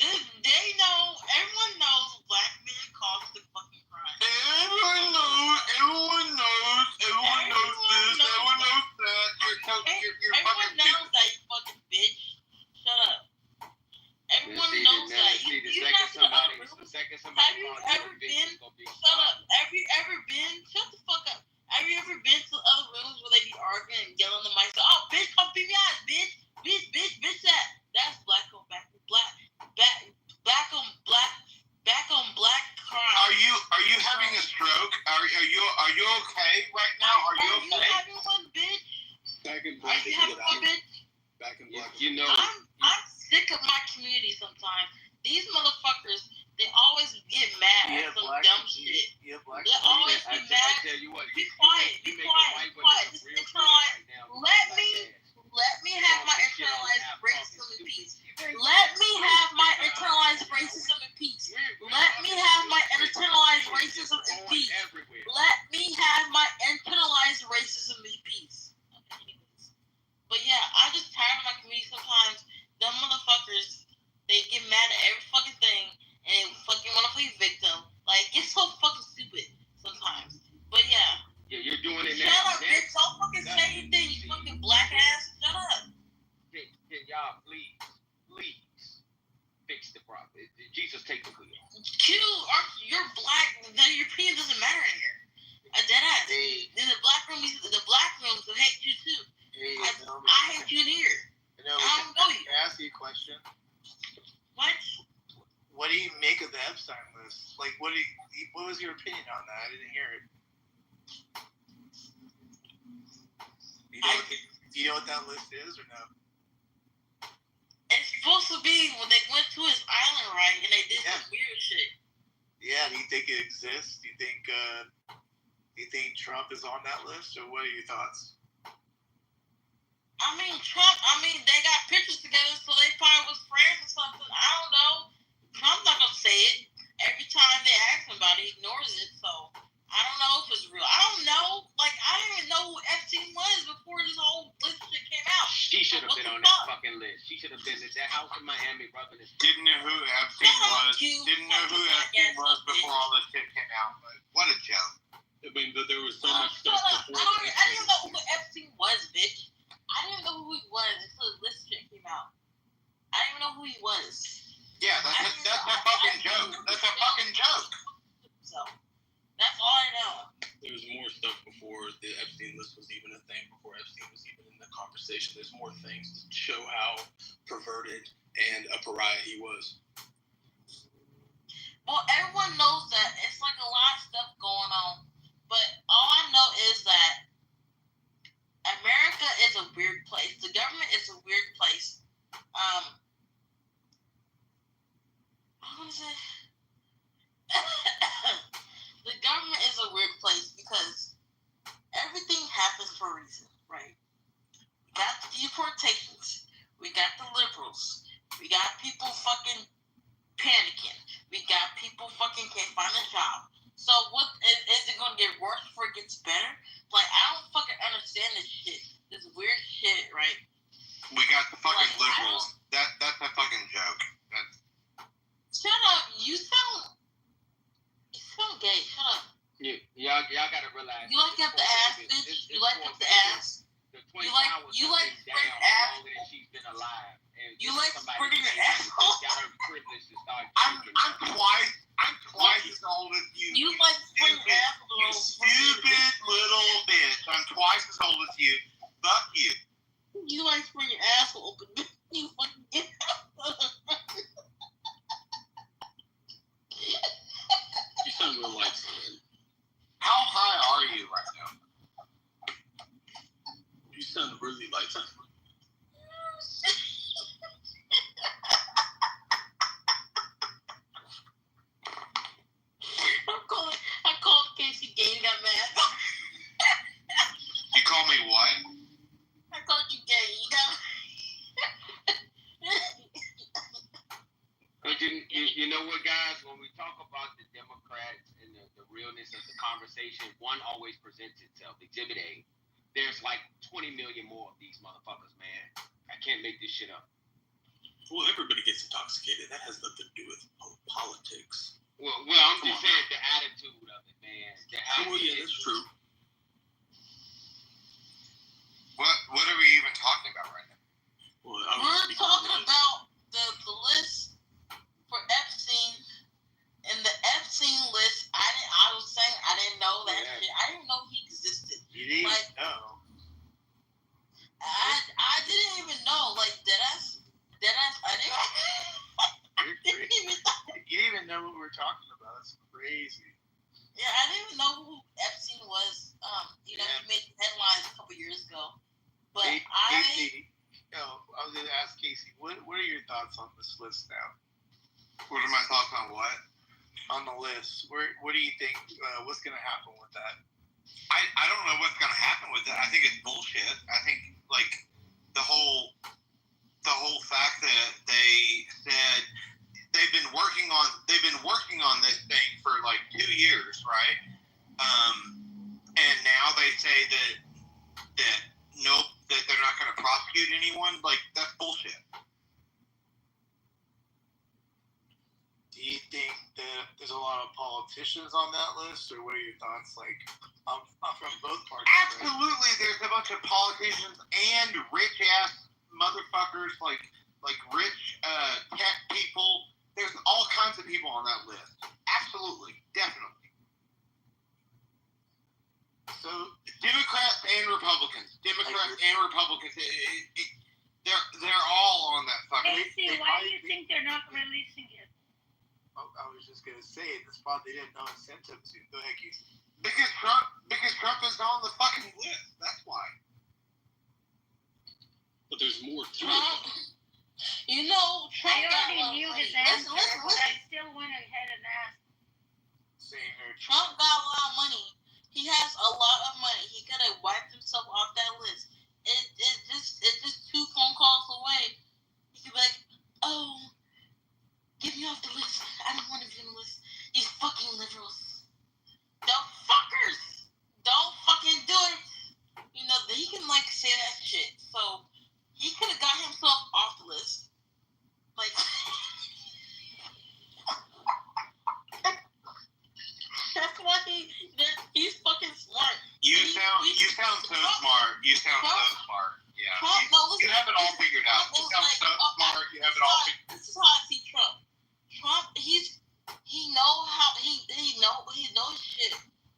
They know. Everyone knows black men cause the fucking crime. Everyone knows this. Everyone knows that. Everyone knows that, you fucking bitch. Shut up. Everyone knows that. You not to the other room. Have you ever been? Shut up. Have you ever been? Shut the fuck up. Have you ever been to other rooms where they be arguing and yelling on the mic? Oh, bitch, come beat me out, bitch. Bitch, that. That's black on black crime. Are you having a stroke? Are you okay right now? Are you okay? Are you having one, bitch? Back in black. Are you having one, bitch? Back in black. I'm sick of my community sometimes. These motherfuckers, they always get mad at some dumb shit. They always get mad. I tell you what, be quiet. Just internalize. Let me have my internalized racism in peace. Let me have my internalized racism in peace. Let me have my internalized racism in peace. Let me have my internalized racism in peace. Okay, anyways. But yeah, I'm just tired of my community sometimes. Them motherfuckers, they get mad at every fucking thing and they fucking want to play victim. Like, it's so fucking stupid sometimes. But yeah. Yeah, you're doing it now. Shut up, bitch. Don't fucking say anything, you fucking black ass. Shut up. Can y'all please fix the problem? Jesus, take the wheel. You're black. Your opinion doesn't matter in here. A dead ass. Hey. In the black room, they hate you too. Hey, I hate you in here. Can I ask you a question? What? What do you make of the Epstein list? Like, what was your opinion on that? I didn't hear it. Do you know what that list is or no? It's supposed to be when they went to his island, right? And they did some weird shit. Yeah, do you think it exists? Do you think Trump is on that list, or what are your thoughts? Trump, they got pictures together, so they probably was friends or something. I don't know. Trump's not gonna say it. Every time they ask him about it, he ignores it, so I don't know if it's real. I don't know. Like, I didn't even know who Epstein was before this whole list shit came out. She should have been on that fucking list. She should have been at that house in Miami rubbing his... Didn't know who Epstein was before all this shit came out, but what a joke. I mean, there was so much stuff before. I didn't even know who Epstein was, bitch. I didn't even know who he was until the list shit came out. I didn't even know who he was. Yeah, that's a fucking joke. That's a fucking joke. So, that's all I know. There was more stuff before the Epstein list was even a thing, before Epstein was even in the conversation. There's more things to show how perverted and a pariah he was. Well, everyone knows that. It's like a lot So what is it gonna get worse before it gets better? Like I don't fucking understand this shit. This weird shit, right? We got the fucking liberals. That's a fucking joke. Shut up! You sound gay. Shut up. Y'all gotta realize. You like up the ass, bitch. You like up the ass. The 20 you like spreading ass. Longer than she's been alive. And you like spreading your ass. Got her privilege to start. I'm twice as old as you. You like spreading ass, you stupid little bitch. I'm twice as old as you. Fuck you. You like spreading your ass open. You fucking get. You sound real light skinned. How high are you right now? You sound really light skinned. I called Casey gay and got mad. You call me what? I called you gay. You got. But you know what, guys? When we talk about the Democrats and the realness of the conversation, one always presents itself. Exhibit A. There's like 20 million more of these motherfuckers, man. I can't make this shit up. Well, everybody gets intoxicated. That has nothing to do with politics. Well, I'm just saying the attitude of it, man. Oh, yeah, that's true. What are we even talking about right now? Well, we're talking about the list for Epstein, and the Epstein list. I was saying I didn't know that shit. I didn't know he existed. You didn't know. I didn't even know. Like deadass. I didn't even. You didn't even know what we were talking about. That's crazy. Yeah, I didn't even know who Epstein was. He made headlines a couple years ago. But Casey, I was going to ask Casey, what are your thoughts on this list now? What are my thoughts on what? On the list. What do you think? What's going to happen with that? I don't know what's going to happen with it. I think it's bullshit. I think like the whole fact that they said they've been working on this thing for like 2 years, right? And now they say that nope, that they're not going to prosecute anyone. Like that's bullshit. Do you think that there's a lot of politicians on that list, or what are your thoughts? Like, I'm from both parties. Absolutely, right? There's a bunch of politicians and rich ass motherfuckers, like rich tech people. There's all kinds of people on that list. Absolutely, definitely. So Democrats and Republicans, they're all on that fucking list. Casey, why do you think they're not releasing it? I was just gonna say the spot they didn't know it sent him to. Go ahead, Casey. Because Trump is on the fucking list. That's why. But there's more to Trump. it. You know, Trump I already knew his answer, listen. but I still went ahead and asked. Same here. Trump got a lot of money. He has a lot of money. He could have wiped himself off that list. It's just 2 phone calls away. He could be like, oh, get me off the list. I don't want to be on the list. These fucking liberals. The fuckers. Don't fucking do it. You know, he can like say that shit. So he could have got himself off the list. Like that's why he's fucking smart. You sound so smart. You sound so smart. Yeah. You have it all figured out. You sound so smart. You have it all figured out. This is how I see Trump. Trump, he knows shit,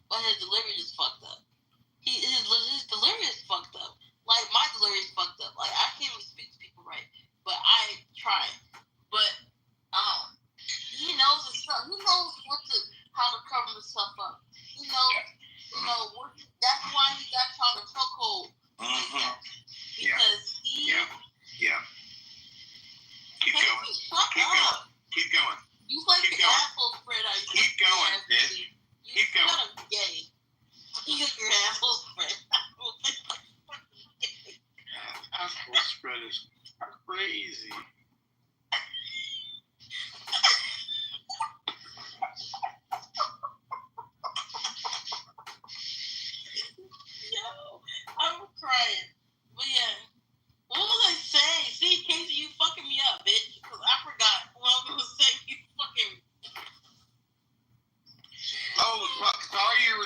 but his delivery is fucked up. His delivery is fucked up. Like my delivery is fucked up. Like I can't even speak to people right, but I try. But he knows his stuff. He knows how to cover himself up. He knows, that's why he got trying to chokehold. Because Yeah. Keep going. Keep going. You like the asshole spread out. Keep going, bitch. Keep going. You're gay. You got your asshole spread out. Asshole spread is crazy.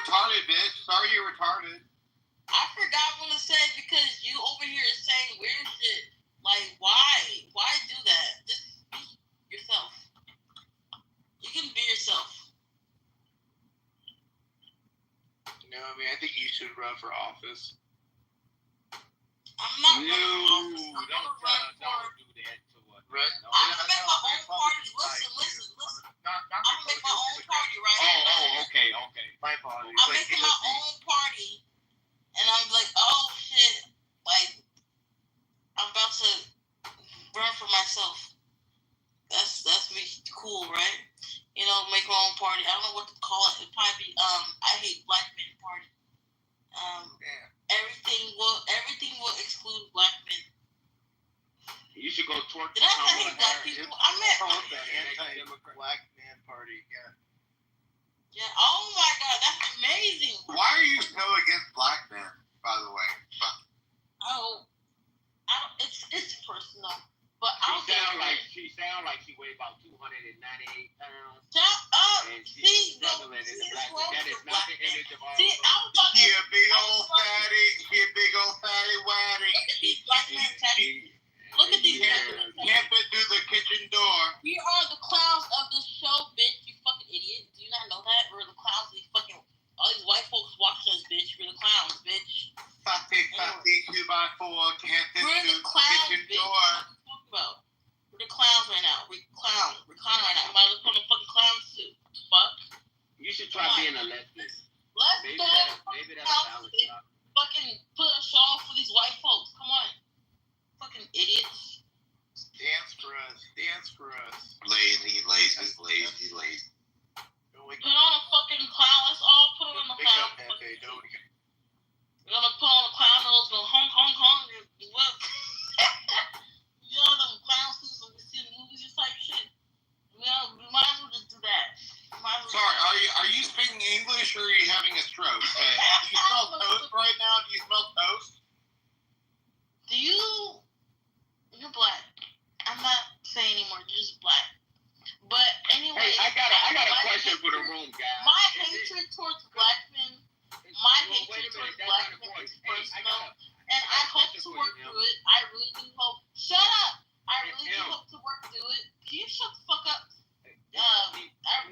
retarded, bitch. Sorry you're retarded. I forgot what to say because you over here is saying weird shit. Like, why? Why do that? Just be yourself. You can be yourself. No, I mean, I think you should run for office. I'm not running for office. I'm gonna run for... do that to us. Right? I'm gonna make my own party. Listen. I'm gonna make my own party, right? Okay. My apologies. I'm making my own party, and I'm like, oh shit, like I'm about to run for myself. That's me cool, right? You know, make my own party. I don't know what to call it. It'd probably be I hate black men party. Everything will exclude black men. You should go twerk. Did I say I hate black people? I meant anti-black man party. Yeah. Oh my God, that's amazing. Why are you so against black men, by the way? It's personal. But She sound like she weighed about 298 pounds. Shut up. And she's struggling in the black. That is not the image of all. He a big old fatty waddy. Look at these men. Can't fit through the kitchen door. We are the clowns of this show, bitch. You fucking idiot. Do you not know that? We're the clowns of these fucking... All these white folks watching us, bitch. We're the clowns, bitch. Fatty, 2x4. Can't fit through the kitchen door. What are you talking about? We're the clowns right now. We're clowning right now. Everybody look on the fucking clown suit. Fuck. You should try being a lesbian. Maybe that's balance. Fucking put a show for these white folks. Come on. Fucking idiots. Dance for us. Lazy. Put on a fucking clown. Let's all put on the clown. We're gonna put on the clown nose, go honk. What? You know them clown suits that we see in movies and type shit? We might as well just do that. Sorry, are you speaking English or are you having a stroke? Do you smell toast right now? Do you smell toast? You're black. I'm not saying anymore. You're just black. But anyway, hey, I got a question for the room, guys. My hatred towards black men is personal, and I hope to work through it. I really do hope. Shut up! I really do hope to work through it. Can you shut the fuck up? I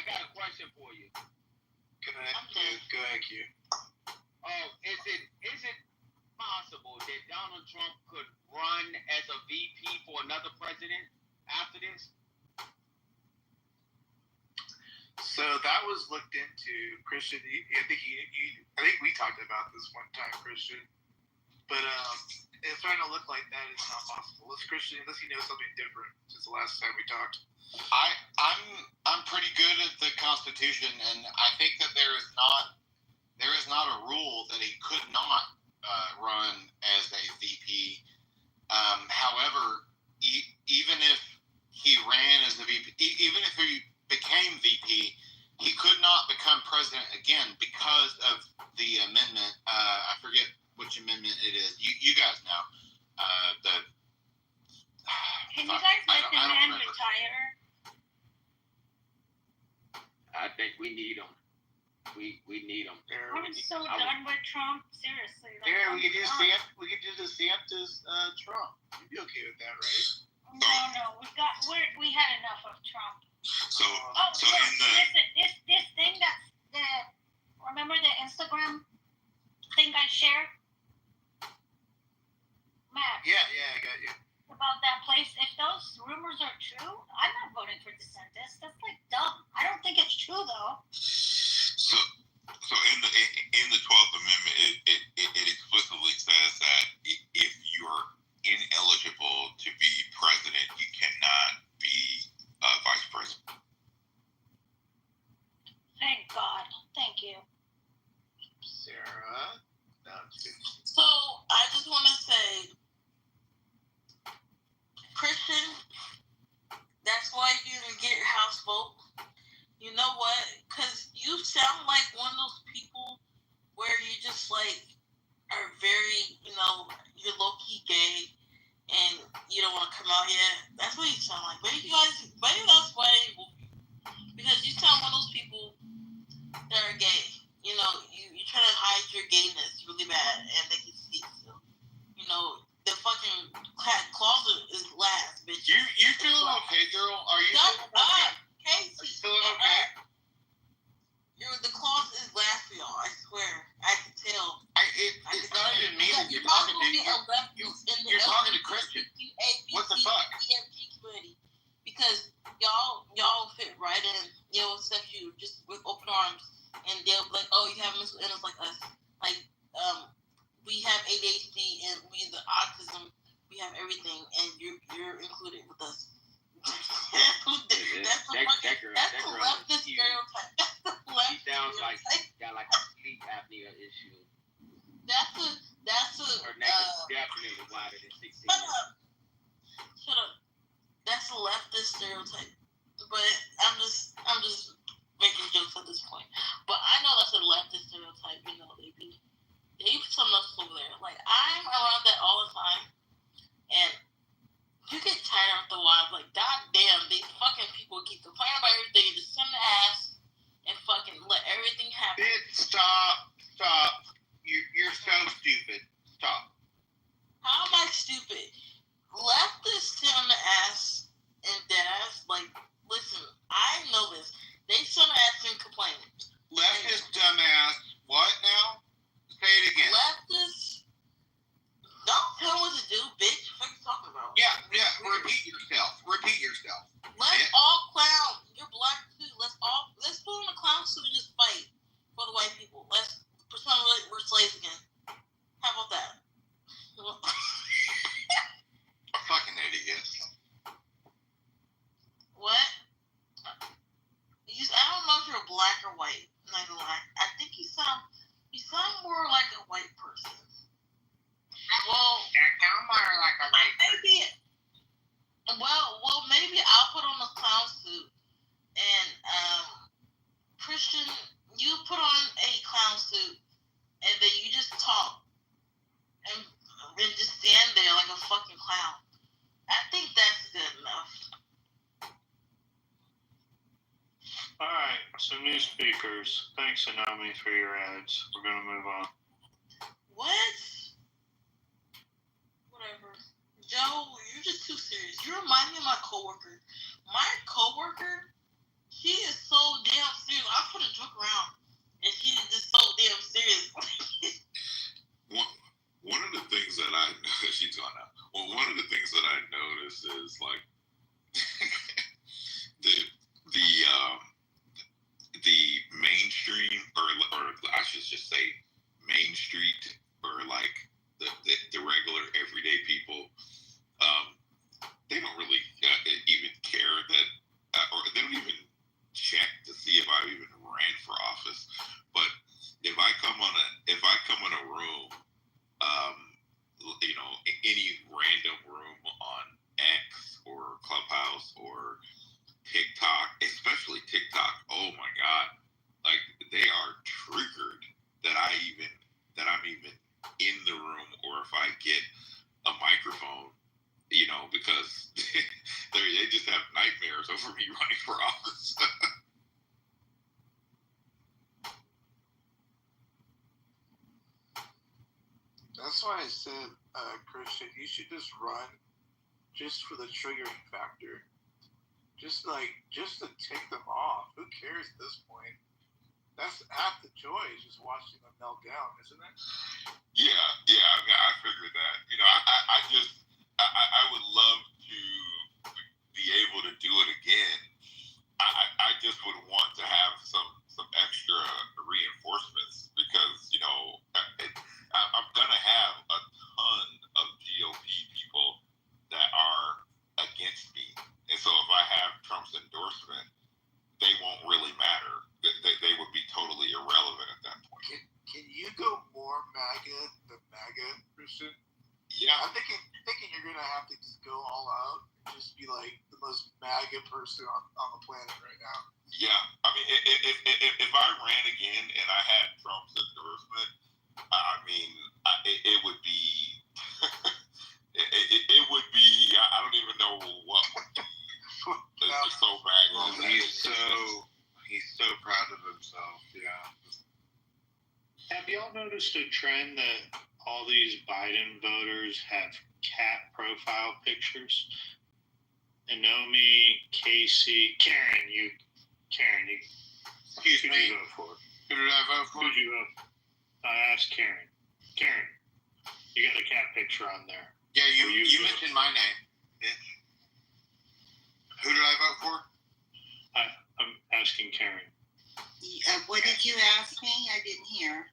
got a question for you. Go ahead, Q. Is it possible that Donald Trump could run as a VP for another president after this? So that was looked into, Christian. I think we talked about this one time, Christian. But it's starting to look like that is not possible. Christian, unless you know something different since the last time we talked. I'm pretty good at the Constitution, and I think that there is not a rule that he could not run as a VP. However, even if he ran as a VP, even if he became VP, he could not become president again because of the amendment. I forget which amendment it is. You guys know. Can you guys let the man retire? I think we need him. We need him. I'm so done with Trump. Seriously. We could do DeSantis Trump. You'd be okay with that, right? No. We had enough of Trump. Listen, this thing remember the Instagram thing I shared? Matt. Yeah, I got you. About that place. If those rumors are true, I'm not voting for DeSantis. That's like dumb. I don't think it's true though. So in the 12th Amendment, it explicitly says that if you're ineligible to be president, you cannot be vice president. Thank God. Thank you. Sarah? So, I just want to say, Christian, that's why you didn't get House vote that are gay. You know, you try to hide your gayness really bad, and they can see it still. You know, the fucking closet is last, bitch. You feeling okay, girl? Are you Shut feeling okay? up, Casey. Are you feeling okay? The closet is last for y'all. I swear, I can tell. It's not even me that you're talking to. You're talking to Christian. What the fuck? Community, because y'all fit right in. They'll accept you just with open arms, and they'll be like, oh, you have mental illness like us. Like, we have ADHD and we the autism. We have everything, and you're included with us. That's the leftist stereotype. He sounds like he's got like a sleep apnea issue. That's a Her neck is definitely wider than 16. Shut up. That's a leftist stereotype. But I'm just making jokes at this point. But I know that's a leftist stereotype. You know, they put something else over there. Like, I'm around that all the time, and you get tired after a while. Like, goddamn, these fucking people keep complaining about everything. You just send the ass and fucking let everything happen. Bitch, stop. You're so stupid. Stop. How am I stupid? Leftists sit on the ass and dead ass. Like, listen, I know this. They sit on the ass and complain. Leftist dumbass. What now? Say it again. Leftists. Don't tell me what to do, bitch. What are you talking about? Yeah. Repeat yourself. Let's all clown. You're black too. Let's put on a clown suit and just fight for the white people. Let's pretend we're slaves again. How about that? Fucking idiot. What? I don't know if you're black or white. I'm not gonna lie. I think you sound more like a white person. Well, more like a white maybe. Well, maybe I'll put on a clown suit, and Christian, you put on a clown suit, and then you just talk, and just stand there like a fucking clown. I think that's good enough. All right, some new speakers. Thanks, Anami, for your ads. We're gonna move on. What? Whatever. Joe, you're just too serious. You remind me of my coworker. My coworker, she is so damn serious. I put a joke around, and she is just so damn serious. One of the things that I she's gone out. Well, one of the things that I noticed is like the mainstream, or I should just say Main Street, or like the regular everyday people. They don't really even care that, or they don't even check to see if I even ran for office. But if I come in a room, you know, any random room on X or Clubhouse or TikTok, especially TikTok, oh my God, like they are triggered that I'm even in the room, or if I get a microphone, you know, because they just have nightmares over me running for office. That's why I said, Christian, you should just run just for the triggering factor. Just to tick them off. Who cares at this point? That's half the joy, is just watching them melt down, isn't it? Yeah, I figured that. You know, I would love to be able to do it again. I just would want to have some extra reinforcements, because, you know, I'm gonna have a ton of GOP people that are against me, and so if I have Trump's endorsement, they won't really matter. They would be totally irrelevant at that point. Can you go more MAGA than MAGA, Christian? Yeah. I'm thinking you're gonna have to just go all out and just be like the most MAGA person on the planet right now. Yeah, I mean, if I ran again and I had Trump's endorsement, I mean, it would be, it would be. I don't even know what. It's so bad. Well, he's so proud of himself. Yeah. y'all noticed a trend that all these Biden voters have cat profile pictures? Anomi, Casey, Karen, you. Excuse me. You vote for? Who did I vote for? Who'd you vote? I asked Karen. Karen, you got a cat picture on there. Yeah, you mentioned my name, bitch. Who did I vote for? I'm asking Karen. What did you ask me? I didn't hear.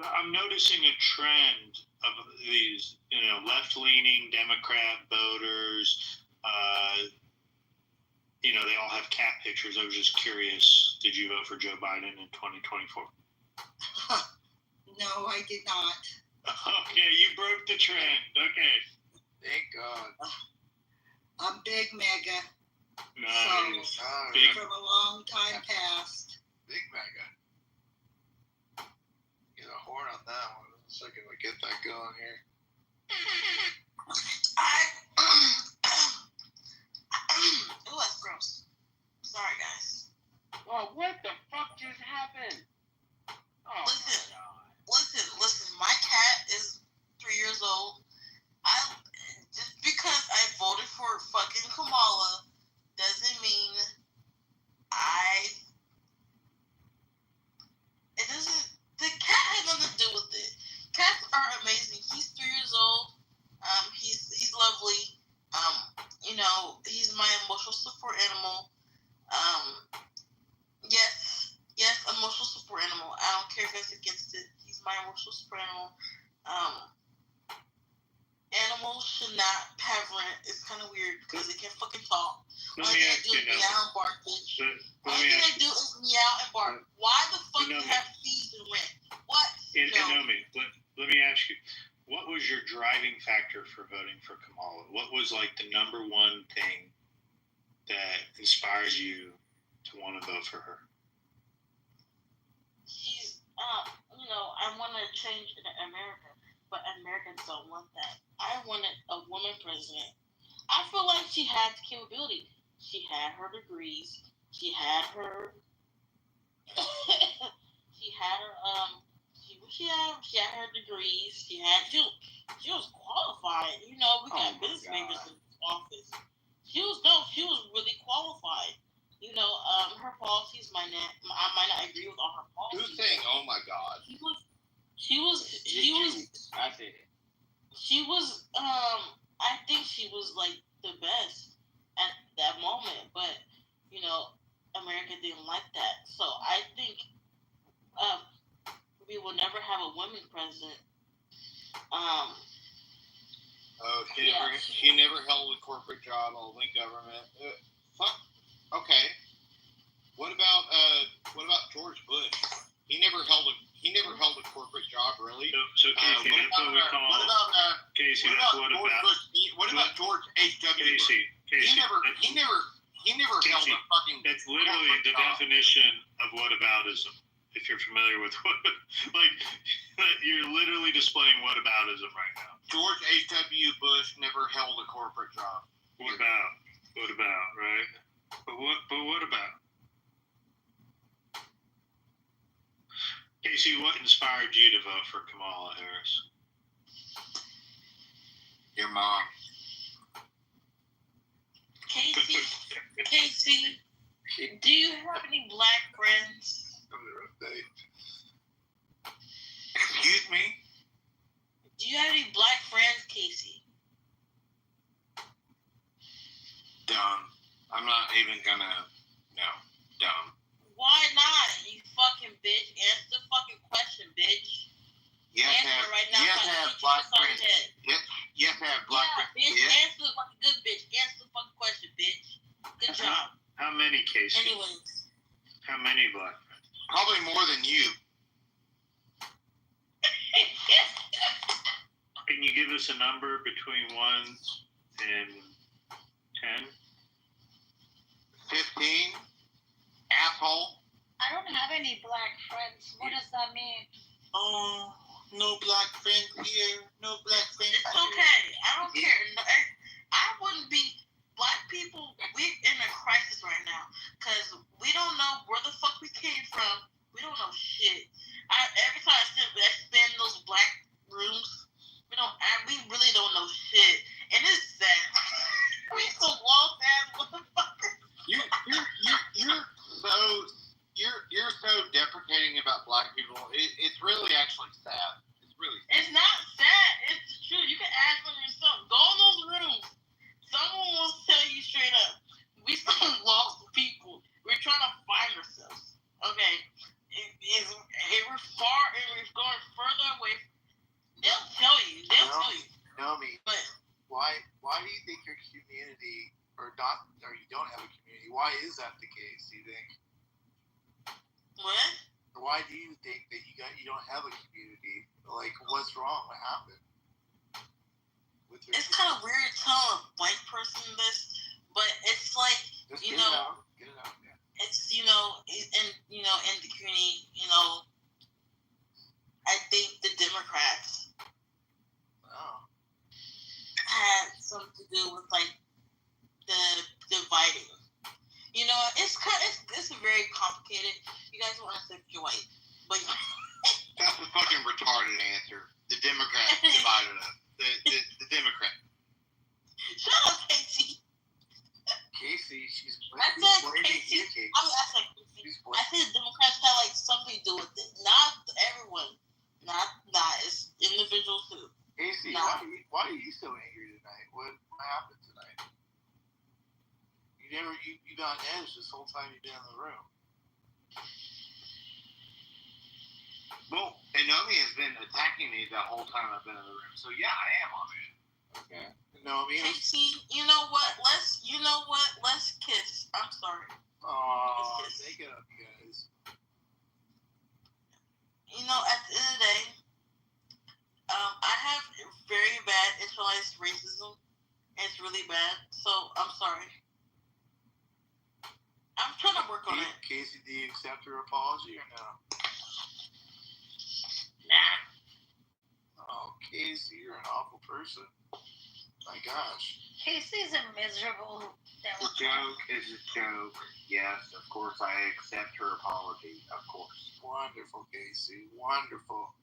I'm noticing a trend of these, left-leaning Democrat voters. They all have cat pictures. I was just curious. Did you vote for Joe Biden in 2024? No, I did not. Okay, you broke the trend. Okay. Thank God. I'm big mega. Nice. So, Big. from a long time past. Big mega. Get a horn on that one. Let's see if we get that going here. Oh, that's gross. Sorry, guys. Oh, what the fuck just happened? Oh, Listen. My cat is 3 years old. Just because I voted for fucking Kamala doesn't mean it doesn't. The cat has nothing to do with it. Cats are amazing. He's 3 years old. He's lovely. He's my emotional support animal. Yes, emotional support animal. I don't care if that's against it. He's my emotional support animal. Animals should not have rent. It's kind of weird because they can't fucking talk. All they do is meow and bark, bitch. All they do is meow and bark. Why the fuck do you have fees and rent? What? Anomi, let me ask you. What was your driving factor for voting for Kamala? What was like the number one thing that inspires you to want to vote for her? She's, I want to change in America, but Americans don't want that. I wanted a woman president. I feel like she had the capability. She had her degrees. She had her. She had her degrees. She was qualified. We got business majors in office. She was really qualified. Her policies I might not agree with all her policies. Who's saying, "Oh my God"? She was. I said it. She was. I think she was like the best at that moment, but America didn't like that. So I think we will never have a woman president. She never held a corporate job, only government. Fuck. Okay. What about George Bush? He never held a corporate job, really. So Casey, that's what we call. Casey, that's what about. What about George H.W. Casey, He never held a fucking. That's literally the definition of whataboutism. If you're familiar with you're literally displaying whataboutism right now. George H.W. Bush never held a corporate job. What about, right? But what about? Casey, what inspired you to vote for Kamala Harris? Your mom. Casey, do you have any black friends? Excuse me? Do you have any black friends, Casey? Dumb. I'm not even gonna. No. Dumb. Why not, you fucking bitch? Answer the fucking question, bitch. You have to have black friends. You have to have black friends. Bitch, Yeah. answer the fucking good bitch. Answer the fucking question, bitch. Good job. How many, Casey? Anyways. How many black friends? Probably more than you. Can you give us a number between 1 and 10? 15? Asshole? I don't have any black friends. What does that mean? Oh, no black friends here. No black friends It's okay. I don't care. I wouldn't be. Black people, we're in a crisis right now because we don't know where the fuck we came from. We don't know shit. Every time I send that we're going further away. They'll tell you. Naomi, But why do you think your community or you don't have a community? Why is that the case? Do you think? what? Why do you think that you don't have a community? Like, what's wrong? What happened? It's kind of weird telling a white person this, but it's like Just get it out. Yeah. It's in the community, I think the Democrats had something to do with like the dividing. It's very complicated. You guys want to say you're white, but That's a fucking retarded answer. The Democrats divided us. The Democrat. Shut up, Casey. Casey, she's I said Casey. I said the Democrats had like something to do with it. Not everyone. Not it's individuals too. Casey, why are you so angry tonight? What happened tonight? You've been on edge this whole time you've been in the room. Well, Naomi has been attacking me the whole time I've been in the room. So yeah, I am on it. Okay. Naomi. Casey, you know what? Let's kiss. I'm sorry. Aww, make it up, you guys. At the end of the day, I have very bad internalized racism. It's really bad. So I'm sorry. I'm trying to work on it. Casey, do you accept her apology or no? Nah. Oh, Casey, you're an awful person. My gosh. Casey's a miserable The joke is a joke. Yes, of course I accept her apology. Of course. Wonderful, Casey. Wonderful.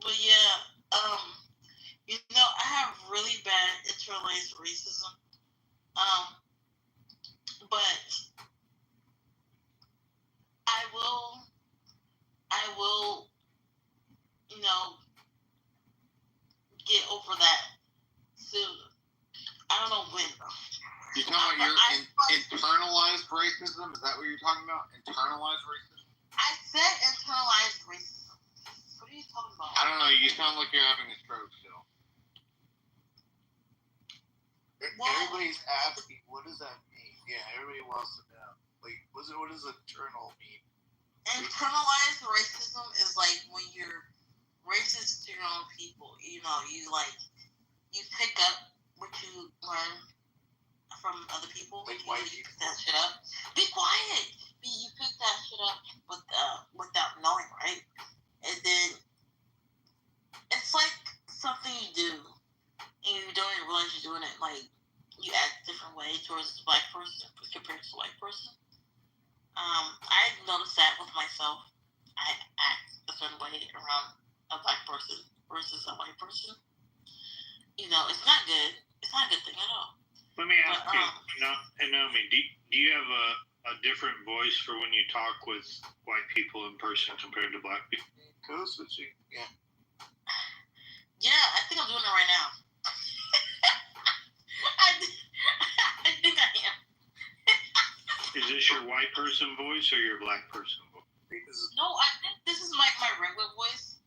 But yeah, I have really bad internalized racism. But I will, get over that soon. I don't know when. You're talking about your internalized racism? Is that what you're talking about? Internalized racism? I said internalized racism. What are you talking about? I don't know. You sound like you're having a stroke still. Everybody's asking, what does that mean? Yeah, everybody wants to know. Like, what does internal mean? Internalized racism is like when you're racist to your own people. You pick up what you learn from other people. Like white you pick that shit up. Be quiet. You pick that shit up without knowing, right? And then it's like something you do, and you don't even realize you're doing it. Like you act a different way towards a black person compared to a white person. I noticed that with myself. I act a certain way around a black person versus a white person. It's not good. It's not a good thing at all. Let me ask you, Naomi, do you have a different voice for when you talk with white people in person compared to black people? Code switching, yeah. Yeah, I think I'm doing it right now. I think I am. Is this your white person voice or your black person voice? No, I think this is my regular voice.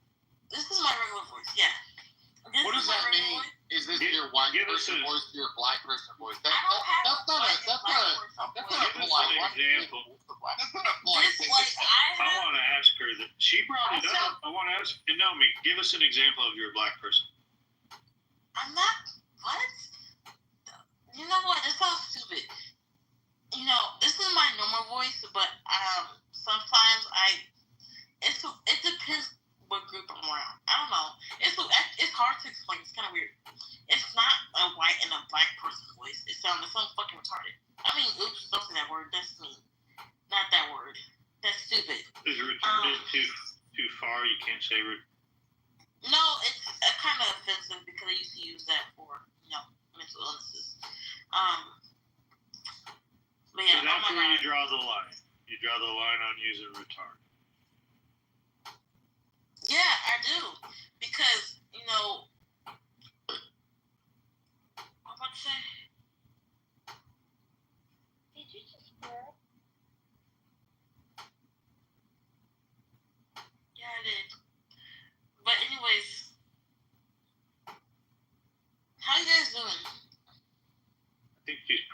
This is my regular voice, yeah. What does that mean? Is this your white person voice or your black person voice? That's not a polite example. That's not a polite thing. I want to ask her that. She brought it up. I want to ask Naomi, give us an example of your black person. I'm not. What? You know what? This sounds stupid. This is my normal voice, but sometimes it depends what group I'm around. I don't know. It's hard to explain. It's kind of weird. It's not a white and a black person voice. It sounds fucking retarded. I mean, oops, don't say that word. That's me. Not that word. That's stupid. Is retarded too far? You can't say No, it's kind of offensive because I used to use that for mental illnesses. But yeah, so that's where you draw the line. You draw the line on using retarded. Yeah, I do. Because, what about to say? Did you just burp?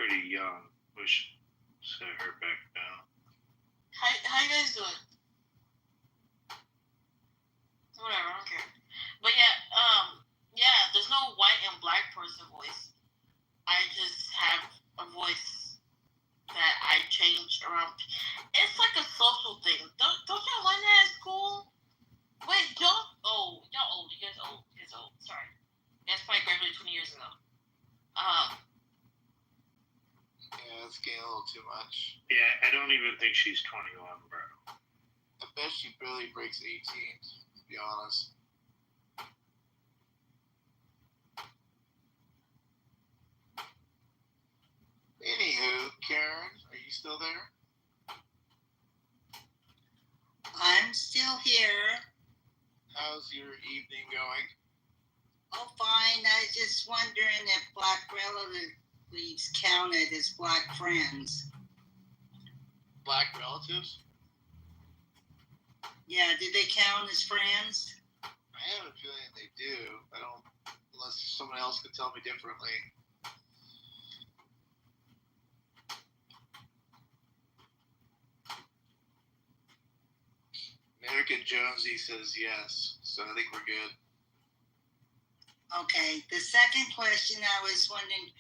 pretty young. We should set her back down. How you guys doing? Whatever, I don't care. But yeah, there's no white and black person voice. I just have a voice that I change around. It's like a social thing. Don't y'all learn that at school? Wait, y'all old. You guys old. Sorry. You guys probably graduated 20 years ago. Yeah, it's getting a little too much. Yeah, I don't even think she's 21, bro. I bet she barely breaks 18, to be honest. Anywho, Karen, are you still there? I'm still here. How's your evening going? Oh, fine. I was just wondering if black relatives counted as black friends. Black relatives? Yeah, do they count as friends? I have a feeling they do. I don't, unless someone else could tell me differently. American Jonesy says yes, so I think we're good. Okay, the second question I was wondering,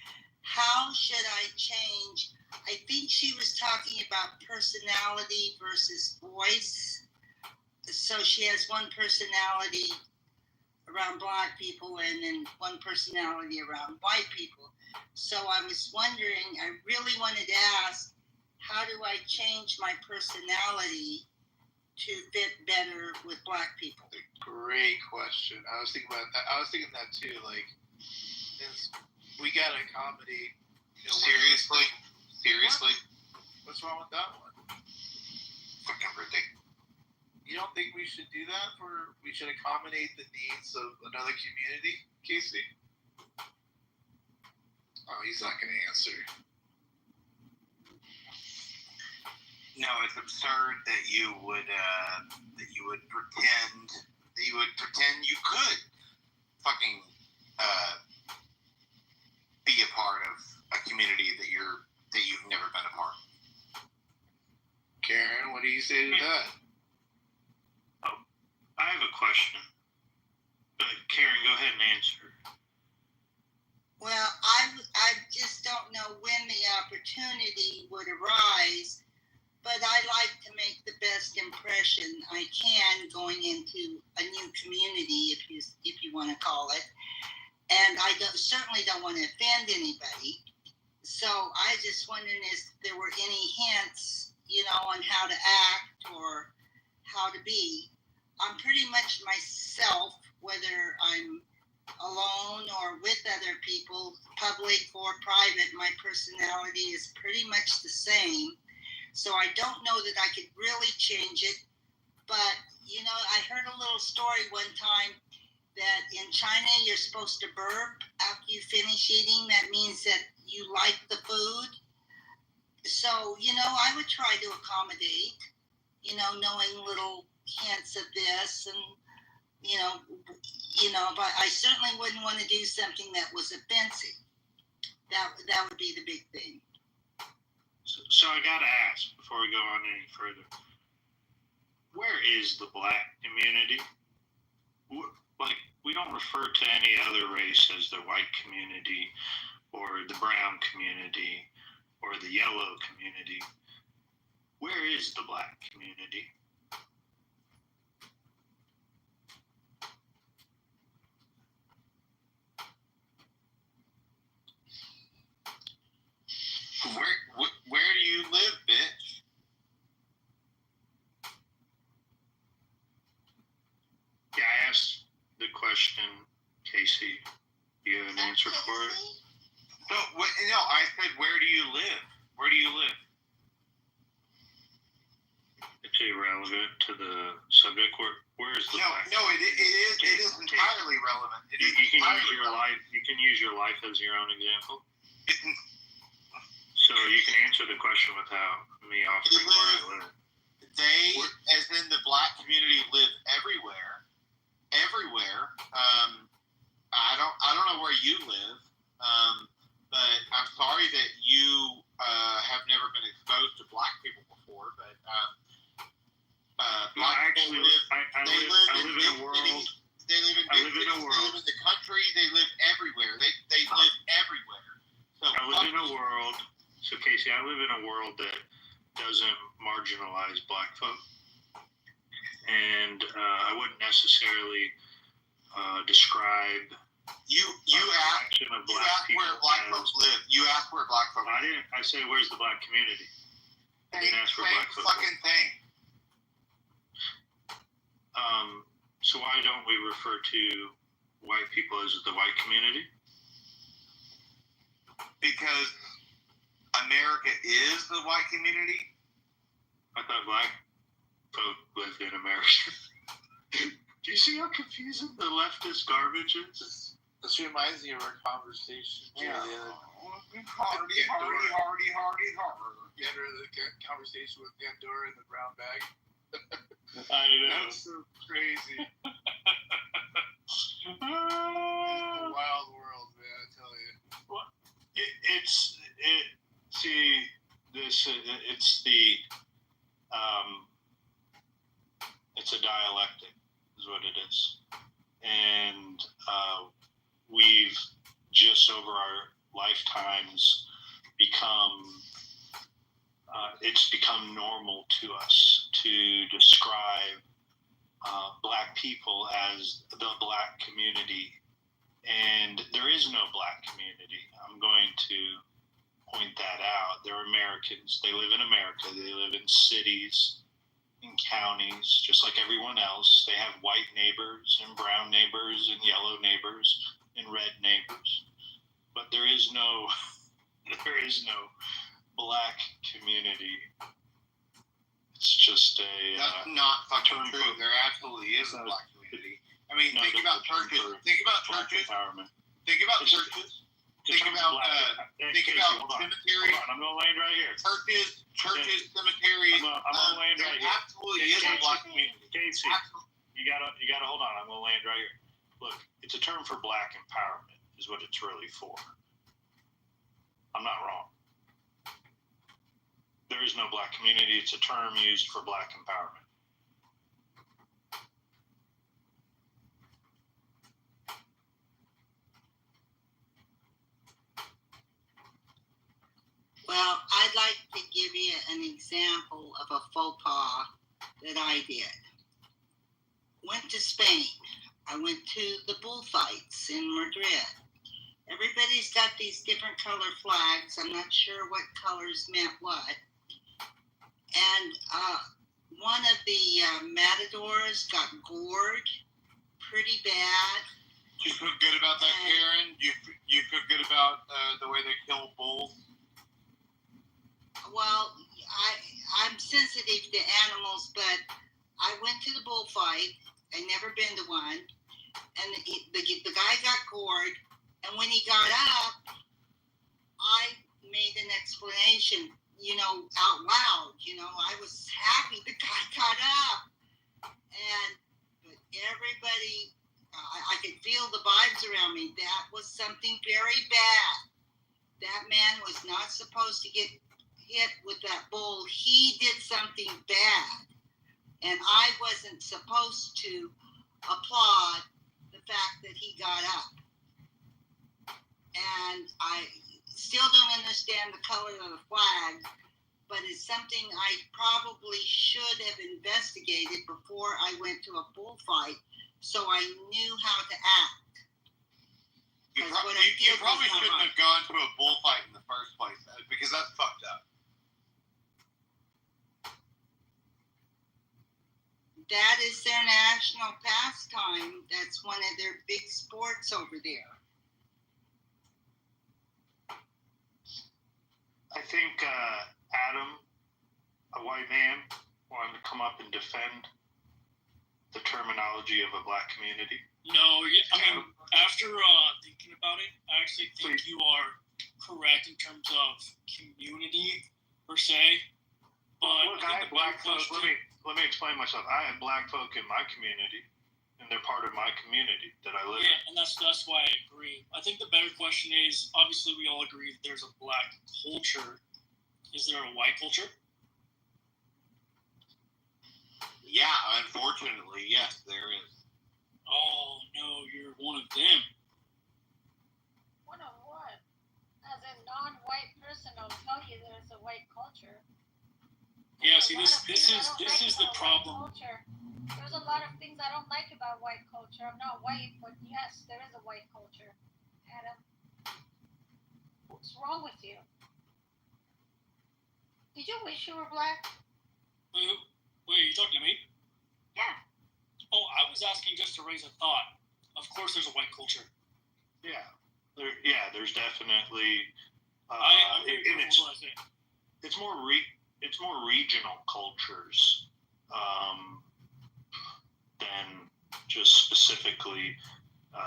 how should I change? I think she was talking about personality versus voice. So she has one personality around black people and then one personality around white people. So I was wondering, I really wanted to ask, how do I change my personality to fit better with black people? Great question. I was thinking about that. I was thinking that too. Like, since we got a comedy. Seriously? What's wrong with that one? Fucking birthday. You don't think we should do that? We should accommodate the needs of another community, Casey? Oh, he's not going to answer. No, it's absurd that you would pretend you could fucking be a part of a community that you've never been a part of. Karen, what do you say to that? Oh, I have a question. But Karen, go ahead and answer. Well, I just don't know when the opportunity would arise, but I like to make the best impression I can going into a new community, if you want to call it. And I certainly don't want to offend anybody. So I just wondering if there were any hints, on how to act or how to be. I'm pretty much myself, whether I'm alone or with other people, public or private. My personality is pretty much the same. So I don't know that I could really change it. But, I heard a little story one time that in China you're supposed to burp after you finish eating. That means that you like the food. So, I would try to accommodate, knowing little hints of this and, but I certainly wouldn't want to do something that was offensive. That would be the big thing. So I gotta ask before we go on any further. Where is the black community? Like, we don't refer to any other race as the white community or the brown community or the yellow community. Where is the black community? Where do you live, bitch? Yeah, I asked the question, Casey. Do you have an answer for it? No, I said, where do you live? Where do you live? It's irrelevant to the subject. Where is the black? No, it is entirely relevant. You can use your life as your own example. So you can answer the question without me offering where I live. They, as in the black community, live everywhere. I don't know where you live, but I'm sorry that you actually live. I They live live in in a big world. cities. They live in I big live in cities. a They world. live in the country. They live everywhere. They live everywhere. So I live in a world. So Casey, I live in a world that doesn't marginalize black folk, and I wouldn't necessarily describe. You asked of you black asked people where black as- folks live. You asked where black folks I live. didn't. I said, where's the black community? I didn't ask where Same black folk fucking thing. So why don't we refer to white people as the white community? Because America is the white community. I thought black folk lived in America. Do you see how confusing the leftist garbage is? This reminds me of our conversation. Yeah. Hardy. You enter the conversation with Pandora in the brown bag. I know. That's so crazy. It's a wild world, man. I tell you. Well, it's it's a dialectic, is what it is, and we've just over our lifetimes it's become normal to us to describe black people as the black community, and there is no black community. I'm going to point that out. They're Americans. They live in America. They live in cities, in counties, just like everyone else. They have white neighbors and brown neighbors and yellow neighbors and red neighbors. But there is no black community. It's just That's not fucking true. There absolutely is a black community. I mean, think about churches. Think about churches. Think about churches. Think about cemeteries. I'm gonna land right here. Churches, cemeteries. I'm gonna land right here. Absolutely is a black community. Casey, you gotta hold on. I'm gonna land right here. Look, it's a term for black empowerment, is what it's really for. I'm not wrong. There is no black community. It's a term used for black empowerment. Well, I'd like to give you an example of a faux pas that I did. Went to Spain. I went to the bullfights in Madrid. Everybody's got these different color flags. I'm not sure what colors meant what. And one of the matadors got gored pretty bad. You feel good about that, Karen? You feel good about the way they kill bulls? Well, I'm sensitive to animals, but I went to the bullfight. I never been to one, and the guy got gored. And when he got up, I made an explanation, out loud. I was happy the guy got up, but everybody, I could feel the vibes around me. That was something very bad. That man was not supposed to get hit with that bull. He did something bad, and I wasn't supposed to applaud the fact that he got up. And I still don't understand the color of the flag, but it's something I probably should have investigated before I went to a bullfight, so I knew how to act. You probably shouldn't have gone to a bullfight in the first place, because that's fucked up. That is their national pastime. That's one of their big sports over there. I think Adam, a white man, wanted to come up and defend the terminology of a black community. No, I mean, after thinking about it, I actually think you are correct in terms of community per se. But look, I have black folk. Let me explain myself. I have black folk in my community, and they're part of my community that I live in. Yeah, and that's why I agree. I think the better question is, obviously we all agree that there's a black culture. Is there a white culture? Yeah, unfortunately, yes, there is. Oh no, you're one of them. One of what? As a non-white person, I'll tell you there's a white culture. Yeah, see, this is the problem. There's a lot of things I don't like about white culture. I'm not white, but yes, there is a white culture. Adam, what's wrong with you? Did you wish you were black? Wait, are you talking to me? Yeah. Oh, I was asking just to raise a thought. Of course, there's a white culture. Yeah, there's definitely. It's more regional cultures than just specifically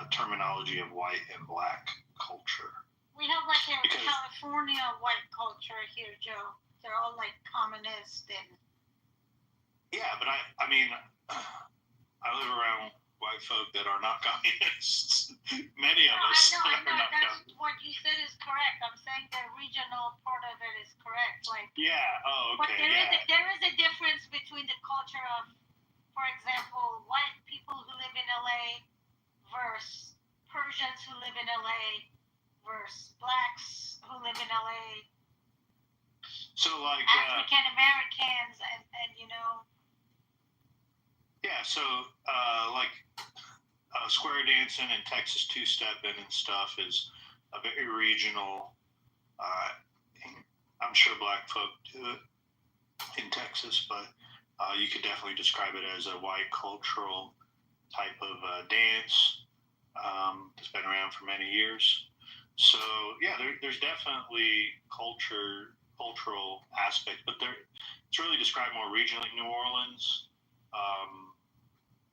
terminology of white and black culture. We have like a California white culture here, Joe. They're all like communist and. Yeah, but I mean, I live around white folk that are not communists. Many of us I know. not That's what you said is correct. I'm saying the regional part of it is correct. Like. Yeah. Oh, okay. But there is a difference between the culture of, for example, white people who live in LA versus Persians who live in LA versus blacks who live in LA. So like African Americans and you know. Yeah, so like square dancing and Texas two-stepping and stuff is a very regional. I'm sure black folk do it in Texas, but you could definitely describe it as a white cultural type of dance that's been around for many years. So yeah, there's definitely cultural aspect, but it's really described more regionally. New Orleans.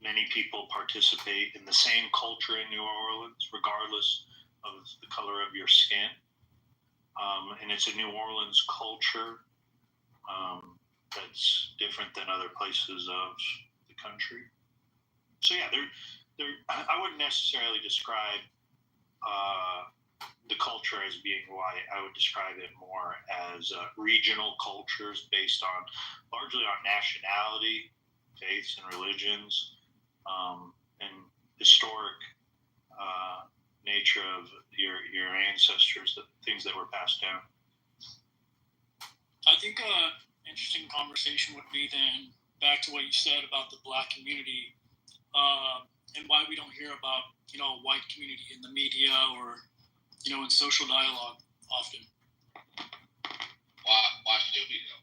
Many people participate in the same culture in New Orleans, regardless of the color of your skin. And it's a New Orleans culture that's different than other places of the country. So yeah, I wouldn't necessarily describe the culture as being white. I would describe it more as regional cultures based on largely on nationality, faiths, and religions. And historic nature of your ancestors, the things that were passed down. I think an interesting conversation would be then back to what you said about the black community and why we don't hear about white community in the media or in social dialogue often. Why should we though?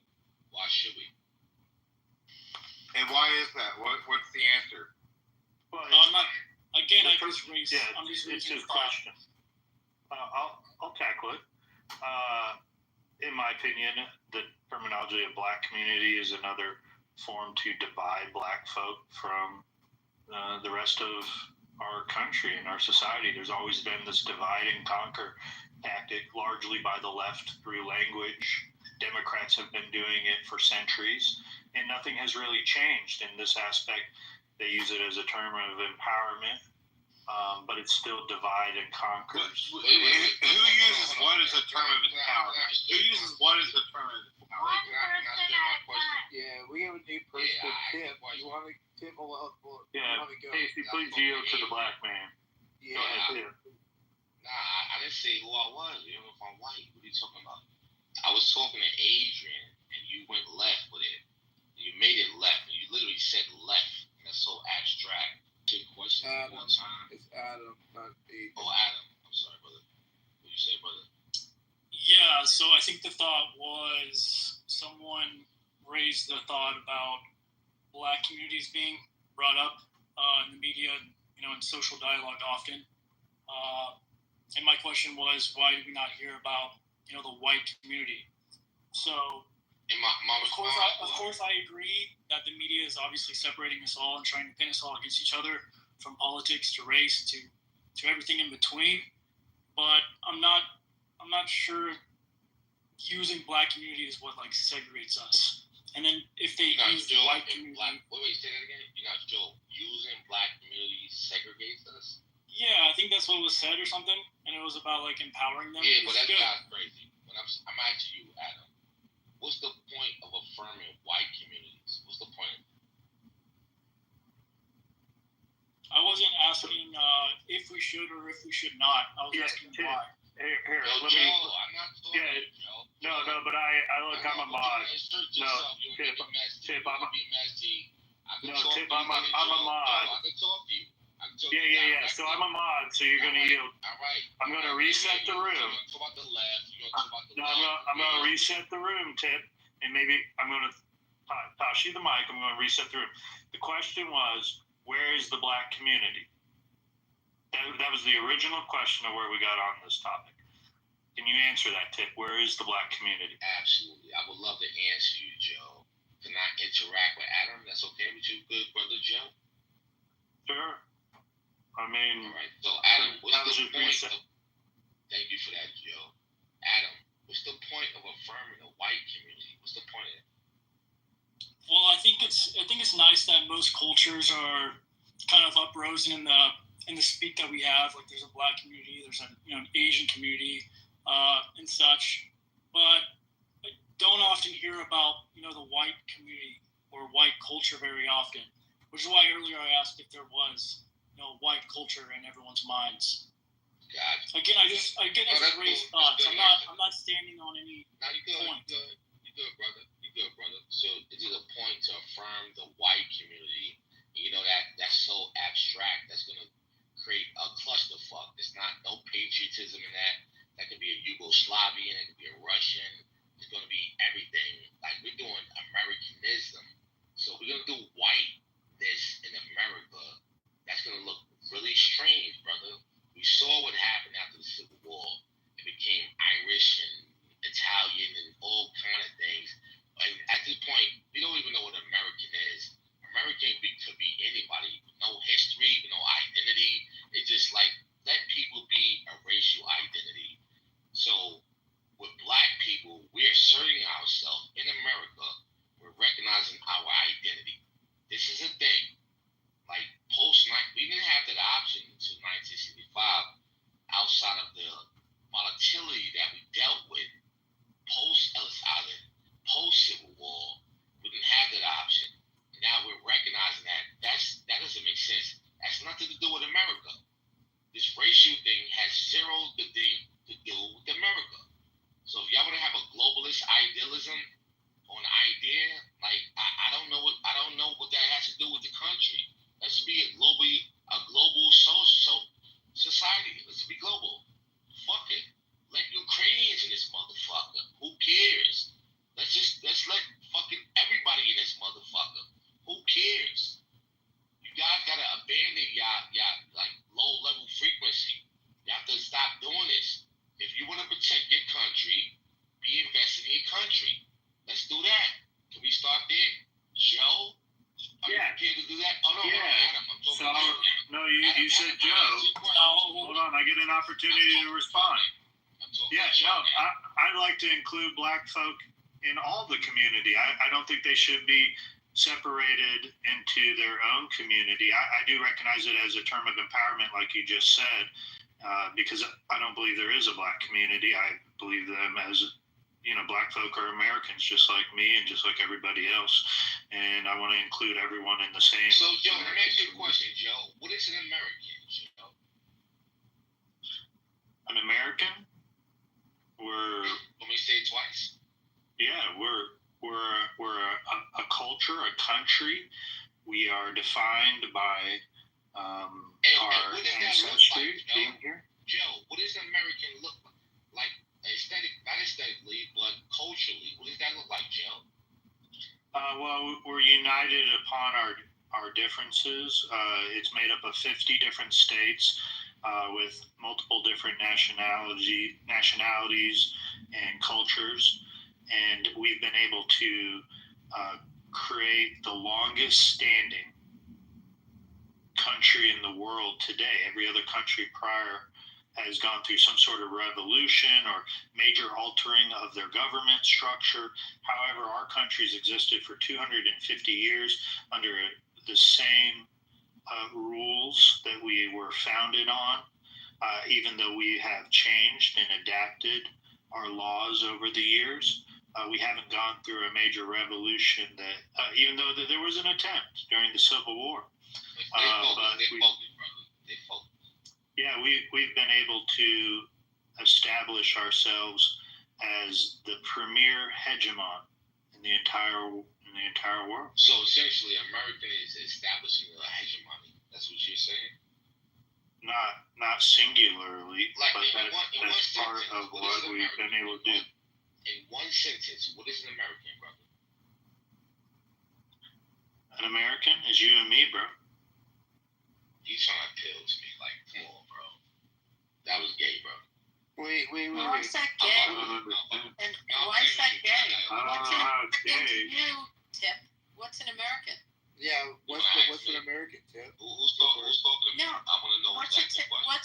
Why should we? And why is that? What's the answer? Well, I'm not. Again, I'm just raising it's a question. I'll tackle it. In my opinion, the terminology of black community is another form to divide black folk from the rest of our country and our society. There's always been this divide and conquer tactic, largely by the left through language. Democrats have been doing it for centuries, and nothing has really changed in this aspect. They use it as a term of empowerment, but it's still divide and conquer. Who uses what as a term of empowerment? Who uses what as a term of empowerment? Yeah, we have a new person, Tim. You want to, Tim? Yeah, Casey, please yield to the black man. Yeah. Go ahead, Tim. Nah, I didn't say who I was. You know if I'm white. What are you talking about? I was talking to Adrian, and you went left with it. You made it left, and you literally said left. That's so abstract. Good question. One time. It's Adam, not Adrian. Oh, Adam. I'm sorry, brother. What did you say, brother? Yeah, so I think the thought was someone raised the thought about black communities being brought up in the media, in social dialogue often. And my question was, why did we not hear about, the white community? So, of course, I agree that the media is obviously separating us all and trying to pin us all against each other, from politics to race to everything in between. But I'm not sure using black community is what segregates us. And then if they use white community, wait, say that again. You're not sure using black community segregates us? Yeah, I think that's what was said or something, and it was about empowering them. Yeah, but that's not crazy. But I'm asking you, Adam. What's the point of affirming white communities? What's the point? if we should or if we should not. I was asking why. Here, Yo, let Joe, me. I'm not talking Yeah. to you, Joe. No, but I look, I'm a mod. No, Tip, Tip, I'm a. be messy. No, Tip, I'm a mod. I can talk to you. Yeah. So I'm a mod, so you're gonna yield. All right. I'm gonna reset the room. Talk about the left. You're gonna talk about the No, left. I'm gonna reset the room, Tip, and maybe I'm gonna pass you the mic. I'm gonna reset the room. The question was, where is the black community? That was the original question of where we got on this topic. Can you answer that, Tip? Where is the black community? Absolutely. I would love to answer you, Joe. Can I interact with Adam? That's okay with you, good brother Joe? Sure. I mean, all right. So Adam, what's the point of, thank you for that, Joe. Adam, what's the point of affirming the white community? What's the point of it? Well, I think it's nice that most cultures are kind of uprisen in the speak that we have. Like there's a black community, there's an Asian community, and such. But I don't often hear about the white community or white culture very often. Which is why earlier I asked if there was white culture in everyone's minds. Gotcha. Again, I just raise thoughts. I'm not standing on any point. You're good, brother. So is it a point to affirm the white community? That's so abstract. That's gonna create a clusterfuck. There's no patriotism in that. That could be a Yugoslavian. It could be a Russian. It's gonna be everything. Like we're doing Americanism. So we're gonna do whiteness in America. That's gonna look really strange, brother. We saw what happened after the Civil War. It became Irish and Italian and all kind of things. And at this point, we don't even know what American is. American could be anybody. No history, no identity. It's just like, let people be a racial identity. So, with black people, we're asserting ourselves in America. We're recognizing our identity. This is a thing. Like, we didn't have that option until 1965 outside of the volatility that we dealt with post-Ellis Island, post-Civil War. We didn't have that option. And now we're recognizing that doesn't make sense. That's nothing to do with America. This racial thing has zero to do with America. So if y'all want to have a globalist idealism or an idea, like I don't know what that has to do with the country. Let's be a global social society. Let's be global. Fuck it. Let Ukrainians in this motherfucker. Who cares? Let's let fucking everybody in this motherfucker. Who cares? You guys gotta abandon y'all like low level frequency. You have to stop doing this. If you want to protect your country, be invested in your country. Let's do that. Can we start there? Joe? Are you prepared to do that? Oh, no, Adam. I'm talking So, no, you said Joe. Hold on, I get an opportunity to respond. I'd like to include black folk in all the community. I don't think they should be separated into their own community. I do recognize it as a term of empowerment, like you just said, because I don't believe there is a black community. I believe them as black folk are Americans just like me and just like everybody else. And I want to include everyone in the same. So, Joe, let me ask you a question, Joe. What is an American, Joe? An American? Let me say it twice. Yeah, we're a culture, a country. We are defined by our ancestry being here. Joe, what does an American look like? Not aesthetically, but culturally. What does that look like, Joe? Well, we're united upon our differences. It's made up of 50 different states with multiple different nationalities and cultures. And we've been able to create the longest standing country in the world today. Every other country prior has gone through some sort of revolution or major altering of their government structure. However, our country's existed for 250 years under the same rules that we were founded on, even though we have changed and adapted our laws over the years. We haven't gone through a major revolution that, even though there was an attempt during the Civil War. They focused. Yeah, we've been able to establish ourselves as the premier hegemon in the entire world. So essentially, America is establishing a hegemony. That's what you're saying. Not singularly, Like but that's part of what we've been able to do. In one sentence, what is an American, brother? An American is you and me, bro. You trying to appeal to me? Like, come on, bro. That was gay, bro. Wait. Why is that gay? And why is that gay? What's an American to you, Tip? What's an American? Yeah, what's an American, Tip? Who's talking to me? No. I want to know What's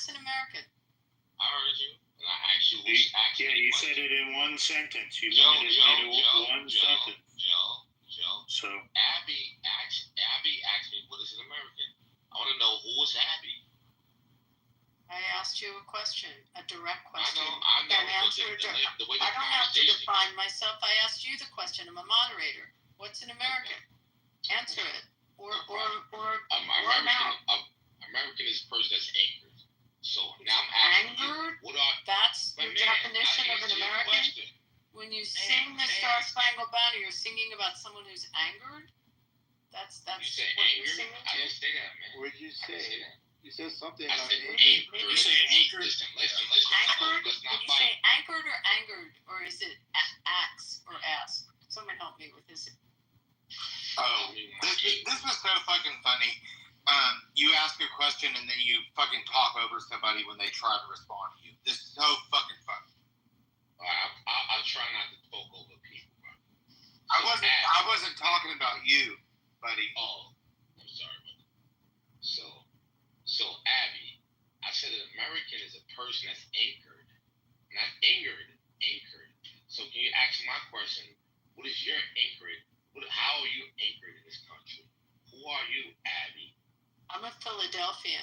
an American? I heard you, and I asked you. You said it in one sentence. You limited me to one sentence. Joe. So Abby asked me, what is an American? I want to know who is Abby. I asked you a question, a direct question. I know. And answer I don't have to define myself. I asked you the question. I'm a moderator. What's an American? Answer it. Or American is a person that's anchored. So now I'm asking angered? You, what are that's your definition of an American? When you sing the Star Spangled Banner, you're singing about someone who's angered? That's you say what angered? you're singing to? I didn't say that, man. What did you say? You said something I about said anchored. anchored. You say anchored? Listen. Anchored? Let's Did not you fight. say anchored or angered? Or is it axe or ask? Someone help me with this. Oh, this was so fucking funny. You ask a question and then you fucking talk over somebody when they try to respond to you. This is so fucking funny. I'll try not to talk over people, bro. I wasn't talking about you, buddy. Oh, I'm sorry, buddy. So Abby, I said an American is a person that's anchored, not angered. So can you ask my question? What is your anchored? How are you anchored in this country? Who are you, Abby? I'm a Philadelphian,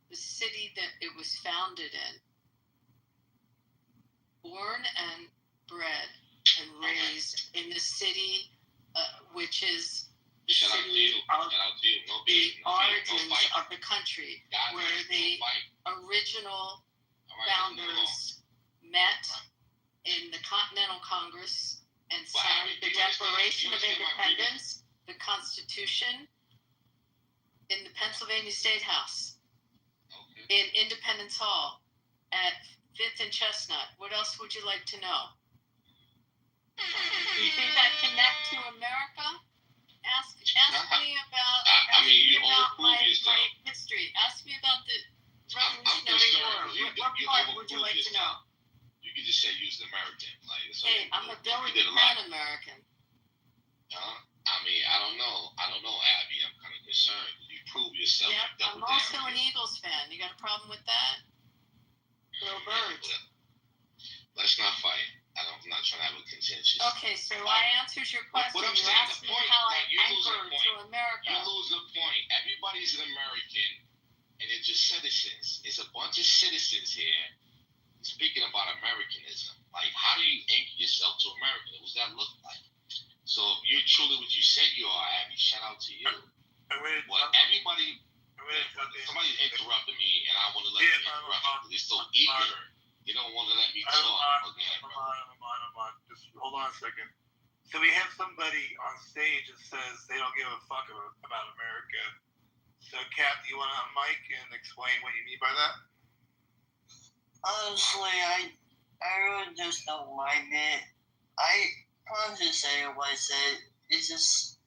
the city that it was founded in. Born and bred and raised in the city, which is the city of the origins of the country, where the original founders met in the Continental Congress and signed the Declaration of Independence, the Constitution, in the Pennsylvania State House, in Independence Hall, at 5th and Chestnut. What else would you like to know? You think I connect to America? Ask me about my history. Ask me about the Revolutionary War. What part would you like to know? You could just say you was an American. Hey, I'm a Billy American. I mean, I don't know, Abby. I'm kind of concerned. You prove yourself. Yeah, I'm also an Eagles fan. You got a problem with that? Go Birds. Let's not fight. I'm not trying to have a contentious. Okay, so I answered your question. What I'm you saying, asked me how I anchored to America. You lose the point. Everybody's an American, and it's just citizens. It's a bunch of citizens here speaking about Americanism. Like, how do you anchor yourself to America? What does that look like? So if you're truly what you said you are, Abby, shout out to you. Somebody interrupted me, and I want to let them interrupt me. They're so eager. They don't want to let me talk. Come on. Just hold on a second. So we have somebody on stage that says they don't give a fuck about America. So, Cap, do you want to mic and explain what you mean by that? Honestly, I really just don't mind it. I'll just say what I said. It's just,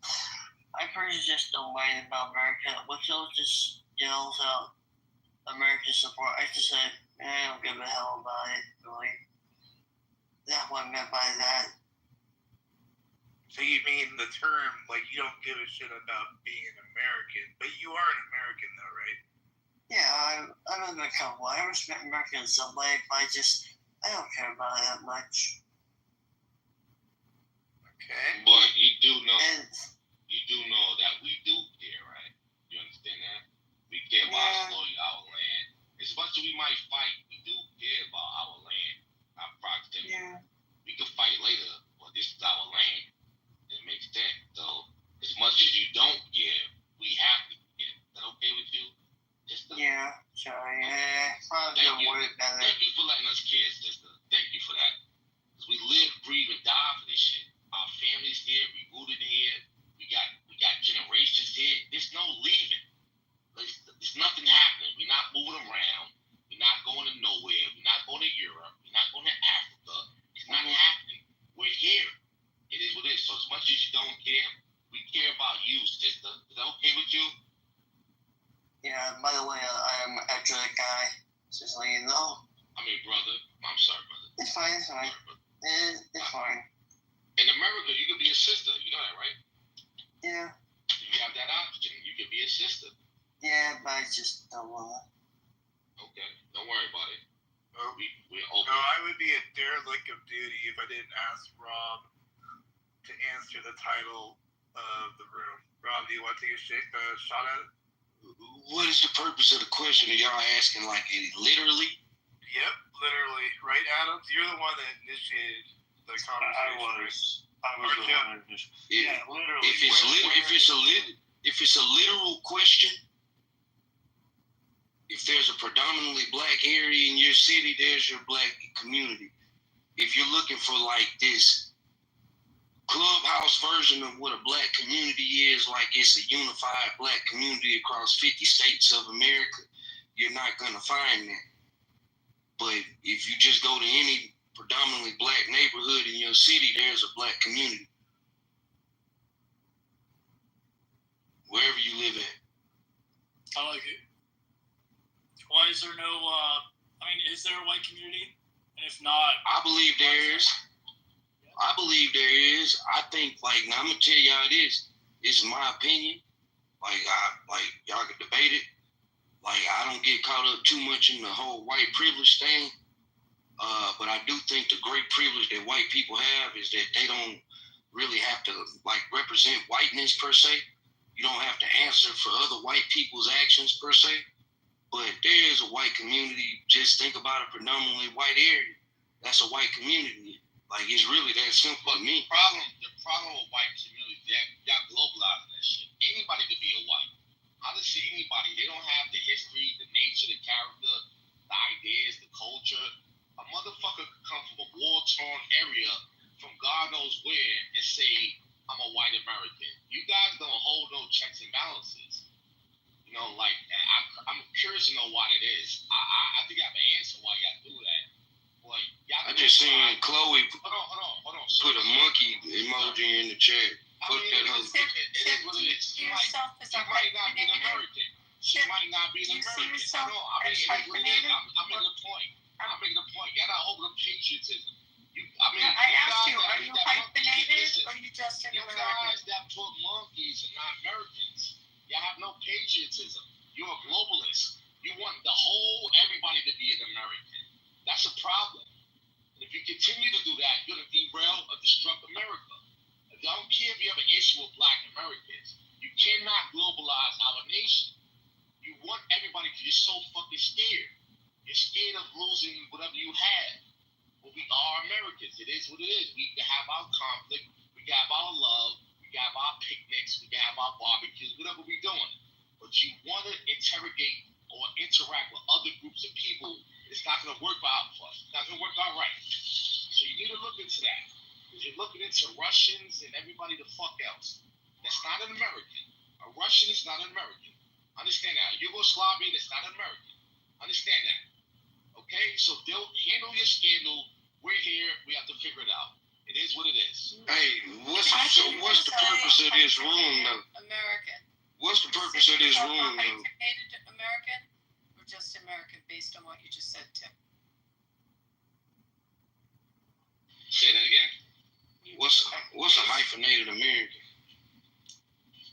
I personally just don't mind about America. When Phil just yells out American support, I just say, I don't give a hell about it, really. That's what I meant by that. So you mean the term, like, you don't give a shit about being an American, but you are an American, though, right? Yeah, I live in a couple. I respect Americans some way, but I don't care about it that much. Okay. But you do know that we do care, right? You understand that? We care about our land. As much as we might fight, we do care about our land, our proximity. Yeah. We can fight later, but this is our land. It makes sense. So, as much as you don't give, we have to give. Is that okay with you? Yeah, sorry. you, sister. Is that okay with you? Yeah, by the way, I am an athletic guy. Just letting you know. I mean, brother. I'm sorry, brother. It's fine, it's fine. It's fine. In America, you could be a sister. You know that, right? Yeah. You have that option. You could be a sister. Yeah, but I just don't want to. Okay. Don't worry about it. We're open. No, I would be a derelict of duty if I didn't ask Rob to answer the title of the room. Rob, do you want to take a shot at it? What is the purpose of the question? Are y'all asking like literally? Yep, literally. Right, Adams? You're the one that initiated the conversation. I was the one that Yeah, literally. If it's a literal question, if there's a predominantly black area in your city, there's your black community. If you're looking for like this clubhouse version of what a black community is, like it's a unified black community across 50 states of America, you're not going to find that. But if you just go to any predominantly black neighborhood in your city, there's a black community. Wherever you live at. I like it. Why is there no, is there a white community? And if not... I believe there is. I think, now I'm going to tell y'all this. It's my opinion. Y'all can debate it. I don't get caught up too much in the whole white privilege thing. But I do think the great privilege that white people have is that they don't really have to, represent whiteness per se. You don't have to answer for other white people's actions per se. But there is a white community. Just think about a predominantly white area. That's a white community. It's really that simple to me. The problem with white communities, y'all globalizing that shit. Anybody could be a white. Honestly, anybody. They don't have the history, the nature, the character, the ideas, the culture. A motherfucker could come from a war-torn area from God knows where and say, I'm a white American. You guys don't hold no checks and balances. I'm curious to know why it is. I think I have an answer why y'all do that. I just seen Chloe Hold on. put a monkey emoji in the chat. Fuck that hoe. It is what it is. She might not be an American. She might not be an American. It is what it is. I'm making a point. Y'all not holding up patriotism. I asked you, are you hyphenated or are you just an American? You guys that put monkeys are not Americans. Y'all have no patriotism. You're a globalist. You want everybody to be an American. That's a problem. And if you continue to do that, you're going to derail or destruct America. I don't care if you have an issue with black Americans. You cannot globalize our nation. You want everybody because you're so fucking scared. You're scared of losing whatever you have. But we are Americans. It is what it is. We can have our conflict. We can have our love. We can have our picnics. We can have our barbecues, whatever we're doing. But you want to interrogate or interact with other groups of people, it's not going to work out for us. It's not going to work out right. So you need to look into that. Because you're looking into Russians and everybody the fuck else. That's not an American. A Russian is not an American. Understand that. A Yugoslavian is not an American. Understand that. Okay? So they'll handle your scandal. We're here. We have to figure it out. It is what it is. Hey, what's the purpose of this room, though? American. What's the purpose of this room, though? Hyphenated American or just American based on what you just said, Tim? Say that again. What's a hyphenated American?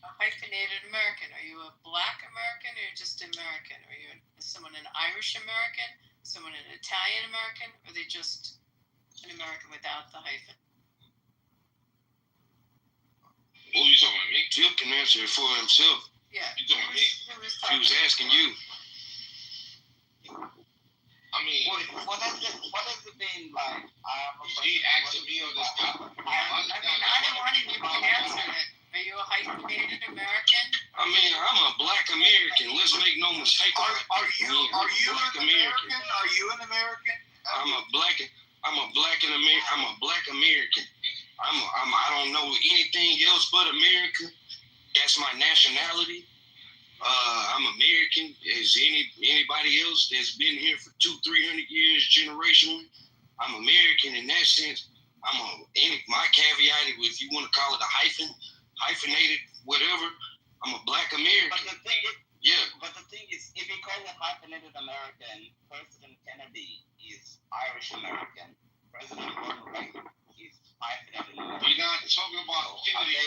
A hyphenated American. Are you a black American or just American? Are you someone an Irish American? Someone an Italian American? Or are they just an American without the hyphen? What are you talking about? Me? Phil can answer it for himself. Yeah. You talking about me? He was asking you. What has it been like? He asking me on this topic. I don't want to give you an answer. Are you a hyphenated American? I'm a black American. Let's make no mistake about it. Are you an American? Are you an American? I'm a black American. I don't know anything else but America. That's my nationality. I'm American as anybody else that's been here for 200-300 years generationally. I'm American in that sense. My caveat, if you want to call it a hyphen, hyphenated, whatever. I'm a Black American. But the thing is, if you call it hyphenated American, President Kennedy is Irish American. President Ronald Reagan is hyphenated American. We're not talking about Kennedy,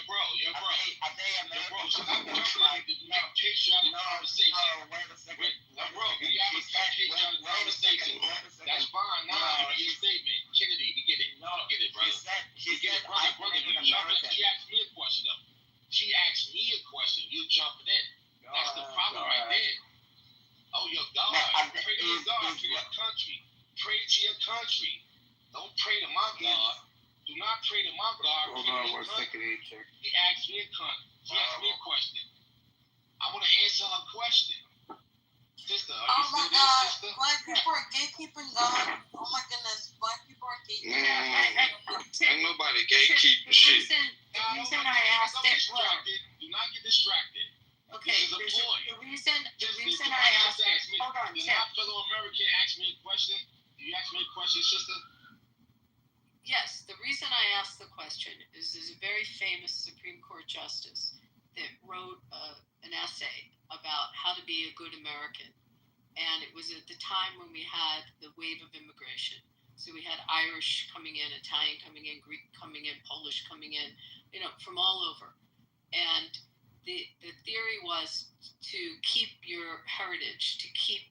bro. Are they American? Bro, stop talking about the picture of the conversation. No, wait a second. Bro, we have a picture of the conversation. That's fine. Now, you get a statement. Kennedy, we get it. No, get it, brother. He get it, brother. You jumping. She asked me a question, though. She asked me a question. You jumping in. That's the problem right there. Oh, your God. Pray to your God, to your country. Pray to your country. Don't pray to my God. Do not pray to my God. Hold on 1 second, check. She asked me a question. I want to answer her question. Sister, are you still there, sister? Black people are gatekeeping God. Oh my goodness, Black people are gatekeeping. Ain't nobody gatekeeping shit. The reason I asked it. Do not get distracted. Okay, the reason I asked it. Hold on, Did my fellow American ask me a question? Do you ask me a question, sister? Yes, the reason I asked the question is there's a very famous Supreme Court justice that wrote an essay about how to be a good American. And it was at the time when we had the wave of immigration. So we had Irish coming in, Italian coming in, Greek coming in, Polish coming in, from all over. And the theory was to keep your heritage, to keep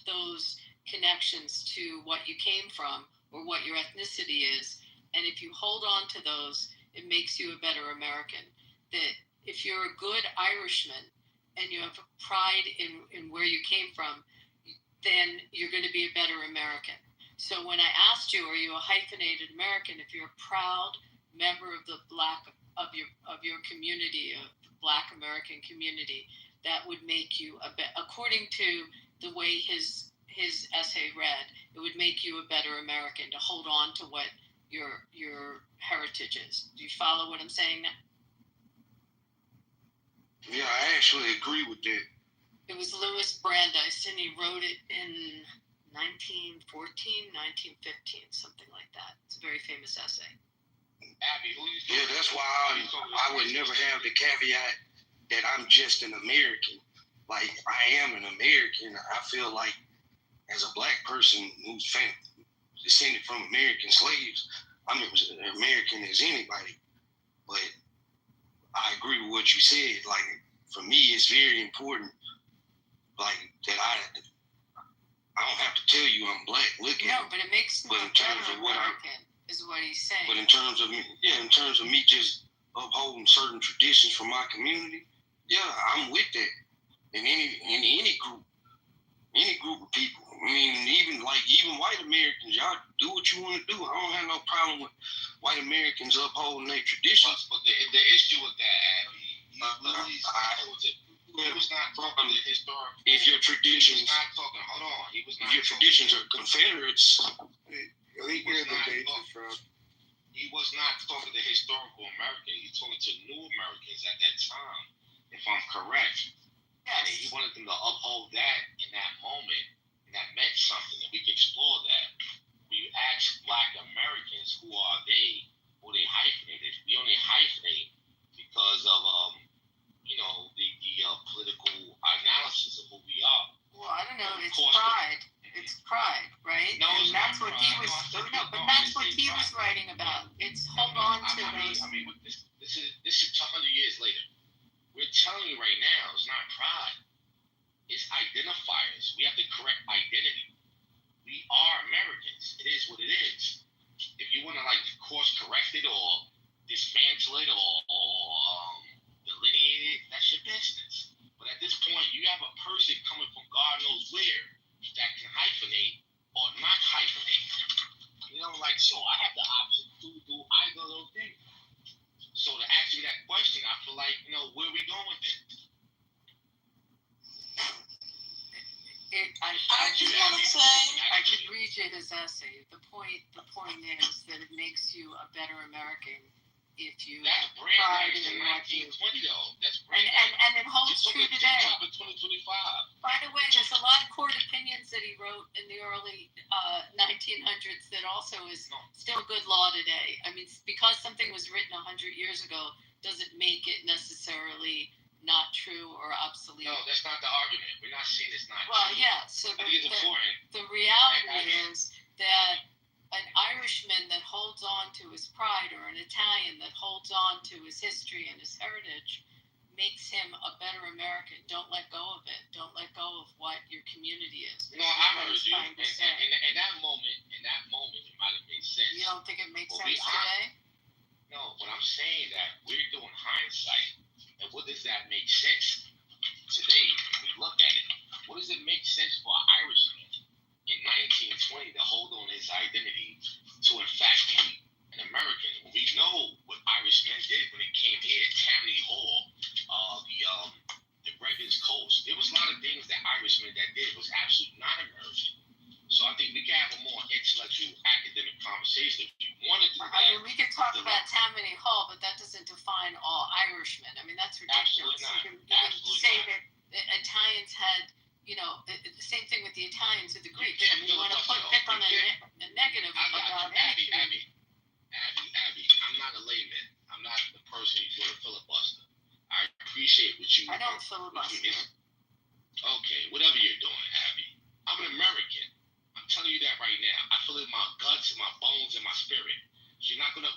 those connections to what you came from or what your ethnicity is. And if you hold on to those, it makes you a better American. That if you're a good Irishman and you have pride in where you came from, then you're going to be a better American. So when I asked you, are you a hyphenated American? If you're a proud member of the your community, of the Black American community, that would make you according to the way his essay read, it would make you a better American to hold on to what your heritage is. Do you follow what I'm saying now? Yeah, I actually agree with that. It was Louis Brandeis, and he wrote it in 1914, 1915, something like that. It's a very famous essay. Yeah, that's why I would never have the caveat that I'm just an American. Like, I am an American. I feel like as a Black person who's descended from American slaves, I'm as American as anybody. But I agree with what you said. Like, for me, it's very important, like, that I don't have to tell you I'm Black looking. No, but it makes me in terms of what is what he's saying. But in terms of me just upholding certain traditions from my community, yeah, I'm with that. In any group of people. I mean, even white Americans, y'all do what you want to do. I don't have no problem with white Americans upholding their traditions. But the issue with that, Abby, he was not talking to historical. If your traditions, hold on, he was not. If your traditions are Confederates, He was not talking to historical America. He was talking to new Americans at that time, if I'm correct. Yes. And he wanted them to uphold that in that moment, and that meant something, and we can explore that. When you ask Black Americans who are they, or they hyphenated, we only hyphenate because of the political analysis of who we are. Well, I don't know. It's pride. It's pride, right? No, and that's what he was. But that's what he was writing about. It's hold on to those. I mean, this is 200 years later. We're telling you right now, it's not pride. It's identifiers. We have the correct identity. We are Americans. It is what it is. If you want to course correct it or dismantle it or delineate it, that's your business. But at this point, you have a person coming from God knows where that can hyphenate or not hyphenate. So I have the option to do either of those things. So to ask me that question, I feel like, where are we going with it? I just want to say, I could read you his essay. The point is that it makes you a better American if you pride in what you do. And it holds true today. By the way, there's a lot of court opinions that he wrote in the early 1900s that also is still good law today. I mean, because something was written 100 years ago doesn't make it necessarily not true or obsolete. No, that's not the argument. We're not saying it's not Well, true. yeah. So I think it's important. the reality is that an Irishman that holds on to his pride, or an Italian that holds on to his history and his heritage, makes him a better American. Don't let go of it. Don't let go of what your community is. No, I heard you. In that moment, it might have made sense. You don't think it makes But sense today? No, but I'm saying that we're doing hindsight. And what does that make sense today when we look at it? What does it make sense for an Irishman in 1920 to hold on his identity to, in fact, be an American? When we know what Irishmen did when they came here, Tammany Hall, the Greggens Coast. There was a lot of things that Irishmen that did was absolutely not American. So I think we can have a more intellectual, academic conversation if you want to do that. I mean, we could talk about Tammany Hall, but that doesn't define all Irishmen. I mean, that's ridiculous. Absolutely not. You can say that the Italians had, you know, the same thing with the Italians or the Greeks. I mean, you want to pick on a negative about Abby, I'm not a layman. I'm not the person who's going to filibuster. I appreciate what you. I don't filibuster. Okay, whatever you're doing, Abby. I'm an American. I'm telling you that right now. I feel it in my guts, in my bones, in my spirit. So you're not gonna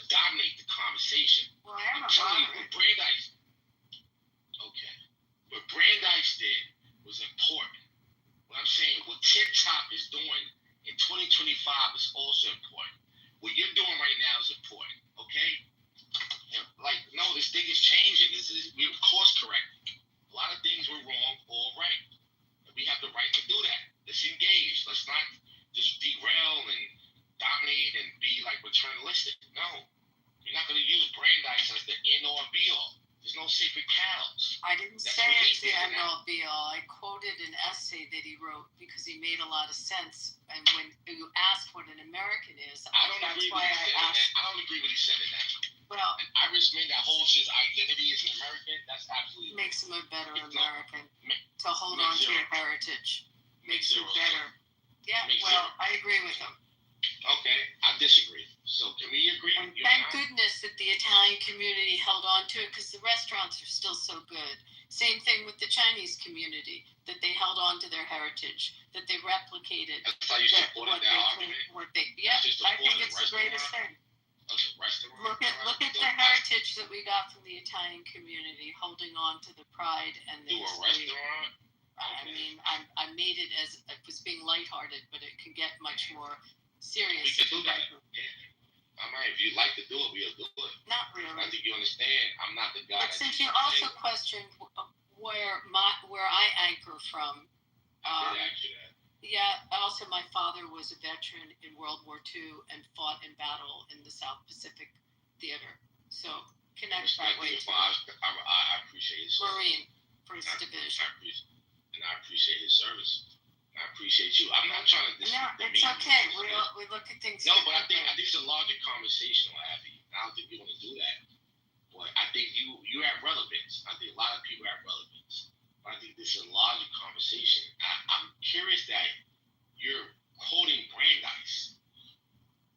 dominate the conversation. Well, I am I'm telling you, what Brandeis. Okay. What Brandeis did was important. What I'm saying, what TikTok is doing in 2025 is also important. What you're doing right now is important. Okay. And no, this thing is changing. We're course correcting. A lot of things were wrong or right. And we have the right to do that. Let's engage. Let's not just derail and dominate and be paternalistic. No. You're not going to use Brandeis as the end all be all. There's no sacred cows. I didn't say it's the end all be all. I quoted an essay that he wrote because he made a lot of sense. And when you asked what an American is, I don't agree with what he said in that. Well, an Irishman that holds his identity as an American, that's absolutely makes him a better American. To hold on to your heritage makes you better. Yeah, well, I agree with him. Okay, I disagree. So can we agree? And thank goodness that the Italian community held on to it, because the restaurants are still so good. Same thing with the Chinese community, that they held on to their heritage, that they replicated. That's how you supported that argument? Yeah, I think it's the greatest thing. Look at the heritage that we got from the Italian community, holding on to the pride and the history. I mean, I made it as it was being lighthearted, but it can get much more serious. We can do that. Yeah. If you'd like to do it, we'll do it. Not really. I think you understand. I'm not the guy. But since you also questioned where I anchor from, I did ask you that. Yeah. Also, my father was a veteran in World War II and fought in battle in the South Pacific Theater. So connect that way too. I appreciate his Marine, First Division. I appreciate his service. I appreciate you. I'm not trying to disrupt the meeting. It's okay. We look at things. No, but I think it's a larger conversation, Abby. I don't think you're going to do that. But I think you have relevance. I think a lot of people have relevance. But I think this is a larger conversation. I'm curious that you're quoting Brandeis.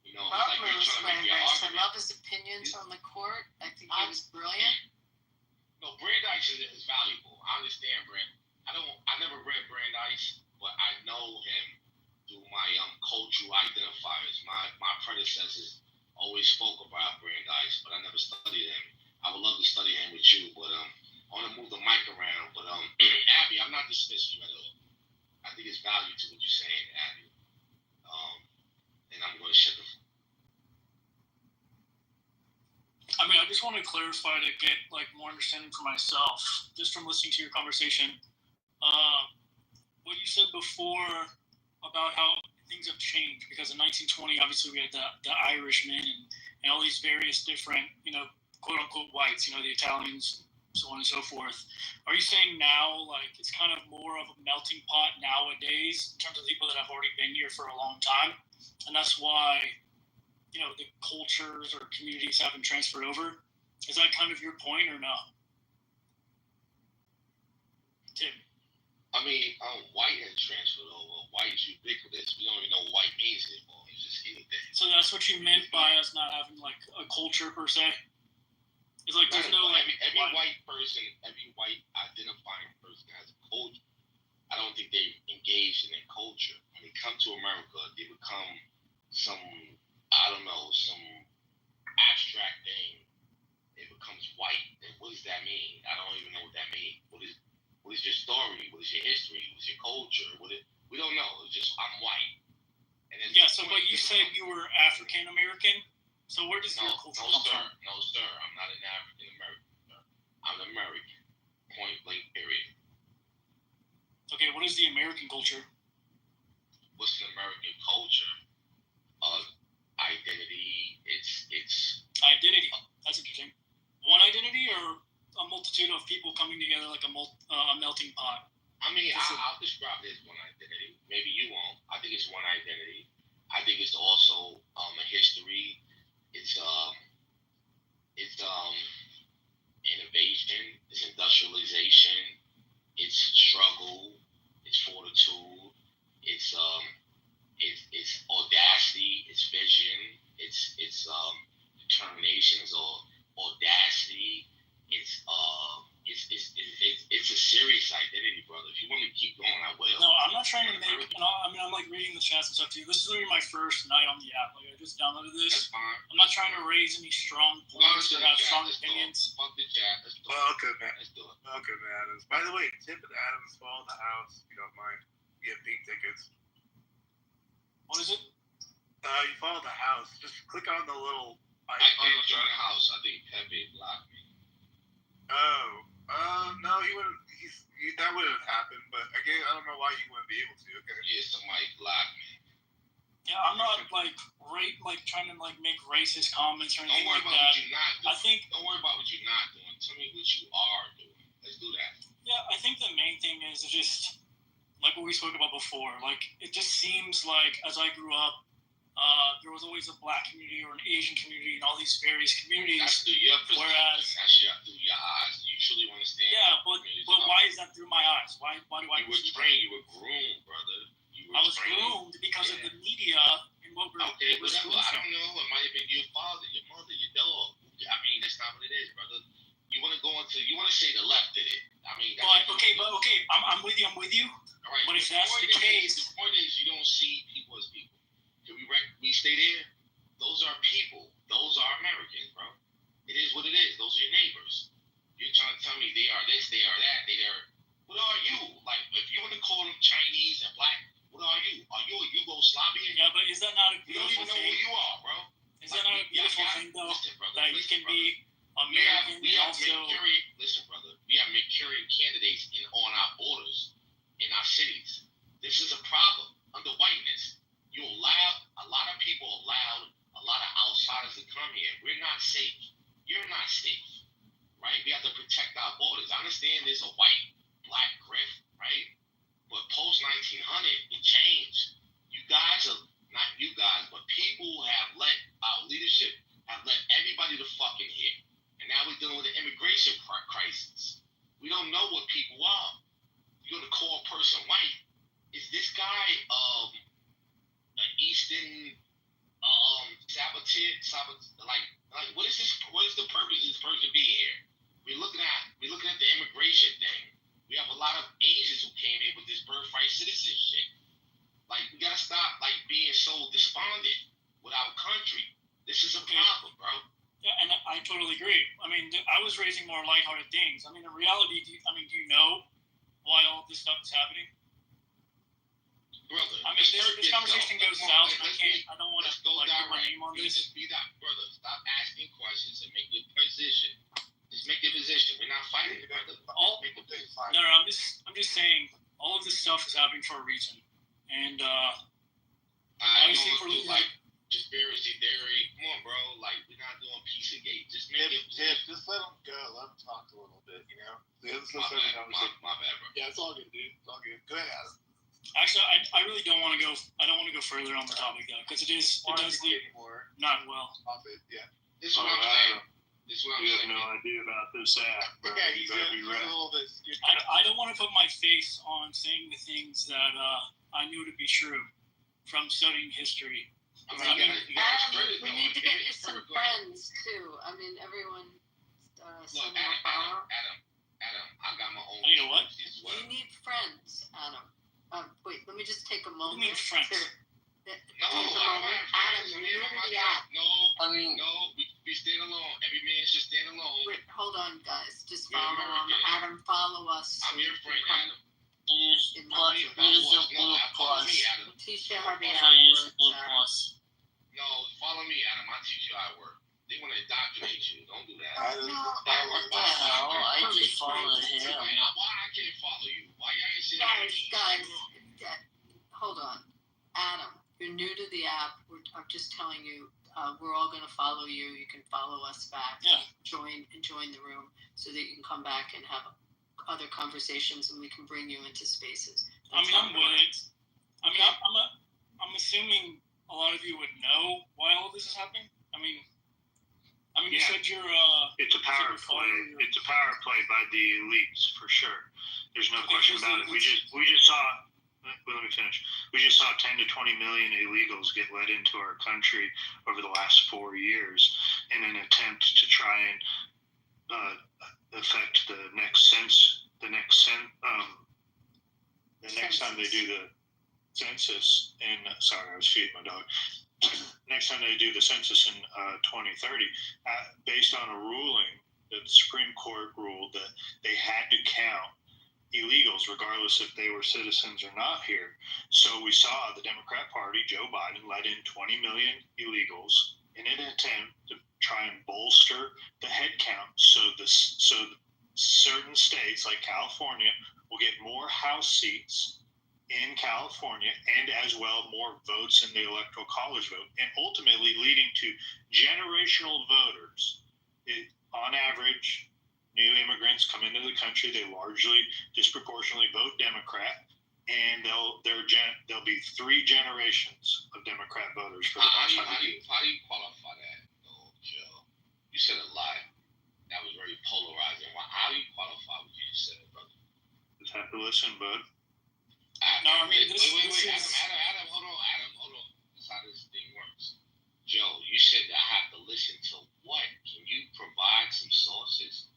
You know, I love his opinions on the court. I think he was brilliant. No, Brandeis is valuable. I understand, Brand. I never read Brandeis, but I know him through my cultural identifiers. My predecessors always spoke about Brandeis, but I never studied him. I would love to study him with you, but I want to move the mic around. But Abby, I'm not dismissing you at all. I think it's value to what you're saying, Abby. And I'm going to shut the. I mean, I just want to clarify to get more understanding for myself, just from listening to your conversation. What you said before about how things have changed, because in 1920, obviously we had the Irishmen and all these various different, quote unquote whites, the Italians, so on and so forth. Are you saying now, it's kind of more of a melting pot nowadays in terms of people that have already been here for a long time, and that's why, the cultures or communities haven't transferred over? Is that kind of your point or no? Tim? I mean, white has transferred over. White is ubiquitous. We don't even know what white means anymore. It's just anything. So that's what you meant by us not having a culture per se? It's like there's no like every white person, every white identifying person has a culture. I don't think they engage in their culture. When they come to America, they become some abstract thing. It becomes white. And what does that mean? I don't even know what that means. What is your story? What is your history? What's your culture? We don't know. It's just I'm white. And then but you said you were African American. So where does your culture come from? No, sir. I'm not an African American. I'm an American. Point blank. Period. Okay, what is the American culture? What's the American culture? Identity. It's identity. That's interesting. One identity or a multitude of people coming together like a melting pot? I mean, I'll describe it as one identity. Maybe you won't. I think it's one identity. I think it's also a history. It's innovation. It's industrialization. It's struggle. It's fortitude. It's audacity. It's vision. It's determination. It's audacity. It's a serious identity, brother. If you want me to keep going, I will. No, I'm not trying to make. I'm like reading the chats and stuff too. This is literally my first night on the app. Like I just downloaded this. That's fine. I'm not trying to raise any strong points or have strong opinions. Fuck the chat. Let's do it. Welcome, Let's do it. Welcome, Adams. By the way, Tip and Adams follow the house. If you don't mind, you get pink tickets. What is it? You follow the house. Just click on the little icon. I can't join the house. I think Pepe blocked me. No, he wouldn't. That wouldn't have happened. But again, I don't know why you wouldn't be able to. Okay. Yeah, somebody blocked me. Yeah, I'm not trying to make racist comments or anything Don't worry like about that. what you're not doing. Don't worry about what you're not doing. Tell me what you are doing. Let's do that. Yeah, I think the main thing is just like what we spoke about before. Like it just seems like as I grew up, there was always a black community or an Asian community and all these various communities. That's through your perspective. Whereas that's through your eyes. You truly understand. Yeah, but why is that through my eyes? Why do I? You were trained. You were groomed, brother. I was groomed because of the media and what we're. Okay, whatever. I don't know. It might have been your father, your mother, your dog. I mean, that's not what it is, brother. You want to go into. You want to say the left did it. I mean. Okay. I'm with you. All right. But if that's the case, the point is you don't see people as people. Can we stay there? Those are people. Those are Americans, bro. It is what it is. Those are your neighbors. You're trying to tell me they are this, they are that, they are. What are you? Like, if you want to call them Chinese and black, what are you? Are you a Yugoslavian? Yeah, but is that not a beautiful thing? You don't even know who you are, bro. Is that not a beautiful thing, though? That you can be American we have also. Listen, brother. We have Mercurian candidates on our borders, in our cities. This is a problem under whiteness. You allow a lot of people a lot of outsiders to come here. We're not safe. You're not safe, right? We have to protect our borders. I understand there's a white-black grift, right? But post 1900, it changed. You guys are not you guys, but people have let our leadership have let everybody to fucking hit, and now we're dealing with an immigration crisis. We don't know what people are. You're gonna call a person white. Is this guy an Eastern like what is this? What is the purpose of this person being here? We're looking at the immigration thing. We have a lot of Asians who came in with this birthright citizenship. Like we gotta stop being so despondent with our country. This is a problem, bro. Yeah, and I totally agree. I mean, I was raising more lighthearted things. I mean, in reality, do you know why all this stuff is happening? Brother, I mean, this conversation goes south. I don't want to put my name on this. Just be that, brother. Stop asking questions and make your position. Just make your position. We're not fighting, brother. No, I'm just saying all of this stuff is happening for a reason, and obviously for just conspiracy theory. Come on, bro. Like we're not doing Pizzagate. Just make it. Just let them go. Let them talk a little bit. You know. My bad, bro. Yeah, it's all good, dude. It's all good. Go ahead, Adam. Actually, I really don't want to go. I don't want to go further on the topic though, because it does lead not well. Yeah. This is what I'm saying. You have no idea about this app. Bro. Yeah, You better be ready. I don't want to put my face on saying the things that I knew to be true from studying history. We need to get you some friends too. I mean, everyone Senator Farmer. Adam, I got my own. You know what? You need friends, Adam. Wait, let me just take a moment. You need friends. Adam, you're new to the app. We stand alone. Every man should stand alone. Wait, hold on, guys. Just follow Adam. Follow us. I'm your friend, Adam. Use the blue plus. Teach you how to use blue plus. No, follow me, Adam. I'll teach you how it works. They want to indoctrinate you. Don't do that. What the hell? I just followed him. Why I can't follow you? Why you ain't saying Guys, hold on. Adam, you're new to the app. I'm just telling you, we're all going to follow you. You can follow us back. Yeah. Join the room so that you can come back and have other conversations, and we can bring you into spaces. I'm with it. I'm assuming a lot of you would know why all this is happening. You said you're. It's a power play. It's a power play by the elites for sure. There's no question about it. We just saw. Let me finish. We just saw 10 to 20 million illegals get let into our country over the last 4 years in an attempt to try and affect the next time they do the census sorry, I was feeding my dog. Next time they do the census in 2030, based on a ruling that the Supreme Court ruled that they had to count illegals regardless if they were citizens or not here. So we saw the Democrat Party, Joe Biden, let in 20 million illegals in an attempt to try and bolster the head count so certain states like California will get more House seats in California and as well more votes in the Electoral College vote, and ultimately leading to generational voters. On average, new immigrants come into the country, they largely disproportionately vote Democrat, and there'll be 3 generations of Democrat voters for the next 100 years. How do you qualify that, though, Joe? You said a lot. That was very polarizing. How do you qualify what you just said, brother? Just have to listen, bud. Adam, Adam, hold on. That's how this thing works. Joe, you said that I have to listen to what? Can you provide some sources?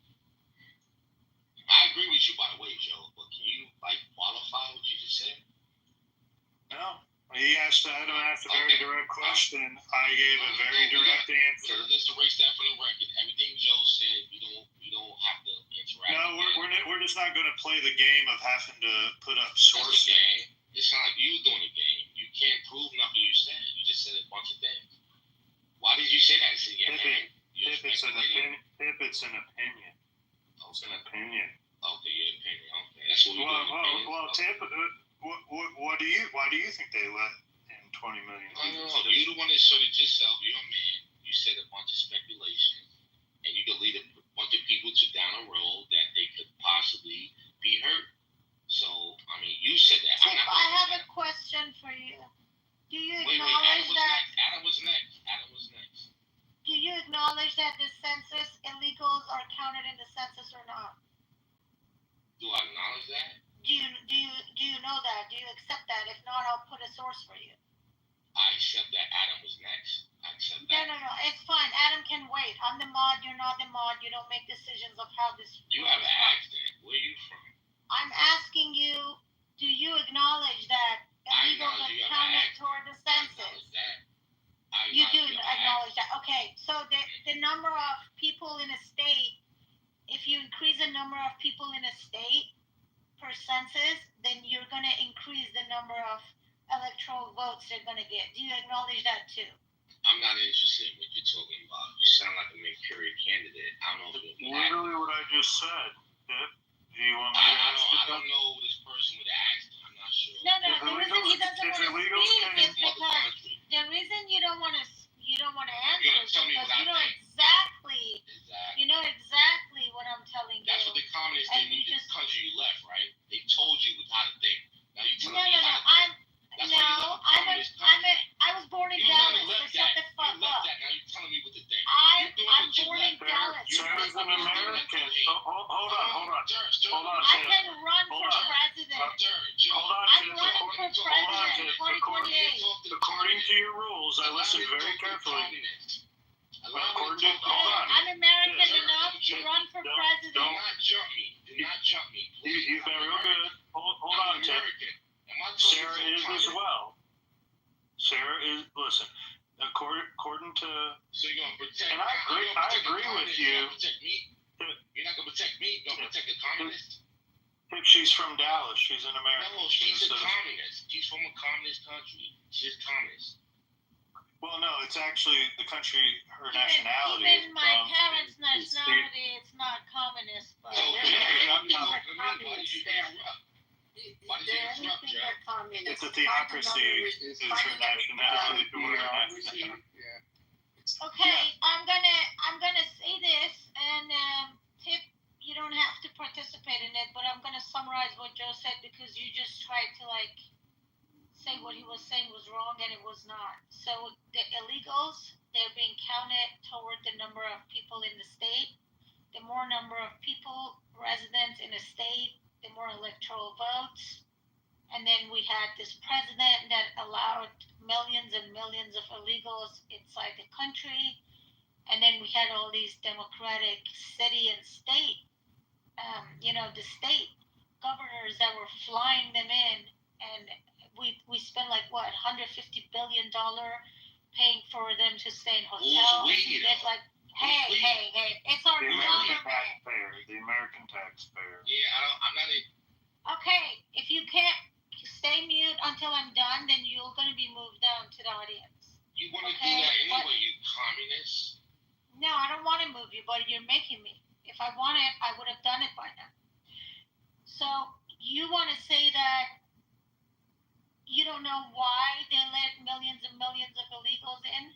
I agree with you, by the way, Joe, but can you qualify what you just said? No. He Adam asked a very direct question. I gave a very direct answer. Let's erase that from the record. Everything Joe said, you don't have to interact. No, we're just not going to play the game of having to put up sources. It's not like you doing a game. You can't prove nothing you said. You just said a bunch of things. Why did you say that? If it's an opinion. It's an opinion. Okay, your opinion. Okay, that's what we're doing. Well, Tampa. Why do you think they let in 20 million? No. You're the one that showed it yourself. You're a man. You said a bunch of speculation, and you could lead a bunch of people down a road that they could possibly be hurt. So, you said that. I have a question for you. Do you acknowledge that? Adam was next. Do you acknowledge that the census illegals are counted in the census or not? Do I acknowledge that? Do you know that? Do you accept that? If not, I'll put a source for you. I accept that Adam was next. I accept that. No. It's fine. Adam can wait. I'm the mod. You're not the mod. You don't make decisions of how this. You have an accent. Where are you from? I'm asking you. Do you acknowledge that illegals are counted toward the census? You do acknowledge that. Okay. So the number of people in a state, if you increase the number of people in a state per census, then you're going to increase the number of electoral votes they're going to get. Do you acknowledge that too? I'm not interested in what you're talking about. You sound like a mid-period candidate. I don't know if you're literally what I just said. Do you want me to ask I don't know who this person would ask. I'm not sure. No. The reason he doesn't want to speak is because the reason you don't want to answer is because you know exactly. You know exactly what I'm telling you. That's what the communists did in the country you left, right? They told you how to think. Now you telling me how to think. I was born in Dallas. So shut the fuck up. Now you're telling me what to think. I'm born in Dallas. Sarah's an American. Hold on. I can run for president. I'm running for president 2028. According to your rules, I listened very carefully. According to, hold on. I'm American enough to run for president. Do not jump me. Do not jump me. You've been real good. Hold on, Tim. Sarah is as well. Sarah is, listen, according to, so you're gonna protect, and I agree with you. You're not gonna protect me. You're gonna protect the communists. If she's from Dallas, she's an American. No, she's a communist. She's from a communist country. She's communist. Well, no, it's actually the country, her nationality. Even my parents' nationality, it's not communist. But it's a theocracy is her nationality. Okay, I'm gonna say this, and Tip, you don't have to participate in it, but I'm gonna summarize what Joe said because you just tried to say what he was saying was wrong and it was not. So the illegals, they're being counted toward the number of people in the state. The more number of people, residents in a state, the more electoral votes. And then we had this president that allowed millions and millions of illegals inside the country. And then we had all these democratic city and state, the state governors that were flying them in. And we spent $150 billion paying for them to stay in hotels. Hey, it's our government. The American taxpayer. Yeah, I'm not. Okay, if you can't stay mute until I'm done, then you're going to be moved down to the audience. You want to do that anyway, you communist? No, I don't want to move you, but you're making me. If I wanted, I would have done it by now. So you want to say that you don't know why they let millions and millions of illegals in,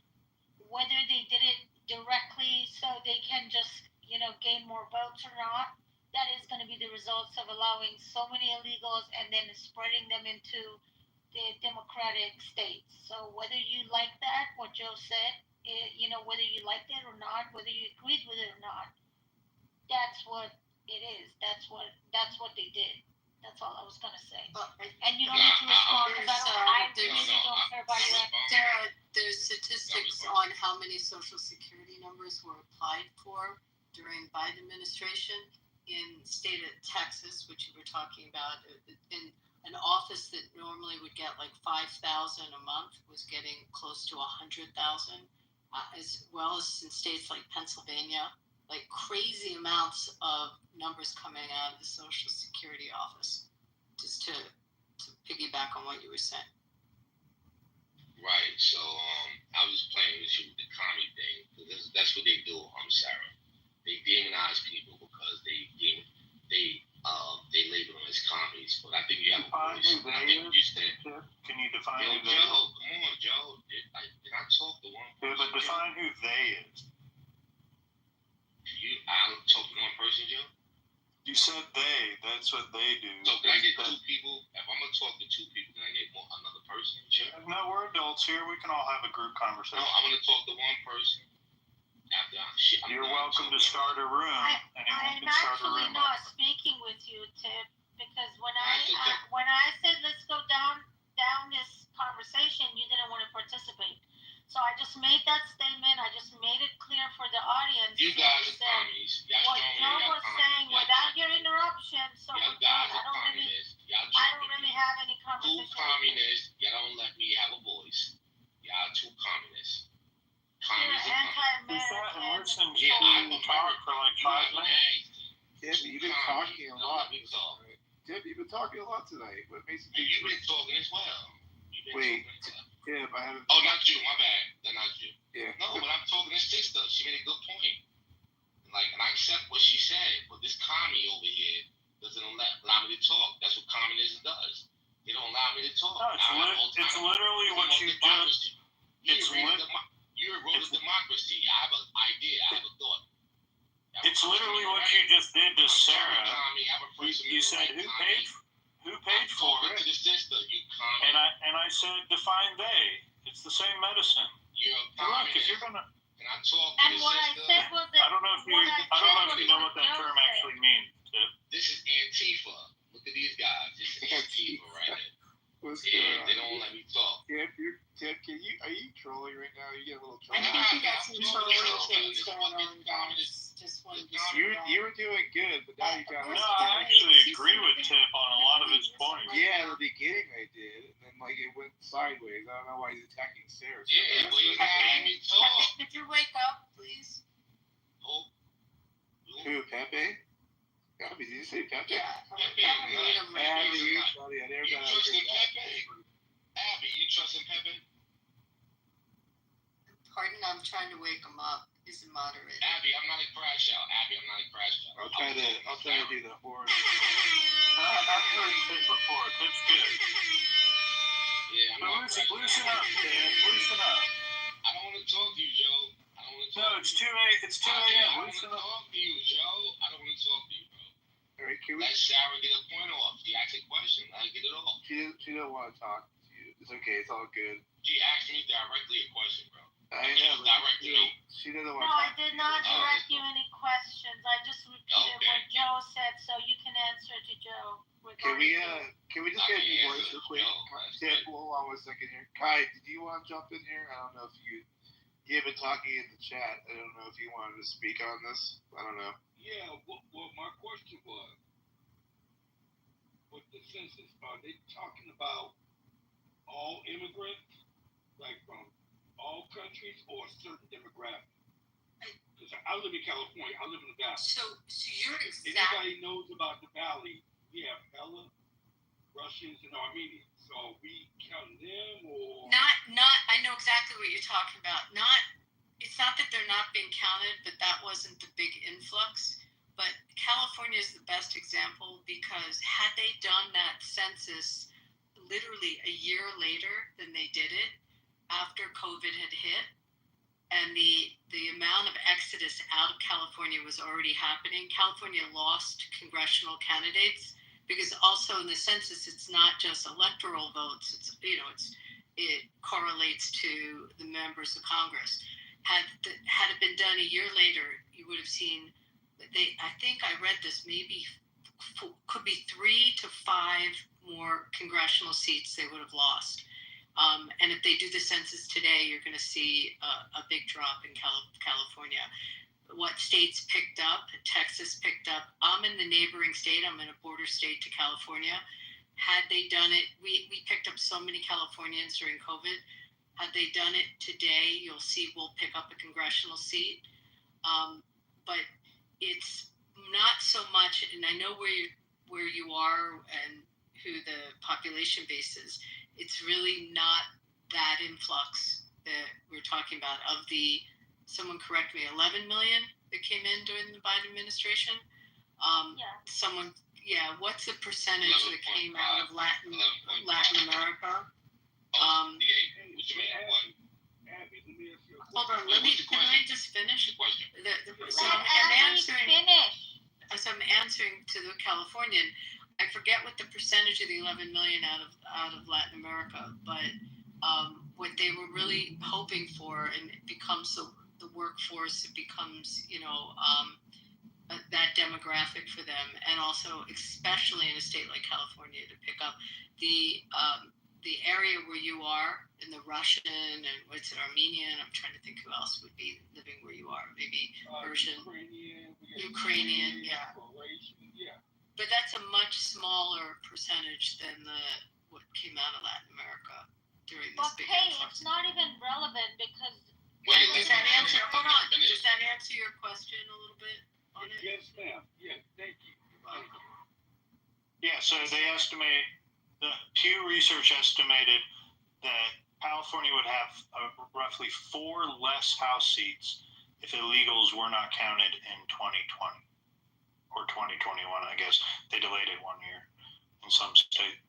whether they did it directly so they can just, gain more votes or not. That is going to be the results of allowing so many illegals and then spreading them into the democratic states. So whether you like that, what Joe said, whether you liked it or not, whether you agreed with it or not, that's what it is. That's what they did. That's all I was going to say. And you don't need to respond because I really don't care about you. There's statistics on how many Social Security numbers were applied for during Biden administration in the state of Texas, which you were talking about. In an office that normally would get $5,000 a month was getting close to $100,000, as well as in states like Pennsylvania. Crazy amounts of numbers coming out of the Social Security office, just to piggyback on what you were saying. Right. So I was playing with you with the commie thing because that's what they do. Sarah. They demonize people because they label them as commies. But I think you have a voice. I think you said. Can you define who they is? Joe, come on, Joe. Did I talk to one person? Yeah, but define who they is. I talk to one person, Joe? You said they. That's what they do. So can I get two people? If I'm going to talk to two people, can I get another person, Joe? No, we're adults here. We can all have a group conversation. No, I'm going to talk to one person. You're welcome to start a room. I'm actually not speaking with you, Tip, because when I said let's go down this conversation, you didn't want to participate. So I just made that statement. I just made it clear for the audience. You guys are commies. What Joe was saying without your interruption. So I don't really have any conversation. Two communists. Y'all don't let me have a voice. Y'all two communists. You're anti-American. You talk for 5 minutes. Tip, you've been talking a lot. Tip, you've been talking a lot tonight. What makes you think you've been talking as well? Wait. Yeah, I haven't. Oh, not you. My bad. That's not you. Yeah. No, but I'm talking to sister. She made a good point. And I accept what she said. But this commie over here doesn't allow me to talk. That's what communism does. They don't allow me to talk. No, it's literally what you just. You're a road of democracy. I have an idea. I have a thought. It's literally what you just did to Sarah. You said who paid for it? To the sister, you commie. And I said define they. It's the same medicine. You're a look, if you're gonna. Can I talk to and the what sister? I said was that. I don't know if you know what that term actually means. Tip. This is Antifa. Look at these guys. This is Antifa right here. They don't let me talk. Tip, are you trolling right now? You get a little I trolling. think you got some trolling things going on, guys. Just wanted to say that. You were doing good, but now you got. No, I actually agree with Tip on a lot of his points. Yeah, in the beginning I did, and then like it went sideways. I don't know why he's attacking Sarah. Yeah, but you gotta let me talk. Could you wake up, please? Who, Pepe? Did you say Pepe? Yeah. Pepe, Abby, you funny. I never you got trust in Pepe? Abby, you trust in Pepe? Pardon, I'm trying to wake him up. He's a moderator. Abby, I'm not a crash out. Abby, I'm not a crash out. I'll try to do the horror. I've heard Tip before. Tip's good. Yeah, I'm not a crash out. Loosen up, man. Loosen up. I don't want to talk to you, Joe. I don't want to talk. No, it's 2 a.m. It's 2 a.m. I don't want Loosen to up. talk to you, Joe. I don't want to talk to you, bro. All right, can we? Let Sarah get a point off. She asked a question. Let her get it off. She don't want to talk to you. It's okay. It's all good. She asked me directly a question, bro. I know. Directly me. She doesn't want No, to I talk. did not direct you any questions. I just repeated what Joe said, so you can answer to Joe. Can we just get a new voice real quick? Tip, hold on 1 second here. Kai, did you want to jump in here? I don't know if you've been talking in the chat. I don't know if you wanted to speak on this. I don't know. Yeah, well, my question was, with the census, are they talking about all immigrants, like from all countries, or a certain demographic? Because I live in California. I live in the Valley. So you're If exactly. anybody knows about the Valley, we have hella Russians and Armenians. So are we counting them, or? Not. I know exactly what you're talking about. It's not that they're not being counted, but that wasn't the big influx. But California is the best example because had they done that census literally a year later than they did it, after COVID had hit, and the amount of exodus out of California was already happening. California lost congressional candidates because also in the census, it's not just electoral votes. It correlates to the members of Congress. Had it been done a year later, you would have seen I think I read this, maybe could be 3 to 5 more congressional seats they would have lost. And if they do the census today, you're going to see a big drop in California. What states picked up? Texas picked up. I'm in the neighboring state. I'm in a border state to California. Had they done it, we picked up so many Californians during COVID. Had they done it today, you'll see we'll pick up a congressional seat. But it's not so much, and I know where you are and who the population base is. It's really not that influx that we're talking about of someone correct me, 11 million that came in during the Biden administration. What's the percentage that came out of Latin America? Hold on, can I just finish? I'm answering to the Californian. I forget what the percentage of the 11 million out of Latin America, but what they were really hoping for, and it becomes the workforce, it becomes that demographic for them, and also especially in a state like California to pick up the area where you are in the Russian and what's it, Armenian. I'm trying to think who else would be living where you are. Maybe Persian, Ukrainian, yeah. But that's a much smaller percentage than what came out of Latin America during this big influx. It's not even relevant because. Does that answer? Hold on. Does that answer your question a little bit on it? Yes, ma'am. Yeah, thank you. Yeah, so they estimate, the Pew Research estimated that California would have roughly 4 less House seats if illegals were not counted in 2020 or 2021, I guess. They delayed it 1 year in some states.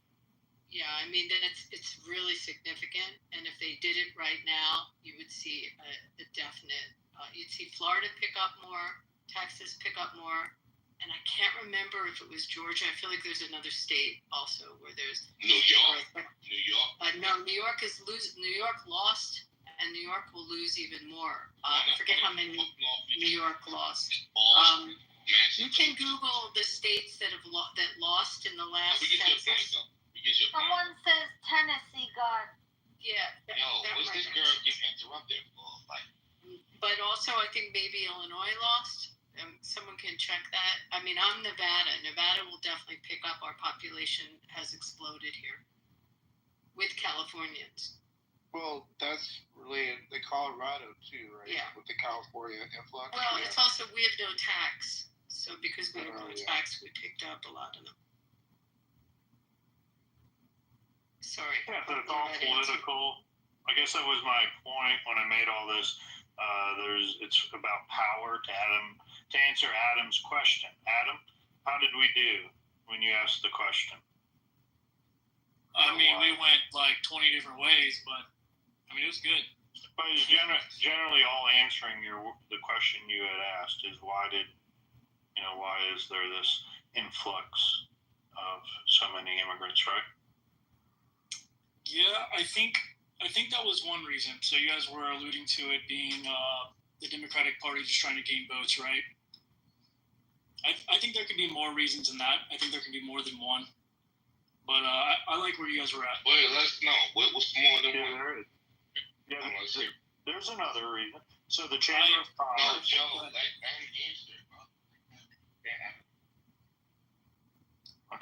Yeah, I mean, then it's really significant. And if they did it right now, you would see a definite, you'd see Florida pick up more, Texas pick up more. And I can't remember if it was Georgia. I feel like there's another state also where there's New York. No, New York is New York lost, and New York will lose even more. I forget how many New York lost. You can Google the states that lost in the last census. Someone says Tennessee got. Yeah. What's this girl get think maybe Illinois lost. Someone can check that. I mean, I'm Nevada. Nevada will definitely pick up. Our population has exploded here with Californians. Well, that's related to Colorado too, right? Yeah. With the California influx. Well, it's also we have no tax, so because we have no tax, we picked up a lot of them. Sorry. Yeah, so it's all political. I guess that was my point when I made all this. It's about power. To answer Adam's question. Adam, how did we do when you asked the question? I mean, we went like 20 different ways, but I mean, it was good. But it's generally all answering the question you had asked is why is there this influx of so many immigrants, right? Yeah, I think that was one reason. So you guys were alluding to it being the Democratic Party just trying to gain votes, right? I think there could be more reasons than that. I think there can be more than one. But I like where you guys were at. Wait, let's know. What's more than one? Yeah, there's another reason. So the Chamber of Commerce. No, Joe, let them answer, bro.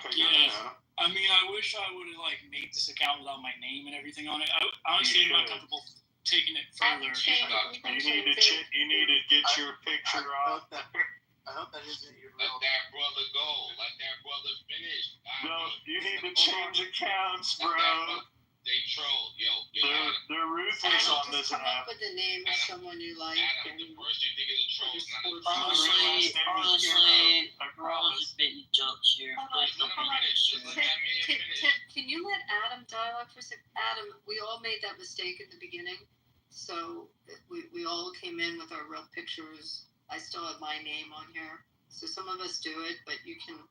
Okay, yeah. I mean, I wish I would have like made this account without my name and everything on it. I honestly am not comfortable taking it further. You need to get your picture off. I hope that isn't your real. Let that brother go. Let that brother finish. No, you need to change accounts, bro. They troll. Yo, they're ruthless on this app. Come up with the name of someone you like. Adam, the first you think is a troll is not a troll. Honestly, we're all just baiting jokes here. Can you let Adam dialogue for a second? Adam, we all made that mistake in the beginning. So we all came in with our real pictures. I still have my name on here. So some of us do it, but you can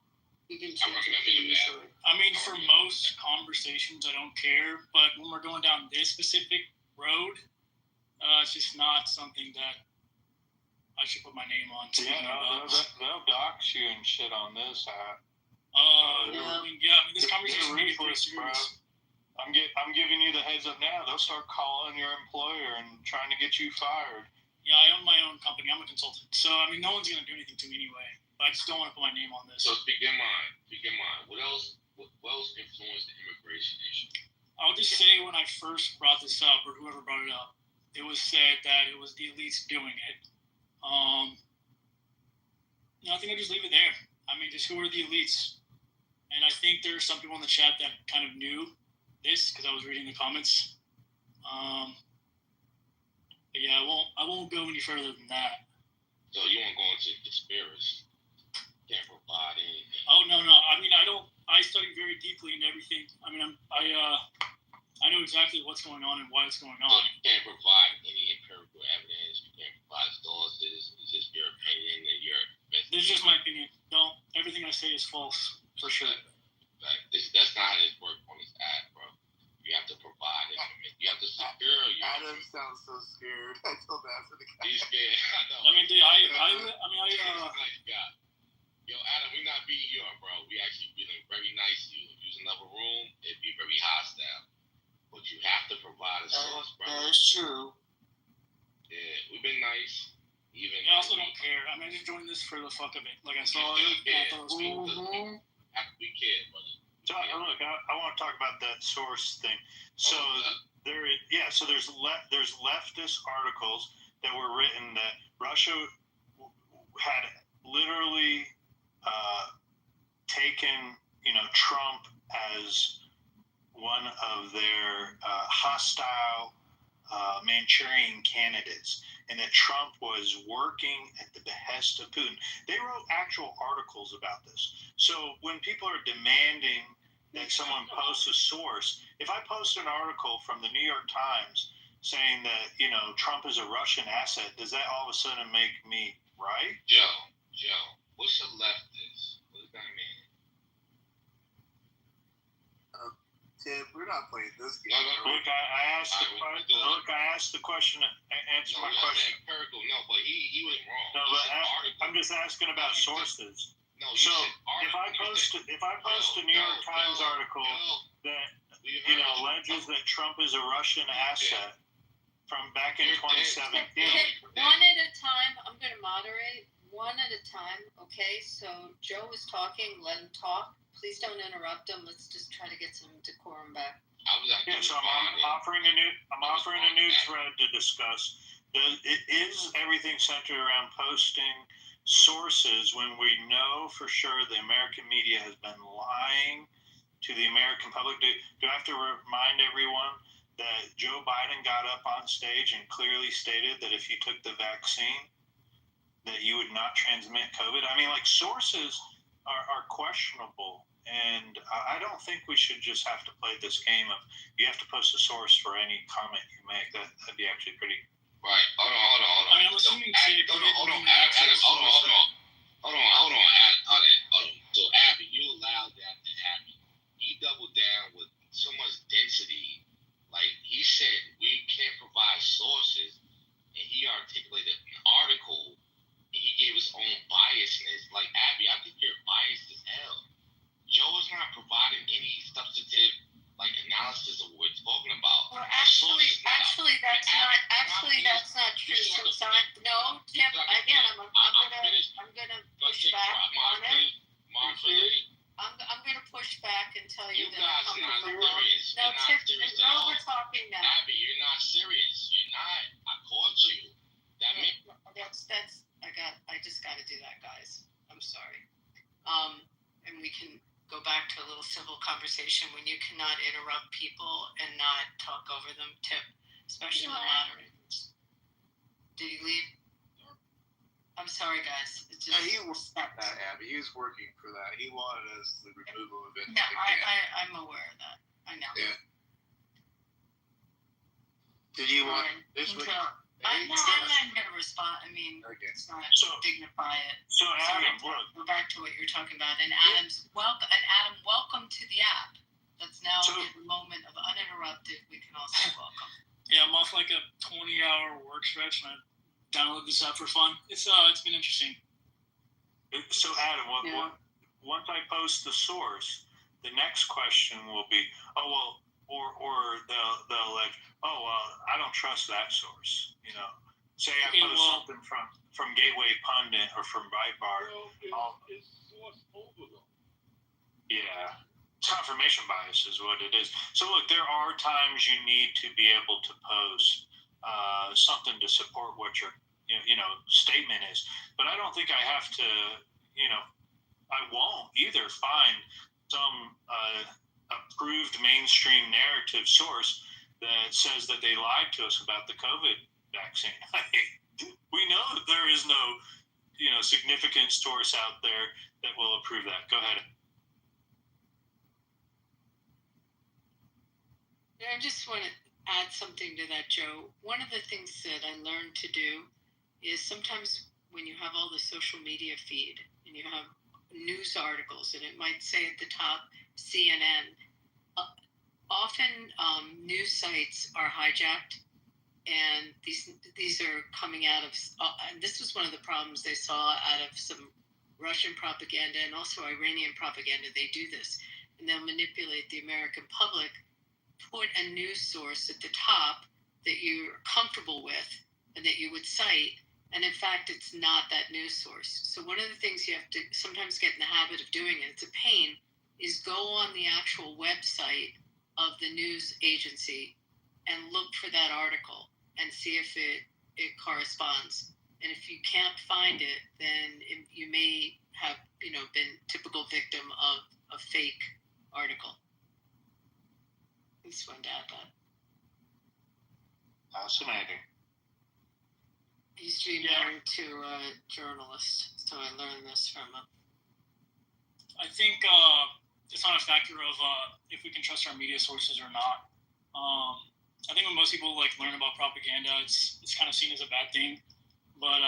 change it pretty easily. I mean, for most conversations, I don't care. But when we're going down this specific road, it's just not something that I should put my name on. They'll dox you and shit on this app. I mean, this conversation is pretty serious. I'm giving you the heads up now. They'll start calling your employer and trying to get you fired. Yeah, I own my own company. I'm a consultant. So, I mean, no one's going to do anything to me anyway. But I just don't want to put my name on this. So, speak your mind. What else influenced the immigration issue? I'll just say when I first brought this up, or whoever brought it up, it was said that it was the elites doing it. I think I'll just leave it there. I mean, just who are the elites? And I think there are some people in the chat that kind of knew this because I was reading the comments. But yeah, I won't go any further than that. So you won't go into conspiracy? Can't provide anything? Oh no! I mean, I don't. I study very deeply into everything. I mean, I know exactly what's going on and why it's going on. So you can't provide any empirical evidence. You can't provide sources. It's just your opinion and your. This is just my opinion. No, everything I say is false for sure. Like that's not how it works on this app, bro. You have to provide information. You have to secure your. Adam sounds so scared. I feel bad for the guy. He's scared. I know. I mean, Yo, Adam, we're not beating you up, bro. We actually feeling very nice. You use another room, it'd be very hostile. But you have to provide a source, bro. That's true. Yeah, we've been nice. Even. I also don't care. I mean, I just joined this for the fuck of it. Like I saw it. I thought it was cool. We care, brother. So, look, I want to talk about that source thing. So there's leftist articles that were written that Russia had literally taken, Trump as one of their hostile Manchurian candidates, and that Trump was working at the behest of Putin. They wrote actual articles about this. So when people are demanding that someone post a source, if I post an article from the New York Times saying that, Trump is a Russian asset, does that all of a sudden make me right? Joe, what's a leftist? What does that mean? Tim, we're not playing this game. Look, I asked the question. Answer my question. Empirical. No, but he was wrong. No, but I'm just asking about sources. No, so if I post a New York Times article that alleges that Trump is a Russian asset, from back in 2017. One at a time. I'm going to moderate one at a time. Okay. So Joe is talking. Let him talk. Please don't interrupt him. Let's just try to get some decorum back. Yeah. So I'm offering a new thread to discuss. Is everything centered around posting sources when we know for sure the American media has been lying to the American public? Do I have to remind everyone that Joe Biden got up on stage and clearly stated that if you took the vaccine, that you would not transmit COVID? I mean, like, sources are questionable, and I don't think we should just have to play this game of you have to post a source for any comment you make. That'd be actually pretty. Right. Hold on. I mean, I'm assuming Hold on. So, Abby, you allowed that to happen. He doubled down with so much density. Like, he said, we can't provide sources, and he articulated an article, and he gave his own biasness. Like, Abby, I think you're biased as hell. Joe is not providing any substantive, like, analysis of what we're talking about. Well, actually, that's not true. No, Tim. Again, I'm gonna push back on it. I'm gonna push back and tell you that I'm coming from wrong. No, Tim. No, we're talking now. Abby, you're not serious. You're not. I caught you. I just got to do that, guys. I'm sorry. And we can go back to a little civil conversation when you cannot interrupt people and not talk over them, Tip, especially the moderators. Did he leave? I'm sorry, guys. It's just he was that, Abby. He was working for that. He wanted us the removal of it. No, I'm aware of that. I know. Yeah. Did you want this week? I'm not going to respond. I mean, it's not dignify it. So, Adam, go back to what you're talking about. And Adam, welcome to the app. That's now in the moment of uninterrupted. We can also welcome. Yeah, I'm off like a 20-hour work stretch, and I downloaded this app for fun. It's been interesting. So, Adam, once I post the source, the next question will be, or they'll like, I don't trust that source. You know, say I post something from Gateway Pundit or from Breitbart. It's source overload. Yeah, confirmation bias is what it is. So look, there are times you need to be able to post something to support what your statement is, but I don't think I have to. I won't either find some approved mainstream narrative source that says that they lied to us about the COVID vaccine. We know that there is no, significant source out there that will approve that. Go ahead. I just want to add something to that, Joe. One of the things that I learned to do is sometimes when you have all the social media feed and you have news articles and it might say at the top CNN, often news sites are hijacked, and these are coming out of and this was one of the problems they saw out of some Russian propaganda and also Iranian propaganda. They do this, and they'll manipulate the American public, put a news source at the top that you're comfortable with and that you would cite, and in fact it's not that news source. So one of the things you have to sometimes get in the habit of doing, and it's a pain, is go on the actual website of the news agency and look for that article and see if it corresponds. And if you can't find it, then you may have been typical victim of a fake article. I just wanted to add that. Fascinating. I used to be married to a journalist, so I learned this from him. I think it's not a factor of if we can trust our media sources or not. I think when most people learn about propaganda, it's kind of seen as a bad thing. But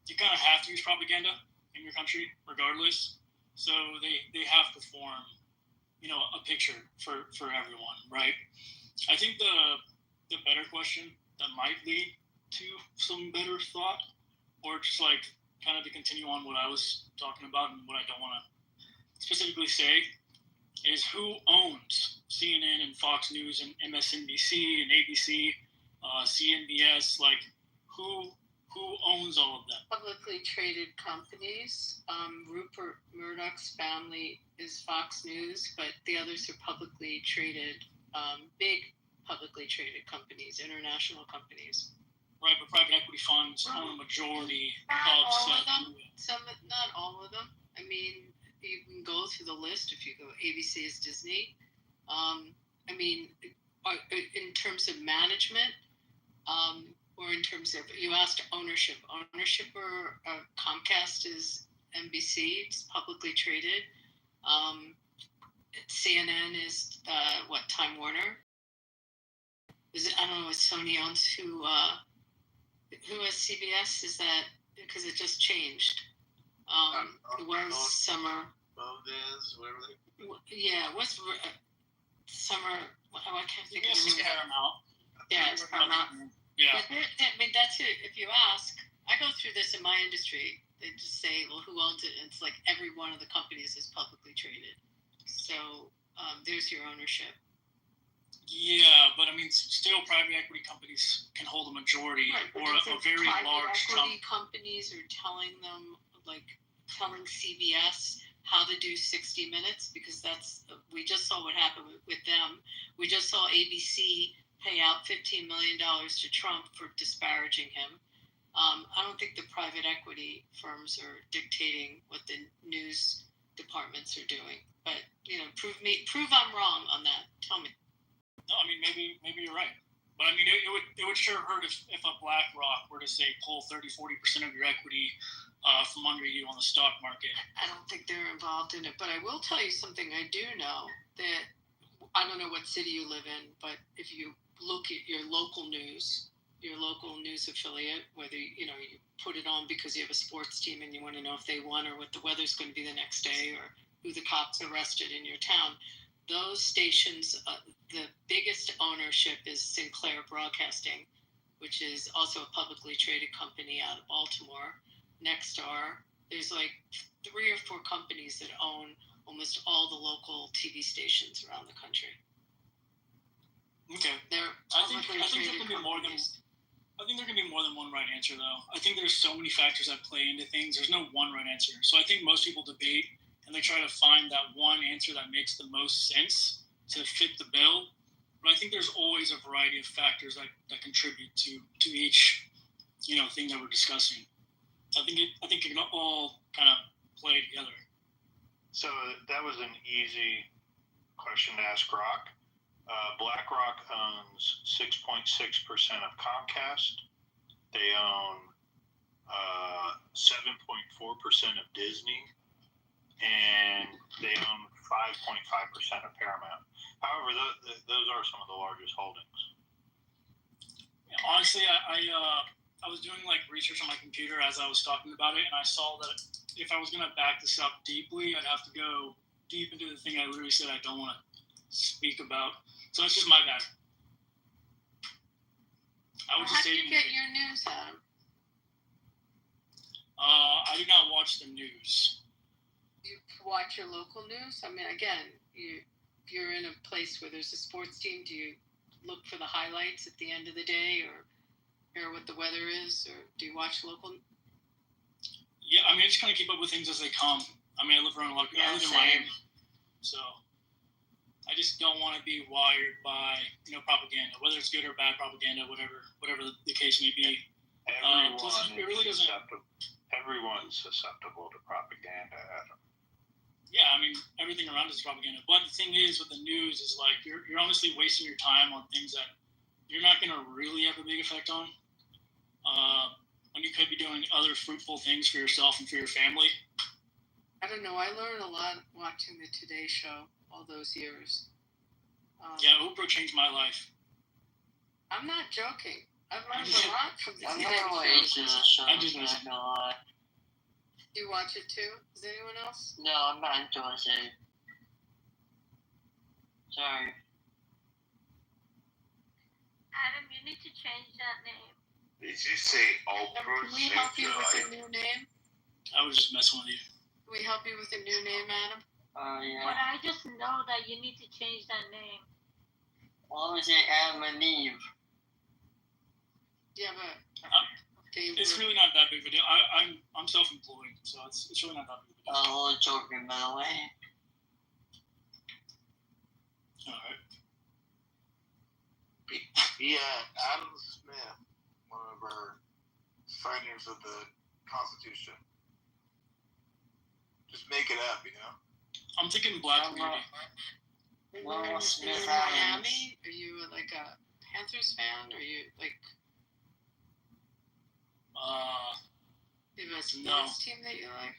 you kind of have to use propaganda in your country regardless. So they have to form, a picture for everyone, right? I think the better question that might lead to some better thought, or just kind of to continue on what I was talking about and what I don't want to specifically say, is who owns CNN and Fox News and MSNBC and ABC CNBS, like who owns all of that? Publicly traded companies. Rupert Murdoch's family is Fox News, but the others are publicly traded, big publicly traded companies, international companies. Right, but private equity funds own a majority Not of all of them. Not all of them. I mean, you can go through the list. If you go, ABC is Disney. I mean, in terms of management, or in terms of, you asked ownership. Ownership or Comcast is NBC. It's publicly traded. CNN is Time Warner. Is it? I don't know what Sony owns. Who has CBS? Is that because it just changed? It was Summer. Whatever they. Yeah, what's Summer? I can't think of Yes, the name. Paramount. Yeah, it's Paramount. Yeah. But I mean, that's it. If you ask, I go through this in my industry. They just say, well, who owns it? And it's like every one of the companies is publicly traded. So there's your ownership. Yeah, but I mean, still, private equity companies can hold a majority or a very large private equity companies are telling them, like, telling CBS how to do 60 Minutes, because we just saw what happened with them. We just saw ABC pay out $15 million to Trump for disparaging him. I don't think the private equity firms are dictating what the news departments are doing. But, prove I'm wrong on that. Tell me. No, I mean, maybe you're right. But I mean, it would sure hurt if a BlackRock were to say pull 30-40% of your equity from under you on the stock market. I don't think they're involved in it, but I will tell you something. I do know that, I don't know what city you live in, but if you look at your local news affiliate, whether you put it on because you have a sports team and you want to know if they won or what the weather's going to be the next day or who the cops arrested in your town, those stations, the biggest ownership is Sinclair Broadcasting, which is also a publicly traded company out of Baltimore. Nexstar. There's like 3 or 4 companies that own almost all the local TV stations around the country. Okay. I think there can be more than. I think there can be more than one right answer, though. I think there's so many factors that play into things. There's no one right answer. So I think most people debate and they try to find that one answer that makes the most sense to fit the bill. But I think there's always a variety of factors that contribute to each, thing that we're discussing. I think it can all kind of play together. So that was an easy question to ask Rock. BlackRock owns 6.6% of Comcast. They own 7.4% of Disney, and they own 5.5% of Paramount. However, those are some of the largest holdings. Honestly, I was doing like research on my computer as I was talking about it, and I saw that if I was going to back this up deeply, I'd have to go deep into the thing I literally said I don't want to speak about. So it's just my bad. How do you get your news, Adam? I do not watch the news. You watch your local news? I mean, again, if you're in a place where there's a sports team, do you look for the highlights at the end of the day or hear what the weather is, or do you watch local? Yeah, I mean, I just kind of keep up with things as they come. I mean, I live around a lot of people. I live in Miami, so I just don't want to be wired by propaganda, whether it's good or bad propaganda, whatever the case may be. Everyone's susceptible to propaganda, Adam. Yeah, I mean, everything around us is propaganda. But the thing is, with the news, is like you're honestly wasting your time on things that you're not going to really have a big effect on. When you could be doing other fruitful things for yourself and for your family. I don't know. I learned a lot watching the Today Show all those years. Yeah, Oprah changed my life. I'm not joking. I've learned a lot from the Today Show. I just missed it. Do you watch it too? Does anyone else? No, I'm not interested. Sorry. Adam, you need to change that name. Did you say Oprah? Can we help you with a new name? I was just messing with you. Can we help you with a new name, Adam? Yeah. But I just know that you need to change that name. What was it, Adam and Eve? Yeah, but it's really not that big of a deal. I'm self-employed, so it's really not that big of a deal. Oh, joking, by the way. All right. Yeah, Adam Smith, one of our signers of the Constitution. Just make it up, you know? I'm thinking black community. Well, Smith in Miami? Are you like a Panthers fan? Are you like you have a sports team that you like?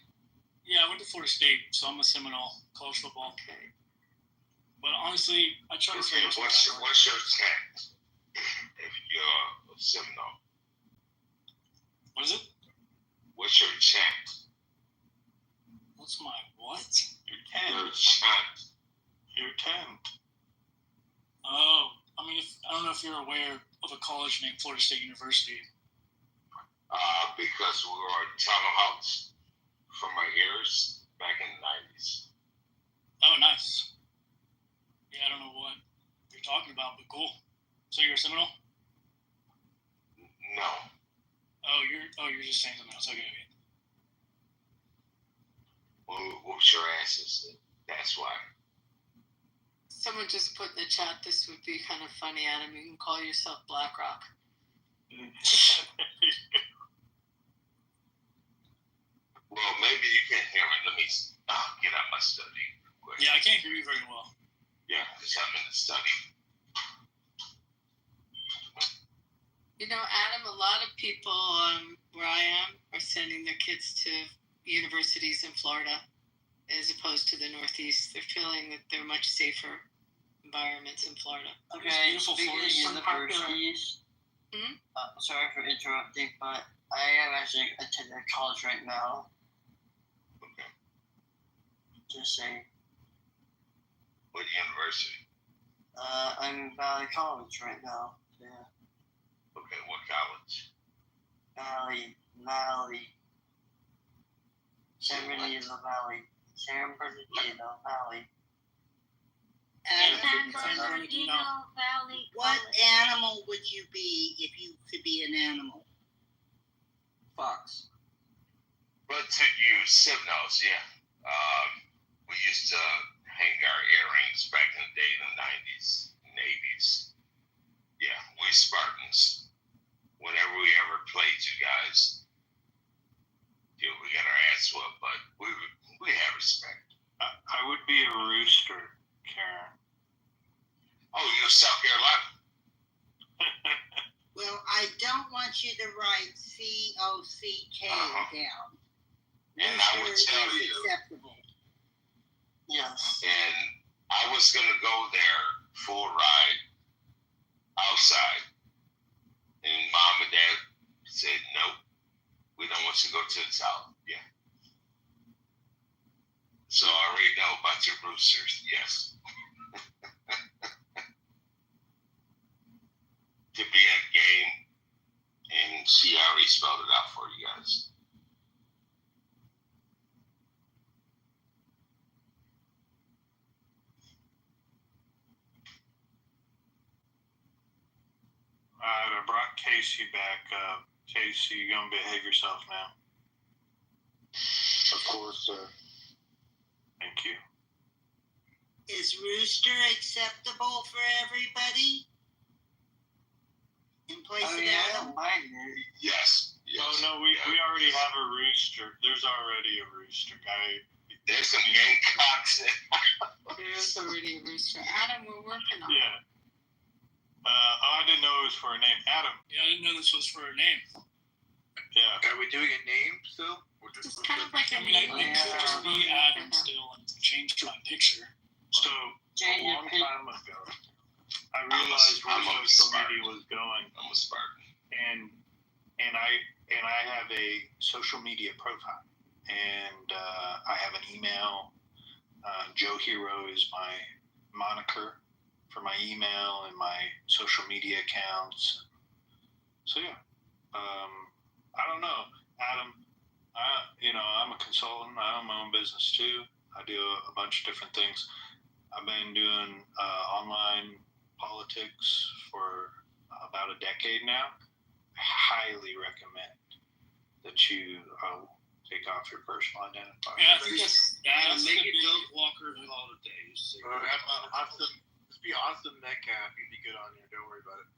Yeah, I went to Florida State, so I'm a Seminole, college football. Okay. But honestly, I try to say what's your tax if you're a Seminole? What is it? What's your tax? What's my what? Your tent. Your tent. Oh, I mean, I don't know if you're aware of a college named Florida State University. Because we were tomahawks from our ears back in the 90s. Oh, nice. Yeah, I don't know what you're talking about, but cool. So you're a Seminole? No. You're just saying something else. Okay. Well, whoops your asses. That's why. Someone just put in the chat, this would be kind of funny, Adam. You can call yourself BlackRock. Well, maybe you can't hear me. Let me get out my study. Quick. Yeah, I can't hear you very well. Yeah, because I'm in the study. You know, Adam, a lot of people where I am are sending their kids to universities in Florida as opposed to the Northeast. They're feeling that they're much safer environments in Florida. Okay, speaking of universities, sorry for interrupting, but I am actually attending college right now. Okay. Just saying. What university? I'm in Valley College right now. Yeah. Okay, what college? Valley. San Bernardino Valley. San Bernardino Valley. San Bernardino Valley. What animal would you be if you could be an animal? Fox. But to you, Seminoles, yeah. We used to hang our earrings back in the day in the 90s and 80s. Yeah, we Spartans. Whenever we ever played you guys, we got our ass whooped, but we have respect. I would be a rooster, Karen. Oh, you're South Carolina. Well, I don't want you to write COCK down. And I would tell you. Acceptable. Yes. And I was going to go there for a ride outside. And Mom and Dad said, nope, we don't want you to go to the South. Yeah. So I already know about your roosters. Yes. To be a game, and she already spelled it out for you guys. I brought Casey back up. Casey, you gonna behave yourself now? Of course, sir. Thank you. Is rooster acceptable for everybody? In place of I Adam? don't mind it. Yes. Oh no, we already have a rooster. There's already a rooster guy. There's some gamecocks. There's already a rooster. Adam, we're working on it. Yeah. I didn't know it was for a name. Adam. Yeah, I didn't know this was for a name. Yeah. Are we doing a name still? It's kind of like a I could just be Adam still and change my picture. So a long time ago, I realized where social media was going. I'm a Spartan. And I have a social media profile, and I have an email. Joe Hero is my moniker for my email and my social media accounts. So yeah, I don't know, Adam. I'm a consultant. I own my own business too. I do a bunch of different things. I've been doing online politics for about a decade now, highly recommend that you take off your personal identifier. Yeah, I think that's make the it big- Doug Walker holidays. Just be awesome Metcalf. You'd be good on here. Don't worry about it.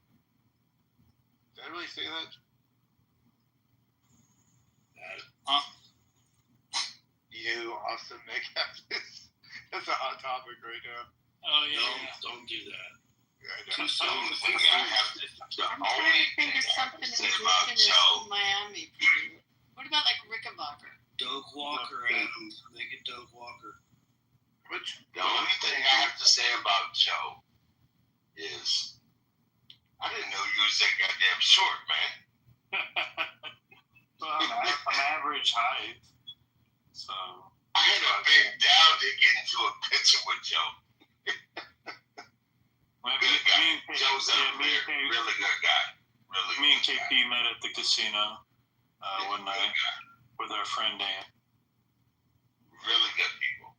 Did I really say that? Huh? You awesome Metcalf. That's a hot topic right now. Oh yeah. Don't do that. The only thing I have to Think of something say about indigenous Joe, to Miami. What about like Rickenbacker? Doug Walker, Adam. Make it Doug Walker. the only thing I have to say about Joe is I didn't know you was that goddamn short, man. Well, I'm average height, so. I had a big down to get into a picture with Joe. Good guy. Joe's a really good guy. Me and KP met at the casino one night with our friend Dan. Really good people.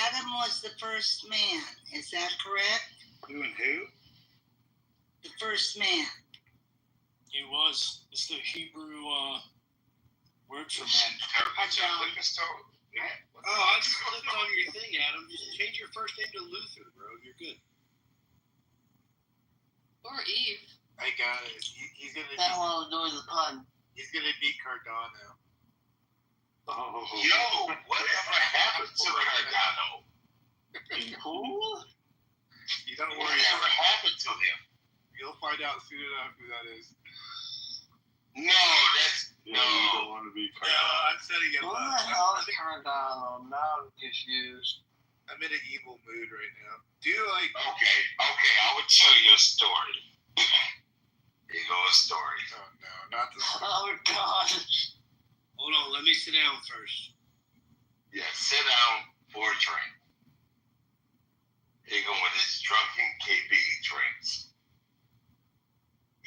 Adam was the first man. Is that correct? Who and who? The first man. He was. It's the Hebrew word for man. Oh, I just clicked on your thing, Adam. Just change your first name to Luther, bro. You're good. Or Eve. I got it. He's gonna. That one was the pun. He's gonna beat Cardano. Oh. Yo, whatever happened to Cardano? Who? You don't worry. Whatever happened to him? You'll find out soon enough who that is. No, that's Yeah, you don't want to be No, I'm setting him What up. the hell is Cardano? Now I'm confused. I'm in an evil mood right now. Do you like? Okay, I will tell you a story. Here goes a story. Oh no, not this. Oh God. Hold on, let me sit down first. Yeah, sit down for a drink. Here go with his drunken KB drinks.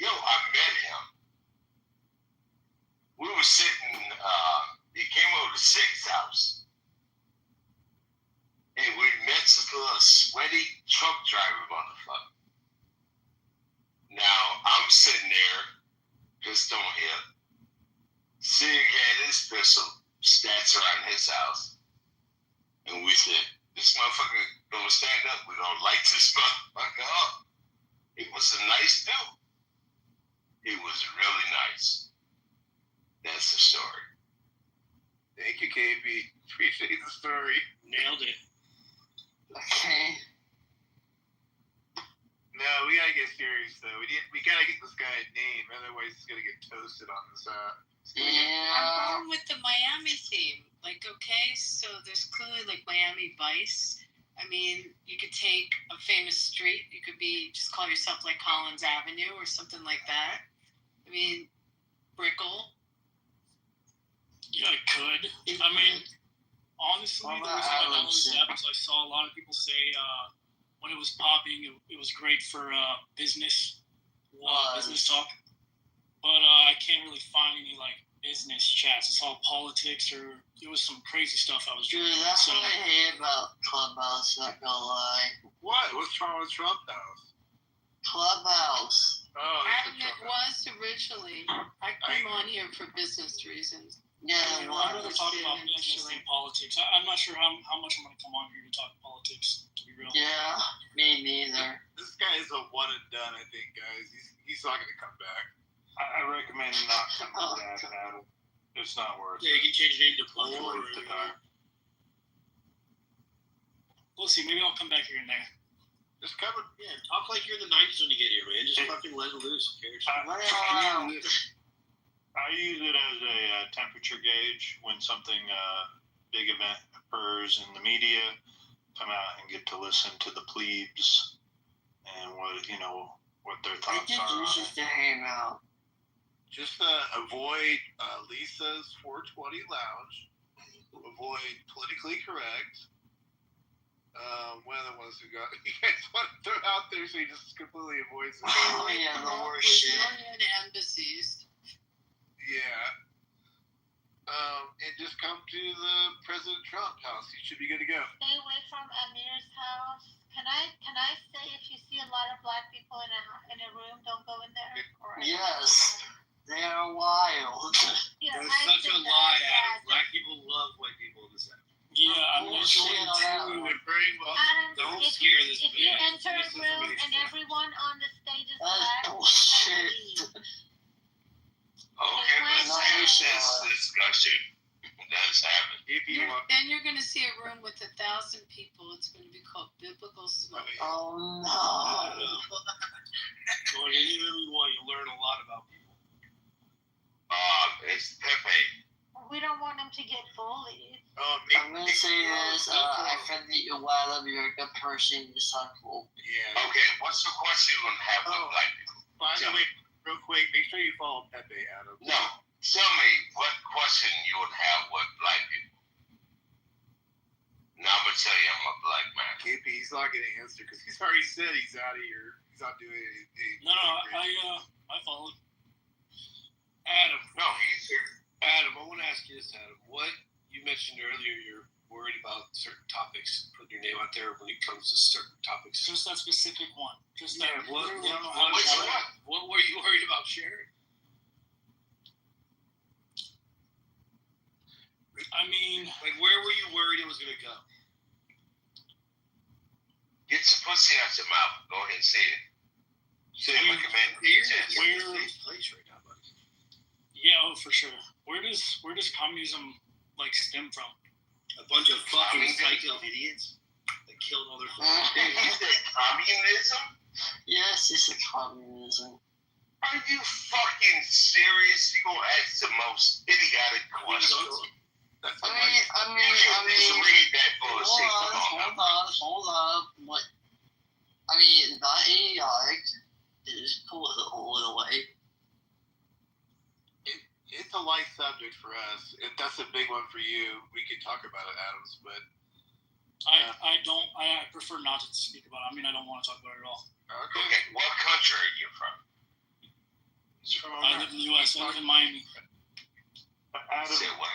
Yo, I met him. We were sitting, he came over to Six's house. And we met this little sweaty truck driver motherfucker. Now, I'm sitting there, pistol on hip. Sig had his pistol stats around his house. And we said, this motherfucker gonna stand up, we're gonna light this motherfucker up. He was a nice dude. He was really nice. That's the story. Thank you, KB. Appreciate the story. Nailed it. Okay. No, we gotta get serious though. We gotta get this guy a name, otherwise he's gonna get toasted on this app. I'm going with the Miami theme. Like, okay, so there's clearly like Miami Vice. I mean, you could take a famous street. You could just call yourself like Collins Avenue or something like that. I mean, Brickell. Yeah, I could. I mean, honestly, the reason I know this app is I saw a lot of people say when it was popping, it was great for business talk. But I can't really find any like business chats. It's all politics or it was some crazy stuff I was Dude, doing. that's So, what I hate about Clubhouse, not gonna lie. What? What's wrong with Trump House? Clubhouse. Oh, Adam, it was originally. I came on here for business reasons. Yeah, I mean, I'd rather talk about business than politics. I'm not sure how much I'm going to come on here to talk politics, to be real. Yeah, me neither. This guy is a one and done, I think, guys. He's not gonna come back. I recommend not coming back, Adam. It's not worth Yeah, you it. can change your name to Not Plumber. worth the time. We'll see. Maybe I'll come back here and there. Just cover. Yeah, talk like you're in the 90s when you get here, man. Just fucking let it loose. Who cares? I use it as a temperature gauge when something big event occurs in the media. Come out and get to listen to the plebes and what their I thoughts think are. you should to hang out. Just avoid Lisa's 420 lounge. Avoid politically correct. One of the ones who got you guys want to throw out there, so he just completely avoids it. Oh yeah, the worst shit. Brazilian embassies. Yeah. And just come to the President Trump house. You should be good to go. Stay away from Amir's house. Can I say if you see a lot of black people in a room, don't go in there? Or Yes. very well. Adam, Don't if scare this if you man. enter a room and everyone on the stage is That's black, bullshit. Okay, let's have this discussion. That's happening. If you want, Then you're going to see a room with 1,000 people. It's going to be called Biblical Smoke. Oh no. Go in any room you want, you'll learn a lot about people. It's Pepe. we don't want them to get bullied. I'm gonna say this. I find that you're wild. You're a good person. You're so cool. yeah. Okay, what's the question you want to have with black people? By the way, real quick, make sure you follow Pepe, Adam. No, tell me what question you would have with black people. Now I'm gonna tell you I'm a black man. KP, he's not gonna answer because he's already said he's out of here. He's not doing anything. No, I followed. Adam, No, he's here. Adam, I want to ask you this, Adam. What you mentioned earlier, you're worried about certain topics, putting your name out there when it comes to certain topics. Just that specific one. Just that. What Which one? What were you worried about sharing? I mean, Like, where were you worried it was going to go? Get your pussy out your mouth. Go ahead and say it. Say it like a man. You're Where- in a safe place right now, buddy. yeah, for sure. Where does communism like stem from? A bunch of fucking psycho idiots that killed all their friends. Is that communism? Yes, it's a communism. Are you fucking serious? You gonna ask the most idiotic question? I mean, read that bullshit. hold on. What? I mean, not idiotic. Just pull it all the way. It's a light subject for us. If that's a big one for you, we could talk about it, Adams. But I prefer not to speak about it. I mean, I don't want to talk about it at all. Okay, what country are you from? I live in the U.S. I live in Miami. Adam, Say what?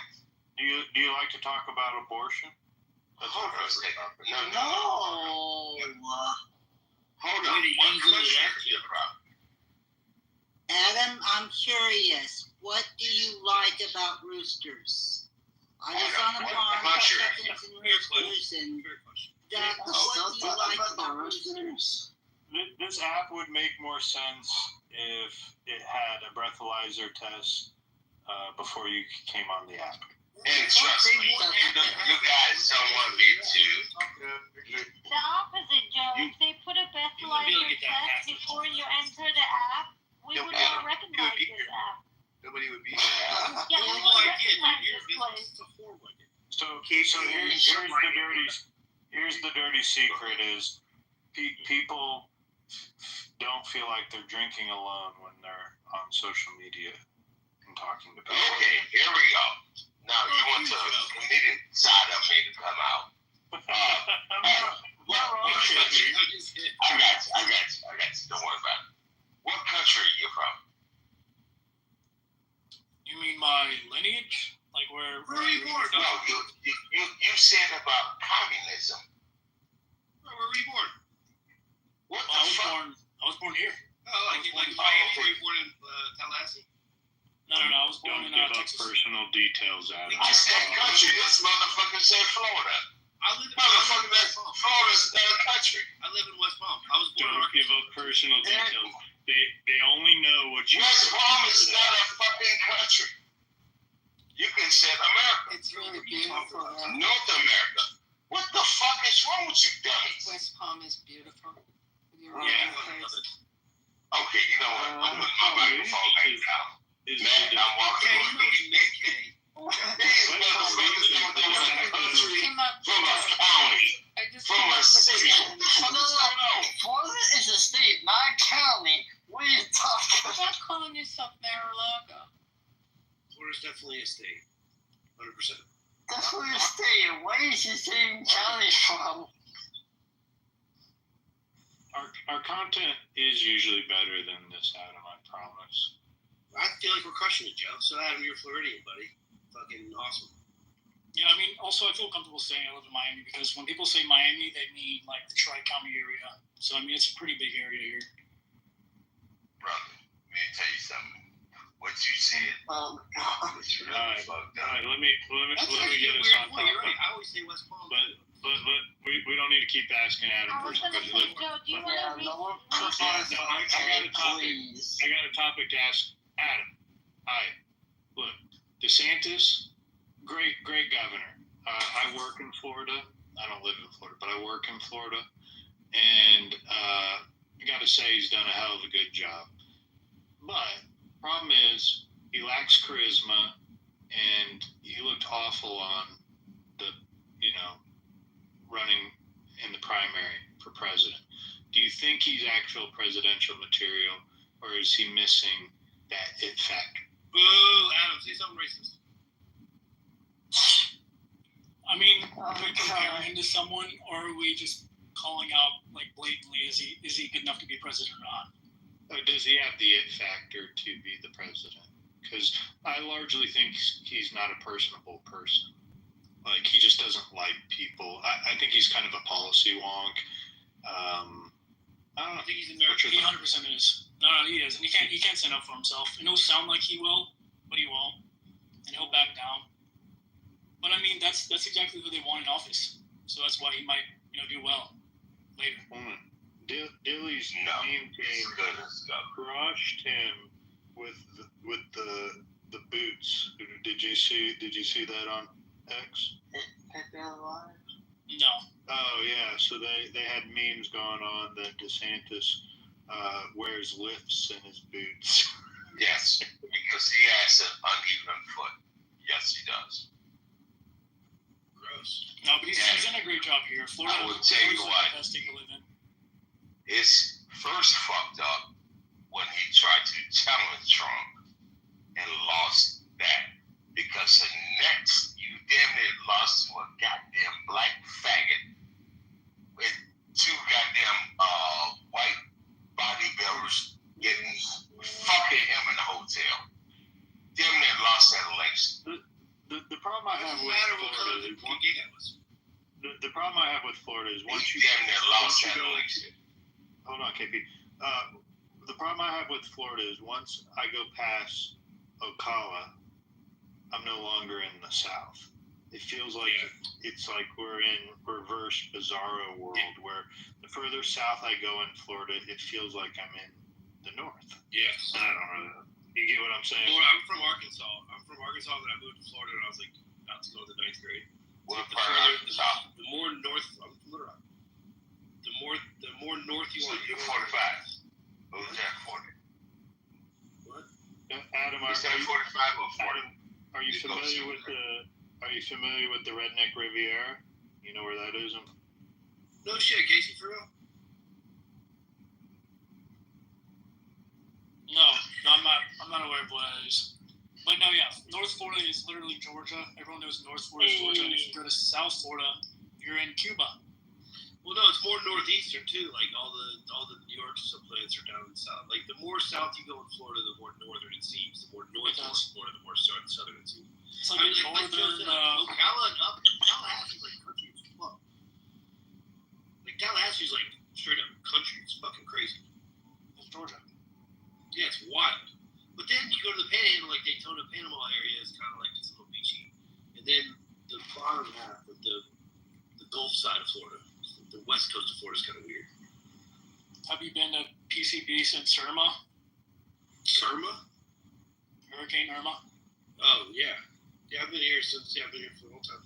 do you like to talk about abortion? Hold on a second. No. No. Hold on. What country are you from? Adam, I'm curious. What do you like about roosters? I was on a farm for chickens and roosters, and that, what do you like about roosters? This app would make more sense if it had a breathalyzer test before you came on the app. And trust me, you guys don't want me to. The opposite, Joe. If they put a breathalyzer test before you enter the app, we would not recognize this app. Nobody would be Yeah, we would recognize this place. So here's the dirty secret is people don't feel like they're drinking alone when they're on social media and talking to people. Okay, here we go. Now you want the comedian side of me to come out. I got you. Don't worry about it. What country are you from? You mean my lineage? Like where are you born? No, you said about communism. Where were you born? What I was born here. Oh, like Miami? Were you born in Tallahassee? No, I was born Don't in give up Texas. personal details, Adam. I said country. This motherfucker said Florida. Florida's not a country. I live in West Palm. I was born in Don't give up personal details. They only know what you West Palm is to not them. a fucking country. You can say America. It's really beautiful. North America. What the fuck is wrong with you dummies? West Palm is beautiful. You're Yeah. Okay, you know what? I'm putting my microphone back down. Man, I'm walking on these motherfuckers don't know what a country from a county, from a city. What the fuck is going on? Florida is a state, not a county. What are you talking What about calling yourself Mar-a-Lago? Florida's definitely a state. 100%. Definitely a state. Where is this state county from? Our content is usually better than this, Adam, I promise. I feel like we're crushing it, Joe. So Adam, you're Floridian, buddy. Fucking awesome. Yeah, I mean, also I feel comfortable saying I live in Miami because when people say Miami, they mean like the Tri-County area. So I mean, it's a pretty big area here. Brother, let me tell you something. What you said was really fucked up. All right, let me get us on You're topic. right. I always say West Palm. But we don't need to keep asking Adam I was first. gonna say, Joe, do you want to read? I got a topic to ask Adam. Hi. Look, DeSantis, great governor. I work in Florida. I don't live in Florida, but I work in Florida. And I got to say he's done a hell of a good job. But problem is he lacks charisma, and he looked awful on the, running in the primary for president. Do you think he's actual presidential material, or is he missing that it factor? Boo, Adam, say something racist. I mean, are we comparing him to someone, or are we just calling out like blatantly? Is he good enough to be president or not? Or does he have the it factor to be the president? Because I largely think he's not a personable person. Like, he just doesn't like people. I think he's kind of a policy wonk. I don't know. I think he's a nerd. He 100% is. No, he is, and he can't stand up for himself. And he'll sound like he will, but he won't, and he'll back down. But I mean, that's exactly who they want in office. So that's why he might, do well later. Dilly's name team crushed him with the boots. Did you see that on X? No. Oh yeah, so they had memes going on that DeSantis wears lifts in his boots. Yes, because he has an uneven foot. Yes, he does. Gross. No, but he's done a great job here. Florida. I will tell you what. The best state to live in. It's first fucked up when he tried to challenge Trump and lost that, because the next you damn near lost to a goddamn black faggot with two goddamn white bodybuilders getting fucking him in the hotel. Damn near lost that election. The problem I have with Florida is the problem I have with Florida is once you damn near lost that election. Hold on, KP. The problem I have with Florida is once I go past Ocala, I'm no longer in the South. It feels like it's like we're in reverse bizarro world where the further south I go in Florida, it feels like I'm in the north. Yes. I don't know. You get what I'm saying? Well, I'm from Arkansas. Then I moved to Florida when I was like about to go to the 9th grade. What part of Arkansas? The more north, I'm from Little Rock. The more north you want. So you're 45. What was that 40? What? Adam, is that 45 or 40? Are you familiar with the Redneck Riviera? You know where that is? No shit, Casey, for real? No, I'm not aware of what that is. But no, yeah, North Florida is literally Georgia. Everyone knows North Florida is Georgia, and if you go to South Florida, you're in Cuba. Well, no, it's more northeastern too. Like all the New York subplants are down in the south. Like the more south you go in Florida, the more northern it seems. The more north you go in Florida, the more southern it seems. It's like northern. Ocala and up. Tallahassee's like country as fuck. Like Tallahassee's like straight up country. It's fucking crazy. It's Georgia. Yeah, it's wild. But then you go to the Panhandle, like Daytona, Panama area is kind of like it's a little beachy. And then the bottom half of the Gulf side of Florida, the west coast of Florida is kind of weird. Have you been to PCB since Irma? Hurricane Irma? Oh, yeah. Yeah, I've been here for a long time.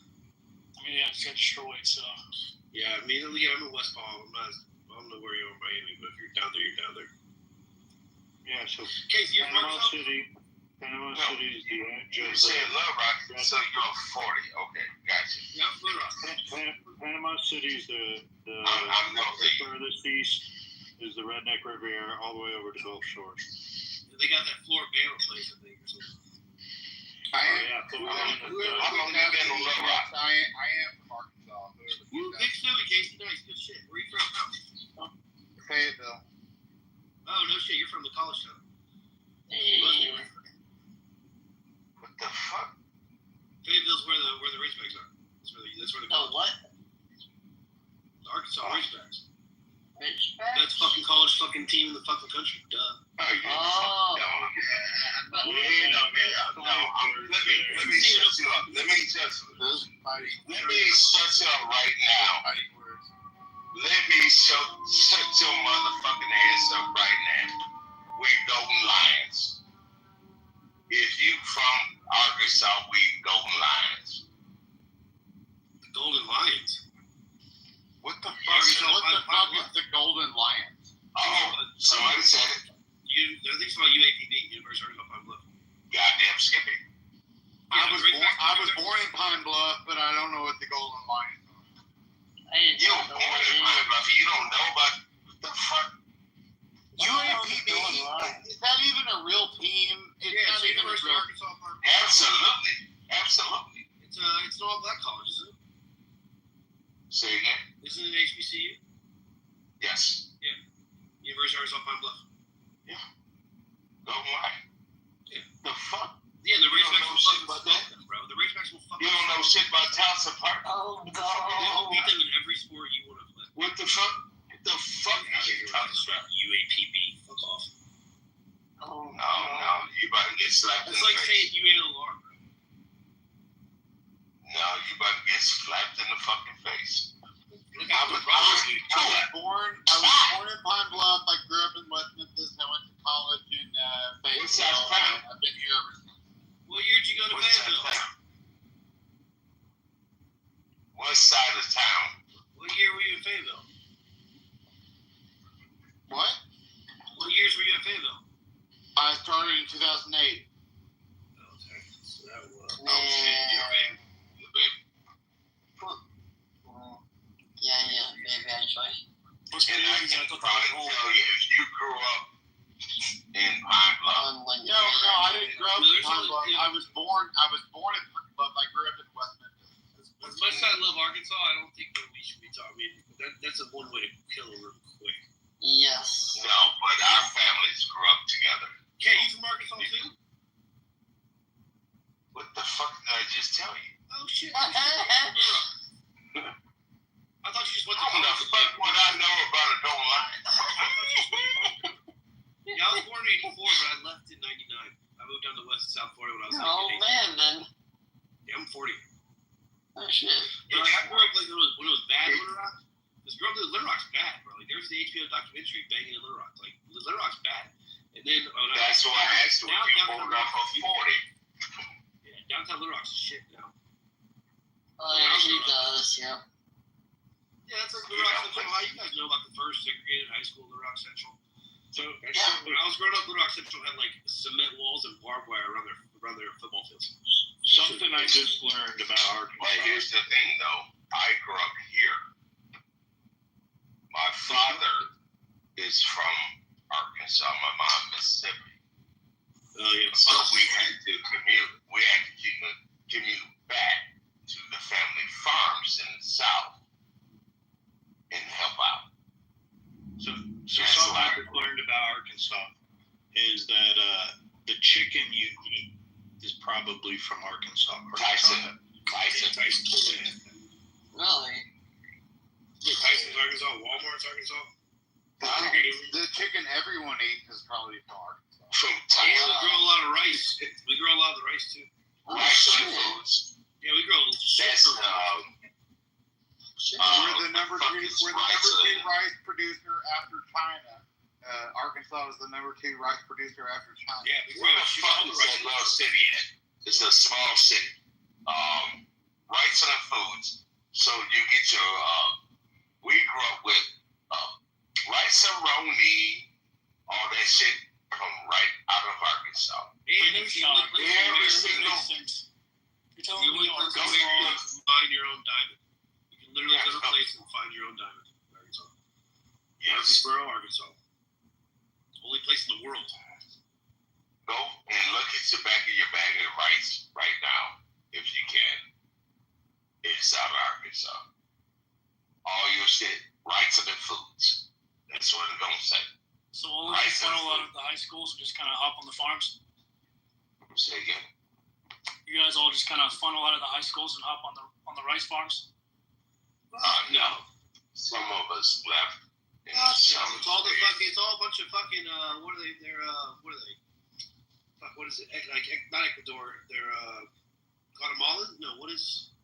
I mean, yeah, it's got destroyed, so. Yeah, I mean, I'm in West Palm. I don't know where you are in Miami, but if you're down there, you're down there. Yeah, so Casey, you're Panama City is the You say Little Rock, so you're 40. Okay, gotcha. Yeah, Little Rock. Panama City's the furthest east is the Redneck Riviera all the way over to Gulf Shores. They got that Floribama place, I think, or something. I am from Arkansas. Big Philly, Casey, nice, good shit. Where are you from? Fayetteville. Oh, no shit, you're from the college town. What the fuck? Fayetteville's where the Razorbacks are. That's where the what? Arkansas Razorbacks. That's fucking college fucking team in the fucking country. Duh. Oh, yeah. Oh. No. Let me shut you up. Let me shut you up right now. Let me shut your motherfucking ass up right now. We Golden Lions. If you from Arkansas, we Golden Lions. The Golden Lions? What the fuck is the Golden Lions? Oh, somebody said it. I think it's about UAPB, University of Pine Bluff. Goddamn Skippy. Yeah, I was born in Pine Bluff, but I don't know what the Golden Lions are. You were born in Pine Bluff. You don't know about what the fuck? UAPB, is that even a real team? It's not even a real. Absolutely. It's an all-black college, isn't it? Say again? Isn't it HBCU? Yes. Yeah. University of Arizona Pine Bluff. Yeah. Golden Lion. Yeah. The fuck? Yeah, the Razorbacks will shit about that, bro. The Razorbacks will fuck. You don't know shit about Towson Park? Oh, no. They will beat them in every sport you want to play. What the fuck? What the fuck are you talking about? UAPB. Fuck off. Oh, no. You about to get slapped in It's the like face. saying UALR, bro. No, you about to get slapped in the fucking face. I was born in Pine Bluff. I grew up in West Memphis. I went to college in Fayetteville. I've been here ever since. What year did you go to Fayetteville? What side of town? What year were you in Fayetteville? What? What years were you in Fayetteville? I started in 2008. Okay, so that was. Yeah, maybe actually. And I can probably tell you, if you grew up in Pine Bluff. No, I didn't grow up in Pine Bluff. I was born in Pine Bluff. I grew up in West Memphis. As much as I love Arkansas, I don't think that we should be talking. That's a one way to kill a real quick. Yes. No, but our families grew up together. Okay, you from Arkansas too? What the fuck did I just tell you? Oh shit. I thought you just went to college. How the fuck would I know about a Golden Lion? Yeah, I was born in 84, but I left in 99. I moved down to West and South Florida when I was Oh, man, then. Yeah, I'm 40. Oh, shit. Yeah, like, I grew up like when it was bad in Little Rock. Because Little Rock's bad, bro. Like, there's the HBO documentary banging in Little Rock. Like, Little Rock's bad. And then... That's why I asked you if you moved up for 40. Yeah, downtown Little Rock's shit now. Oh, yeah, she does, yeah. Yeah, that's like Little Rock Central High. You guys know about the first segregated high school, Little Rock Central. So when I was growing up, Little Rock Central had like cement walls and barbed wire around their football fields. Something I just learned about Arkansas. But here's the thing, though. I grew up here. My father is from Arkansas. My mom, Mississippi. Oh yeah. So we had to commute back to the family farms in the South and help out. So something I learned about Arkansas is that the chicken you eat is probably from Arkansas. Tyson. Really? Tyson's Arkansas, Walmart's Arkansas. The chicken everyone eats is probably from Arkansas. Yeah, we grow a lot of rice. We grow a lot of the rice too. Rice and foods. Yeah, we grow shit. We're the number two rice producer after China. Arkansas is the number 2 rice producer after China. Yeah, where the fuck is that little city at? It's a small city. Rice and foods. So you get your. We grew up with rice-a-roni, all that shit from right out of Arkansas. Every single. You're telling me Arkansas is find your own diamond. You can literally go to a place and find your own diamond in Arkansas. Yes. Murfreesboro, Arkansas. Only place in the world. Go and look at the back of your bag of rice right now, if you can. It's out of Arkansas. All your shit, rice and foods. That's what it's gonna say. So we'll just funnel a lot of the high schools and just kind of hop on the farms? Say again? You guys all just kind of funnel out of the high schools and hop on the rice farms? No. Some of us left. Some It's all the fucking. It's all a bunch of fucking. What are they? What are they? Fuck. What is it? Like not Ecuador. They're Guatemalan. No. What is?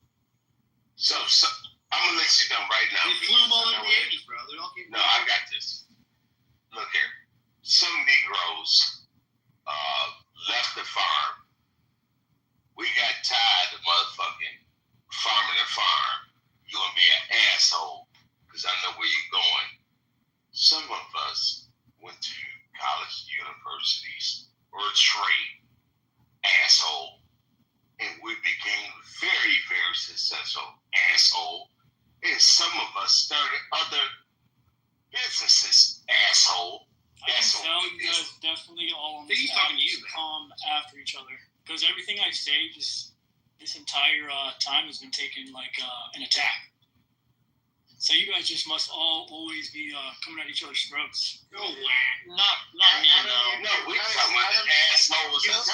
So I'm gonna let you know right now. They flew them all in the 80s, bro. They all came. No, I got this. Look here. Some Negroes left the farm. We got tired of motherfucking farming the farm. You gonna be an asshole because I know where you're going. Some of us went to college, universities, or a trade, asshole, and we became very, very successful, asshole. And some of us started other businesses, asshole. I can tell you guys definitely all on this app come after each other. Because everything I say just this entire time has been taken like an attack. So you guys just must all always be coming at each other's throats. No way. Not me, no. No, we talking about the assholes. You've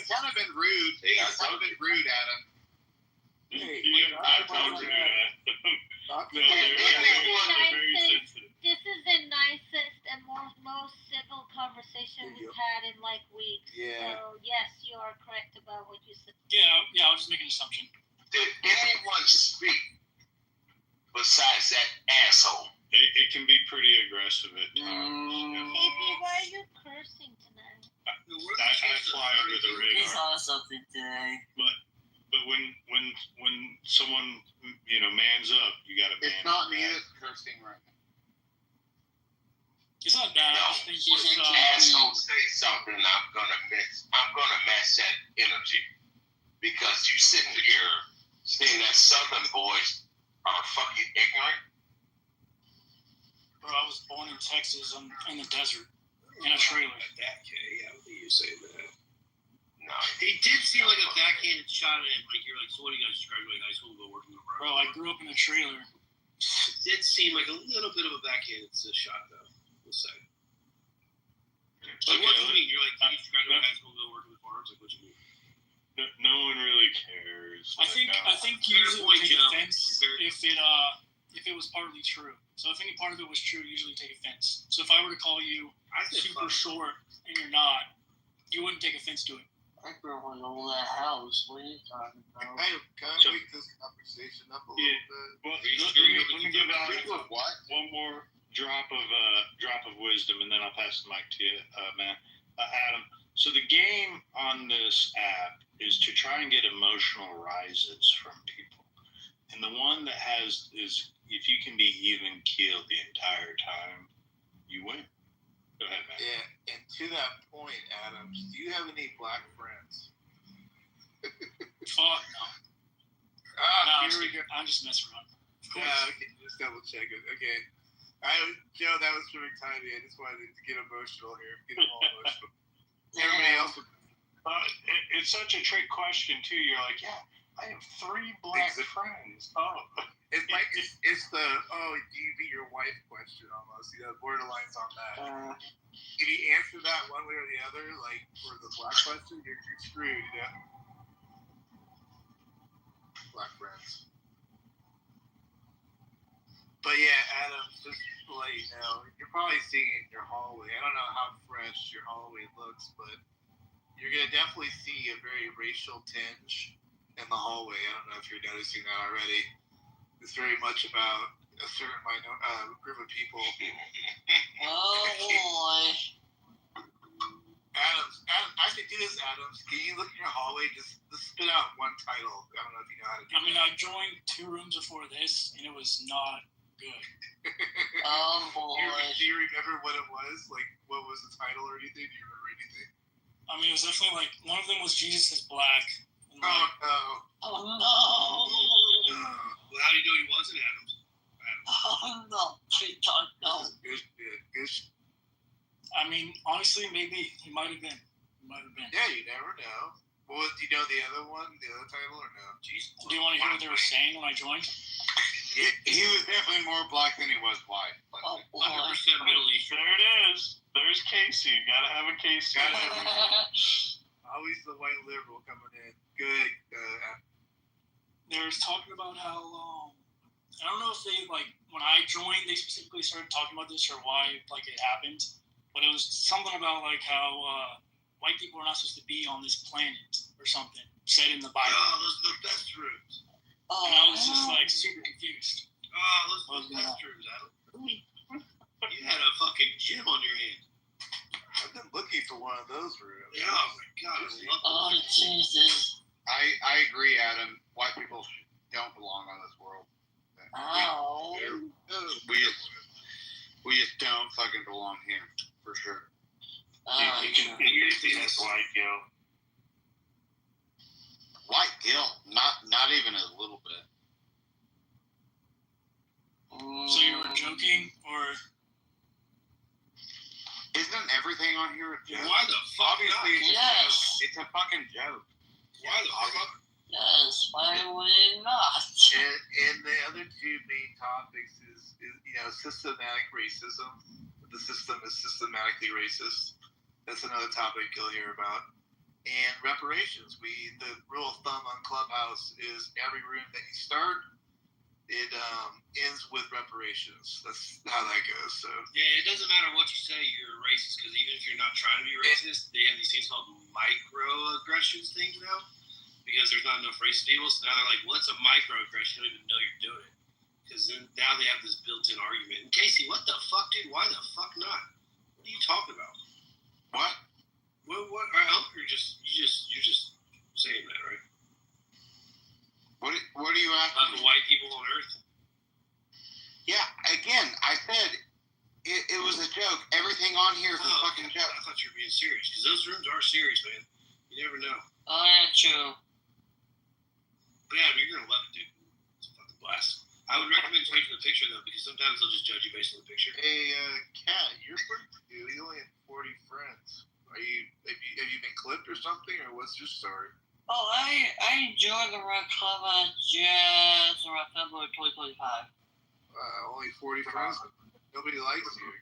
kind of been rude. You've kind of been rude, Adam. Hey, I told you that. This is the nicest and most civil conversation we've had in like weeks. Yeah. So yes, you are correct about what you said. Yeah, I'll just make an assumption. Did anyone speak besides that asshole? It can be pretty aggressive at times. Baby, why are you cursing tonight? I fly under the radar. We saw something today. But when someone mans up, you got to man. It's not me that's cursing right now. It's not bad. No, I think asshole say something, I'm gonna match that energy because you sitting here saying that Southern boys are fucking ignorant. Bro, I was born in Texas in the desert in a trailer. That kid, yeah, I think you say that. No, he did seem like a backhanded shot at him. Like you're like, so what do you guys graduate high school, go work in the road? Bro, I grew up in a trailer. It did seem like a little bit of a backhanded shot, though. We'll say. Like, what do you mean? You're like, you graduate high school, go work in the farms? Like, what do you mean? No one really cares. I think usually would take offense if it was partly true. So if any part of it was true, usually take offense. So if I were to call you super short and you're not, you wouldn't take offense to it. That girl was over that house. What are you talking about? Can I wake this conversation up a little bit? Well, let me give out one more drop of wisdom, and then I'll pass the mic to you, Matt. Adam. So the game on this app is to try and get emotional rises from people, and the one that is if you can be even keeled the entire time, you win. Go ahead, Matt. Yeah, and to that point, Adams, do you have any black friends? Fuck no. I'm just messing around. Okay, just double check it. Okay. Joe, that was perfect timing. I just wanted to get emotional here. Get them all emotional. Everybody else would... It's such a trick question, too. You're like, yeah, I have 3 black friends. Oh. It's like, it's the, do you beat your wife question almost. Borderlines on that. If you answer that one way or the other, like for the black question, you're screwed, Black friends. But yeah, Adam, just to let you know, you're probably seeing it in your hallway. I don't know how fresh your hallway looks, but you're going to definitely see a very racial tinge in the hallway. I don't know if you're noticing that already. It's very much about a certain group of people. Oh, boy. Adams, I should do this, Adams. Can you look in your hallway? Just spit out one title. I don't know if you know how to do that. I joined 2 rooms before this, and it was not good. Oh, boy. Do you remember what it was? Like, what was the title or anything? Do you remember anything? It was definitely like, one of them was Jesus is Black. Oh, no. Oh, no. Well, how do you know he wasn't Adams? Oh, no. No. Good. Honestly, maybe he might have been. Yeah, you never know. Well, do you know the other one, the other title, or no? Jeez. Do you want to hear what they were saying when I joined? Yeah, he was definitely more black than he was white. 100% Middle East. There it is. There's Casey. Gotta have a Casey. Always the white liberal coming in. Good. They were talking about how I don't know if they, like, when I joined, they specifically started talking about this or why like it happened. But it was something about like how white people are not supposed to be on this planet or something said in the Bible. Oh, those are the best rooms. And I was just like super confused. Oh, those are the best rooms, Adam. You had a fucking gym on your hand. I've been looking for one of those rooms. Yeah, oh my god, I love Oh, Jesus. I agree, Adam. White people don't belong on this world. Ow. We just don't fucking belong here, for sure. You can see this white guilt. White guilt? Not even a little bit. So you were joking, or isn't everything on here a joke? Why the fuck? Obviously, Yes. it's a fucking joke. Why the fuck? Yes, why would it not? And the other two main topics is systematic racism. The system is systematically racist. That's another topic you'll hear about. And reparations. The rule of thumb on Clubhouse is every room that you start, it ends with reparations. That's how that goes. So Yeah, it doesn't matter what you say, you're a racist, because even if you're not trying to be racist, they have these things called microaggressions things now, because there's not enough racist people. So now they're like, what's a microaggression? You don't even know you're doing it. Because now they have this built-in argument. And Casey, what the fuck, dude? Why the fuck not? What are you talking about? What? What? I hope you're just saying that, right? What are you asking? About the white people on Earth? Yeah, again, I said it was a joke. Everything on here is a fucking joke. I thought you were being serious, because those rooms are serious, man. You never know. Oh, yeah, true. But yeah, you're gonna love it, dude. It's a fucking blast. I would recommend changing the picture though, because sometimes they'll just judge you based on the picture. Hey, Kat, you're pretty new. You only have 40 friends. Have you been clipped or something, or what's your story? Oh, I joined the Red Club just around February 2025. Only 40 friends? Nobody likes you.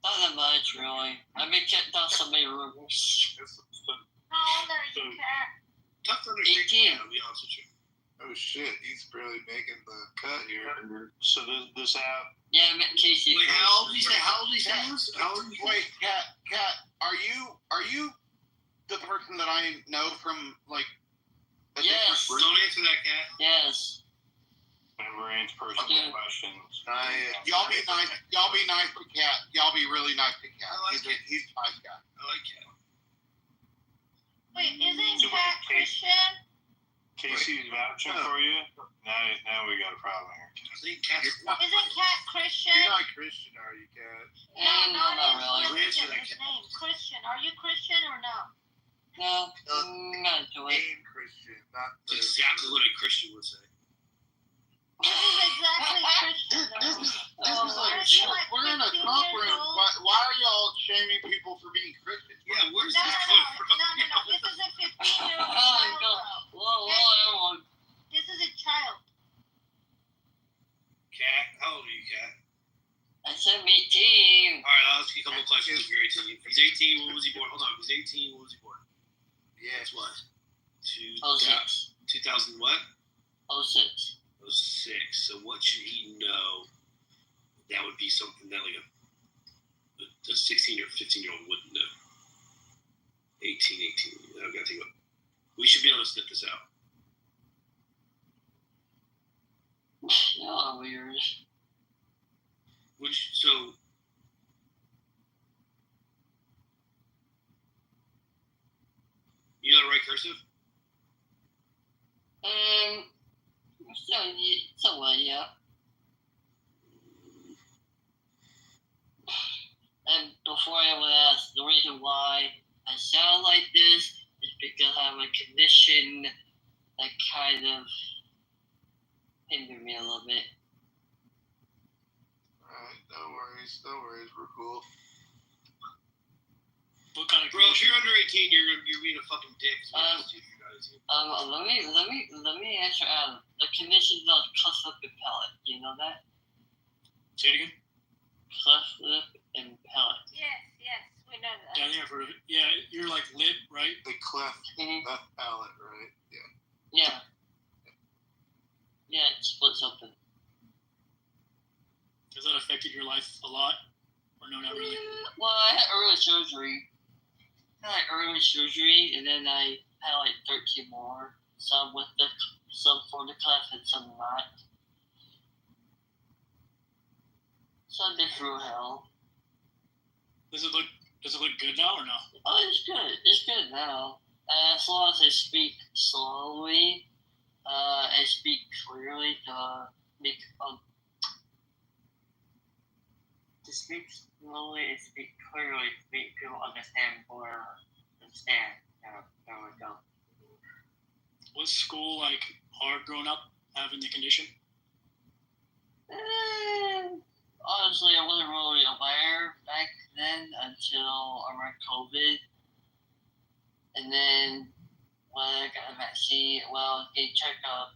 Not that much, really. I've been kicked out so many rumors. How old are you, Kat? Tough for 18. I'll be honest with you. Oh shit, he's barely making the cut here. So this app. Yeah, I met Casey. Wait, how old did you say? How old did you say? How old? Wait, Kat, are you the person that I know from like? Yes. Don't answer that, Kat. Yes. Range personal questions. Y'all be nice. Y'all be nice to Kat. Y'all be really nice to Kat. I like it. He's a nice guy. I like Kat. Wait, isn't Kat Christian? Casey's vouching for you. Now we got a problem here. I think Kat's Isn't Kat Christian? You're not Christian, are you, Kat? No, not really. His name. Christian. Are you Christian or no? No, not to it. Name Christian, not the. exactly what a Christian would say. This is exactly Christian. This is Aren't like you like we're in a 15 Trump years room. old? Why are y'all shaming people for being Christian? Yeah, where's No, this no, coming from? no. This is a 15-year-old Oh, child. God. Bro. Whoa. This is a child. Kat, how old are you, Kat? I said 18. All right, I'll ask you a couple questions if you're 18. If he's 18, when was he born? Hold on, if he's 18, when was he born? Yeah. That's what? 06. 2000 what? 06. 06. So what should he know? That would be something that like a 16 or 15-year-old wouldn't know. 18. I've got to think about. We should be able to snip this out. Oh, weird. So you know how to write cursive? Somewhat, yeah. And before I would ask, the reason why I sound like this is because I have a condition that kind of hindered me a little bit. Alright, no worries, we're cool. what kind of Bro, if you're under 18, you're being a fucking dick. Let me answer Adam. The condition is cleft lip impellent. Do you know that? Say it again. Cleft lip impellent. Yes, we know that. Yeah, I think I've heard of it. Yeah, you're like lip, right? The cleft left palate, right? Yeah. Yeah. Yeah, it splits open. Has that affected your life a lot? Or no, not really? Well, I had early surgery. And then I had like 13 more. Some for the cleft and some not. So I've been through hell. Does it look good now or no? Oh, it's good. It's good now. As long as I speak slowly, I speak clearly to speak slowly and speak clearly to make people understand more. There we go. Was school like hard growing up, having the condition? Honestly, I wasn't really aware back then until around COVID. And then when I got a vaccine, getting checked up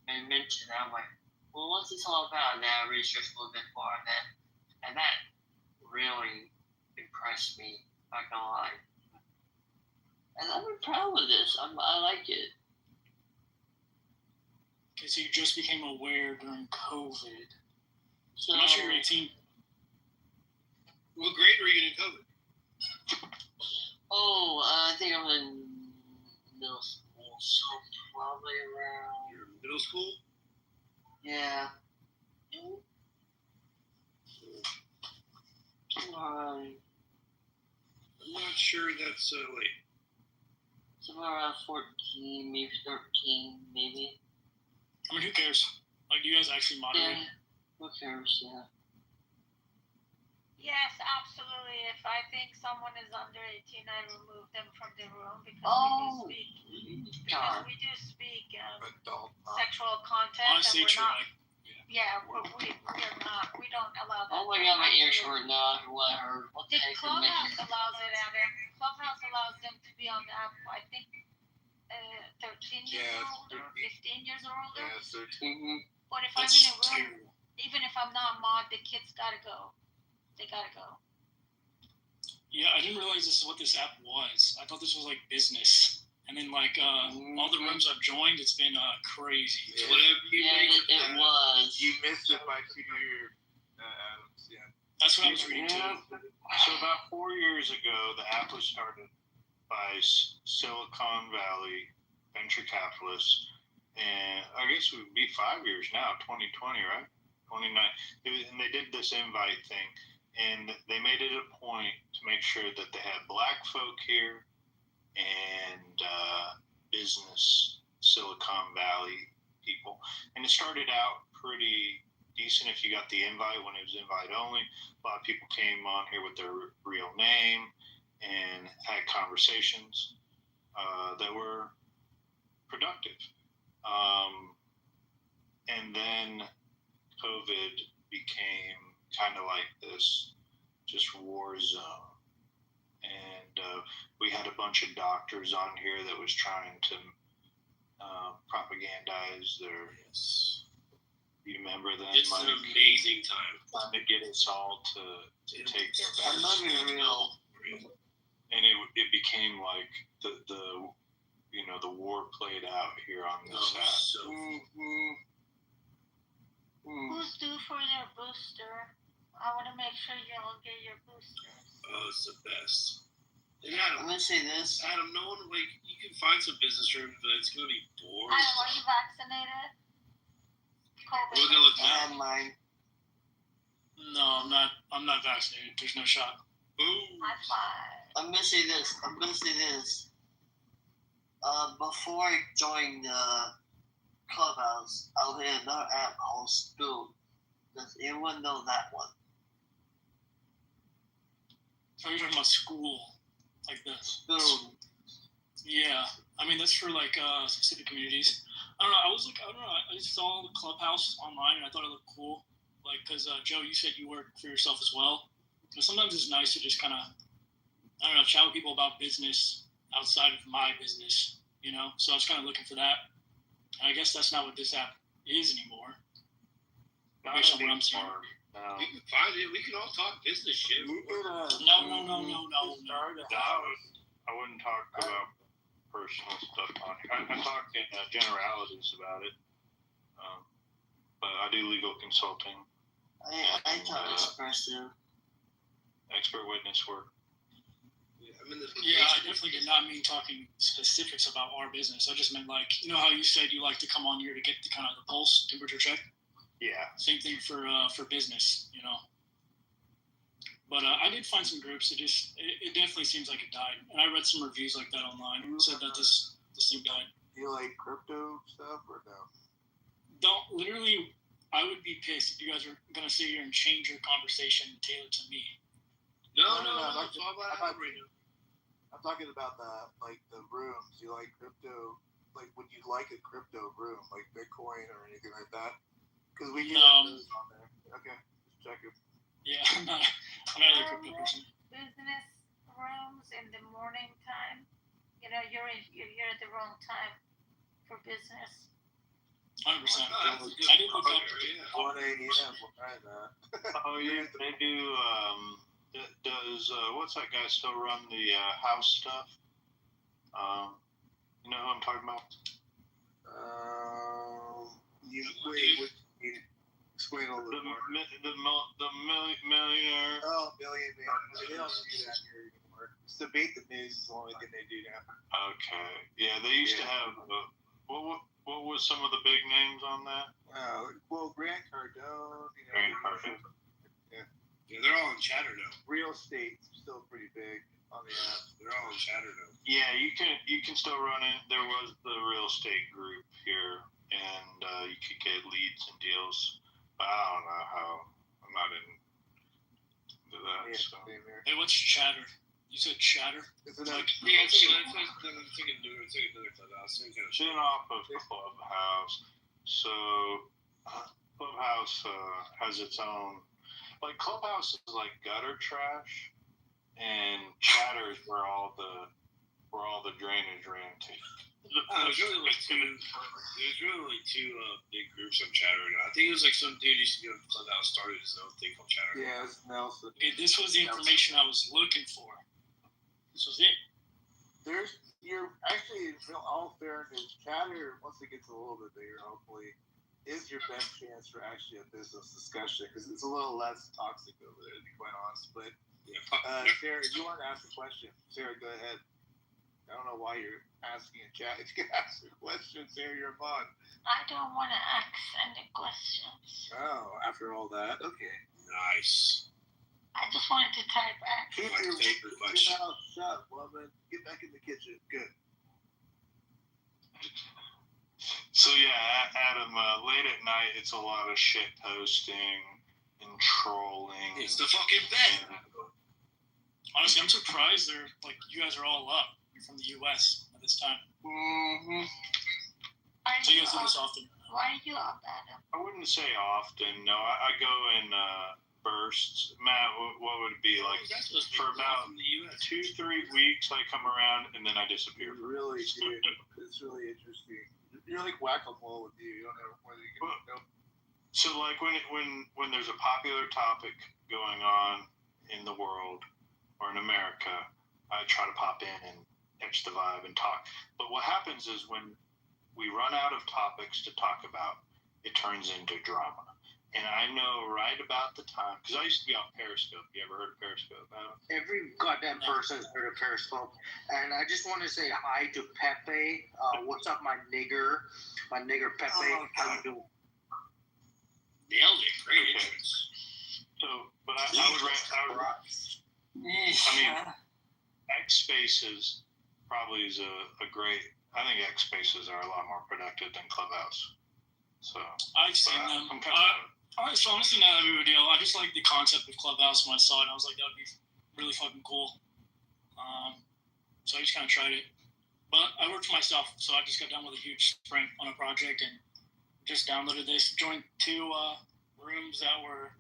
and mentioned, I'm like, well, what's this all about? And then I researched a little bit more on that. And that really impressed me, not gonna lie. And I'm proud of this. I like it. Okay, so you just became aware during COVID. So, I'm not sure you're 18. What grade were you in COVID? I think I'm in middle school, so probably around. You're in middle school? Yeah. I'm not sure that's late. Somewhere around 14, maybe 13, maybe. I mean, who cares? Like, do you guys actually moderate? Yeah, who cares, yeah. Yes, absolutely. If I think someone is under 18, I remove them from the room because we do speak sexual content. Honestly, and we're true. not, we're not. We don't allow that. Oh my god, my ears hurt now. What hurt? What the The heck? Clubhouse allows it, Adam. Clubhouse allows them to be on the app, I think, 13 years old or 15 years or older. Yeah, 13. But if I'm in a room, even if I'm not mod, the kids gotta go. They gotta go. Yeah, I didn't realize this is what this app was. I thought this was like business. And then like all the rooms I've joined, it's been crazy. Yeah. Whatever you make it was. You missed it by 2 years, Adams. Yeah. That's what I was reading too. So about 4 years ago, the app was started by Silicon Valley venture capitalists, and I guess it would be 5 years now, 2020, right? 29. And they did this invite thing. And they made it a point to make sure that they had black folk here and business Silicon Valley people. And it started out pretty decent if you got the invite when it was invite only. A lot of people came on here with their real name and had conversations that were productive. And then COVID became kind of like this just war zone, and we had a bunch of doctors on here that was trying to propagandize their. You remember them? It's an amazing time. Trying to get us all to take their I love you, real. And it became like the war played out here on this app. Who's due for their booster? I want to make sure you all get your boosters. Oh, it's the best. And Adam, I'm gonna say this. Adam, no one you can find some business rooms, but it's gonna be boring. Adam, are you vaccinated? We're gonna look I have mine. No, I'm not vaccinated. There's no shot. Boom. High five. I'm gonna say this. Before I joined Clubhouse, I was in another app called Spoon. Does anyone know that one? So you're talking about school, like this? Spoon. Yeah, I mean that's for like specific communities. I don't know. I just saw the Clubhouse online and I thought it looked cool. Like, cause Joe, you said you work for yourself as well. But sometimes it's nice to just kind of, I don't know, chat with people about business outside of my business. You know, so I was kind of looking for that. And I guess that's not what this app is anymore. Based on what I'm seeing. We can find it. We can all talk business shit. No. I wouldn't talk about personal stuff on here. I talk in generalities about it. But I do legal consulting. I thought expressive. Expert witness work. Yeah, I definitely did not mean talking specifics about our business. I just meant like, you know how you said you like to come on here to get the kind of the pulse temperature check? Yeah. Same thing for business, you know. But I did find some groups that it definitely seems like it died. And I read some reviews like that online. It said that this thing died. Do you like crypto stuff or no? Literally, I would be pissed if you guys are going to sit here and change your conversation and tailor to me. No. I'm talking about the rooms. You like crypto? Like, would you like a crypto room, like Bitcoin or anything like that? Because we have those on there. Okay, just checking. Yeah, I'm not a crypto person. Business rooms in the morning time. You know, you're at the wrong time for business. 100%. I did look up. 1 a.m. We'll try that. Oh yeah, they do. Does what's that guy still run the house stuff? You know who I'm talking about? Explain a little more. The millionaire. Oh, Million Man. They don't do that here anymore. Debate the news is the only thing they do now. Okay. Yeah, they used to have. What was some of the big names on that? Well, Grant Cardone. Grant Cardone. Yeah, they're all in Chatter now. Real estate's still pretty big on the app. They're all in Chatter now. Yeah, you can still run it. There was the real estate group here, and you could get leads and deals. But I don't know how. I'm not into that. Yeah, So. Hey, what's Chatter? You said Chatter? It's like another clubhouse. Shit off of Clubhouse. So Clubhouse has its own. Like Clubhouse is like gutter trash, and Chatter is where all the drainage ran to. There's really two big groups on Chatter now. I think it was like some dude used to be on Clubhouse, started his own thing called Chatter. Yeah, it's Nelson. Hey, this was the information I was looking for. This was it. You're actually, in all fairness, Chatter, once it gets a little bit bigger, hopefully, is your best chance for actually a business discussion, because it's a little less toxic over there, to be quite honest. But Sarah, you want to ask a question? Sarah, go ahead. I don't know why you're asking in chat. If you can ask a question, Sarah, you're on. I don't want to ask any questions. Oh, after all that, okay. Nice. I just wanted to type back. Keep your mouth shut, woman. Get back in the kitchen. Good. So yeah, Adam, late at night, it's a lot of shit posting and trolling. It's the fucking bed. Honestly, I'm surprised you guys are all up. You're from the U.S. at this time. Mm-hmm. So you guys do this often? Why are you up, Adam? I wouldn't say often. No, I go in bursts. Matt, what would it be like? For about 2-3 weeks, I come around and then I disappear. Really, dude. It's really interesting. You're like whack-a-mole with you. You don't know whether you can go. So like when there's a popular topic going on in the world or in America, I try to pop in and catch the vibe and talk. But what happens is when we run out of topics to talk about, it turns into drama. And I know right about the time, because I used to be on Periscope. You ever heard of Periscope, Adam? Every goddamn person has heard of Periscope. And I just want to say hi to Pepe. What's up, my nigger? My nigger Pepe. How you doing? Nailed it. Great entrance. So, but I mean, X Spaces probably is a great. I think X Spaces are a lot more productive than Clubhouse. So I've seen them. So honestly, not that big of a deal. I just like the concept of Clubhouse when I saw it. I was like, that would be really fucking cool. So I just kind of tried it. But I worked for myself, so I just got done with a huge sprint on a project and just downloaded this. Joined 2 rooms that were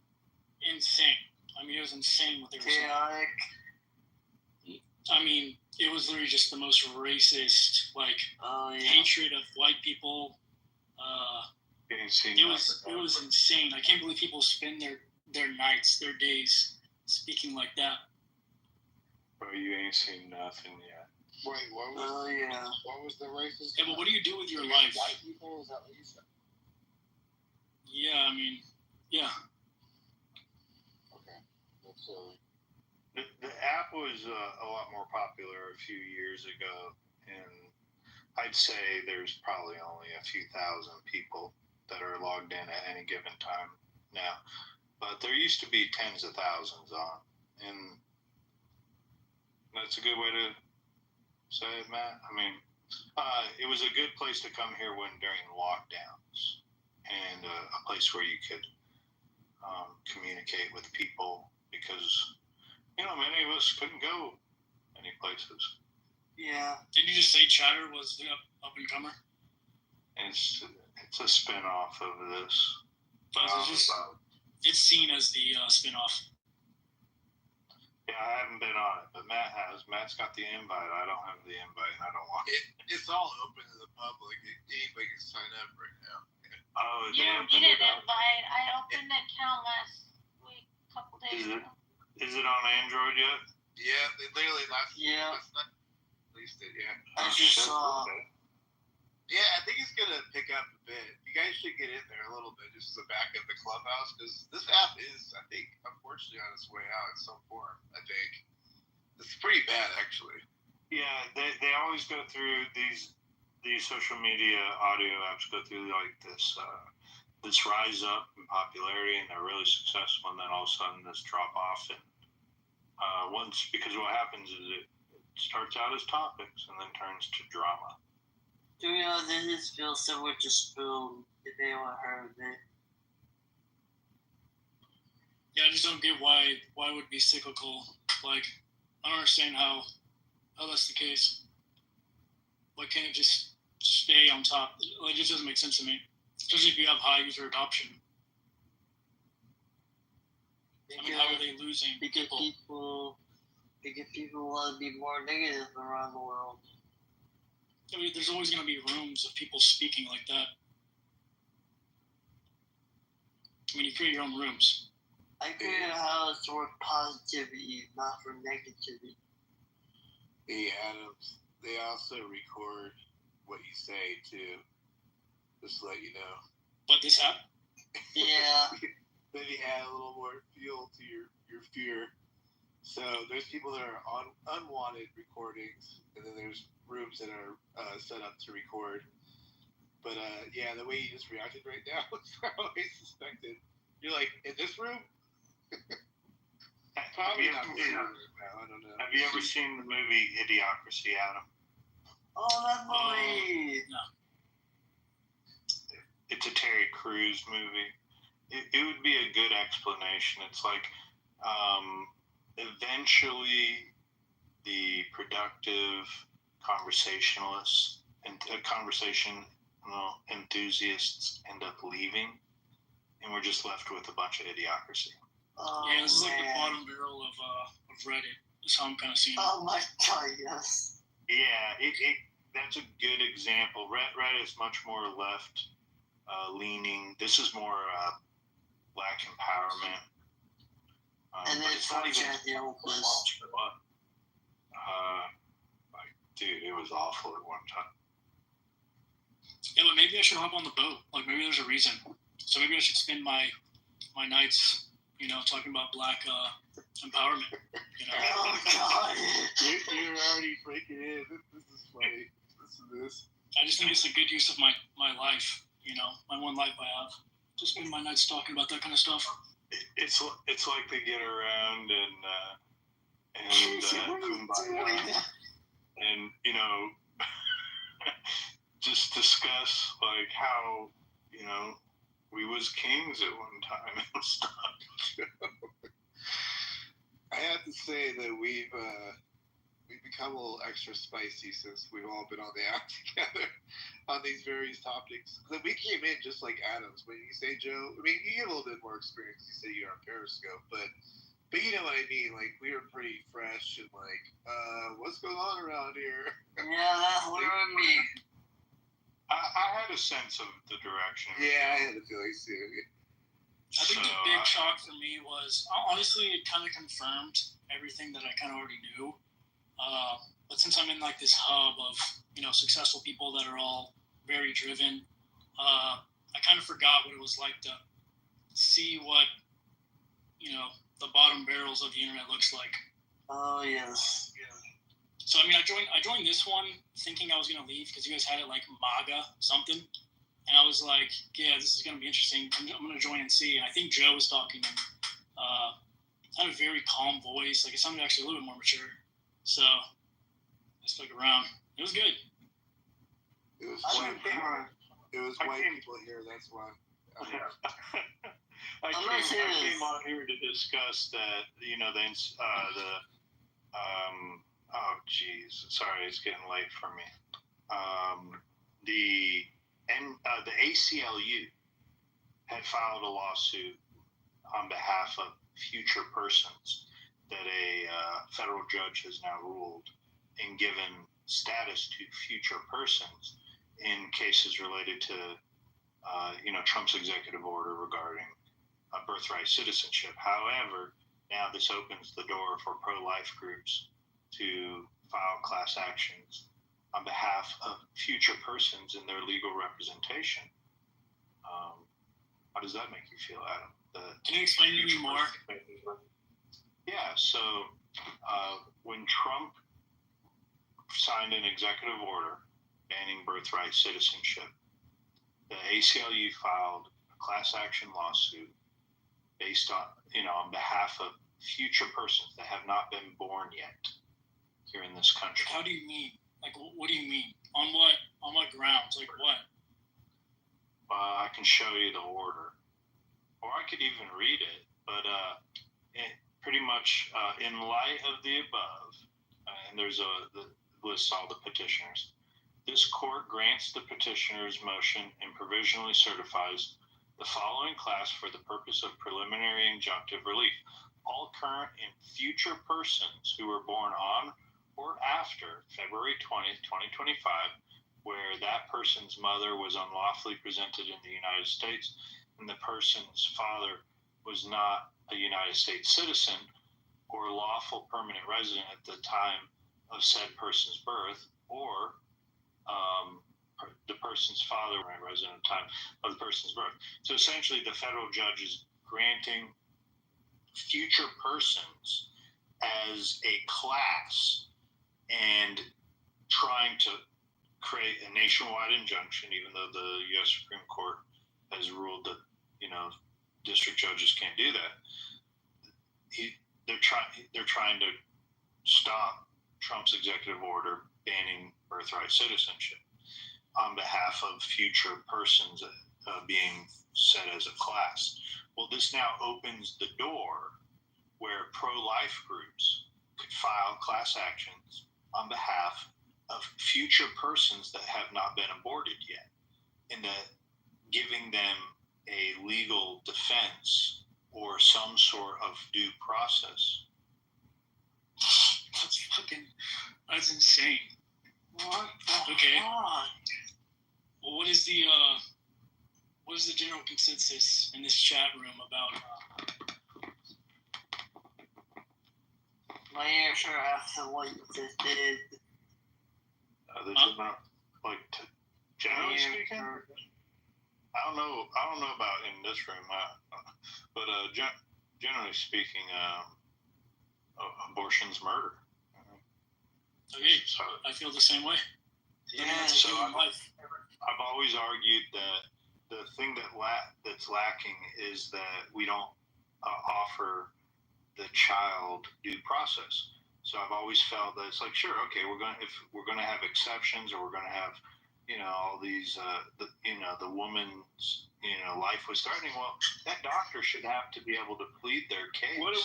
insane. I mean, it was insane what they were saying. Chaotic. I mean, it was literally just the most racist, hatred of white people. It was insane. I can't believe people spend their nights, their days speaking like that. Bro, you ain't seen nothing yet. Wait, what was the racist? Yeah, but what do you do with your life? White people? Is that what you said? Yeah, I mean, yeah. So the app was a lot more popular a few years ago, and I'd say there's probably only a few thousand people that are logged in at any given time now. But there used to be tens of thousands on, and that's a good way to say it, Matt. I mean, it was a good place to come here during lockdowns, and a place where you could communicate with people because, many of us couldn't go any places. Yeah. Did you just say Chatter was the up and comer? It's a spin-off of this. But it's seen as the spin-off. Yeah, I haven't been on it, but Matt has. Matt's got the invite. I don't have the invite, and I don't want it. It's all open to the public. Anybody can sign up right now. Oh, You don't get an invite. I opened the account last week, a couple days ago. Is it on Android yet? Yeah, they literally last night released it, yeah. I just saw. Yeah, I think it's going to pick up a bit. You guys should get in there a little bit just as a back of the Clubhouse, because this app is, I think, unfortunately on its way out in some form, I think. It's pretty bad, actually. Yeah, they always go through these social media audio apps go through like this rise up in popularity, and they're really successful, and then all of a sudden this drop off, and because what happens is it starts out as topics and then turns to drama. Do you know this feels similar to Spoon, if anyone heard of it? Yeah, I just don't get why it would be cyclical. Like, I don't understand how that's the case. Why can't it just stay on top? Like, it just doesn't make sense to me. Especially if you have high user adoption. I mean, how are they losing people? Because people want to be more negative around the world. I mean, there's always going to be rooms of people speaking like that. I mean, you create your own rooms. I created a house for positivity, not for negativity. Hey, Adams, they also record what you say, too. Just to let you know. What, this app? Yeah. Maybe add a little more fuel to your fear. So there's people that are on unwanted recordings, and then there's rooms that are set up to record. But yeah, the way you just reacted right now is how I suspected. You're like, in this room? Probably not. I don't know. Have you ever seen the movie Idiocracy, Adam? Oh, that movie! No. It's a Terry Crews movie. It would be a good explanation. It's like, eventually the productive conversationalists and enthusiasts end up leaving, and we're just left with a bunch of idiocracy. Yeah, this is like the bottom barrel of Reddit. That's how I'm kind of seeing it. Oh my god, yes. Yeah, that's a good example. Reddit is much more left leaning. This is more black empowerment. And then it's not even the hopeless. Dude, it was awful at one time. Yeah, but maybe I should hop on the boat. Like, maybe there's a reason. So maybe I should spend my nights, talking about black empowerment. Oh god. You're already breaking in. This is funny. This. I just think it's a good use of my life. My one life I have. Just spend my nights talking about that kind of stuff. It's like they get around and kumbaya, and just discuss like how we was kings at one time and stuff. I have to say that we've become a little extra spicy since we've all been on the app together on these various topics. We came in just like Adams. When you say, Joe, I mean, you get a little bit more experience. You say you're on Periscope, but you know what I mean. Like, we were pretty fresh and like, what's going on around here? Yeah, that's literally me. I had a sense of the direction. Yeah, I had a feeling too. I think the big shock for me was, honestly, it kind of confirmed everything that I kind of already knew. But since I'm in like this hub of, successful people that are all very driven, I kind of forgot what it was like to see what, the bottom barrel girls of the internet looks like. Oh yes. So I mean, I joined this one thinking I was gonna leave because you guys had it like MAGA something, and I was like, yeah, this is gonna be interesting. I'm gonna join and see. And I think Joe was talking, and had a very calm voice. Like it sounded actually a little bit more mature. So I stuck around. It was good. It was white people here. That's why. I came on here to discuss that. Oh geez, sorry, it's getting late for me. The ACLU had filed a lawsuit on behalf of future persons that a federal judge has now ruled and given status to future persons in cases related to Trump's executive order regarding birthright citizenship. However, now this opens the door for pro-life groups to file class actions on behalf of future persons in their legal representation. How does that make you feel, Adam? Can you explain to me more? Yeah, so when Trump signed an executive order banning birthright citizenship, the ACLU filed a class action lawsuit based on behalf of future persons that have not been born yet here in this country. How do you mean? Like, what do you mean? On what grounds? Like what? I can show you the order, or I could even read it. But pretty much in light of the above, and there's lists all the petitioners. This court grants the petitioner's motion and provisionally certifies the following class for the purpose of preliminary injunctive relief. All current and future persons who were born on or after February 20th, 2025, where that person's mother was unlawfully presented in the United States and the person's father was not a United States citizen or lawful permanent resident at the time of said person's birth, or the person's father resident at the time of the person's birth. So essentially the federal judge is granting future persons as a class and trying to create a nationwide injunction, even though the U.S. Supreme Court has ruled that, district judges can't do that. They're trying to stop Trump's executive order banning birthright citizenship on behalf of future persons being set as a class. Well, this now opens the door where pro-life groups could file class actions on behalf of future persons that have not been aborted yet, and that giving them a legal defense or some sort of due process. That's insane. What the Okay. fuck? Well, what is the general consensus in this chat room about? My answer after what you just did. This is not generally speaking. I don't know about in this room, but generally speaking, abortion's murder. Okay, so I feel the same way. Yeah. So I've always argued that the thing that's lacking is that we don't offer the child due process. So I've always felt that it's like, sure, okay, if we're gonna have exceptions, or we're gonna have, all these, the woman's, life was threatening. Well, that doctor should have to be able to plead their case. What do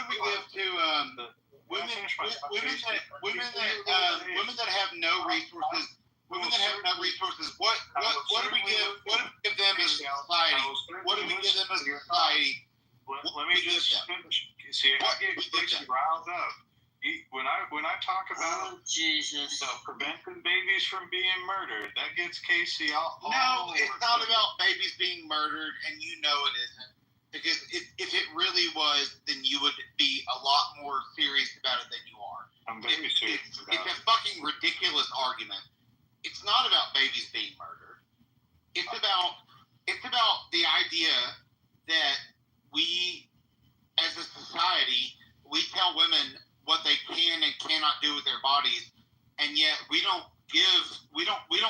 we give to women that have no resources? Women that have no resources. What do we give? What do we give them as a society? What do we give them as a society? Let me just finish. See, I get riled up. When I talk about preventing babies from being murdered, that gets Casey all. No, it's not about babies being murdered, and you know it isn't. Because if it really was, then you would be a lot more serious about it than you are. I'm very serious about it. It's a fucking ridiculous argument. It's not about babies being murdered. It's about the idea that we, as a society, with their bodies, and yet we don't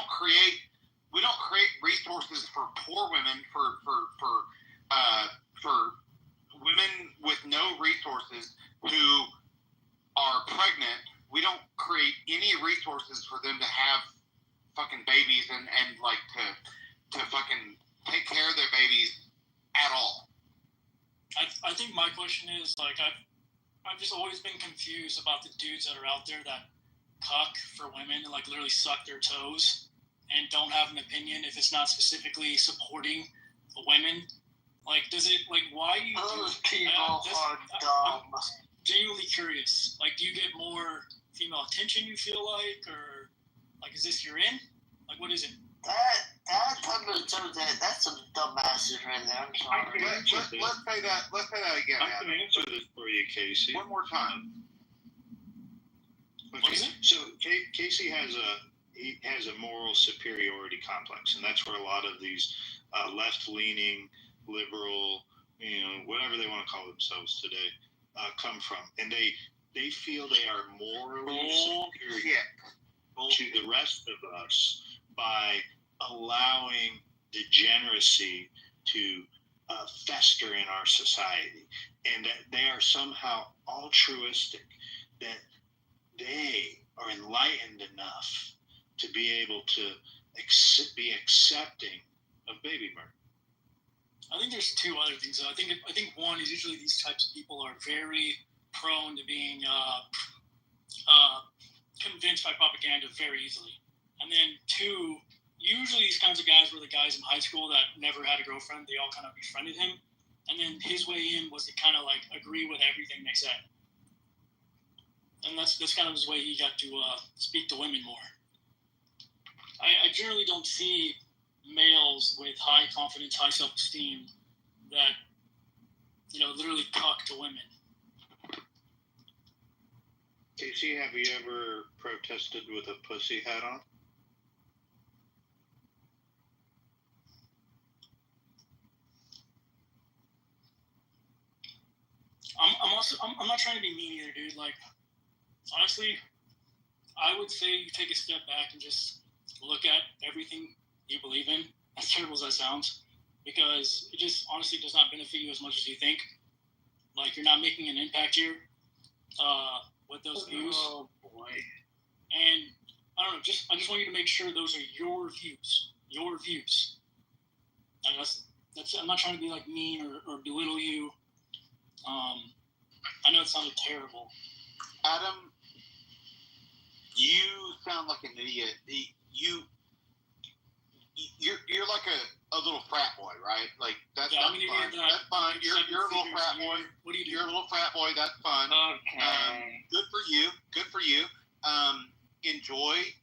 create resources for poor women, for women with no resources who are pregnant. We don't create any resources for them to have fucking babies and like to fucking take care of their babies at all. I think my question is, like, I've just always been confused about the dudes that are out there that cuck for women and, like, literally suck their toes and don't have an opinion if it's not specifically supporting the women. Like, does it, like, why you Those people are dumb. I'm genuinely curious. Like, do you get more female attention, you feel like, or, like, is this your in? Like, what is it? That's some dumbasses right there. I'm sorry. Let's say that again. I can answer this for you, Casey. One more time. Okay. So Casey has a moral superiority complex, and that's where a lot of these left-leaning, liberal, whatever they want to call themselves today, come from, and they feel they are morally superior to the rest of us by allowing degeneracy to fester in our society, and that they are somehow altruistic, that they are enlightened enough to be able to be accepting of baby murder. I think there's two other things. I think one is usually these types of people are very prone to being convinced by propaganda very easily. And then two, usually these kinds of guys were the guys in high school that never had a girlfriend. They all kind of befriended him. And then his way in was to kind of like agree with everything they said. And that's kind of his way he got to speak to women more. I generally don't see males with high confidence, high self-esteem that, literally talk to women. Casey, have you ever protested with a pussy hat on? I'm not trying to be mean either, dude. Like, honestly, I would say you take a step back and just look at everything you believe in, as terrible as that sounds, because it just honestly does not benefit you as much as you think. Like, you're not making an impact here with those views. Oh boy. And I don't know, I just want you to make sure those are your views. Your views. And that's I'm not trying to be like mean or belittle you. I know it sounded terrible. Adam, you sound like an idiot. You're like a little frat boy, right? Like that's fun. That's fun. You're a little frat boy. What do you do? You're a little frat boy. That's fun. Okay. Good for you. Good for you. Enjoy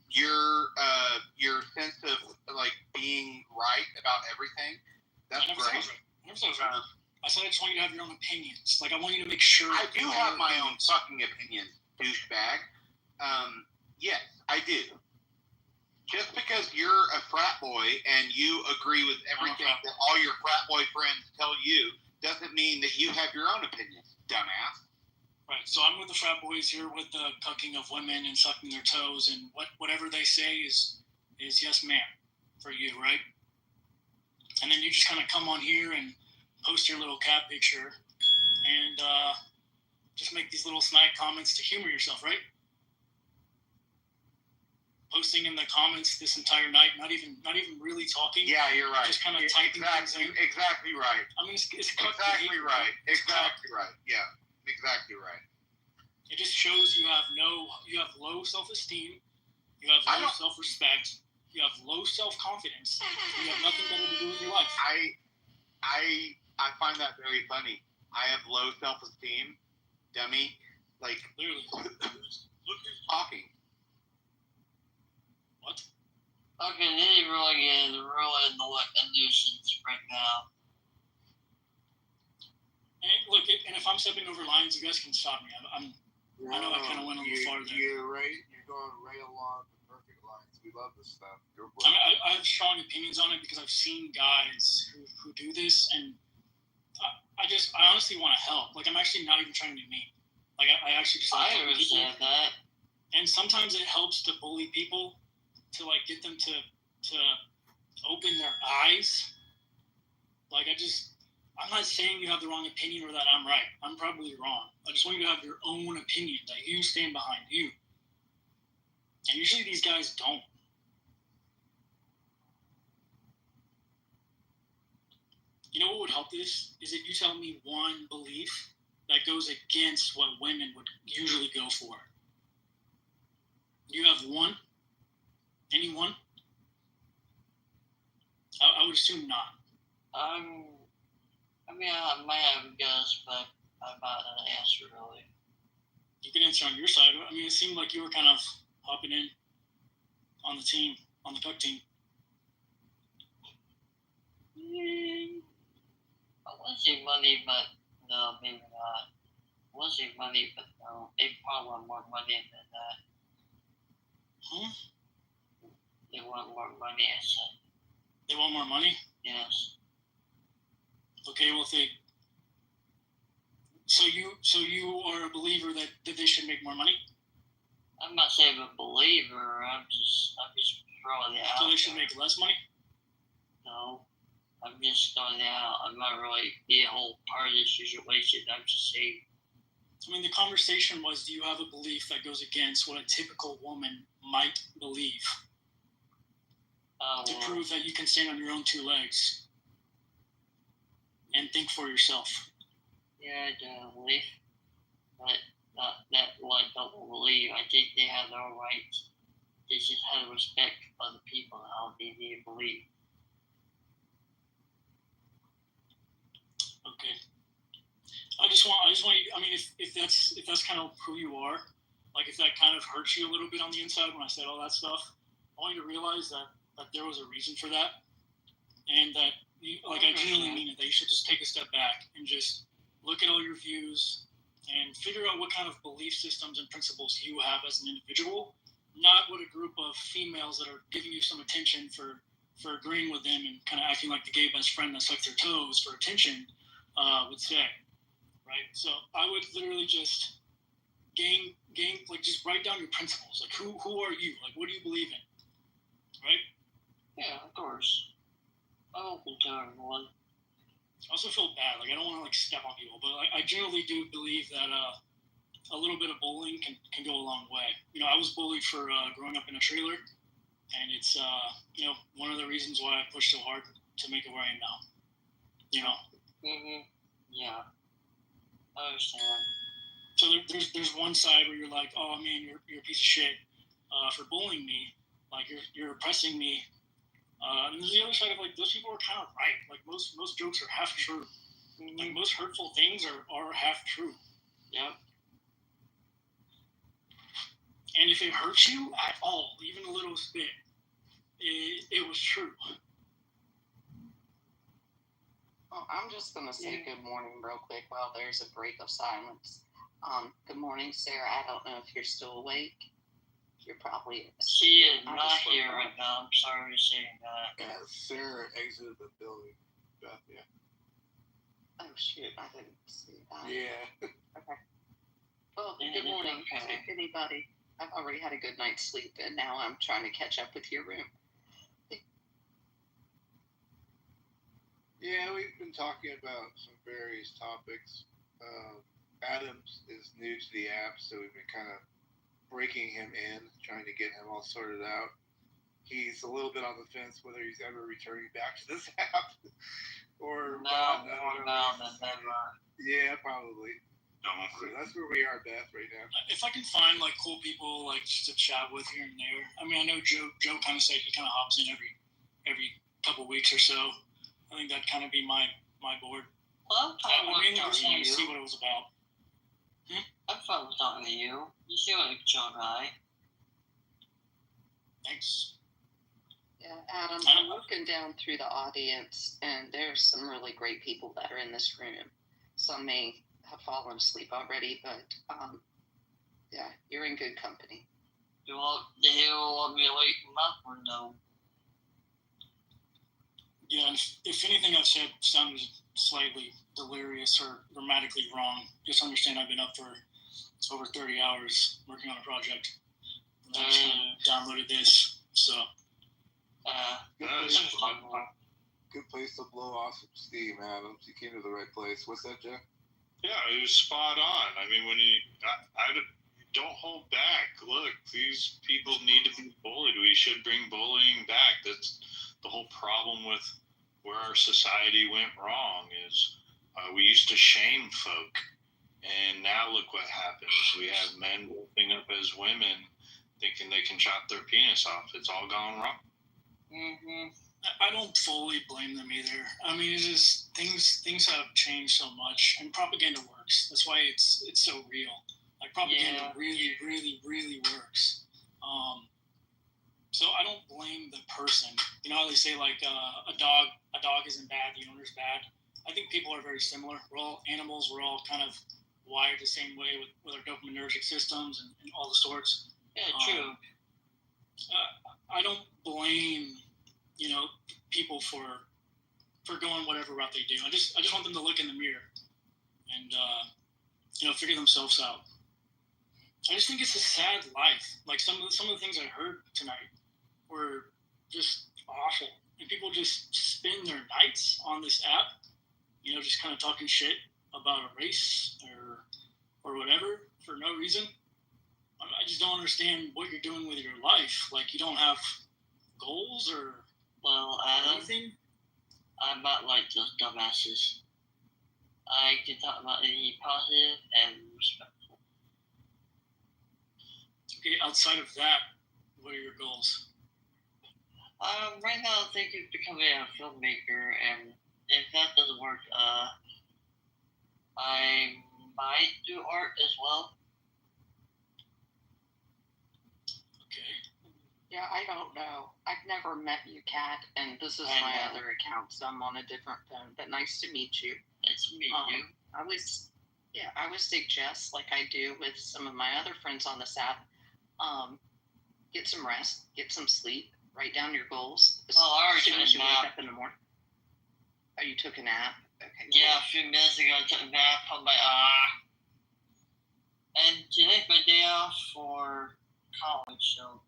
your sense of like being right about everything. That's great. I said I just want you to have your own opinions. Like, I want you to make sure. I do have my own fucking opinions, douchebag. Yes, I do. Just because you're a frat boy and you agree with everything that all your frat boy friends tell you doesn't mean that you have your own opinions, dumbass. Right. So I'm with the frat boys. You're with the cucking of women and sucking their toes, and whatever they say is yes, ma'am, for you, right? And then you just kind of come on here and post your little cat picture and just make these little snide comments to humor yourself, right? Posting in the comments this entire night, not even really talking. Yeah, you're right. Just kind of typing things in. Exactly right. I mean, it's exactly right. Exactly right. Yeah, exactly right. It just shows you have low self-esteem, you have low self-respect, you have low self-confidence, you have nothing better to do in your life. I find that very funny. I have low self-esteem, dummy. Like, literally. Look who's talking. What? Okay, this is really getting a nuisance right now. And if I'm stepping over lines, you guys can stop me. I know I kind of went a little far there. You're right. You're going right along the perfect lines. We love this stuff. I mean, I have strong opinions on it because I've seen guys who do this, and I honestly want to help. Like, I'm actually not even trying to be mean. Like I actually just like I understand that. And sometimes it helps to bully people to like get them to open their eyes. Like I'm not saying you have the wrong opinion or that I'm right. I'm probably wrong. I just want you to have your own opinion that you stand behind you. And usually these guys don't. You know what would help this is if you tell me one belief that goes against what women would usually go for. You have one? Anyone? I would assume not. I mean, I might have a guess, but I'm not an answer really. You can answer on your side. I mean, it seemed like you were kind of hopping in on the team, on the Puck team. I want to say money, but no, maybe not. I want to say money, but no. They probably want more money than that. They want more money, I said. They want more money? Yes. Okay, well, So you are a believer that they should make more money? I'm not saying I'm a believer. I'm just throwing it out. So they should make less money? No. I'm just throwing it out. I'm not really being a whole part of this situation. I'm just saying. I mean, the conversation was, do you have a belief that goes against what a typical woman might believe? To prove that you can stand on your own two legs and think for yourself. Yeah, I do believe. But not that what I don't believe. I think they have their rights. They just have to respect other people how they believe. Okay. I just want you, I mean, if that's kind of who you are, like if that kind of hurts you a little bit on the inside when I said all that stuff, I want you to realize that there was a reason for that, and that I genuinely mean it, that you should just take a step back and just look at all your views and figure out what kind of belief systems and principles you have as an individual, not what a group of females that are giving you some attention for agreeing with them and kind of acting like the gay best friend that sucks their toes for attention would say, right? So I would literally just gain like just write down your principles. Like who are you? Like what do you believe in? Right? Yeah, of course. I'm open to everyone. I also feel bad. Like I don't want to like step on people, but I generally do believe that a little bit of bullying can go a long way. You know, I was bullied for growing up in a trailer, and it's one of the reasons why I pushed so hard to make it where I am now. You know. Mhm. Yeah. I understand. So there's one side where you're like, oh man, you're a piece of shit for bullying me, like you're oppressing me. And there's the other side of like those people are kind of right. Like most jokes are half true. Like most hurtful things are half true. Yep. And if it hurts you at all, even a little bit, it was true. Well, I'm just going to say good morning real quick while there's a break of silence. Good morning, Sarah. I don't know if you're still awake. You're probably She is not here right now. I'm sorry to say that. Yeah, Sarah exited the building. Yeah. Oh, shoot. I didn't see that. Yeah. Okay. Well, good morning to anybody. I've already had a good night's sleep, and now I'm trying to catch up with your room. Yeah, we've been talking about some various topics. Adams is new to the app, so we've been kind of breaking him in, trying to get him all sorted out. He's a little bit on the fence whether he's ever returning back to this app or not. More now than never. Yeah, probably. So that's where we are, Beth, right now. If I can find like cool people like just to chat with here and there. I mean, I know Joe kind of said he kind of hops in every couple weeks or so. I think that'd kind of be my board. Well, I mainly just wanted to see what it was about. I'm fine with talking to you. You seem like a chill guy. Thanks. Yeah, Adam, I'm looking down through the audience, and there's some really great people that are in this room. Some may have fallen asleep already, but yeah, you're in good company. You want me to wake him up or no? Yeah, and if anything I've said sounds slightly delirious or grammatically wrong, just understand I've been up for over 30 hours working on a project. And I just downloaded this, so. Good place to blow off some steam, Adams. You came to the right place. What's that, Jeff? Yeah, it was spot on. I mean, when I don't hold back. Look, these people need to be bullied. We should bring bullying back. That's the whole problem with where our society went wrong is we used to shame folk. And now look what happens. We have men dressing up as women thinking they can chop their penis off. It's all gone wrong. Mm-hmm. I don't fully blame them either. I mean, it's just things have changed so much, and propaganda works. That's why it's so real. Like propaganda really, really, really works. So I don't blame the person. You know how they say like a dog isn't bad, the owner's bad. I think people are very similar. We're all animals. We're all kind of wired the same way with our dopaminergic systems and all the sorts. Yeah, true. I don't blame people for going whatever route they do. I just want them to look in the mirror and figure themselves out. I just think it's a sad life. Like some of the things I heard tonight were just awful, and people just spend their nights on this app, just kind of talking shit about a race or whatever for no reason. I just don't understand what you're doing with your life. Like, you don't have goals or anything? I'm not like those dumbasses. I can talk about any positive and respectful. Okay, outside of that, what are your goals? Right now I'm thinking of becoming a filmmaker, and if that doesn't work, I might do art as well. Yeah, I don't know. I've never met you, Kat, and this is my other account, so I'm on a different phone. But nice to meet you. Nice to meet you. I would suggest, like I do with some of my other friends on this app, get some rest, get some sleep, write down your goals. I already took a nap. Wake up in the morning. Oh, you took a nap? Okay. Yeah, a few minutes ago I took a nap. I'm like, And today's my day off for college, so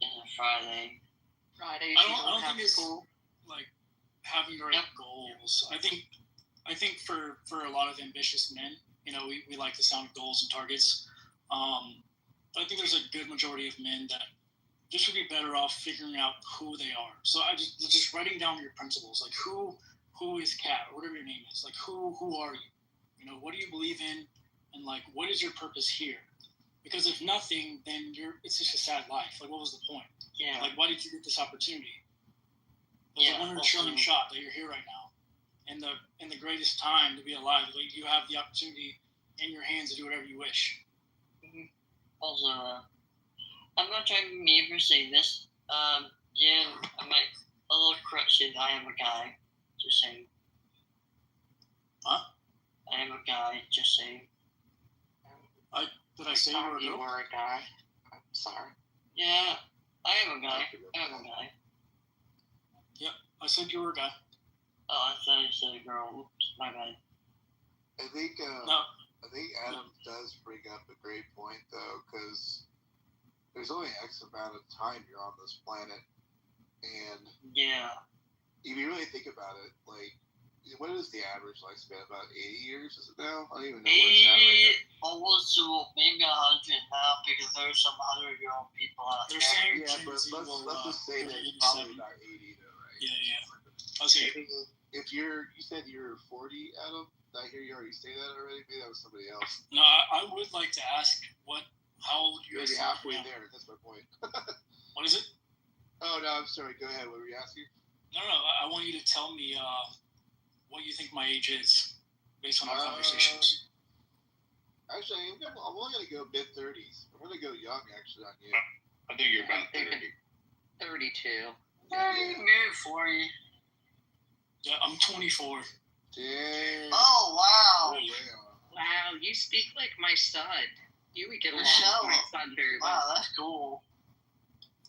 It's a Friday. Fridays I don't think it's like having the right goals. I think for a lot of ambitious men, we like the sound of goals and targets. But I think there's a good majority of men that just would be better off figuring out who they are. So I just writing down your principles, like who is Kat, or whatever your name is. Like who are you? What do you believe in, and like what is your purpose here? Because if nothing, then it's just a sad life. Like, what was the point? Yeah. Like, why did you get this opportunity? It was a 100 trillion shot that you're here right now, and the greatest time to be alive. Like, you have the opportunity in your hands to do whatever you wish. Mm-hmm. Also, I'm gonna try to maybe say this. I might a little correction. I am a guy. Just saying. Huh? I am a guy. Just saying. Did I say you were a guy? I'm sorry. Yeah, I am a guy. Yep, I said you were a guy. Oh, I thought you said a girl. Oops, my bad. I think Adam does bring up a great point, though, because there's only X amount of time you're on this planet, and if you really think about it, like, what is the average lifespan? About 80 years, is it now? I don't even know where it's at right now. Almost to maybe 100 now, because there's some 100-year-old people out there. But let's just say that it's probably about 80, though, right? Yeah. Okay. If you said you're 40, Adam. Did I hear you already say that already? Maybe that was somebody else. No, I would like to ask how old you are. Maybe halfway there. That's my point. What is it? Oh no, I'm sorry. Go ahead. What were you asking? No. I want you to tell me what you think my age is based on our conversations. Actually, I'm only going to go mid-30s. I'm going to go young, actually, on you. I think you're about 30. 32. Maybe 40. Yeah, I'm 24. Damn. Oh, wow. Wow, you speak like my son. You would get along with my son very well. Wow, that's cool.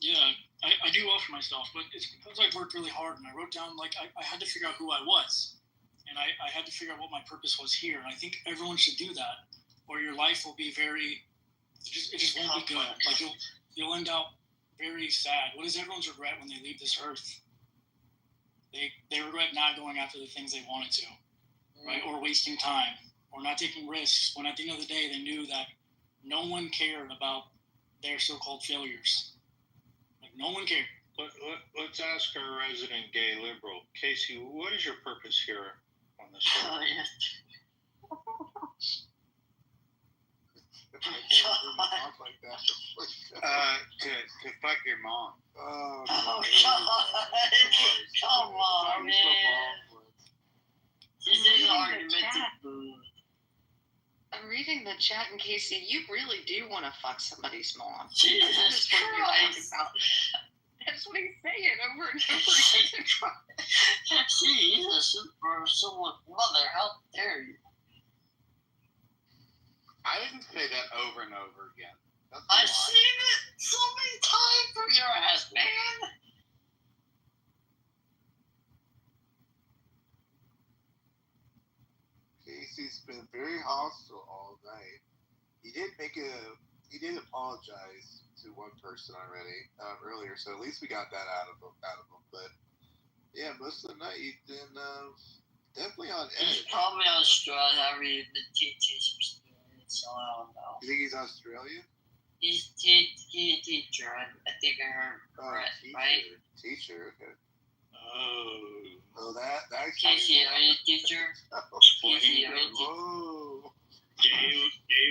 Yeah, I do well for myself, but it's because I worked really hard and I wrote down, like, I had to figure out who I was. And and I had to figure out what my purpose was here. And I think everyone should do that, or your life will be it just won't be good. Like you'll end up very sad. What is everyone's regret when they leave this earth? They regret not going after the things they wanted to, right? Or wasting time, or not taking risks, when at the end of the day they knew that no one cared about their so-called failures. Like, no one cared. Let's ask our resident gay liberal. Casey, what is your purpose here on this show? Oh, yes. To fuck your mom. Oh, God. Come on, man. This is argumentative. I'm reading the chat, and Casey, you really do want to fuck somebody's mom. Jesus Christ. That's what he's saying over and over again. Jesus, for someone's mother, how dare you? I didn't say that over and over again. I've seen it so many times from your ass, man. Casey's been very hostile all night. He did apologize to one person already earlier, so at least we got that out of him. But yeah, most of the night he's been definitely on edge. He's probably Australian. I read the teaching some stories, so I don't know. You think he's Australian? He's a teacher. I think I heard correct, right? Teacher, okay. Oh, that Casey, are you a teacher? Casey, are you a teacher? Oh. Gay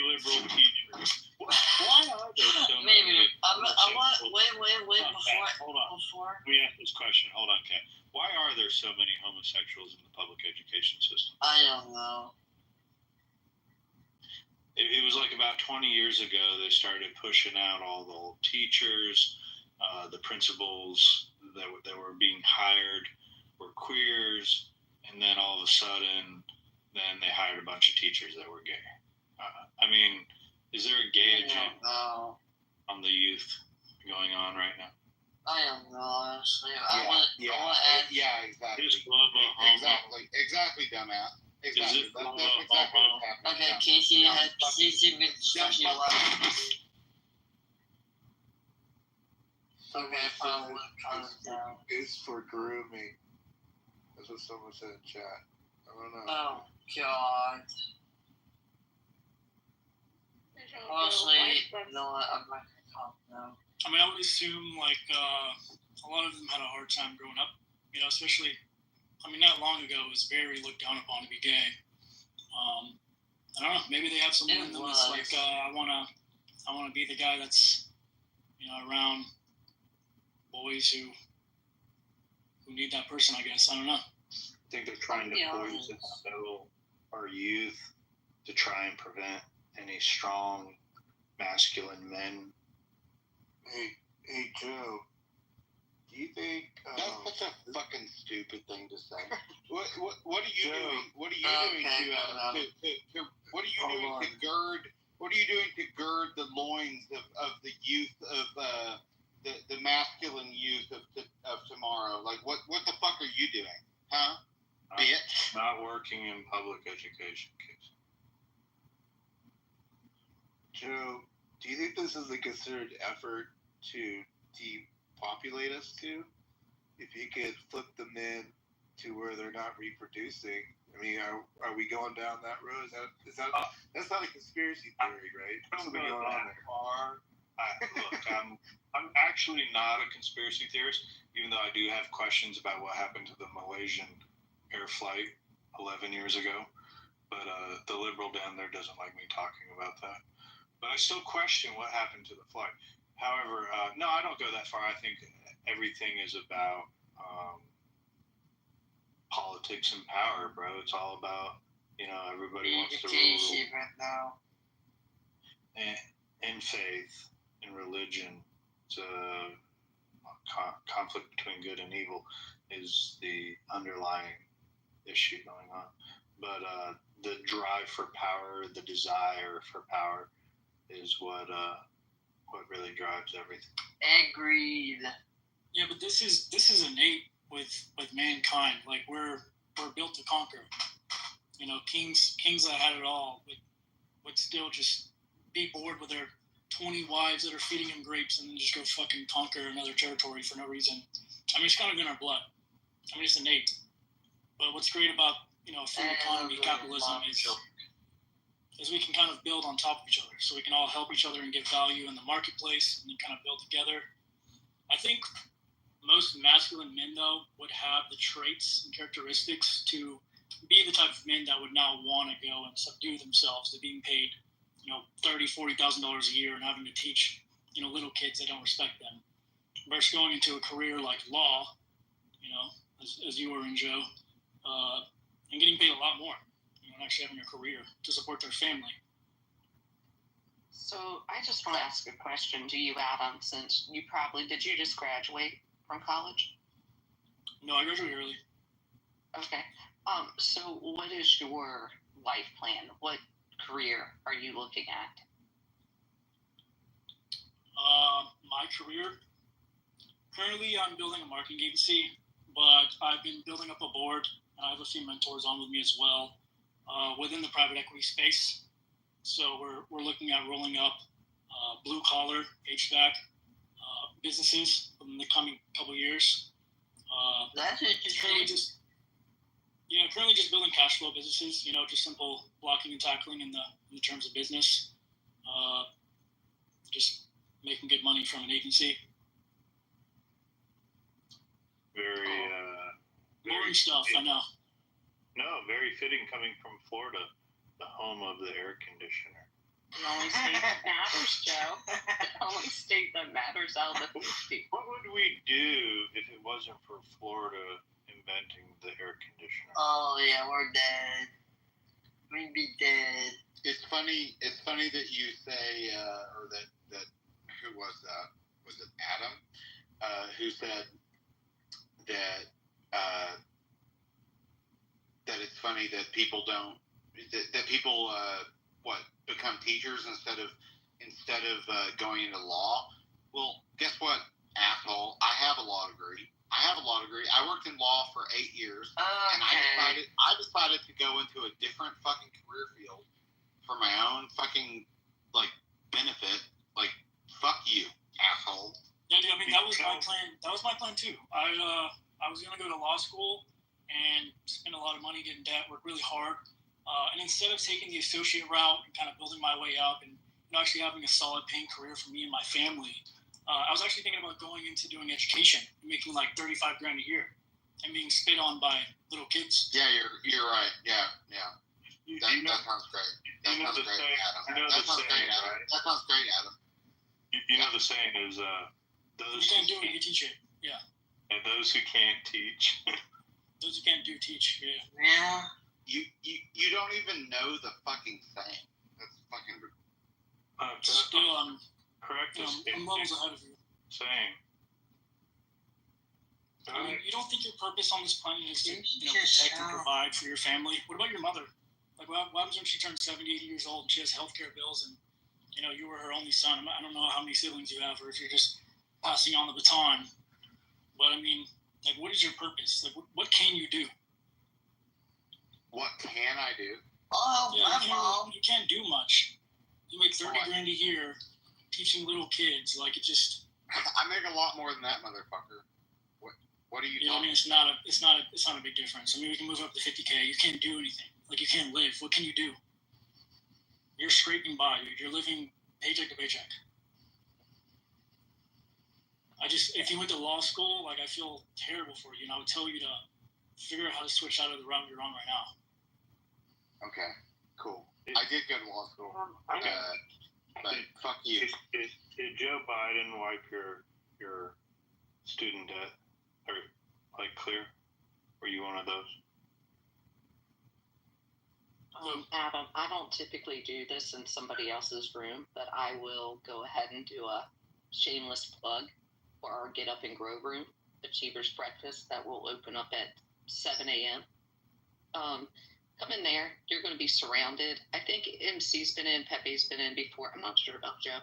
liberal teacher. Why are there so Maybe. many? Wait. Hold on. Before. Let me ask this question. Hold on, Kat. Why are there so many homosexuals in the public education system? I don't know. It was like about 20 years ago they started pushing out all the old teachers, the principals that were being hired were queers, and then all of a sudden, then they hired a bunch of teachers that were gay. I mean, is there a gay agenda on the youth going on right now? I don't know, honestly. Exactly. Just love a homo. Exactly, dumbass. Exactly. That's exactly what's happening. Okay, Casey has been discussing a lot. Okay, fine. It's for grooming. That's what someone said in chat. I don't know. Oh, God. Honestly, you know what? I'm not going to talk now. I mean, I would assume, like, a lot of them had a hard time growing up, you know, especially, I mean, not long ago, it was very looked down upon to be gay. I don't know, maybe they have someone in them that's like, I wanna be the guy that's, you know, around boys who need that person, I guess. I don't know. I think they're trying to poison our youth to try and prevent any strong masculine men. Hey, Joe. Do you think that's such a fucking stupid thing to say? What are you doing? What are you doing to gird the loins of the youth of the masculine youth of tomorrow? Like what the fuck are you doing? Huh? Bitch. Not working in public education, kids. Joe, do you think this is a considered effort to depopulate us too? If you could flip the men to where they're not reproducing, I mean, are we going down that road? Is that that's not a conspiracy theory, right? Don't go that far. Look, I'm actually not a conspiracy theorist, even though I do have questions about what happened to the Malaysian air flight 11 years ago. But the liberal down there doesn't like me talking about that. But I still question what happened to the flight. However, no, I don't go that far. I think everything is about politics and power, bro. It's all about, you know, everybody wants to rule. Right now. And faith and religion, it's a conflict between good and evil is the underlying issue going on. But the drive for power, the desire for power, is what really drives everything. Agreed. Yeah, but this is innate with mankind. Like we're built to conquer. kings that had it all would still just be bored with their 20 wives that are feeding them grapes and then just go fucking conquer another territory for no reason. I mean, it's kind of in our blood. I mean, it's innate. But what's great about, a free economy, capitalism, is we can kind of build on top of each other. So we can all help each other and get value in the marketplace and then kind of build together. I think most masculine men, though, would have the traits and characteristics to be the type of men that would now want to go and subdue themselves to being paid, $30,000, $40,000 a year and having to teach, little kids that don't respect them. Versus going into a career like law, as you were in, Joe, and getting paid a lot more, and actually having a career to support their family. So I just want to ask a question to you, Adam, since did you just graduate from college? No, I graduated early. Okay. So what is your life plan? What career are you looking at? My career? Currently, I'm building a marketing agency, but I've been building up a board, and I have a few mentors on with me as well within the private equity space. So we're looking at rolling up blue-collar HVAC businesses in the coming couple years. That's interesting. Currently just building cash flow businesses, just simple blocking and tackling in the terms of business. Just making good money from an agency. Very boring stuff, I know. No, very fitting coming from Florida, the home of the air conditioner. The only state that matters, Joe. The only state that matters out of the 50. What would we do if it wasn't for Florida inventing the air conditioner? Oh yeah, we're dead. We'd be dead. It's funny that you say, or that who was that? Was it Adam? Who said that that it's funny that people don't that people become teachers instead of going into law. Well, guess what, asshole? I have a law degree. I worked in law for 8 years, and I decided to go into a different fucking career field for my own fucking benefit. Fuck you, asshole. Yeah, dude, I mean that was my plan. That was my plan too. I was gonna go to law school and spend a lot of money, get in debt, work really hard, and instead of taking the associate route and kind of building my way up and actually having a solid paying career for me and my family, I was actually thinking about going into doing education and making like $35,000 a year and being spit on by little kids. Yeah, you're right. Yeah. That sounds great. That sounds great, Adam. That sounds great, Adam. You know the saying is, those you can't do it, you teach it. Yeah. And those who can't teach. Those who can't do teach. Yeah. Yeah. You don't even know the fucking thing. That's fucking. Still, I'm correct. I'm levels ahead of you. Saying. I mean, you don't think your purpose on this planet is to protect and provide for your family? What about your mother? Like, what happens when she turns 70, 80 years old and she has healthcare bills and you were her only son? I don't know how many siblings you have, or if you're just passing on the baton. But I mean, what is your purpose? What can you do? What can I do? Oh, my mom. You can't do much. You make $30,000 a year teaching little kids. It just. I make a lot more than that, motherfucker. What are you? I mean, it's not a big difference. I mean, we can move up to $50,000. You can't do anything. You can't live. What can you do? You're scraping by, dude. You're living paycheck to paycheck. If you went to law school, I feel terrible for you, and I would tell you to figure out how to switch out of the route you're on right now. Okay, cool. I did go to law school, but fuck you. Did Joe Biden wipe your student debt or clear? Were you one of those? Adam, I don't typically do this in somebody else's room, but I will go ahead and do a shameless plug for our Get Up and Grow room, Achievers Breakfast, that will open up at 7 a.m. Come in there. You're going to be surrounded. I think MC's been in, Pepe's been in before. I'm not sure about Joe.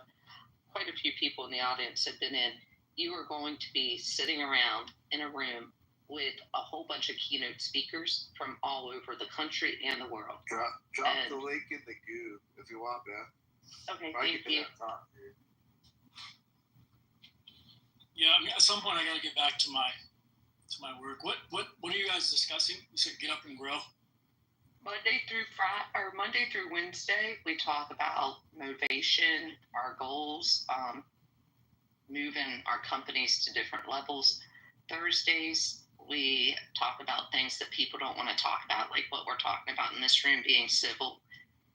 Quite a few people in the audience have been in. You are going to be sitting around in a room with a whole bunch of keynote speakers from all over the country and the world. Drop the link in the goo if you want, man. Okay, thank you. Yeah, I mean, at some point I got to get back to my work. What are you guys discussing? You said get up and grow. Monday through Wednesday, we talk about motivation, our goals, moving our companies to different levels. Thursdays, we talk about things that people don't want to talk about, like what we're talking about in this room, being civil.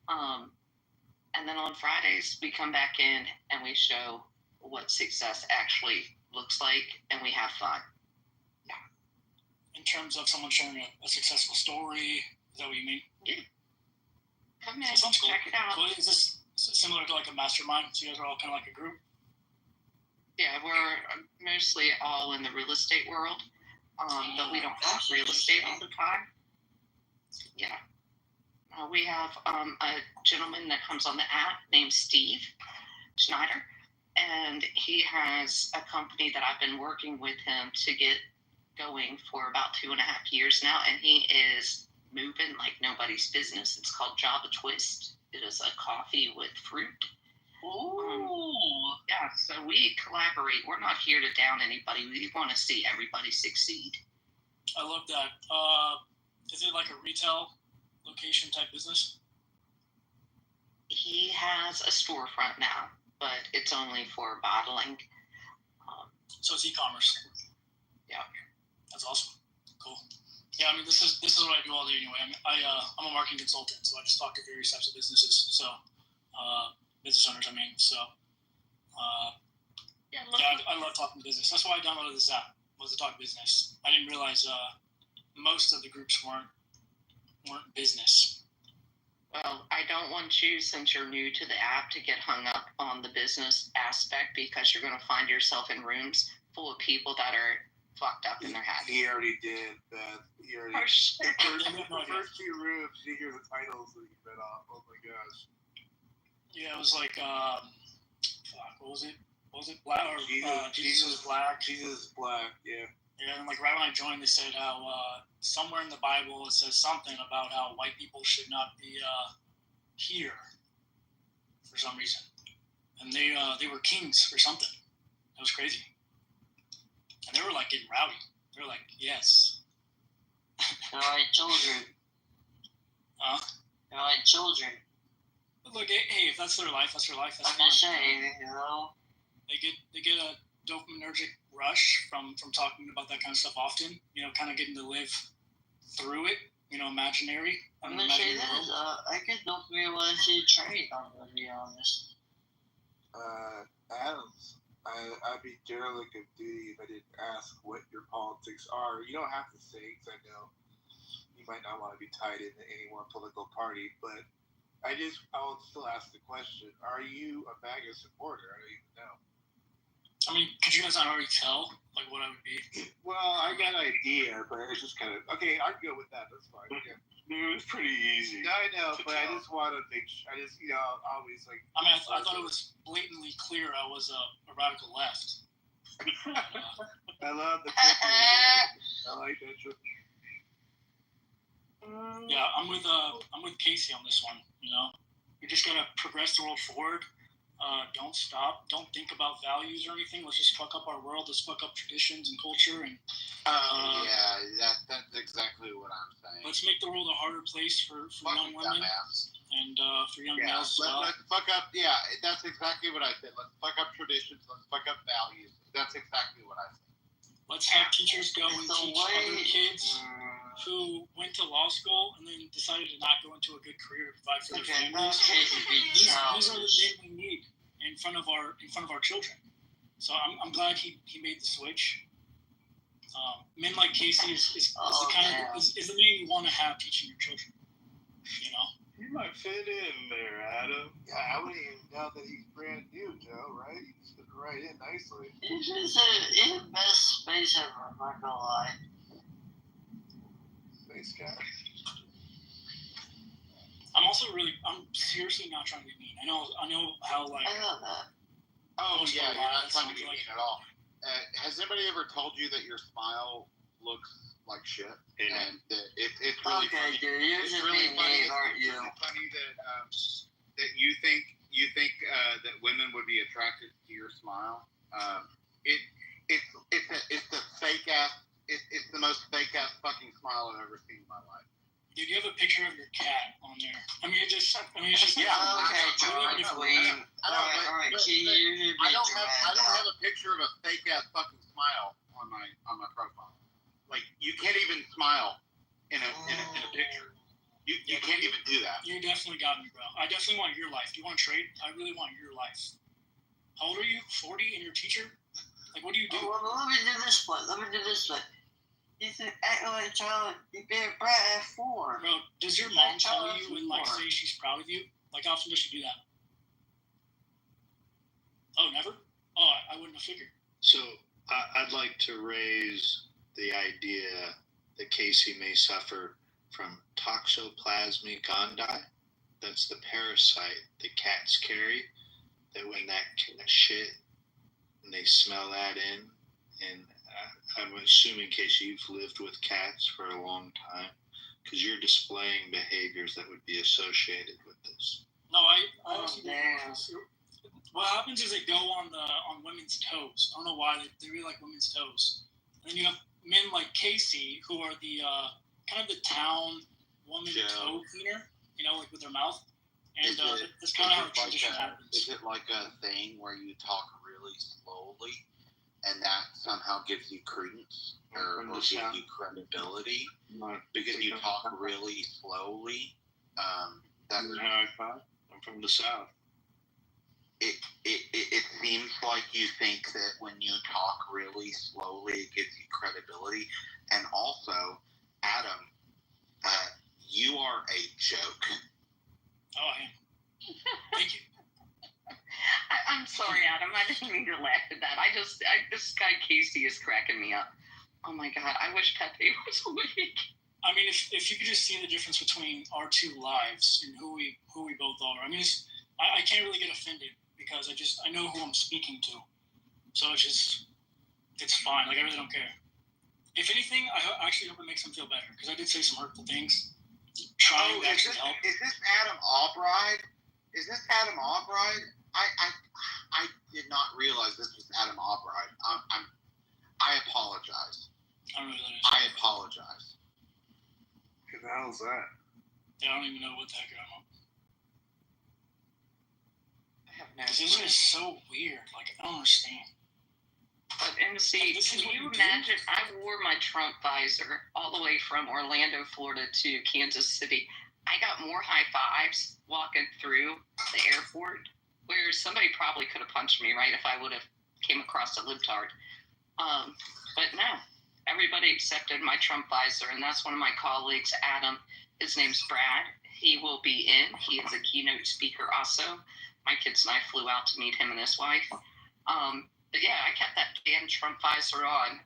And then on Fridays, we come back in and we show what success actually looks like, and we have fun. Yeah. In terms of someone sharing a successful story, is that what you mean? Yeah. Come in, cool. Check it out. Cool. Is this similar to like a mastermind? So you guys are all kind of like a group? Yeah, we're mostly all in the real estate world, but we don't have real estate all the time. Yeah. We have a gentleman that comes on the app named Steve Schneider, and he has a company that I've been working with him to get going for about 2.5 years now, and he is moving like nobody's business. It's called Java Twist. It is a coffee with fruit. Yeah, so we collaborate. We're not here to down anybody. We want to see everybody succeed. I love that. Is it like a retail location type business? He has a storefront now, but it's only for bottling. So it's e-commerce. Yeah. That's awesome. Cool. Yeah, I mean, this is what I do all day anyway. I mean, I'm a marketing consultant, so I just talk to various types of businesses. So, business owners, I mean. So, I love talking business. That's why I downloaded this app, was to talk business. I didn't realize most of the groups weren't business. Well, I don't want you, since you're new to the app, to get hung up on the business aspect, because you're going to find yourself in rooms full of people that are fucked up in their head. He already did, Beth. He already. The first few rooms, you hear the titles that you read off. Oh my gosh. Yeah, it was like, what was it? Black or Jesus is Black? Jesus is Black, yeah. Yeah, and like right when I joined, they said how somewhere in the Bible it says something about how white people should not be here for some reason, and they were kings or something. It was crazy, and they were like getting rowdy. They were like, "Yes." They're like children. Huh? They're like children. Look, hey, if that's their life, that's their life. That's I'm just saying, you know. They get a dopaminergic rush from talking about that kind of stuff often. You know, kind of getting to live through it. You know, imaginary. I'm gonna say this. I get dopamine when I see a train. I'm gonna be honest. Adams, I'd be derelict of duty if I didn't ask what your politics are. You don't have to say, because I know you might not want to be tied into any one political party, but I'll still ask the question: are you a MAGA supporter? I don't even know. I mean, could you guys not already tell like what I would be? Well, I got an idea, but it's just kind of okay. I'd go with that. That's fine. Yeah. It was pretty easy. No, I know, but I just want to make. Always like. I mean, I thought it was blatantly clear I was a radical left. I love the triple. I like that triple. Yeah, I'm with Casey on this one. You know, we just gotta progress the world forward. Don't stop. Don't think about values or anything. Let's just fuck up our world. Let's fuck up traditions and culture. And that's exactly what I'm saying. Let's make the world a harder place for young women and for young males as well. Let's fuck up. Yeah, that's exactly what I said. Let's fuck up traditions. Let's fuck up values. That's exactly what I said. Let's have teachers go and teach other kids who went to law school and then decided to not go into a good career to provide for their families. These are the men we need in front of our children. So I'm glad he made the switch. Men like Casey is the man you want to have teaching your children. You know. You might fit in there, Adam. Yeah, I wouldn't even know that he's brand new, Joe. Right? He's fit right in nicely. He's just in the best space ever. I'm not gonna lie. Space guy. I'm seriously not trying to be mean. I know how like. I know that. Oh yeah, you're not trying to be mean at all. Has anybody ever told you that your smile looks like shit, and it's really Okay, funny. dude, you're It's just really being funny. mean, aren't you? It's funny that you think that women would be attracted to your smile. It's the fake ass. It's the most fake ass fucking smile I've ever seen in my life. Dude, you have a picture of your cat on there. I mean, it's just Yeah, okay, John, please. Alright, I don't have a picture of a fake ass fucking smile on my profile. Like, you can't even smile in a picture. You can't even do that. You definitely got me, bro. I definitely want your life. Do you want to trade? I really want your life. How old are you? 40 and you're a teacher? Like, what do you do? Well, let me do this one. You said act like a child. You be a brat at 4. Bro, does your mom call you and, like, say she's proud of you? Like, how often does she do that? Oh, never? Oh, I wouldn't have figured. So, I'd like to raise the idea that Casey may suffer from toxoplasma gondii. That's the parasite that cats carry. That when that shit, and they smell that in, and I'm assuming, Casey, you've lived with cats for a long time, because you're displaying behaviors that would be associated with this. No, I actually don't. What happens is they go on women's toes. I don't know why they really like women's toes. And then you have men like Casey who are the kind of the town woman toe cleaner, you know, like with their mouth. And that's kind of how the transition happens. Is it like a thing where you talk really slowly, and that somehow gives you credence or gives you credibility because you talk really slowly? That's how I thought. I'm from the South. It seems like you think that when you talk really slowly, it gives you credibility. And also, Adam, you are a joke. Oh, I am. Thank you. I'm sorry, Adam. I didn't mean to laugh at that. This guy Casey is cracking me up. Oh my God, I wish Pepe was awake. I mean, if you could just see the difference between our two lives and who we both are. I mean, I can't really get offended because I know who I'm speaking to. So it's fine. Like, I really don't care. If anything, I actually hope it makes him feel better because I did say some hurtful things. Trying to actually help. Is this Adam Albright? I did not realize this was Adam Albright. I apologize. I don't know who that is. I apologize. Who the hell's that? Yeah, I don't even know what the heck I'm on. This is so weird. Like, I don't understand. But MC, can you imagine? I wore my Trump visor all the way from Orlando, Florida to Kansas City. I got more high fives walking through the airport where somebody probably could have punched me, right, if I would have came across a libtard. But no, everybody accepted my Trump visor, and that's one of my colleagues, Adam. His name's Brad. He will be in. He is a keynote speaker also. My kids and I flew out to meet him and his wife. But yeah, I kept that damn Trump visor on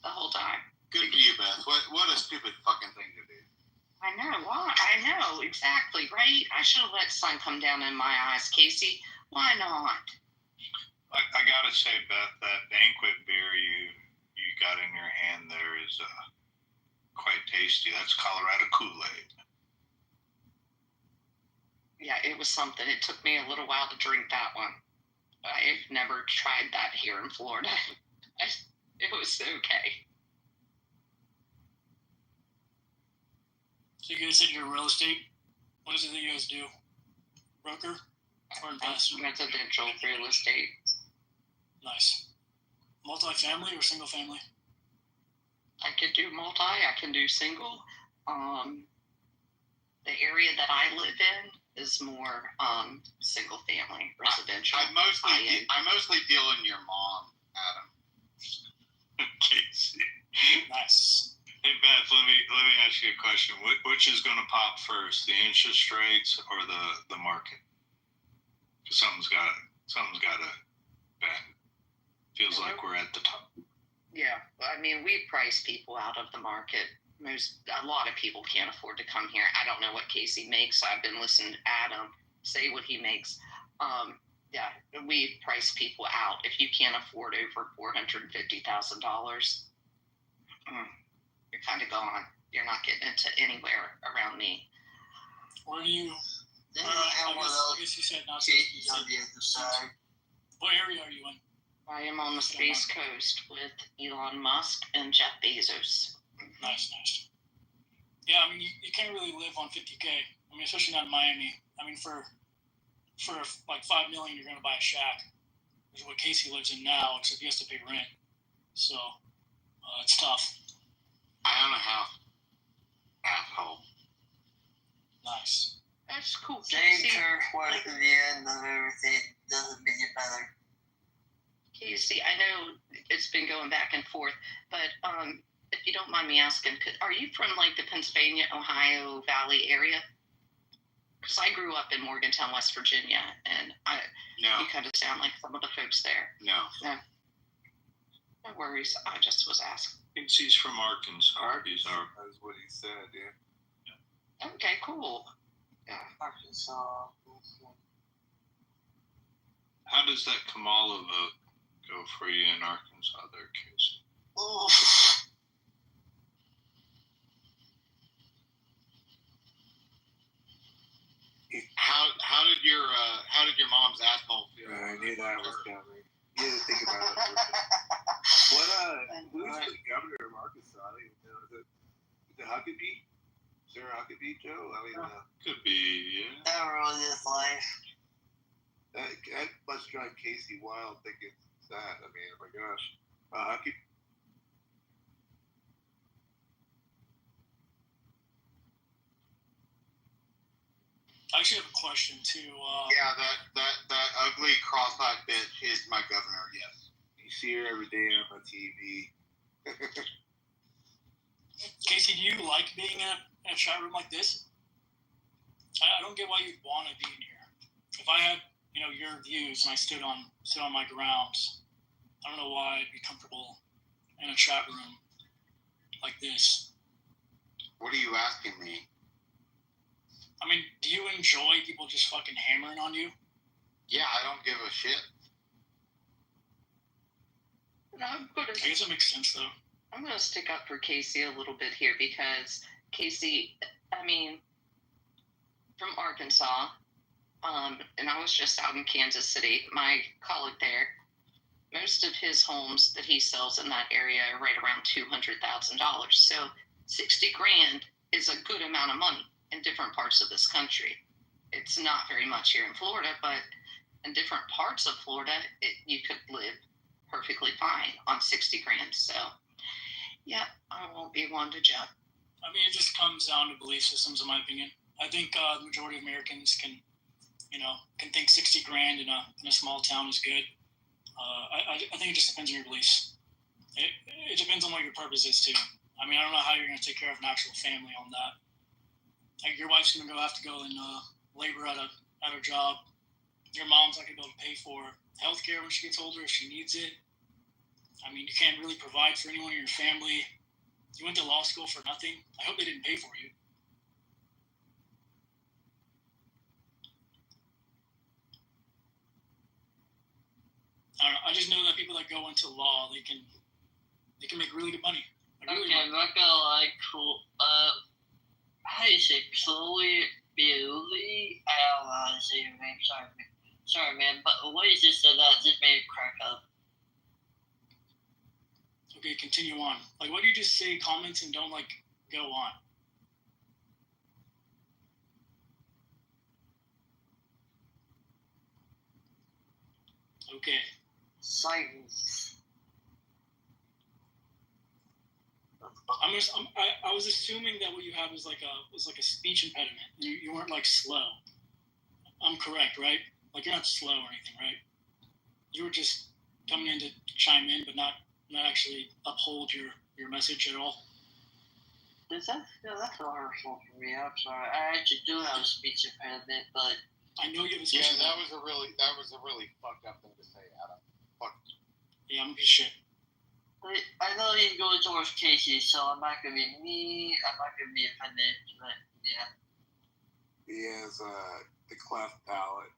the whole time. Good for you, Beth. What a stupid fucking thing to do. I know. Why? I know. Exactly, right? I should have let sun come down in my eyes, Casey. Why not? I gotta say, Beth, that banquet beer you got in your hand there is quite tasty. That's Colorado Kool-Aid. Yeah, it was something. It took me a little while to drink that one. I've never tried that here in Florida. It was okay. So you guys said you're real estate? What is it that you guys do? Broker or investor? Residential real estate. Nice. Multi-family or single family? I could do multi. I can do single. The area that I live in is more single family residential. I mostly deal in your mom, Adam. Casey. Nice. Hey Beth, let me ask you a question. Which is going to pop first, the interest rates or the market? Because something's got to bend. Feels like we're at the top. Yeah, I mean, we price people out of the market. A lot of people can't afford to come here. I don't know what Casey makes. I've been listening to Adam say what he makes. Yeah, we price people out. If you can't afford over $450,000, you're you're kind of gone. You're not getting into anywhere around me. Where do you? I guess you said not. On the other side. What area are you in? I am on the Space Coast with Elon Musk and Jeff Bezos. Nice. Yeah, I mean, you can't really live on $50K. I mean, especially not in Miami. I mean, for like $5 million, you're gonna buy a shack, which is what Casey lives in now, except he has to pay rent. So it's tough. I own a house. Asshole. Nice. That's cool. Saying Kirk was at the end of everything doesn't make it better. Casey, I know it's been going back and forth, but if you don't mind me asking, are you from like the Pennsylvania, Ohio Valley area? Because I grew up in Morgantown, West Virginia, and you kind of sound like some of the folks there. No. No worries. I just was asking. I think she's from Arkansas. That's what he said, yeah. Okay, cool. Yeah. Arkansas. How does that Kamala vote go for you in Arkansas there, Casey? How did your mom's asshole feel? I knew that was coming. You had to think about it. Who's the governor of Arkansas? I don't even know. Is it Huckabee? Sarah Huckabee, Joe? I mean, could be, yeah. That ruined his life. I must drive Casey wild thinking it's that. I mean, oh my gosh. Huckabee. I actually have a question too. Yeah, that ugly cross-eyed bitch is my governor. Yes. You see her every day on TV. Casey, do you like being in a chat room like this? I don't get why you'd want to be in here. If I had, your views and I stood on my grounds, I don't know why I'd be comfortable in a chat room like this. What are you asking me? I mean, do you enjoy people just fucking hammering on you? Yeah, I don't give a shit. I guess it makes sense, though. I'm going to stick up for Casey a little bit here because Casey, I mean, from Arkansas, and I was just out in Kansas City, my colleague there, most of his homes that he sells in that area are right around $200,000. So $60,000 is a good amount of money in different parts of this country. It's not very much here in Florida, but in different parts of Florida, you could live perfectly fine on $60,000. So, yeah, I won't be one to judge. I mean, it just comes down to belief systems, in my opinion. I think the majority of Americans can think $60,000 in a small town is good. I think it just depends on your beliefs. It depends on what your purpose is too. I mean, I don't know how you're going to take care of an actual family on that. Like, your wife's going to have to go and labor at her job. Your mom's not going to be able to pay for health care when she gets older if she needs it. I mean, you can't really provide for anyone in your family. You went to law school for nothing. I hope they didn't pay for you. I don't know. I just know that people that go into law, they can make really good money. I'm not gonna lie, cool. How do you say Chloe Bailey? I don't know how to say your name. Sorry, man. But what you just said that just made me crack up. Okay, continue on. Like, what do you just say? Comments and don't go on. Okay. Silence. I was assuming that what you had was like a speech impediment. You weren't slow. I'm correct, right? Like, you're not slow or anything, right? You were just coming in to chime in, but not actually uphold your message at all. That's hurtful for me. I'm sorry. I actually do have a speech impediment, but I know you have a speech impediment. that was a really fucked up thing to say, Adam. Fuck. Yeah, I'm a piece of shit. I know he's going towards Casey, so I'm not gonna be mean. I'm not gonna be offended, but yeah. He has the cleft palate.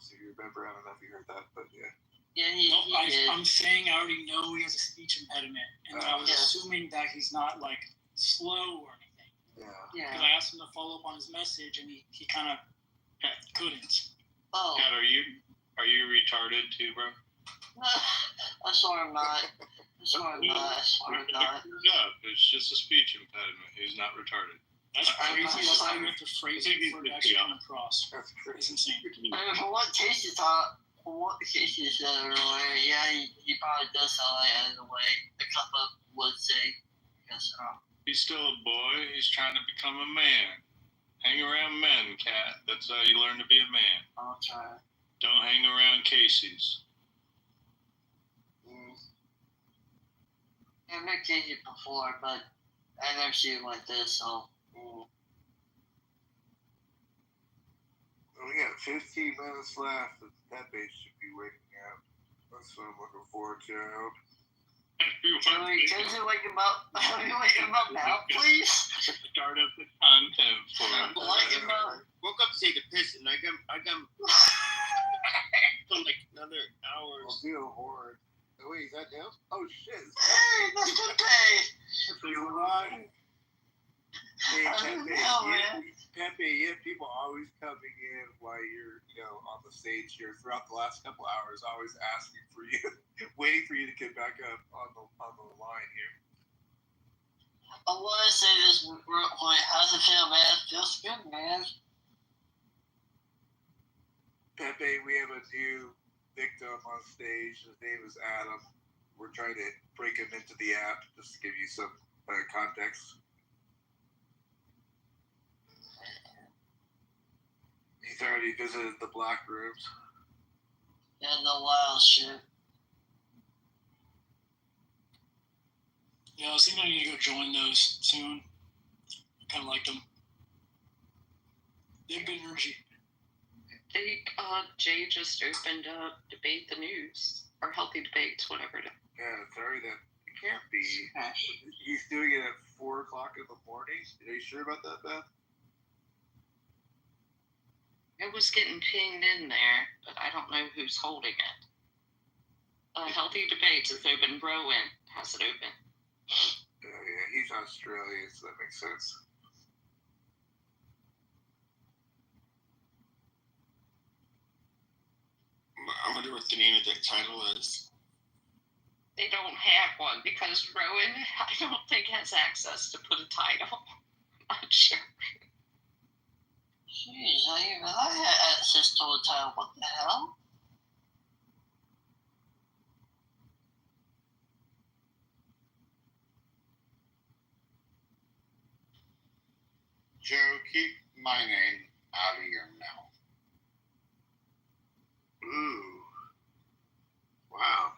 So you remember? I don't know if you heard that, but yeah. Yeah, I'm saying I already know he has a speech impediment, and I was assuming that he's not slow or anything. Yeah. Because I asked him to follow up on his message, and he kind of couldn't. Oh. Kat, are you retarded too, bro? I swear I'm not. I swear I'm not. I swear I'm not. It's just a speech impediment. He's not retarded. That's crazy. That's how you have to phrase it for it to actually come across. It's insane. I mean, for what Casey thought, for what Casey said earlier, yeah, he probably does sound like out of the way. A couple would say. Yes, He's still a boy. He's trying to become a man. Hang around men, Kat. That's how you learn to be a man. I'll try. Don't hang around Casey's. I've met Casey before, but I never seen him like this, so. We got 15 minutes left, and Pepe should be waking up. That's what I'm looking forward to, I hope. Can we wake him up? Can we wake him up now, please? Start up the content for him. Wake him up. Woke up to take a piss, and I got for like another hour. I'll do a horde. Oh, wait, is that down? Oh, shit. Hey, that's Pepe. You're right. Hey, Pepe, you have people always coming in while you're, on the stage here throughout the last couple hours, always asking for you, waiting for you to get back up on the line here. I want to say this real quick. How's it feel, man? It feels good, man. Pepe, we have a new victim on stage. His name is Adam. We're trying to break him into the app just to give you some context. He's already visited the black rooms. Yeah, no wild shit. Yeah, I was thinking I need to go join those soon. I kind of like them. They have good energy. Jay just opened up Debate the News, or Healthy Debates, whatever. Yeah, sorry that it can't be. He's doing it at 4 o'clock in the morning. Are you sure about that, Beth? It was getting pinged in there, but I don't know who's holding it. Healthy Debates is open. Rowan has it open. Yeah, he's Australian, so that makes sense. I wonder what the name of that title is. They don't have one because Rowan, I don't think, has access to put a title. I'm not sure. Jeez, I had access to a title. What the hell? Joe, keep my name out of your mouth. Ooh. Wow.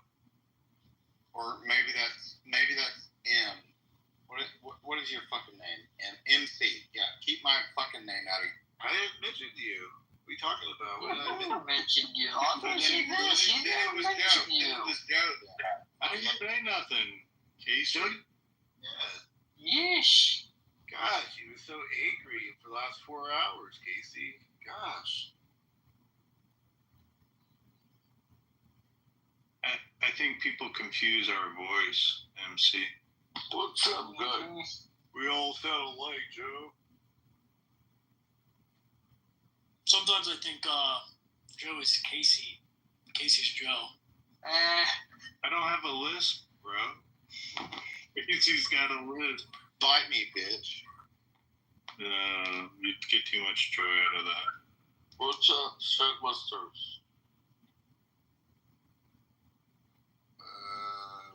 Or maybe that's M. What is your fucking name? MC. Yeah, keep my fucking name out of. I didn't mention you. What are you talking about? What did I never mentioned you. I mentioned this. You never mentioned you. It was Joe. I didn't say nothing. Casey? Yeah. Yeesh. Gosh, he was so angry for the last 4 hours, Casey. Gosh. I think people confuse our voice, MC. What's up, guys? We all sound alike, Joe. Sometimes I think Joe is Casey. Casey's Joe. I don't have a lisp, bro. Casey's got a lisp. Bite me, bitch. You'd get too much joy out of that. What's up, Shugmusters?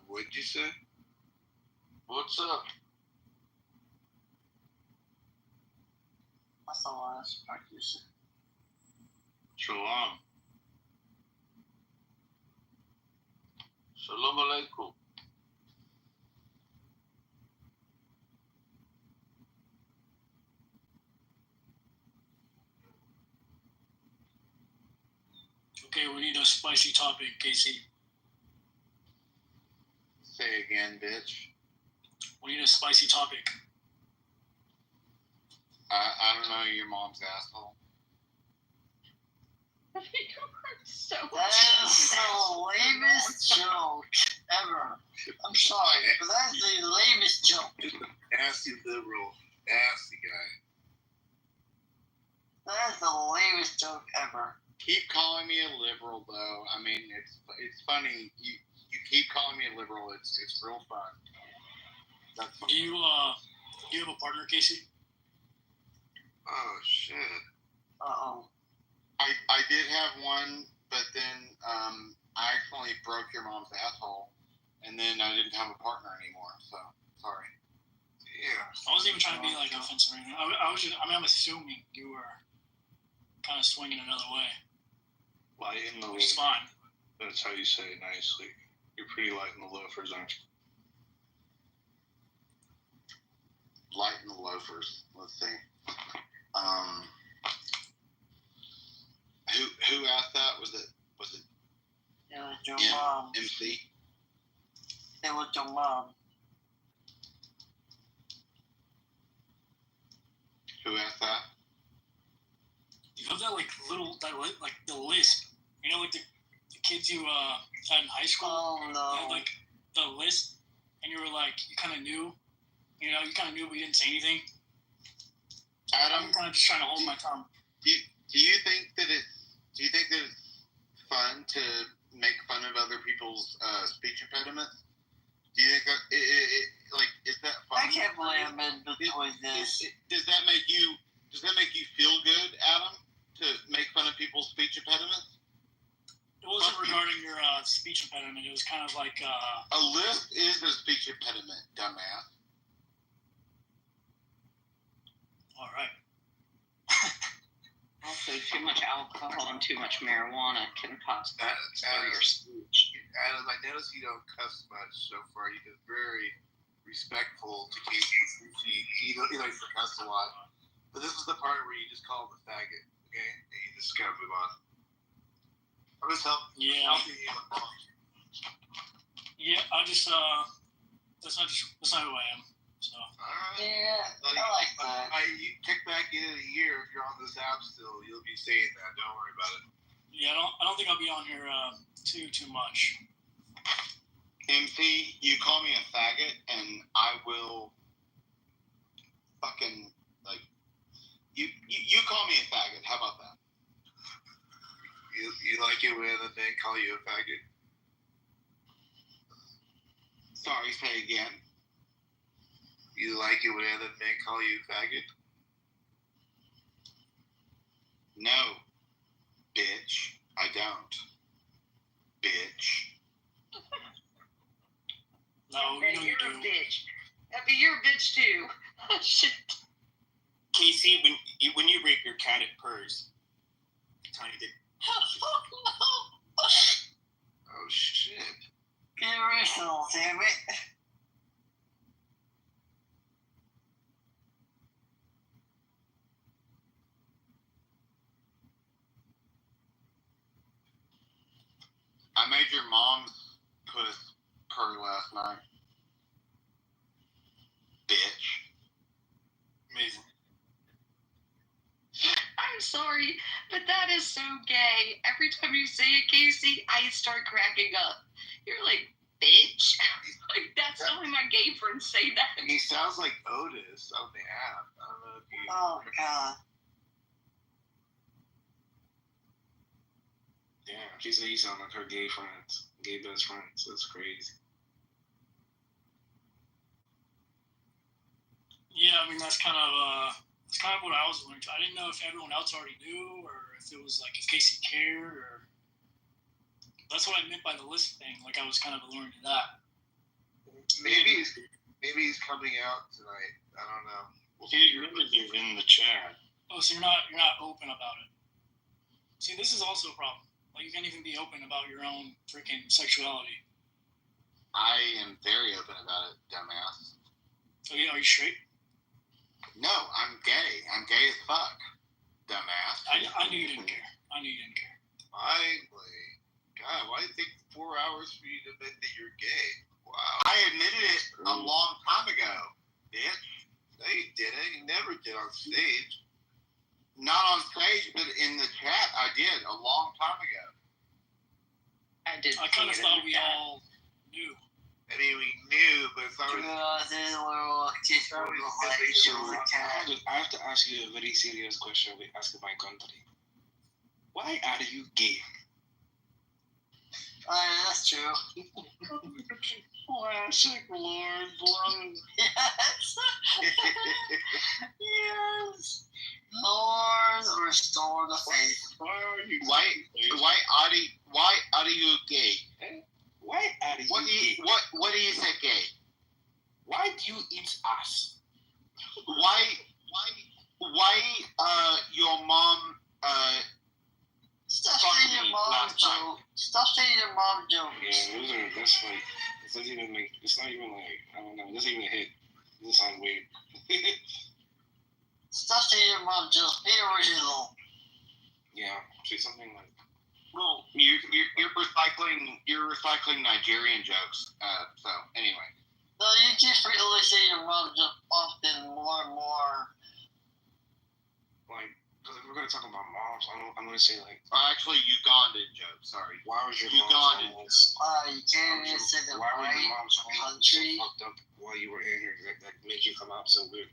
What'd you say? What's up? That's the last part you said. Shalom. Shalom alaikum. Okay, we need a spicy topic, Casey. Say again, bitch. We need a spicy topic. I don't know, your mom's asshole. So that is the lamest joke. ever. I'm sorry, but that's the lamest joke. Nasty liberal. Nasty guy. That's the lamest joke ever. Keep calling me a liberal, though. I mean, it's funny. You keep calling me a liberal. It's real fun. That's fun. Do you have a partner, Casey? Oh shit. Uh-oh. I did have one, but then I accidentally broke your mom's asshole, and then I didn't have a partner anymore. So sorry. Yeah. I wasn't even trying to be like offensive or anything. I'm assuming you were kind of swinging another way. Light in the Which is fine. That's how you say it nicely. You're pretty light in the loafers, aren't you? Light in the loafers. Let's see. Who asked that? Was it? It was your mom. MC. It was your mom. Who asked that? You have that like the lisp. You know, like the kids you had in high school. Oh no. They had like the lisp, and you were like, you kind of knew. You know, you kind of knew, but you didn't say anything. Adam, I'm kind of just trying to hold my tongue. Do you think that it's fun to make fun of other people's speech impediments? Do you think that is that fun? I can't believe I'm in between this. Does that make you feel good, Adam, to make fun of people's speech impediments? It wasn't regarding your speech impediment. It was kind of like a lisp is a speech impediment, dumbass. All right. Also, too much alcohol and too much marijuana can possibly slur your speech. Adam, I noticed you don't cuss much so far. You've been very respectful to Casey. He likes to cuss a lot. But this is the part where you just call him a faggot, okay? And you just gotta move on. I'm just helping you along. Yeah, I just that's not who I am. So. Yeah, I like that. You kick back in a year if you're on this app still. You'll be saying that. Don't worry about it. Yeah, I don't think I'll be on here too much. MP, you call me a faggot, and I will fucking you call me a faggot. How about that? You like it when they call you a faggot? Sorry, say again. You like it when other men call you faggot? No, bitch. I don't. Bitch. No, you're a bitch. But you're a bitch too. Oh, shit. Casey, when you rape your cat, it purrs. Tiny dick. Oh shit. Be original, damn it. I made your mom's puss purr last night. Bitch. Amazing. I'm sorry, but that is so gay. Every time you say it, Casey, I start cracking up. You're like, bitch. Like, that's only my gay friends say that. He sounds like Otis on the app. I don't know if you... Oh, God. Damn, she said you sound like her gay friends, gay best friends. That's crazy. Yeah, I mean that's kind of what I was wondering. I didn't know if everyone else already knew, or if it was like if Casey cared, or that's what I meant by the list thing. Like I was kind of alluring to that. Maybe he's coming out tonight. I don't know. He admitted it in the chat. Oh, so you're not open about it. See, this is also a problem. Like you can't even be open about your own freaking sexuality. I am very open about it, dumbass. So yeah, are you straight? No, I'm gay. I'm gay as fuck, dumbass. I knew you didn't care. I knew you didn't care. Finally. God, why did it take 4 hours for you to admit that you're gay? Wow. I admitted it a long time ago, bitch. No, you didn't. You never did on stage. Not on stage, but in the chat, I did a long time ago. I did. I kind of thought we all Knew. I mean, we knew, but it's always. I have to ask you a very serious question. We ask my country. Why are you gay? That's true. Classic Lord Blood. Yes. Yes. Lord, restore the faith. Why are you gay? Why are you gay? What do you say gay? Why do you eat ass? Why your mom Stop saying your mom joke. Stop saying your mom joke. Yeah, that's like, it doesn't even make, it's not even like, I don't know, it doesn't even hit. It doesn't sound weird. Stop saying your mom joke. Be original. Yeah, say something like, well, you're recycling Nigerian jokes. So anyway. No, you just really say your mom joke often more and more. Like, because if we're going to talk about moms, I'm going to say, like... actually, Ugandan joke, sorry. Why was your Ugandan? You can't even say the why right was your mom's country. so fucked up while you were in here? That made you come out so weird.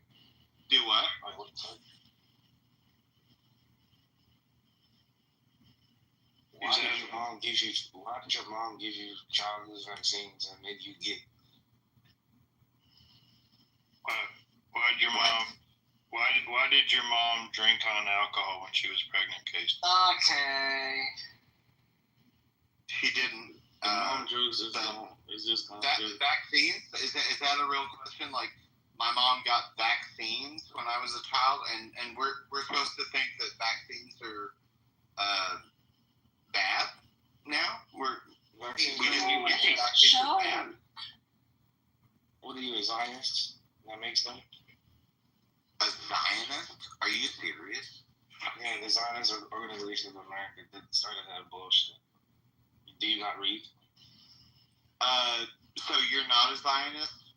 Do what? Like, what the fuck? Why did your mom give you childhood vaccines and made you get... Why did your mom drink on alcohol when she was pregnant, Casey? Okay. She didn't. Mom drugs is just vaccines? Is that a real question? Like, my mom got vaccines when I was a child, and we're supposed to think that vaccines are bad now? We didn't think vaccines are bad. What are you, a Zionist? That makes them? A Zionist? Are you serious? Yeah, the Zionist Organization of America that started that bullshit. Do you not read? So you're not a Zionist,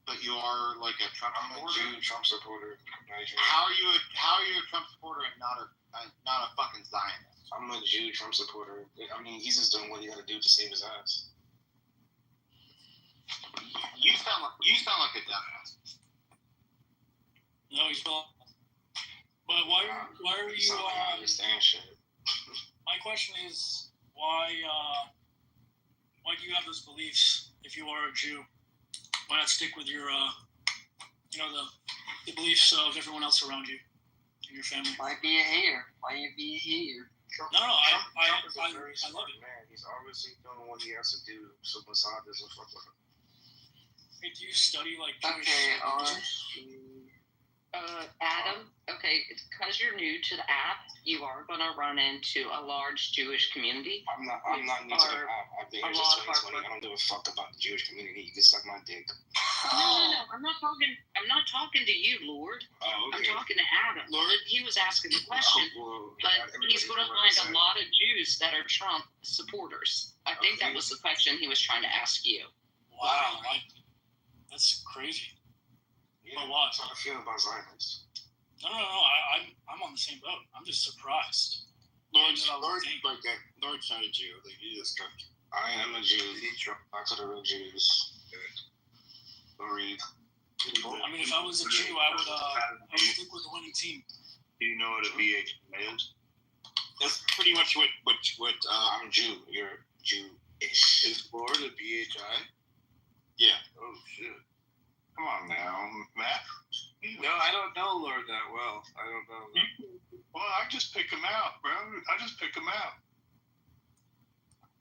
but you are like a Trump supporter? I'm a Jew Trump supporter. How are you a Trump supporter and not a fucking Zionist? I'm a Jew Trump supporter. I mean, he's just doing what he got to do to save his ass. You sound like a dumbass. No, he's not. But why are you? I understand shit. My question is, why do you have those beliefs if you are a Jew? Why not stick with your, the beliefs of everyone else around you and your family? Might be a hater. Why you be a hater? No, I love it. Man, he's obviously doing what he has to do, so Mossad doesn't fuck with him. Hey, do you study like Jewish? Okay, Adam, okay, because you're new to the app, you are going to run into a large Jewish community. I'm not new to the app. I've been here since 2020. I don't give a fuck about the Jewish community. You can suck my dick. No. I'm not talking to you, Lord. Oh, okay. I'm talking to Adam. Lord, he was asking the question, but he's going to find a lot of Jews that are Trump supporters. I think that was the question he was trying to ask you. Wow, that's crazy. Yeah, what? How I feel about Zionists. No. I'm on the same boat. I'm just surprised. Lord's not a Jew. Like, he just Trump. I am a Jew. Back to the real Jews. Read. I mean, if I was a Jew, I would stick with the winning team. Do you know what a BHI is? That's pretty much what I'm Jew. You're Jewish. Is Florida BHI? Yeah. Oh shit. Come on now, Matt. No, I don't know Lord that well. I don't know. Well, I just pick him out, bro. I just pick him out.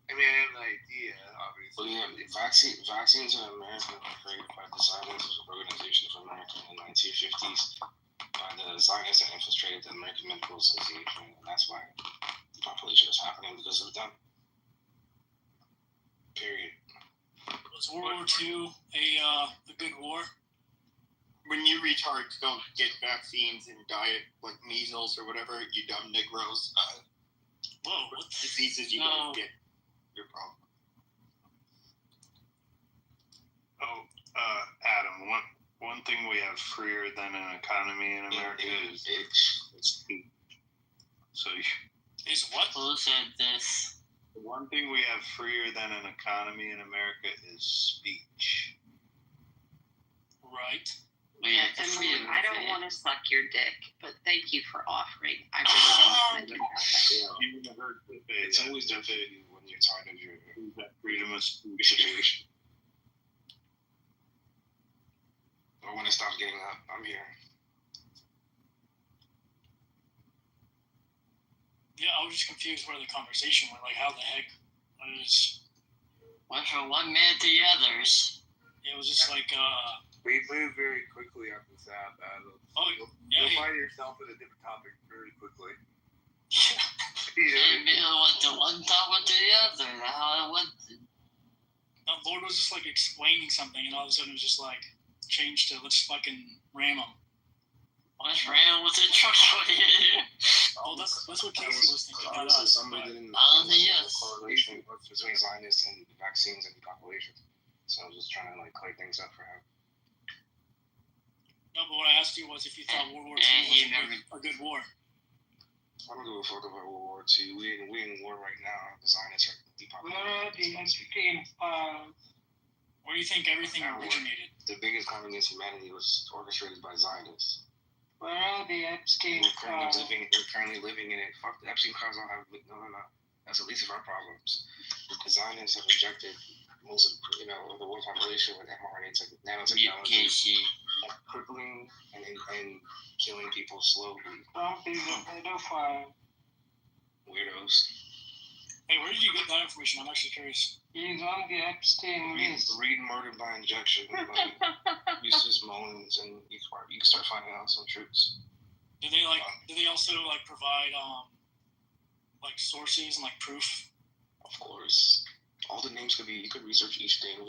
I mean, I have an idea, obviously. Well, yeah, vaccines in America were created by the Zionist Organization of America in the 1950s by the Zionists that infiltrated the American Medical Association, and that's why the population is happening because of them. Period. Was World War II a good war? When you retards don't get vaccines and die like measles or whatever, you dumb Negroes, what diseases you don't get, your problem. Oh, Adam, one thing we have freer than an economy in America is food. So is what? Who said this? The one thing we have freer than an economy in America is speech. Right. Yeah, and I don't want to suck your dick, but thank you for offering. I really don't want to do that. It's always definitely when you're talking to your freedom of speech situation. Or when it stops getting up, I'm here. Yeah, I was just confused where the conversation went. Like, how the heck? Went from one man to the others. It was just like, We move very quickly on this app, Adam. You'll find yourself in a different topic very quickly. Maybe I went to one topic to the other. How I went. Lord was just like explaining something, and all of a sudden it was just like changed to let's fucking ram him. Let's ram with the truck. Oh, that's what Casey was thinking. Honestly, somebody didn't correlation between Zionists and vaccines and depopulation. So I was just trying to like clear things up for him. No, but what I asked you was if you thought World War II was a good war. I don't give a fuck about World War II. We in war right now. The Zionists are depopulating. Where do you think everything originated? The biggest crime against humanity was orchestrated by Zionists. Where are the Epstein files? We're currently living in it. Fuck, the Epstein files don't have. No. That's the least of our problems. The Zionists have rejected most of the world population with mRNA nanotechnology, crippling and killing people slowly. Don't be the pedophile. Weirdos. Hey, where did you get that information? I'm actually curious. He's on the Epstein list. Read Murder by Injection. Useless moans, and you can start finding out some truths. Do they also provide like sources and like proof? Of course. All the names you could research each thing.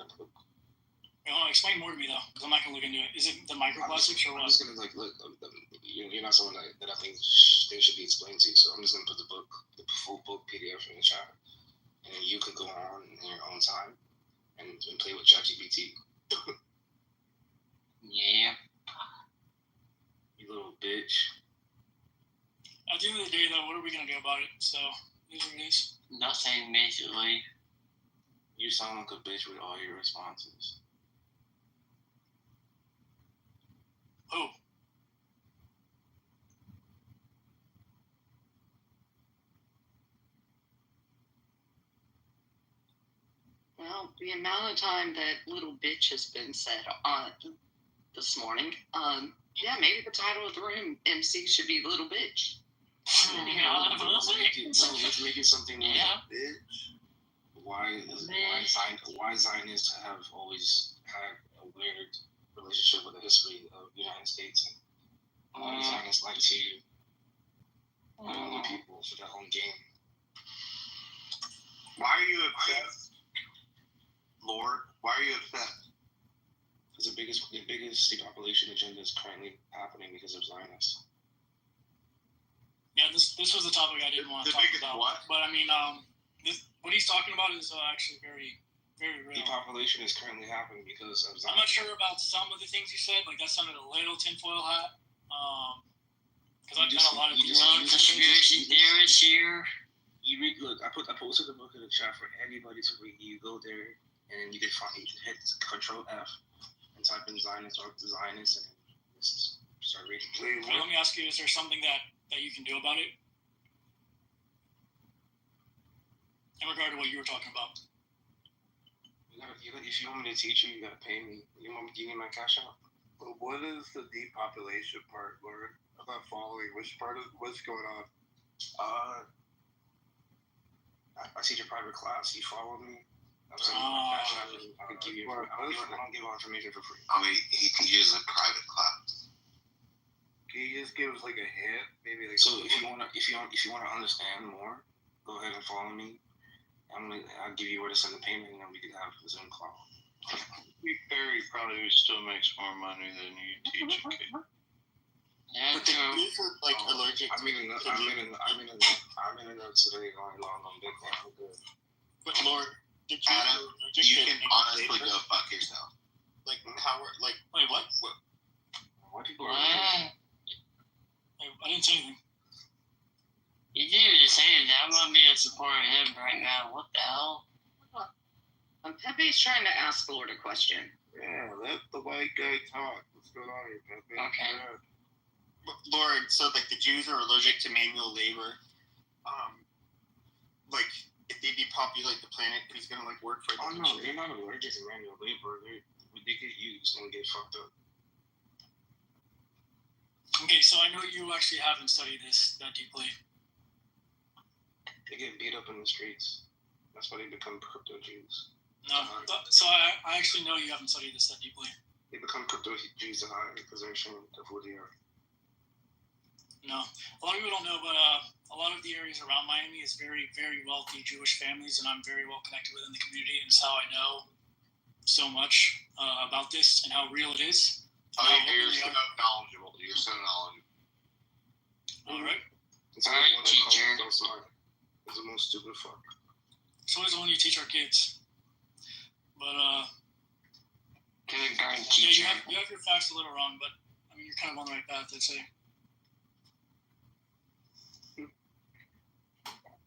Explain more to me though, because I'm not gonna look into it. Is it the microplastics or what? I'm just gonna look. You're not someone that I think things should be explained to you, so I'm just gonna put the full book PDF in the chat, and then you can go on in your own time and play with ChatGPT. Yeah. You little bitch. At the end of the day, though, what are we gonna do about it? So, it is what it is. Nothing, basically. You sound like a bitch with all your responses. Who? Well, the amount of time that little bitch has been said this morning, maybe the title of the room MC should be Little Bitch. Let's make it something like bitch. Why Zionists have always had a weird relationship with the history of the United States, and why Zionists like to other people for their own game. Why are you upset, Lord? Why are you upset? Because the biggest depopulation agenda is currently happening because of Zionists. Yeah, this was the topic I didn't want to talk about. What? But I mean, what he's talking about is actually very, very real. Depopulation is currently happening because of Zionists. I'm not sure about some of the things you said. Like that sounded a little tinfoil hat. Because I've done a lot of conspiracy theories here. You read. Look, I posted the book in the chat for anybody to read. You go there and you can hit Control F and type in Zionist or Zionist and just start reading. Well, let me ask you: is there something that you can do about it? In regard to what you were talking about. If you want me to teach you, you gotta pay me. You want me to give you my cash out? Well, what is the depopulation part, Lord? I'm not following. Which part of what's going on? I teach a private class. You follow me? I'm saying I can give you. I don't give out information for free. I mean, he teaches a private class. Can you just give us like a hint? Maybe like. So if you wanna understand more, go ahead and follow me. I'll give you where to send the payment, and then we could have a Zoom call. Barry probably still makes more money than you teach a kid. But these are like allergic. I'm in a note today going long on Bitcoin. I'm good. But Lord, Adam, you can honestly go fuck yourself. Like how we're like. Wait, what? Why people are? I didn't say anything. You didn't even say it now. I'm gonna be in support of him right now. What the hell? Pepe's trying to ask Lord a question. Yeah, let the white guy talk. What's going on here, Pepe? Okay. Lord, so like the Jews are allergic to manual labor. Like if they depopulate the planet, who's gonna like work for them? Oh no, they're not allergic to manual labor. They get used and get fucked up. Okay, so I know you actually haven't studied this that deeply. They get beat up in the streets. That's why they become crypto Jews. No, so I actually know you haven't studied this that deeply. They become crypto Jews to higher position of who they are. No, a lot of people don't know, but a lot of the areas around Miami is very, very wealthy Jewish families, and I'm very well connected within the community, and it's how I know so much about this and how real it is. Oh, you're so knowledgeable. You're so knowledgeable. All right. It's like teacher. It's the most stupid fuck. It's always the one you teach our kids. But kindergarten yeah, teacher. you have your facts a little wrong, but I mean you're kind of on the right path, I'd say.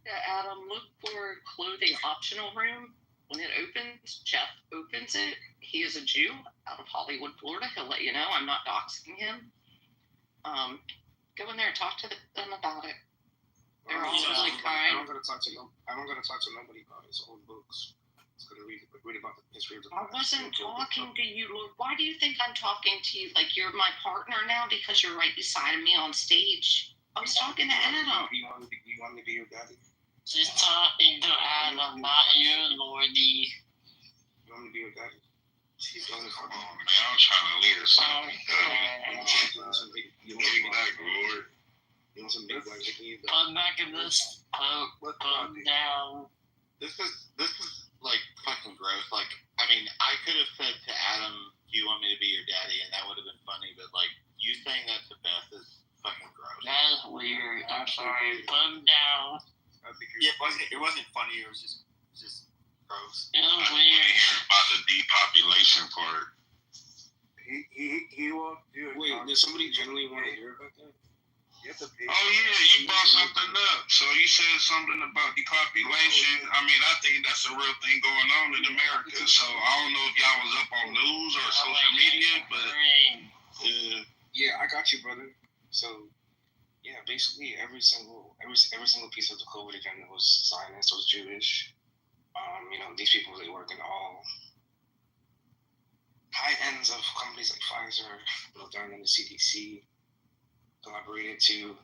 Yeah, Adam, look for clothing optional room. When it opens, Jeff opens it. He is a Jew out of Hollywood, Florida. He'll let you know. I'm not doxing him. Go in there and talk to them about it. They're all really kind. I don't gotta talk to nobody about his own books. It's gonna read about the history of the I wasn't talking to you, Lord. Why do you think I'm talking to you like you're my partner now because you're right beside me on stage? I was talking to Adam. You want me to be your daddy? She's talking to Adam, not you, Lordy. You want me to be your daddy? Come on, man. I'm trying to lead her something. You want some big black chicken? I'm back in this calm down. This is like fucking gross. Like, I mean, I could have said to Adam, "Do you want me to be your daddy?" and that would have been funny. But like, you saying that to Beth is fucking gross. That is weird. I'm sorry. Calm down. Yeah, it wasn't funny. It was just gross. It was weird. About the depopulation part. He won't do it. Wait, does somebody generally want to hear about that? Oh yeah, you brought something up. So you said something about depopulation. I mean, I think that's a real thing going on in America. So I don't know if y'all was up on news or social media, but yeah, I got you, brother. So yeah, basically every single piece of the COVID agenda was Zionist, was Jewish. These people, they work in all high ends of companies like Pfizer, Moderna, and the CDC. Collaborated to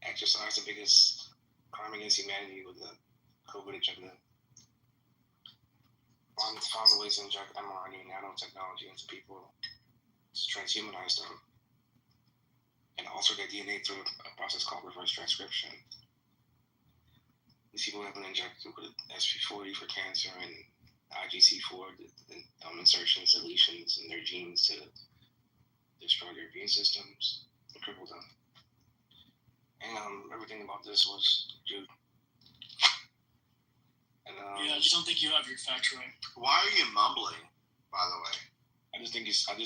exercise the biggest crime against humanity with the COVID agenda. Found ways to inject mRNA nanotechnology into people to transhumanize them and alter their DNA through a process called reverse transcription. These people have been injected with SP40 for cancer and IgC4 insertions, deletions in their genes to destroy their immune systems and cripple them. And everything about this was due. And yeah, I just don't think you have your facts right. Why are you mumbling, by the way? I just think you sound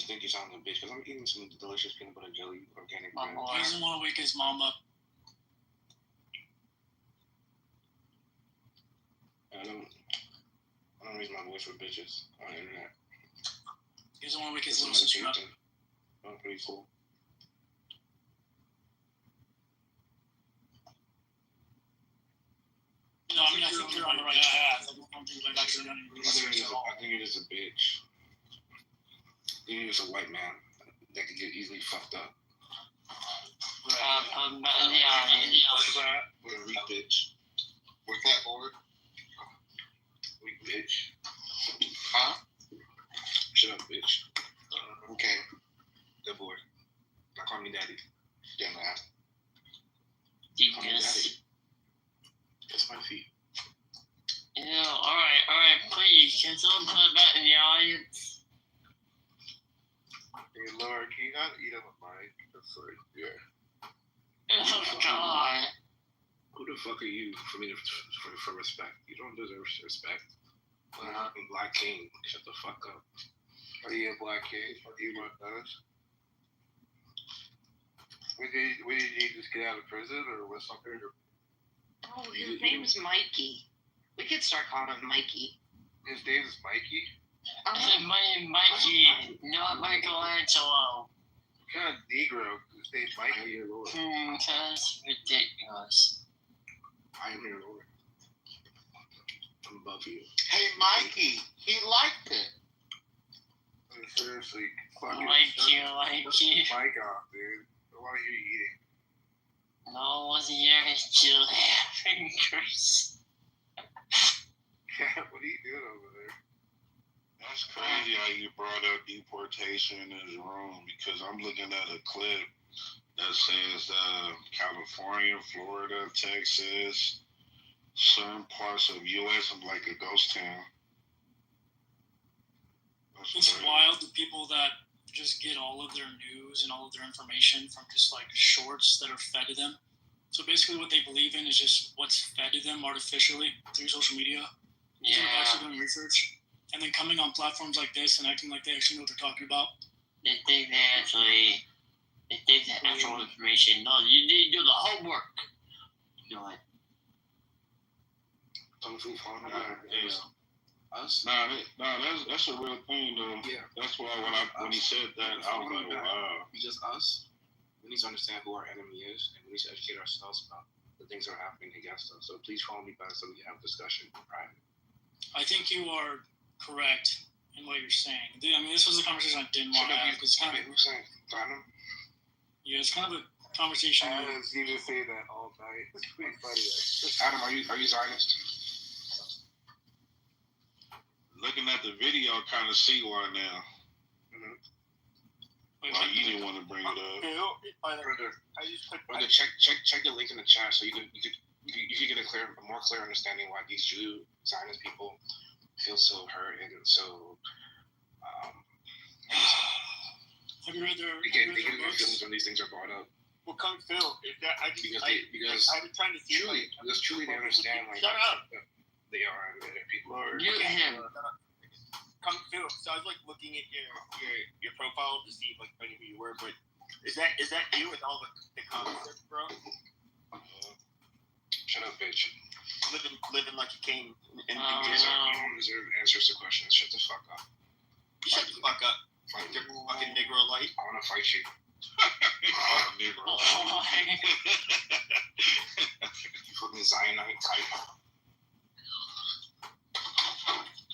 a bitch because I'm eating some delicious peanut butter jelly organic bread. He doesn't want to wake his mom up. I don't raise my voice for bitches on the internet. He doesn't want to wake his little sister up. Oh, pretty cool. No, I mean, I think you're on the right path. I don't think I've actually done any research at all. I think you're just a bitch. You're just a white man that can get easily fucked up. What's that? What a weak bitch. What's that, Lord? Weak bitch. Huh? Shut up, bitch. Okay. Good boy. Now call me daddy. Yeah, man. Call me daddy. Kiss my feet. Ew, alright, please. Can someone put that in the audience? Hey, Lord, can you not eat on the mic? That's like, yeah. Oh, God. Who the fuck are you for respect? You don't deserve respect. I'm Black King. Shut the fuck up. Are you a Black King? Are you want those? Did you just get out of prison or was something? Oh, his name is Mikey. We could start calling him Mikey. His name is Mikey? My name Mikey, not Michelangelo. What kind of Negro is named Mikey? That's ridiculous. I am your Lord. I'm above you. Hey, Mikey, he liked it. Seriously, fucking Mikey. mic off, dude. I want to hear you eating. No one's here to chill fingers. What are you doing over there? That's crazy how you brought up deportation in this room, because I'm looking at a clip that says California, Florida, Texas, certain parts of U.S. are like a ghost town. It's wild, the people that just get all of their news and all of their information from just like shorts that are fed to them. So basically what they believe in is just what's fed to them artificially through social media. Yeah. Instead of actually doing research. And then coming on platforms like this and acting like they actually know what they're talking about. They think the actual information. No, you need to do the homework. Do it. Some food farm. Us? That's a real thing though. Yeah. That's why when he said that, I was like, wow. Because us, we need to understand who our enemy is, and we need to educate ourselves about the things that are happening against us. So please follow me back so we can have a discussion in private. I think you are correct in what you're saying. I mean, this was a conversation I didn't want to have. It's kind of, yeah, it's kind of a conversation. You just say that all night. It's pretty funny. Adam, are you Zionist? Looking at the video, I kind of see why now. Mm-hmm. Like you didn't want to bring it up. Brother, check the link in the chat so you can get a more clear understanding why these Jew Zionist people feel so hurt and so have you read their they get their feelings when these things are brought up. Well, Kung Fu, because I was trying to see truly they understand like shut up. They are and people are. You him. Kung Fu. So I was like looking at your profile to see like who you were, but is that you with all the comments, bro? Shut up, bitch. Living like you came in. You don't deserve answers to questions. Shut the fuck up. Shut the fuck up. You're fucking Negro light. I wanna fight you. Negro. You fucking Zionite type.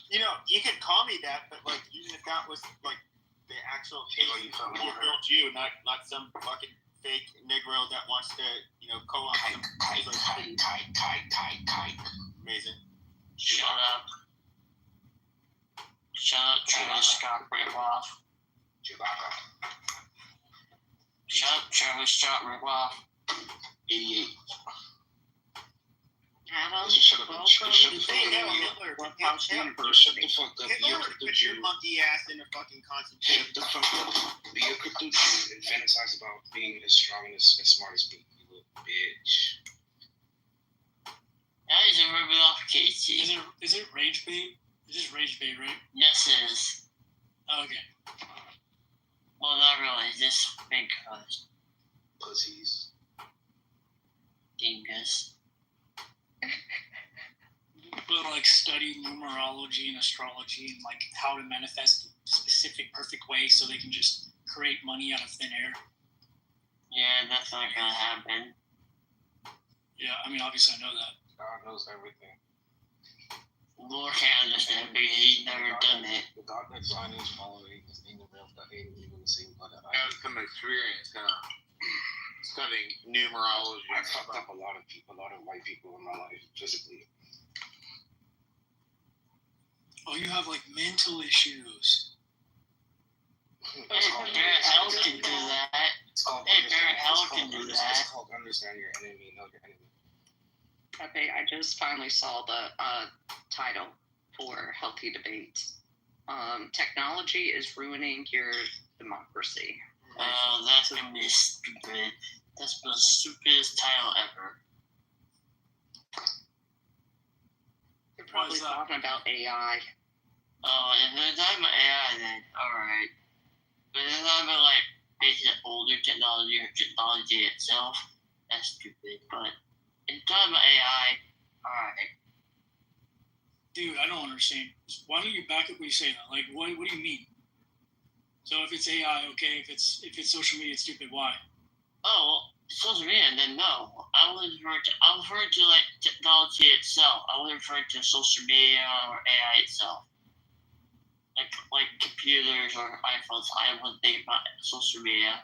You know, you could call me that, but like, even if that was like the actual case, real Jew, not some fucking fake Negro that wants to, co-opt some. Amazing. Shut up. Shut up, Travis Scott ripoff. Shut up, Travis Scott ripoff. 88. Adam, Shut the fuck up. Hitler would put your monkey ass in a fucking concentration. Shut the fuck up. Be a crypto Jew and fantasize about being as strong and as smart as me, you little bitch. That is a ripping off Casey. Is it rage bait? Is this rage bait, right? Yes, it is. Okay. Well, not really. Just because. Pussies. Dingus. People like study numerology and astrology and like how to manifest a specific perfect way so they can just create money out of thin air. Yeah, that's not gonna happen. Yeah, I mean obviously I know that. God knows everything. Lord can't understand because he's never done it. The God that Zion is following is in the realm that they live in the same blood. I have some experience, studying numerology. I fucked up a lot of white people in my life physically. Oh, you have like mental issues. Hey, Barrett Hell can do that. Barrett Hell can do that. It's called understand your enemy, know your enemy. I just finally saw the title for Healthy Debates. Technology is ruining your democracy. Oh, that's gonna be stupid. That's the stupidest title ever. You're probably talking about AI. Oh, if they're talking about AI, then alright. But if they're talking about like basically older technology or technology itself, that's stupid. But And talking about AI, alright. Dude, I don't understand. Why don't you back up what you say? Like, what do you mean? So if it's AI, okay. If it's social media, it's stupid. Why? Oh, social media, then no. I was referring to like technology itself. I was referring to social media or AI itself. Like computers or iPhones. I wouldn't think about social media.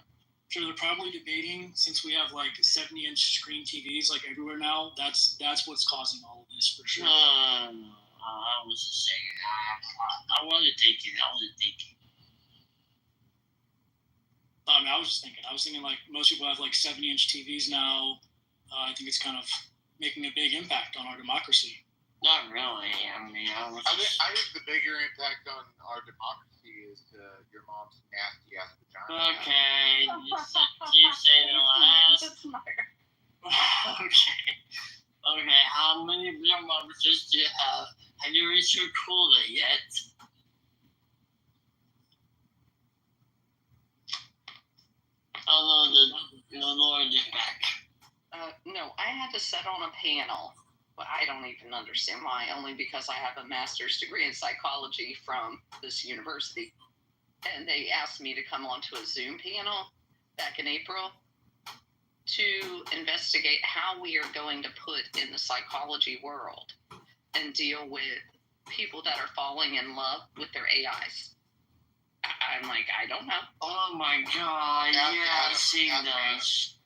So they're probably debating, since we have like 70-inch screen TVs like everywhere now. That's what's causing all of this for sure. No, I was just saying. I wasn't thinking. I was just thinking. I was thinking like most people have like 70-inch TVs now. I think it's kind of making a big impact on our democracy. Not really. I mean, I think the bigger impact on our democracy is your mom's nasty ass vagina. Okay, you say the last. Okay. How many beer monsters do you have? Have you reached your quota yet? Although the Lord is back. No, I had to sit on a panel, but I don't even understand why, only because I have a master's degree in psychology from this university. And they asked me to come onto a Zoom panel back in April to investigate how we are going to put in the psychology world and deal with people that are falling in love with their AIs. I'm like, I don't know. Oh my god, yeah, I've seen those.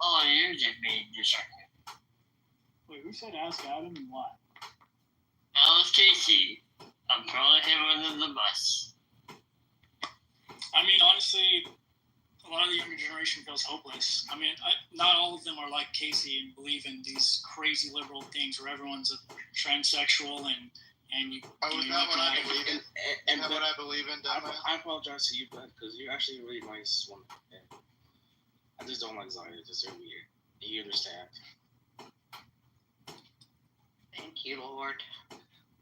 Oh, you're just being disrespectful. Wait, who said ask Adam and why? That was Casey. I'm throwing him under the bus. I mean, honestly, a lot of the younger generation feels hopeless. I mean, not all of them are like Casey and believe in these crazy liberal things where everyone's a transsexual and you. Oh, is that what I believe in? Is that what I believe in, dumbass? I apologize to you, Ben, because you're actually a really nice woman. And I just don't like Zion. Just they're weird. You understand? Thank you, Lord.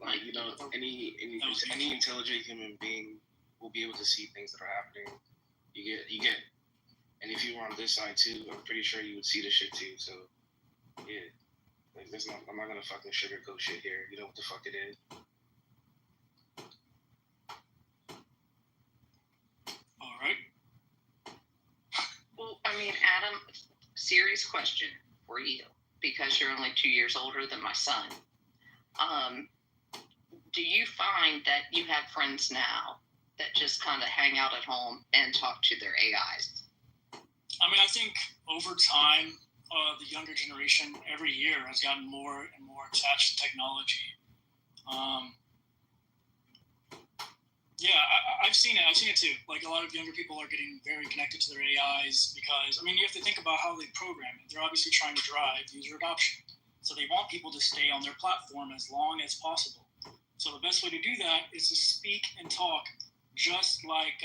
Like, you know, any intelligent human being will be able to see things that are happening. You get. And if you were on this side too, I'm pretty sure you would see the shit too. So, yeah. Like, I'm not gonna fucking sugarcoat shit here. You know what the fuck it is. All right. Well, I mean, Adam, serious question for you, because you're only 2 years older than my son. Do you find that you have friends now that just kind of hang out at home and talk to their AIs? I mean, I think over time, the younger generation every year has gotten more and more attached to technology. Yeah, I've seen it. I've seen it too. Like, a lot of younger people are getting very connected to their AIs because, I mean, you have to think about how they program it. They're obviously trying to drive user adoption. So they want people to stay on their platform as long as possible. So the best way to do that is to speak and talk just like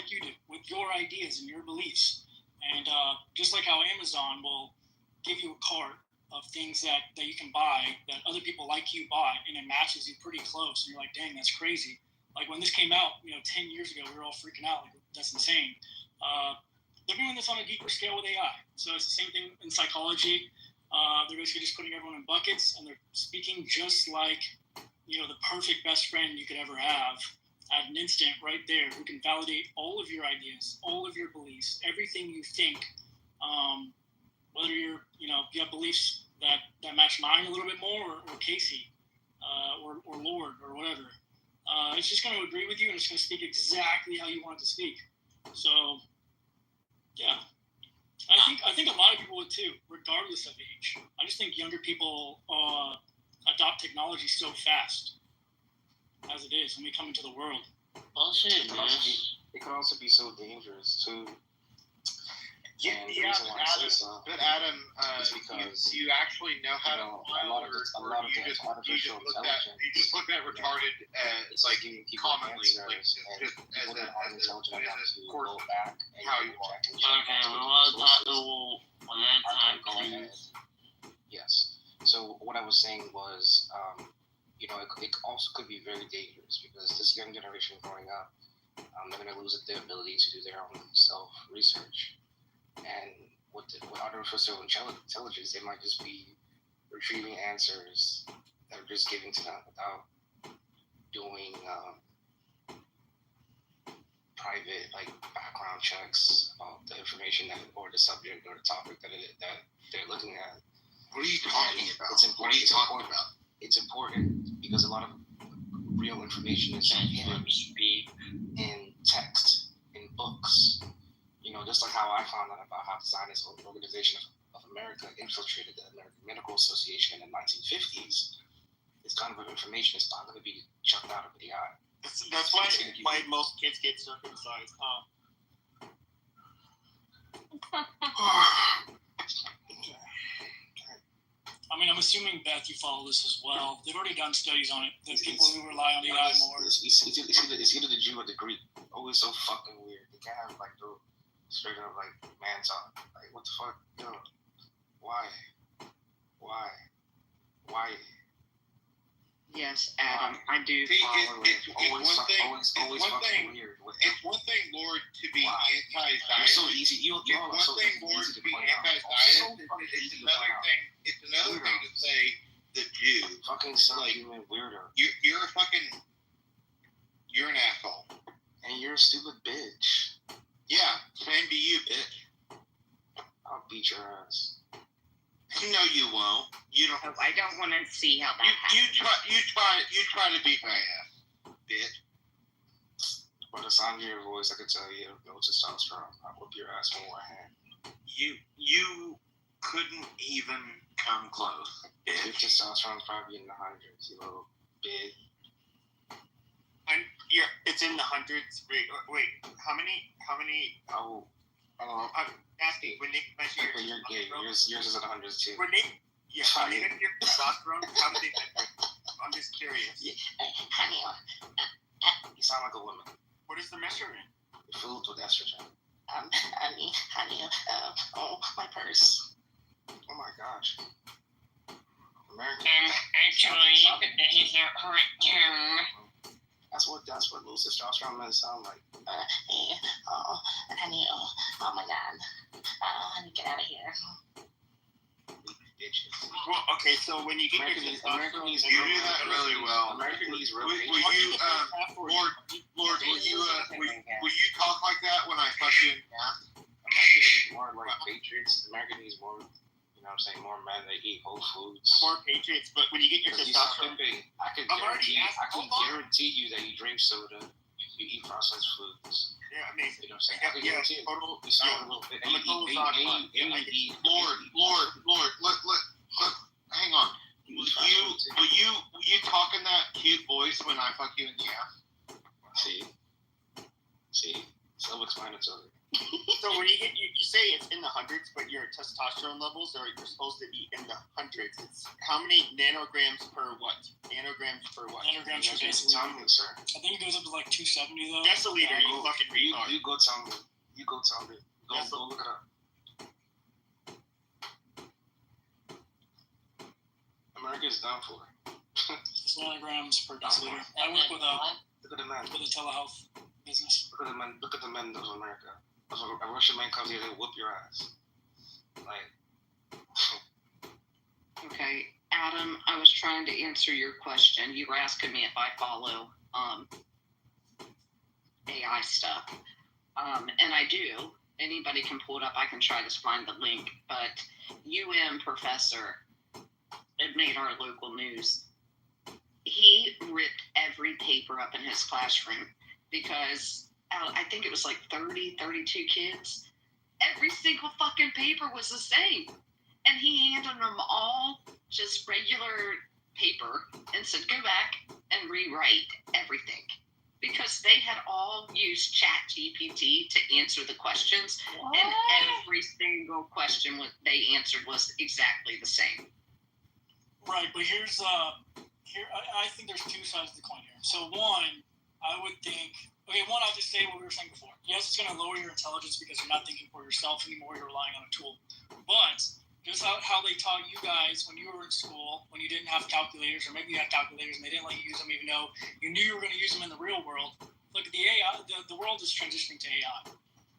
you do, with your ideas and your beliefs. And just like how Amazon will give you a cart of things that you can buy that other people like you buy, and it matches you pretty close. And you're like, dang, that's crazy. Like, when this came out, 10 years ago, we were all freaking out. Like, that's insane. They're doing this on a deeper scale with AI. So it's the same thing in psychology. They're basically just putting everyone in buckets, and they're speaking just like, the perfect best friend you could ever have at an instant right there, who can validate all of your ideas, all of your beliefs, everything you think, whether you have beliefs that match mine a little bit more, or Casey, or Lord, or whatever. It's just going to agree with you, and it's going to speak exactly how you want it to speak. So, yeah. I think a lot of people would too, regardless of age. I just think younger people adopt technology so fast, as it is, when we come into the world. Bullshit, man. It can also be so dangerous too. Yeah, but Adam, do you actually know how to file, or you just look at retarded like commonly, like just as a course of how you are. Okay, yes. So what I was saying was, it also could be very dangerous, because this young generation growing up, they're going to lose their ability to do their own self-research. And with artificial intelligence, they might just be retrieving answers that are just given to them without doing private background checks about the information or the subject or the topic that they're looking at. What are you talking about? It's important. It's important because a lot of real information is hidden in text, in books. Just like how I found out about how the Zionist Organization of America infiltrated the American Medical Association in the 1950s. This kind of information is not going to be chucked out of the eye. That's why most kids get circumcised, huh? I mean, I'm assuming, Beth, you follow this as well. They've already done studies on it. The people who rely on AI more. It's either the Jew or the Greek. Always so fucking weird. They can't have the straight up man talk. What the fuck? Yo, why? Yes, Adam, I do See, follow it's one thing, Lord, to be anti-Zionist. You're so easy. It's one thing, Lord, to be anti-Zionist. It's another thing to say the Jew. Fucking subhuman weirdo. You're an asshole. And you're a stupid bitch. Yeah, same to you, bitch. I'll beat your ass. No, you won't. You don't. I don't want to see how that happens. You try to beat my ass, bitch. By the sound of your voice, I can tell you no testosterone. I'll whip your ass with one hand. You couldn't even come close. Your testosterone's probably in the hundreds, you little big. It's in the hundreds. Wait, how many? Oh. I'm asking, when they measure your You're gay. Yours is in the hundreds too. When they measure your testosterone, how do they measure it? I'm just curious. Yeah. Honey, you sound like a woman. What is the measurement? You're filled with estrogen. Honey, oh, my purse. Oh my gosh. American. Actually, this is your cartoon. That's what low testosterone men sound like. Oh my God. I need to get out of here. Bitches. Well, okay, so when you get American your testosterone, you do that really well. American needs real Will you, Lord, will you talk like that when I fuck you in the ass? American needs more patriots. American needs more, more men that eat whole foods. More patriots, but when you get your testosterone, I can guarantee you that you drink soda, you eat processed foods. Yeah, amazing. You know what I'm saying? I can guarantee it. Total. You smoke a little bit. And you eat. Lord, look, hang on. Will you talk in that cute voice when I fuck you in the ass? See, self-explanatory. So when you say it's in the hundreds, but your testosterone levels you're supposed to be in the hundreds. It's how many nanograms per what? Nanograms per what? Nanograms per deciliter. Sir. I think it goes up to 270 though. Deciliter, you fucking retard. You go tell me. Go look it up. America's done for. It's nanograms per deciliter. I work with Look at the men. with a telehealth business. Look at the men of America. If a Russian man comes here, they'll whoop your ass. Okay, Adam, I was trying to answer your question. You were asking me if I follow AI stuff. And I do. Anybody can pull it up. I can try to find the link. But professor, it made our local news. He ripped every paper up in his classroom because I think it was 32 kids. Every single fucking paper was the same. And he handed them all just regular paper and said, go back and rewrite everything. Because they had all used ChatGPT to answer the questions. What? And every single question they answered was exactly the same. Right, but I think there's two sides of the coin here. So one, I would think, I'll just say what we were saying before. Yes, it's going to lower your intelligence because you're not thinking for yourself anymore, you're relying on a tool. But just how they taught you guys when you were in school, when you didn't have calculators, or maybe you had calculators and they didn't let you use them even though you knew you were going to use them in the real world. Look at the AI, the world is transitioning to AI.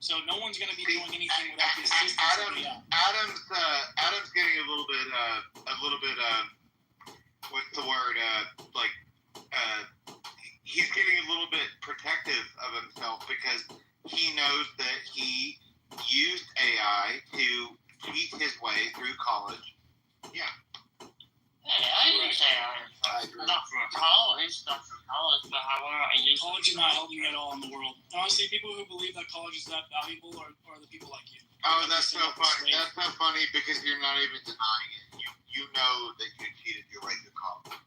So no one's going to be doing anything without the assistance of AI. Adam's getting a little little bit, what's the word? He's getting a little bit protective of himself because he knows that he used AI to cheat his way through college. Yeah. Hey, I use AI. Not for college, but however I use college is not helping me at all in the world. Honestly, people who believe that college is that valuable are the people like you. Oh, that's so funny. That's so funny because you're not even denying it. You know that you cheated your way through college.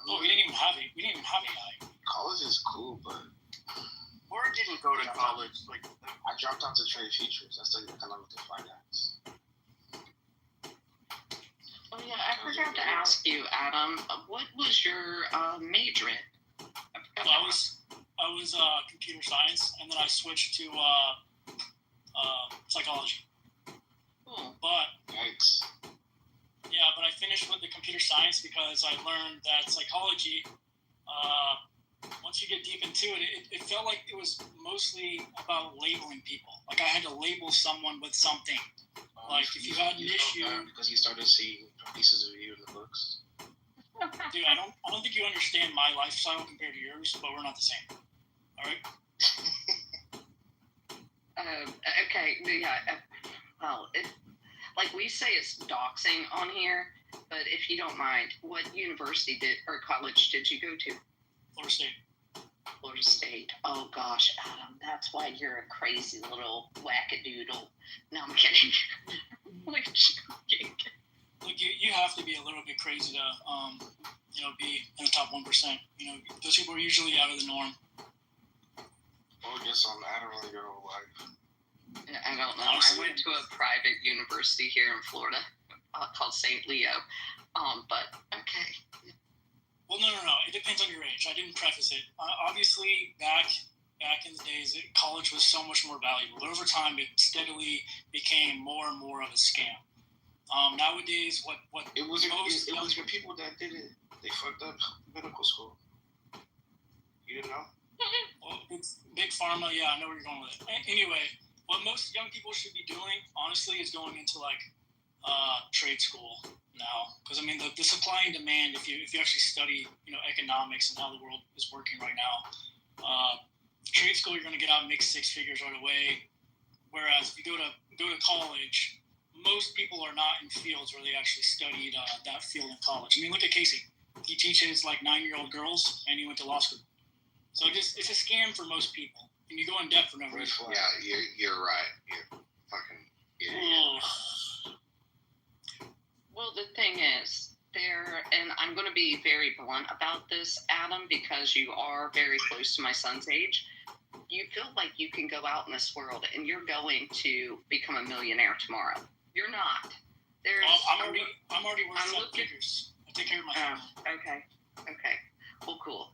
Well, we didn't even have it. We didn't even have AI. College is cool, but Or didn't go to college. Like I dropped out to trade features. I studied economic and finance. Oh yeah, I forgot to ask you, Adam. What was your major in? I was computer science, and then I switched to psychology. Cool. But yikes. Yeah, but I finished with the computer science because I learned that psychology. Once you get deep into it, it felt like it was mostly about labeling people. Like I had to label someone with something. Like if you had an issue, because you started seeing pieces of you in the books. Dude, I don't think you understand my lifestyle compared to yours, but we're not the same. All right. Okay. Yeah. Well, like we say, it's doxing on here, but if you don't mind, what university or college did you go to? Florida State. Florida State. Oh gosh, Adam, that's why you're a crazy little wackadoodle. No, I'm kidding. Like, joking. Look, you have to be a little bit crazy to, be in the top 1%. Those people are usually out of the norm. Or just on I don't really go life. I don't know. I went to a private university here in Florida called St. Leo. But okay. Well, no. It depends on your age. I didn't preface it. Obviously, back in the days, college was so much more valuable. But over time, it steadily became more and more of a scam. Nowadays, what it was the people that did it. They fucked up medical school. You didn't know? Well, it's big pharma. Yeah, I know where you're going with it. Anyway, what most young people should be doing, honestly, is going into trade school now. Because I mean, the supply and demand. If you actually study, economics and how the world is working right now, trade school you're going to get out and make 6 figures right away. Whereas if you go to college, most people are not in fields where they actually studied that field in college. I mean, look at Casey. He teaches 9-year-old girls, and he went to law school. So it's a scam for most people, and you go in debt for no reason. Yeah, you're right. You're fucking idiot. Well, the thing is, and I'm going to be very blunt about this, Adam, because you are very close to my son's age. You feel like you can go out in this world and you're going to become a millionaire tomorrow. You're not. I'm already worth 7 figures. I take care of my family. Okay. Well, cool.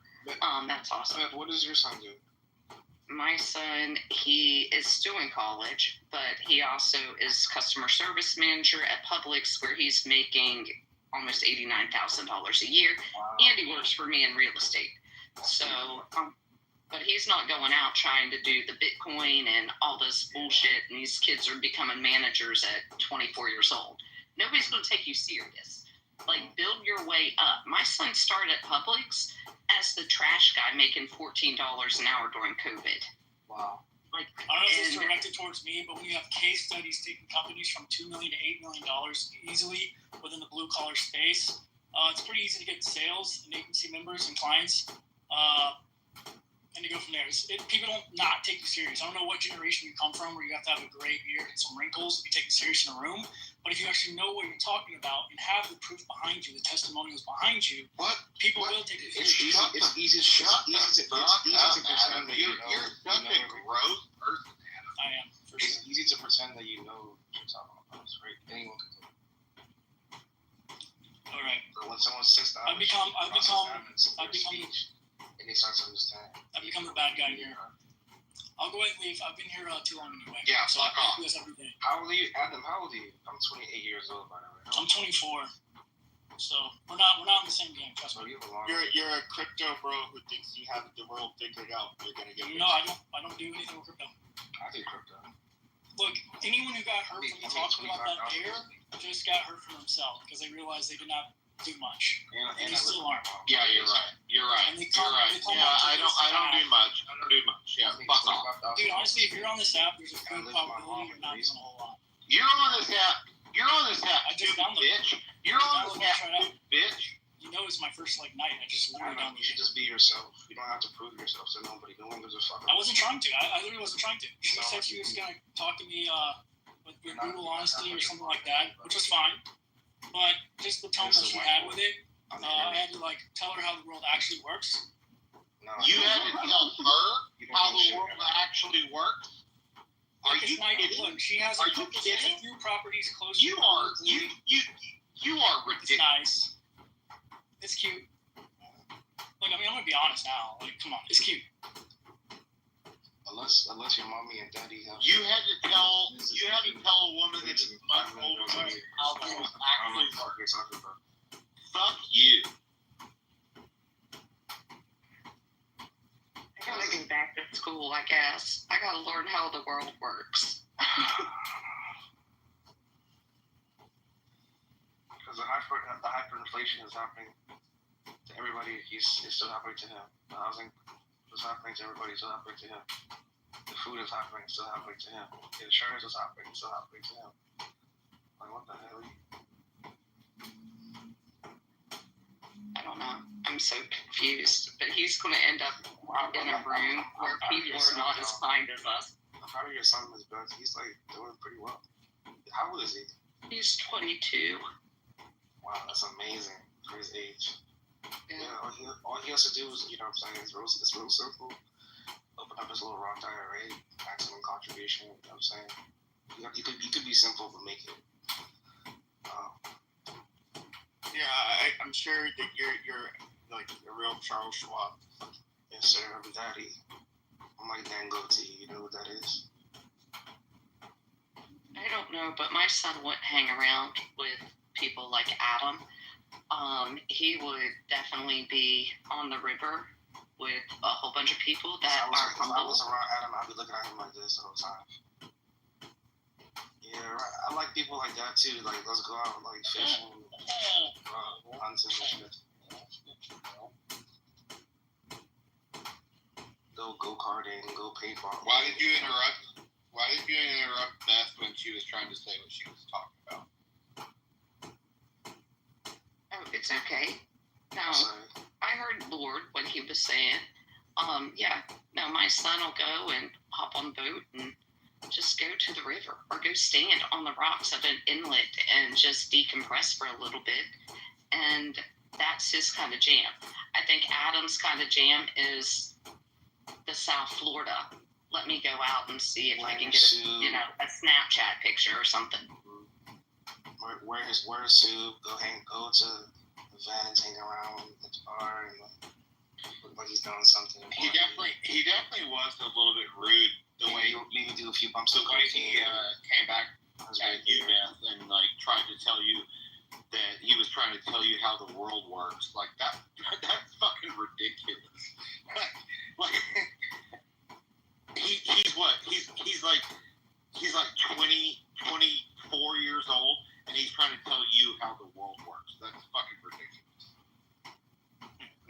That's awesome. What does your son do? My son, he is still in college, but he also is customer service manager at Publix, where he's making almost $89,000 a year, and he works for me in real estate. So, but he's not going out trying to do the Bitcoin and all this bullshit, and these kids are becoming managers at 24 years old. Nobody's going to take you serious. Build your way up. My son started at Publix as the trash guy, making $14 an hour during COVID. Wow. I don't know if it's directed towards me, but when you have case studies taking companies from $2 million to $8 million easily within the blue collar space, it's pretty easy to get sales and agency members and clients, and to go from there. People don't not take you serious. I don't know what generation you come from where you have to have a gray beard and some wrinkles to be taken serious in a room, but if you actually know what you're talking about and have the proof behind you, the testimonials behind you, people will take you serious. It's easy to pretend that you're such a gross person. I am. It's easy to pretend that you know what you're talking about, right? Anyone can do it. All right. But when someone sits down, I've become and they start to understand. I've become the bad guy here. I'll go ahead and leave. I've been here too long anyway. Yeah, so fuck off. I do this every day. How old are you, Adam? How old are you? I'm 28 years old, by the way. I'm 24. So we're not in the same game. Trust me. You're a crypto bro who thinks you have the world figured out. You're gonna get No, I don't do anything with crypto. I do crypto. Look, anyone who got hurt from me talking about that bear, just got hurt for themselves because they realized they did not do much. And they still aren't. Yeah, you're right. You're right. And they You're right. Yeah, I don't do much. I don't do much. Yeah, fuck off. Dude, honestly, if you're on this app, there's a good probability you're not doing a whole lot. You're on this app. You're on this app. I just stupid bitch. You're on this app, stupid bitch. You know, it's my first night. I just literally don't. You should just be yourself. You don't have to prove yourself to nobody. No one gives a fuck. I wasn't trying to. I literally wasn't trying to. She said she was gonna talk to me with brutal honesty or something like that, which was fine. But just the tone that she had with it, I had to tell her how the world actually works. No, you had to tell her how the world actually works. Are you kidding? Look, she has a few properties close. You are ridiculous. It's nice. It's cute. Look, I'm gonna be honest now. Come on, it's cute. Unless your mommy and daddy have. You had to tell a woman that is much older than you how the world actually works. Fuck you. I gotta go back to school, I guess. I gotta learn how the world works. Because the hyperinflation is happening to everybody. It's still happening to him. The housing is happening to everybody. It's still happening to him. The food is happening. It's still happening to him. The insurance is happening. It's still happening to him. What the hell? I don't know. I'm so confused. But he's going to end up in a room where people are not as kind as us. I'm proud of your son, Ms. Beth. He's doing pretty well. How old is he? He's 22. Wow, that's amazing for his age. Yeah, all he has to do is, his real circle, open up his little Roth IRA, maximum contribution, you know what I'm saying? You could be simple but make it. Yeah, I'm sure that you're a real Charles Schwab. Yes, sir, I'm daddy. I'm like Dan Goatee, you know what that is? I don't know, but my son wouldn't hang around with people like Adam. He would definitely be on the river with a whole bunch of people that are humble. If I was around Adam, I'd be looking at him like this the whole time. Yeah, right. I like people like that too. Let's go out fishing, hunting and shit. Go karting, go paintball. Why did you interrupt Beth when she was trying to say what she was talking about? Oh, it's okay. No, I heard Lord what he was saying. My son will go and hop on the boat and just go to the river or go stand on the rocks of an inlet and just decompress for a little bit. And that's his kind of jam. I think Adam's kind of jam is the South Florida. Let me go out and see if I can get a Snapchat picture or something. Wear his suit, go to the vans, hang around at the bar, and look like he's doing something. He definitely was a little bit rude. The way maybe do a few bumps. The way he came back at you, Beth, and tried to tell you that he was trying to tell you how the world works. That's fucking ridiculous. He's what? He's like 20, 24 years old, and he's trying to tell you how the world works. That's fucking ridiculous.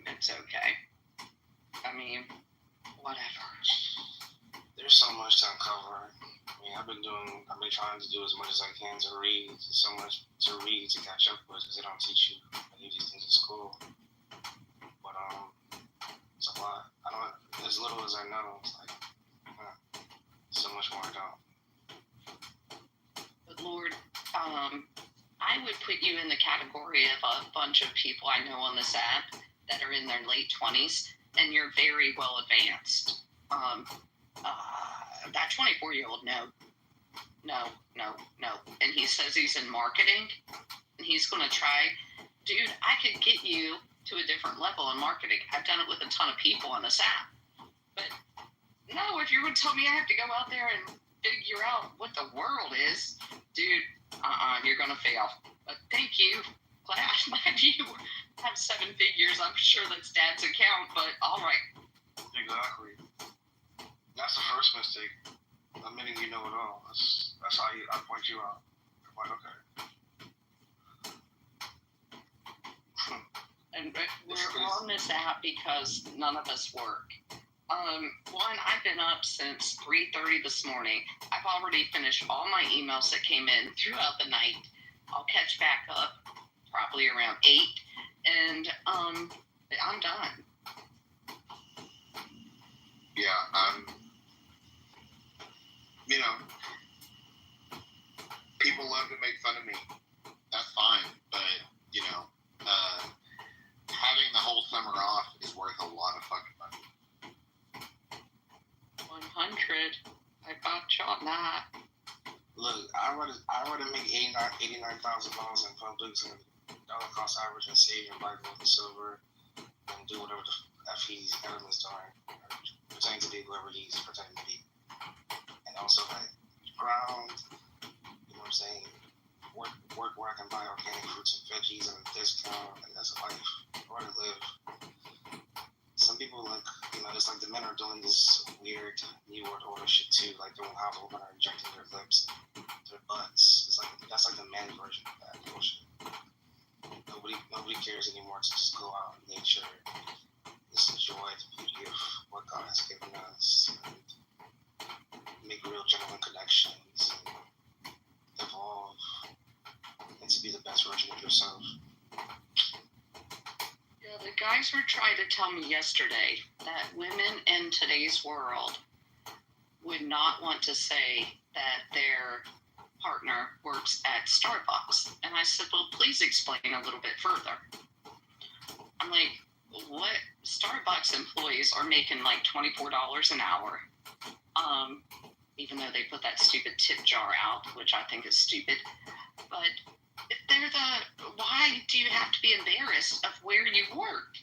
It's okay. I mean, whatever. There's so much to uncover. I mean, I've been trying to do as much as I can to read. There's so much to read to catch up with because they don't teach you any of these things in school. But it's a lot. As little as I know, it's so much more I don't. But Lord, I would put you in the category of a bunch of people I know on this app that are in their late 20s, and you're very well advanced. That 24-year-old, no. And he says he's in marketing, and he's going to try. Dude, I could get you to a different level in marketing. I've done it with a ton of people on this app. But no, if you would tell me I have to go out there and figure out what the world is, dude, you're going to fail. But thank you. Glad you have 7 figures. I'm sure that's Dad's account, but all right. Exactly. That's the first mistake. Admitting you know it all. That's how I point you out. I'm like, okay. and we're on this app because none of us work. One, I've been up since 3:30 this morning. I've already finished all my emails that came in throughout the night. I'll catch back up probably around 8, and I'm done. Yeah, you know, people love to make fun of me. That's fine, but, you know, having the whole summer off is worth a lot of fucking money. 100. I got you on that. Look, I rather make $89,000 in Publix and dollar cost average and save and buy gold and silver and do whatever the F he's Everland's doing, pretending to be whoever he's pretending to be. And also, like, ground, you know what I'm saying? Work where I can buy organic fruits and veggies at a discount, and that's a life where to live. Some people, like, you know, it's like the men are doing this weird New World Order shit too. Like, the how the women are injecting their lips and their butts. It's like, that's like the man version of that bullshit. Nobody cares anymore to just go out in nature, just enjoy the beauty of what God has given us, and make real genuine connections, and evolve, and to be the best version of yourself. Yeah, the guys were trying to tell me yesterday that women in today's world would not want to say that their partner works at Starbucks. And I said, well, please explain a little bit further. I'm like, what? Starbucks employees are making like $24 an hour, even though they put that stupid tip jar out, which I think is stupid. But if they're why do you have to be embarrassed of where you work?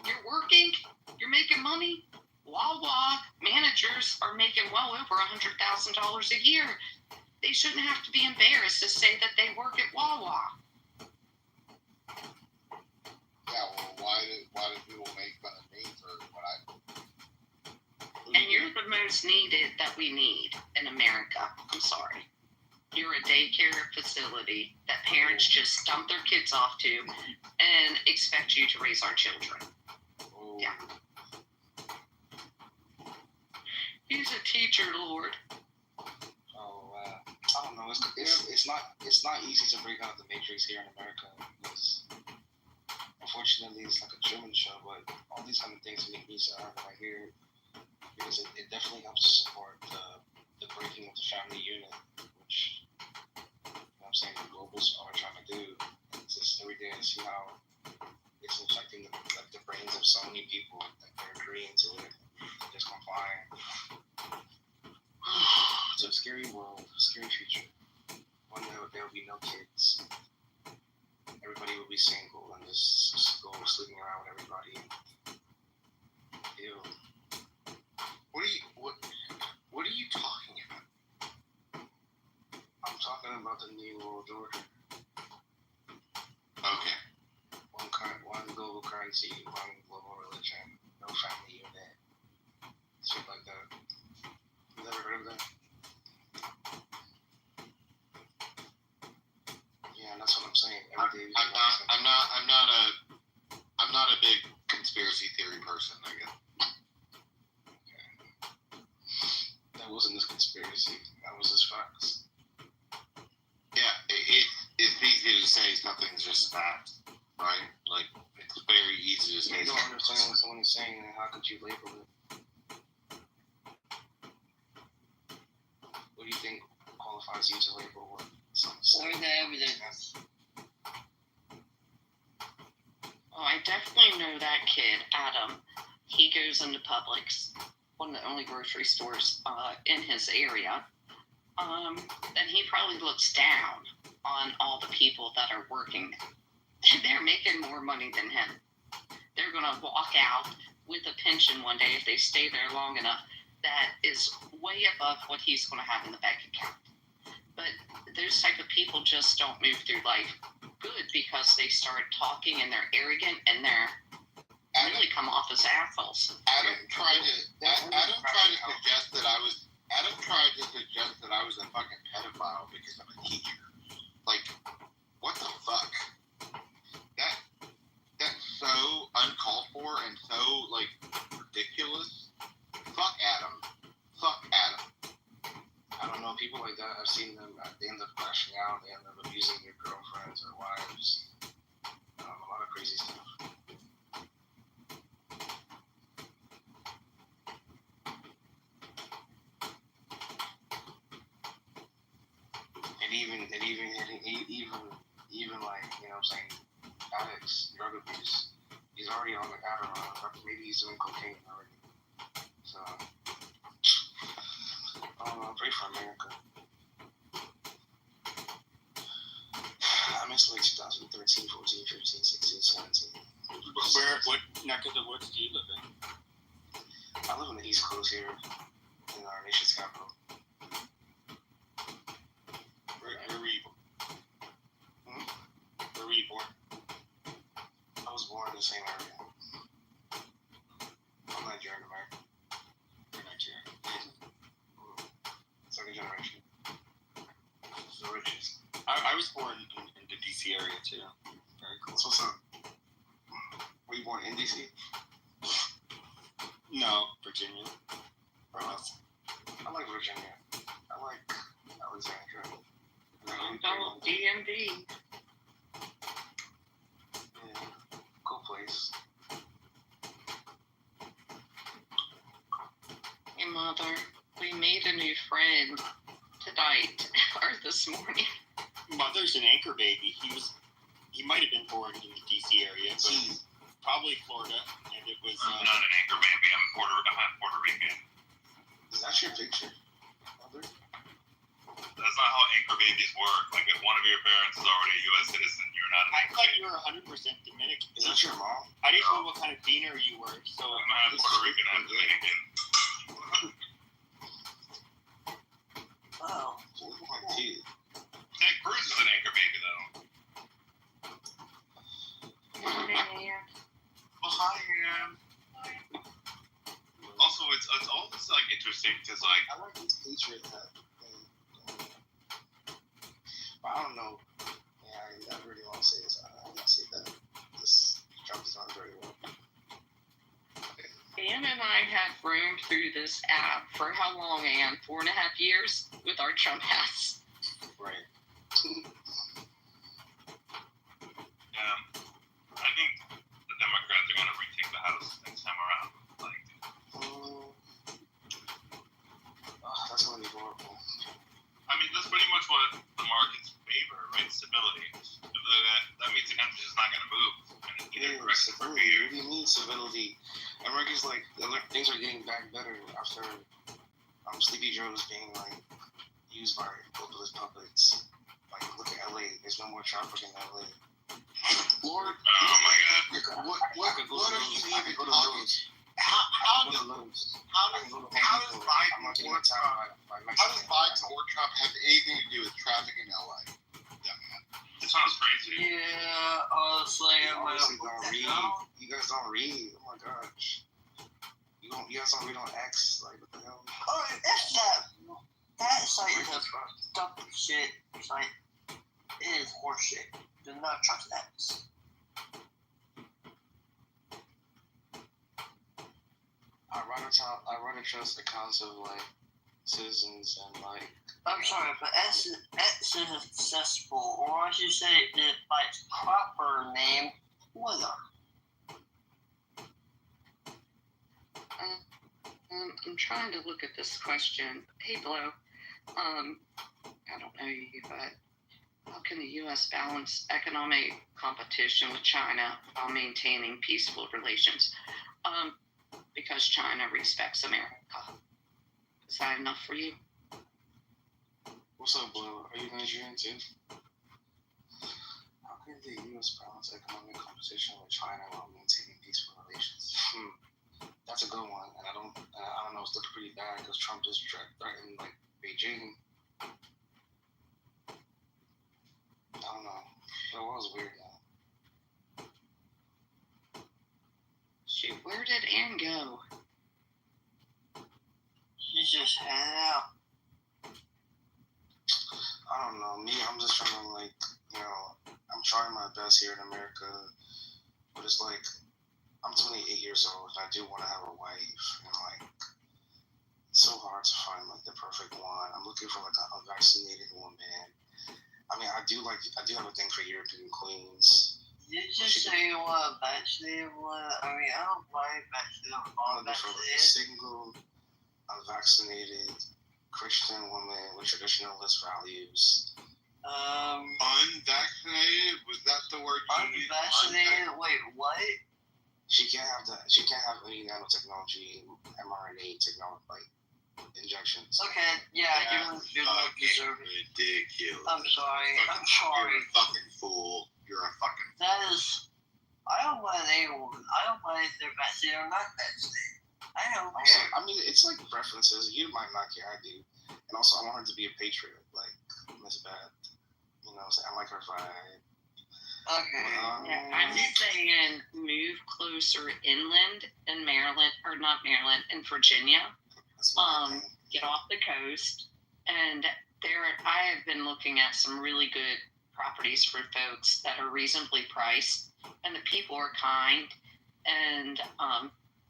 You're working, you're making money. Wawa managers are making well over $100,000 a year. They shouldn't have to be embarrassed to say that they work at Wawa. Yeah, well, why do people make fun of me for what I... And you're the most needed that we need in America. I'm sorry. You're a daycare facility that parents just dump their kids off to and expect you to raise our children. Yeah. He's a teacher, Lord. Oh, I don't know. It's not easy to break out the Matrix here in America because, unfortunately, it's like a Truman show. But all these kind of things make me sad when I hear it because it definitely helps to support the breaking of the family unit, which, you know what I'm saying, the globals are trying to do. And it's just every day I see how it's infecting the brains of so many people that they're agreeing to it, just complying. It's a scary world, scary future. One day there will be no kids. Everybody will be single and just go sleeping around with everybody. Ew. What are you talking about? I'm talking about the New World Order. Okay. One global currency, one global religion, no family unit. Shit like that. You never heard of that? Yeah, that's what I'm saying. Every day I'm not a big conspiracy theory person, I guess. That wasn't this conspiracy. That was just facts. Yeah, it's easy to say something's just facts, right? Like, it's very easy to say. You don't understand what someone is saying, and how could you label it? What do you think qualifies you to label what someone's saying? Where's the evidence? Oh, I definitely know that kid, Adam. He goes into Publix, one of the only grocery stores in his area. And he probably looks down on all the people that are working. They're making more money than him. They're going to walk out with a pension one day if they stay there long enough that is way above what he's going to have in the bank account. But those type of people just don't move through life good because they start talking and they're arrogant and they're really come off as assholes. Adam tried to suggest that I was a fucking pedophile because I'm a teacher. Like, what the fuck? That's so like that, I've seen them. They end up crashing out. They end up abusing their girlfriends or wives. A lot of crazy stuff. And even like, you know what I'm saying, addicts, drug abuse, he's already on the Adderall, maybe he's doing cocaine already. So, pray for America. I miss like 2013, 14, 15, 16, 17. What neck of the woods do you live in? I live on the East Coast here, in our nation's capital. Where were you born? Where were you born? I was born in the same area. I'm Nigerian American. You're Nigerian. Second generation. The richest. I was born in the DC area too. Very cool. So what's up? Were you born in DC? No, Virginia. I like Virginia. I like Alexandria. DMV. Yeah, cool place. Hey, Mother, we made a new friend tonight or this morning. Mother's an anchor baby. He might have been born in the DC area, but probably Florida, and it was. I'm not an anchor baby. I'm Puerto Rican. Is that your picture, Mother? That's not how anchor babies work. Like, if one of your parents is already a U.S. citizen, you're not. I thought you were 100% Dominican. Is that your mom? I didn't know what kind of beaner you were, so. I'm not Puerto Rican. I'm Dominican. Oh. Ted Cruz is an anchor baby, though. Oh, hi, Ann. Also, it's always like interesting because like I like this Patriot hat. But I don't know. Yeah, I really want to say this. I want to say that this Trump is not very well. Ann and I have roamed through this app for how long, Ann? 4.5 years with our Trump hats. Right. yeah, I think the Democrats are going to retake the House next time around. Like, that's going to be horrible. I mean, that's pretty much what the markets favor, right? Stability. That means the country's just not going to move. Yeah, stability. What do you mean stability? America's like, things are getting back better after Sleepy Joe is being like used by populist puppets. Like, look at LA. There's no more traffic in LA. Lord, oh my God! What are you even talking? How does Biden or Trump have anything to do with traffic in LA? This sounds crazy. Yeah, honestly, You don't read. You guys don't read. Oh my gosh. You guys don't read on X. Like, what the hell? Oh, that's that site is a dumb shit site. It is horseshit. Do not trust that. I'd rather trust accounts of like citizens and like. I'm sorry, but X is accessible, or I should say it by its proper name, Twitter. I'm trying to look at this question. Hey, Blow. I don't know you, but how can the U.S. balance economic competition with China while maintaining peaceful relations? Because China respects America. Is that enough for you? What's up, Blow? Are you Nigerian too? How can the U.S. balance economic competition with China while maintaining peaceful relations? That's a good one, and I don't know. It's looking pretty bad because Trump just threatened like Beijing. I don't know. That was weird, though. Shoot, where did Ann go? She's just hanging out. I don't know. Me, I'm just trying to like, I'm trying my best here in America, but it's like, I'm 28 years old and I do want to have a wife, and like, so hard to find like the perfect one. I'm looking for like a vaccinated woman. I mean, I do have a thing for European queens. You just say you want a vaccinated one. I mean, I don't mind vaccinated. I'm looking for like a single, unvaccinated Christian woman with traditionalist values. Unvaccinated? Was that the word you used? Unvaccinated? Wait, what? She can't have that. She can't have any nanotechnology, mRNA technology, like injections. Okay, yeah, you don't deserve it. Ridiculous. I'm sorry. You're a fucking fool. You're a fucking fool. That is. I don't want any woman. I don't mind if they're vaccinated or not vaccinated. I don't care. I mean, it's like preferences. You might not care. I do. And also, I want her to be a patriot, like Miss Beth. You know, so I like her vibe. Okay. Yeah, I'm saying move closer inland in Maryland, or not Maryland, in Virginia. Get off the coast. And I have been looking at some really good properties for folks that are reasonably priced, and the people are kind. And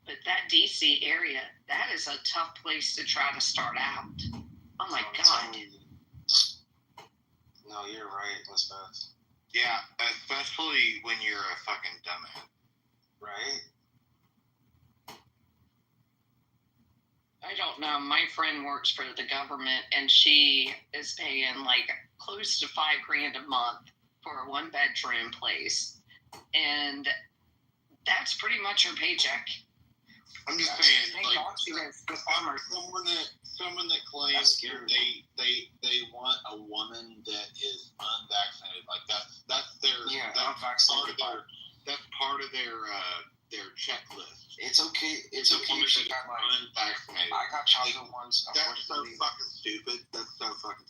but that DC area, that is a tough place to try to start out. Oh my God. No, you're right, Miss Beth. Yeah, especially when you're a fucking dumbass. Right? I don't know. My friend works for the government, and she is paying like close to $5,000 a month for a 1-bedroom place, and that's pretty much her paycheck. I'm just saying, like, someone that claims they want a woman that is unvaccinated, like that's part of their checklist. It's okay. It's okay if she got like unvaccinated. I got chocolate ones. That's so fucking stupid. That's so fucking.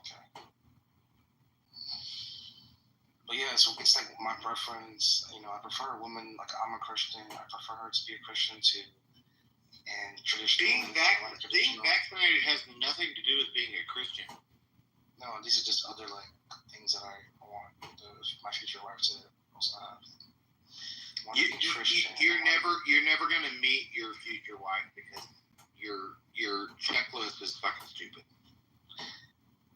Okay. But yeah, so it's like my preference. You know, I prefer a woman. Like I'm a Christian. I prefer her to be a Christian too. And traditional. Being vaccinated has nothing to do with being a Christian. No, these are just other like things that I want my future wife to also have. You're never gonna meet your future wife because your checklist is fucking stupid.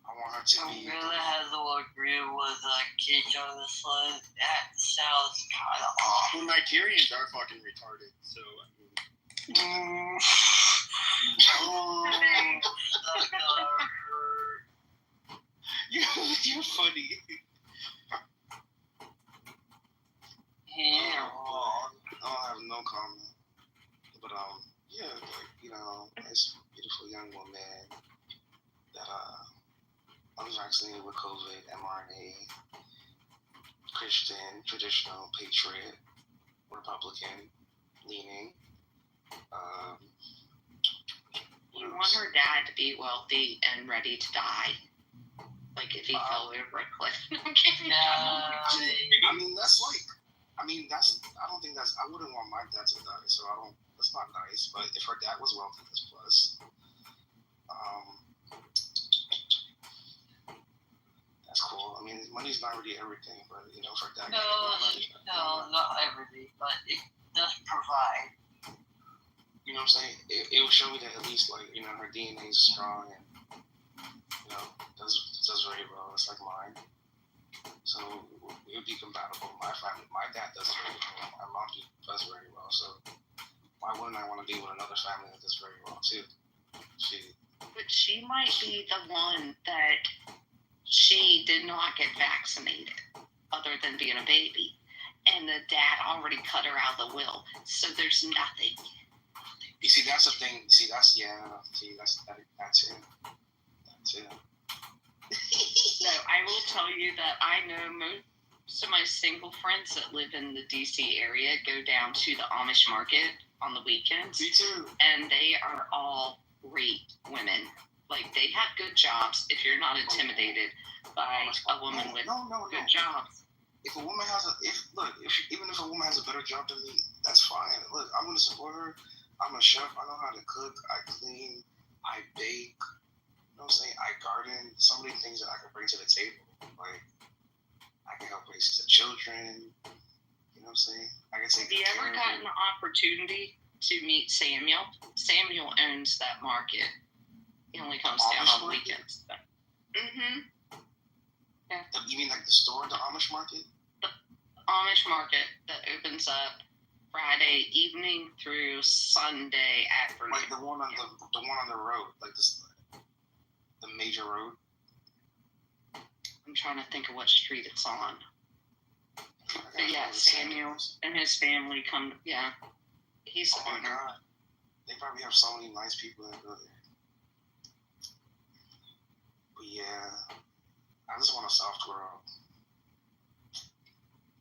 I want her to be. I'm gonna have to agree with Keith on this one. That sounds kind of off. Well, Nigerians are fucking retarded, so I mean. That's gonna hurt. You're funny. Yeah. I don't have no comment. But yeah, like, you know, nice, beautiful young woman that unvaccinated with COVID, mRNA, Christian, traditional, patriot, Republican, leaning. You want her dad to be wealthy and ready to die. Like if he fell over a cliff. I mean, that's like. I don't think that's. I wouldn't want my dad to die, so I don't. That's not nice. But if her dad was wealthy, that's plus. That's cool. I mean, money's not really everything, but you know, if her dad. No, not everything, but it does provide. You know what I'm saying? It will show me that at least, like, you know, her DNA is strong and, you know, does very well. It's like mine. So it would be compatible. My family, my dad does very well. My mom does very well. So why wouldn't I want to be with another family that does very well too? But she might be the one that she did not get vaccinated, other than being a baby, and the dad already cut her out of the will. So there's nothing. You see, that's the thing. That's it. That's it. So I will tell you that I know most of my single friends that live in the DC area go down to the Amish market on the weekends. Me too. And they are all great women. Like, they have good jobs if you're not intimidated by a woman with good jobs. If a woman has even if a woman has a better job than me, that's fine. Look, I'm going to support her. I'm a chef. I know how to cook. I clean. I bake. You know what I'm saying? I garden. So many things that I can bring to the table. Like, I can help raise the children. You know what I'm saying? I can take Have you ever gotten the opportunity to meet Samuel. Samuel owns that market. He only comes down on weekends. Mm-hmm. Yeah. You mean like the store, the Amish market? The Amish market that opens up Friday evening through Sunday afternoon. Like the one on the road, like this, the major road. I'm trying to think of what street it's on. But yeah, Samuel and his family come. Yeah, he's the owner. God. They probably have so many nice people that go there. But yeah, I just want a soft world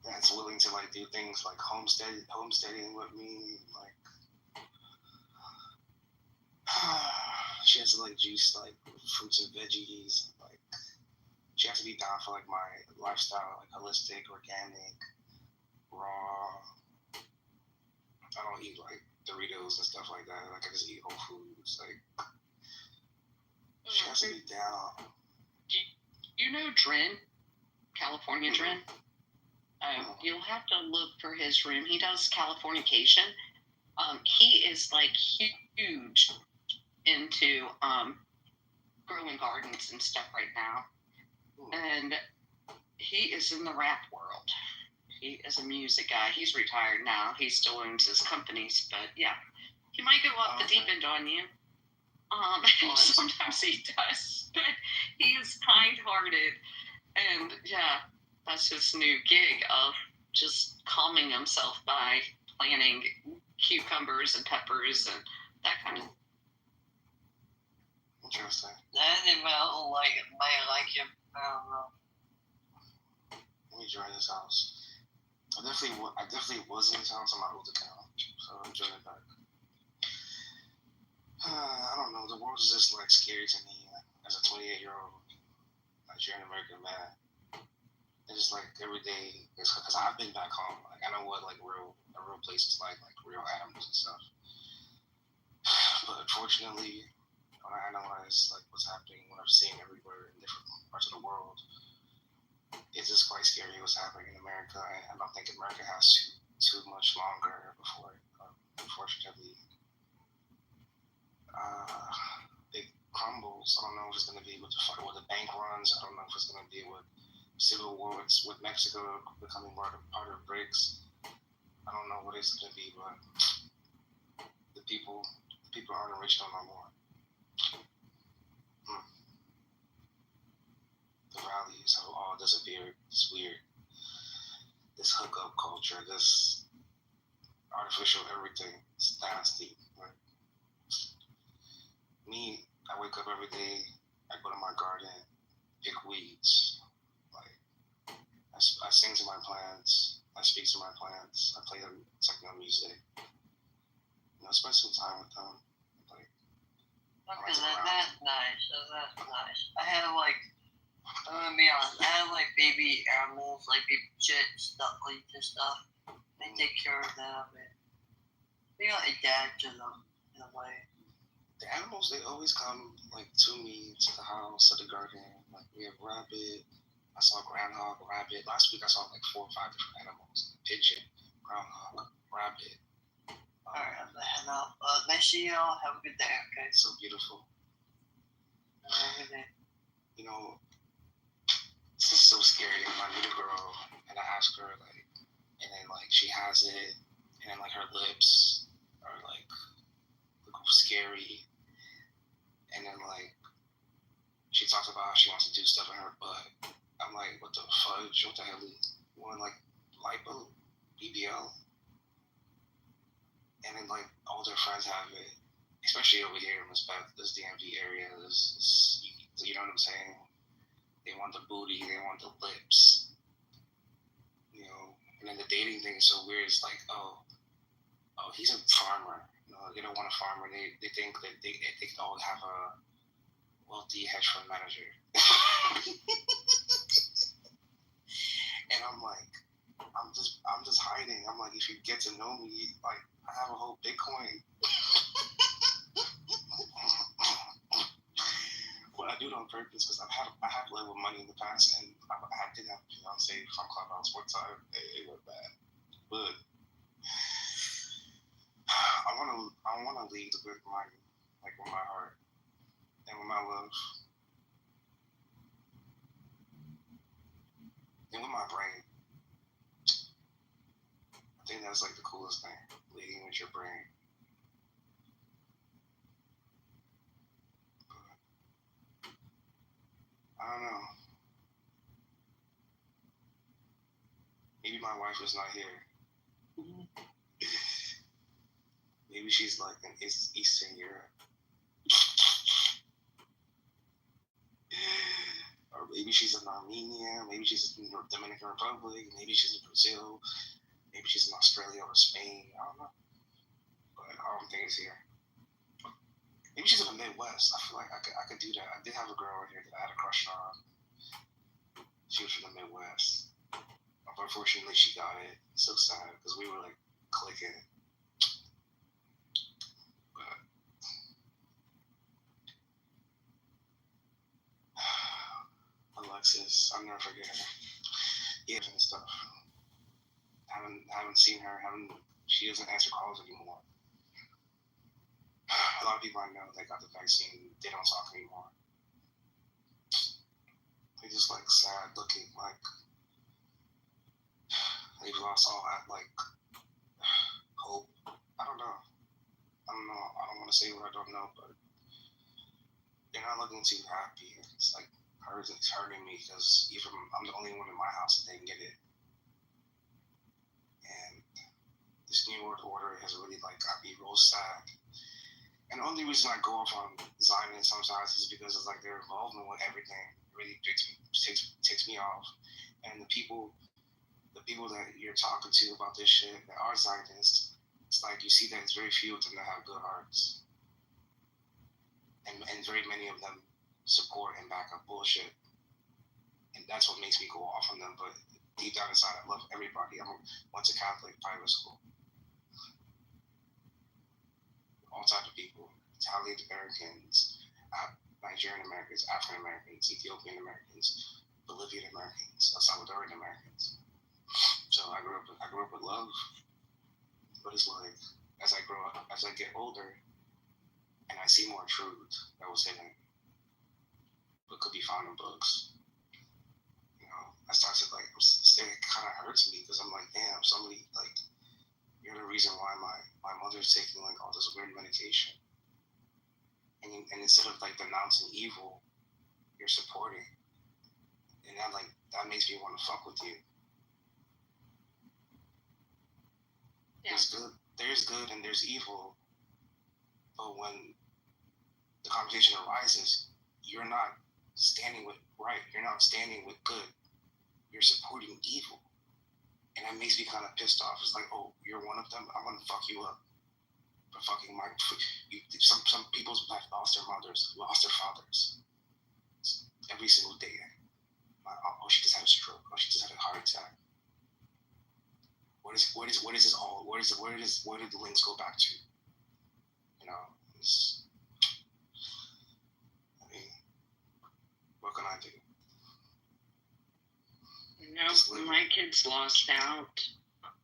that's willing to like do things like homesteading with me. Like she has to like juice like fruits and veggies. Like she has to be down for like my lifestyle, like holistic, organic, raw. I don't eat like Doritos and stuff like that. Like I just eat whole foods. Like she has to be down. You know Dren, California Dren? You'll have to look for his room. He does Californication. He is like huge into growing gardens and stuff right now. And he is in the rap world. He is a music guy. He's retired now. He still owns his companies, but yeah, he might go off the deep end on you. Sometimes he does, but he is kind-hearted, and yeah, that's his new gig of just calming himself by planting cucumbers and peppers and that kind of. Interesting. That might like him. I don't know. Let me join this house. I definitely was in this house on my old account, so I'm joining back. I don't know. The world is just like scary to me as a 28-year-old Nigerian American man. It's just like every day, because I've been back home. Like I know what like a real place is like real animals and stuff. But unfortunately, when I analyze like what's happening, what I'm seeing everywhere in different parts of the world, it's just quite scary what's happening in America. And I don't think America has too much longer before, unfortunately, it crumbles. I don't know if it's going to be with the bank runs. I don't know if it's going to be with civil wars with Mexico becoming part of BRICS. I don't know what it's going to be, but the people aren't original no more. The values have all disappeared. It's weird. This hookup culture, this artificial everything, it's nasty. Right? Me, I wake up every day, I go to my garden, pick weeds. Like, I sing to my plants, I speak to my plants, I play them techno music. You know, spend some time with them. Like, okay, that's nice. That's nice. I'm gonna be honest, I have like baby animals, like baby chicks, ducklings and stuff. I take care of them and we gotta adapt to them in a way. The animals, they always come like to me, to the house, to the garden. Like we have rabbit, I saw groundhog, rabbit. Last week I saw like 4 or 5 different animals. Pigeon, groundhog, rabbit. Alright, I'm gonna head out. Nice to see y'all. Have a good day, okay? So beautiful. Have a good day. You know, it's just so scary. When I meet a girl and I ask her like, and then like she has it, and then like her lips are like look scary, and then like she talks about how she wants to do stuff in her butt. I'm like, what the fudge? What the hell? You want like lipo, BBL? And then like all their friends have it, especially over here in this DMV area. You know what I'm saying? They want the booty, they want the lips, you know. And then the dating thing is so weird. It's like, oh, he's a farmer. You know, they don't want a farmer. They think that they can all have a wealthy hedge fund manager. And I'm like, I'm just hiding. I'm like, if you get to know me, like, I have a whole Bitcoin. But I do it on purpose because I have lived with money in the past, and I did have a fiance from Clubhouse one time. It was bad, but I want to I want to lead with my heart and with my love and with my brain. I think that's like the coolest thing, leading with your brain. But I don't know. Maybe my wife is not here. Maybe she's like in Eastern Europe. Or maybe she's in Armenia. Maybe she's in the Dominican Republic. Maybe she's in Brazil. Maybe she's in Australia or Spain. I don't know. But I don't think it's here. Maybe she's in the Midwest. I feel like I could do that. I did have a girl here that I had a crush on. She was from the Midwest. Unfortunately, she got it. It's so sad because we were like clicking. But Alexis, I'll never forget her. Yeah, and stuff. Haven't seen her. She doesn't answer calls anymore. A lot of people I know that got the vaccine, they don't talk anymore. They just like sad looking, like they've lost all that like hope. I don't know. I don't want to say what I don't know, but they're not looking too happy. It's like it's hurting me because even I'm the only one in my house that didn't get it. And this New World Order has really like got me real sad. And the only reason I go off on Zionists sometimes is because it's like their involvement with everything really takes me off. And the people that you're talking to about this shit that are Zionists, it's like you see that it's very few of them that have good hearts. And very many of them support and back up bullshit. And that's what makes me go off on them. But deep down inside, I love everybody. I went to Catholic private school. All types of people. Italian Americans, Nigerian Americans, African Americans, Ethiopian Americans, Bolivian Americans, Salvadoran Americans. So I grew up with love. But it's like as I get older and I see more truth that was hidden, but could be found in books. You know, I started like it kind of hurts me because I'm like, damn, somebody like you're the reason why my mother's taking like all this weird medication. And instead of like denouncing evil, you're supporting. And that makes me want to fuck with you. Yeah. There's good and there's evil. But when the conversation arises, you're not standing with right. You're not standing with good. You're supporting evil. And that makes me kind of pissed off. It's like, oh, you're one of them. I'm gonna fuck you up for fucking some people's lost their mothers, lost their fathers every single day. Oh, she just had a stroke. Oh, she just had a heart attack. Where did the links go back to? You know, what can I do? No, my kids lost out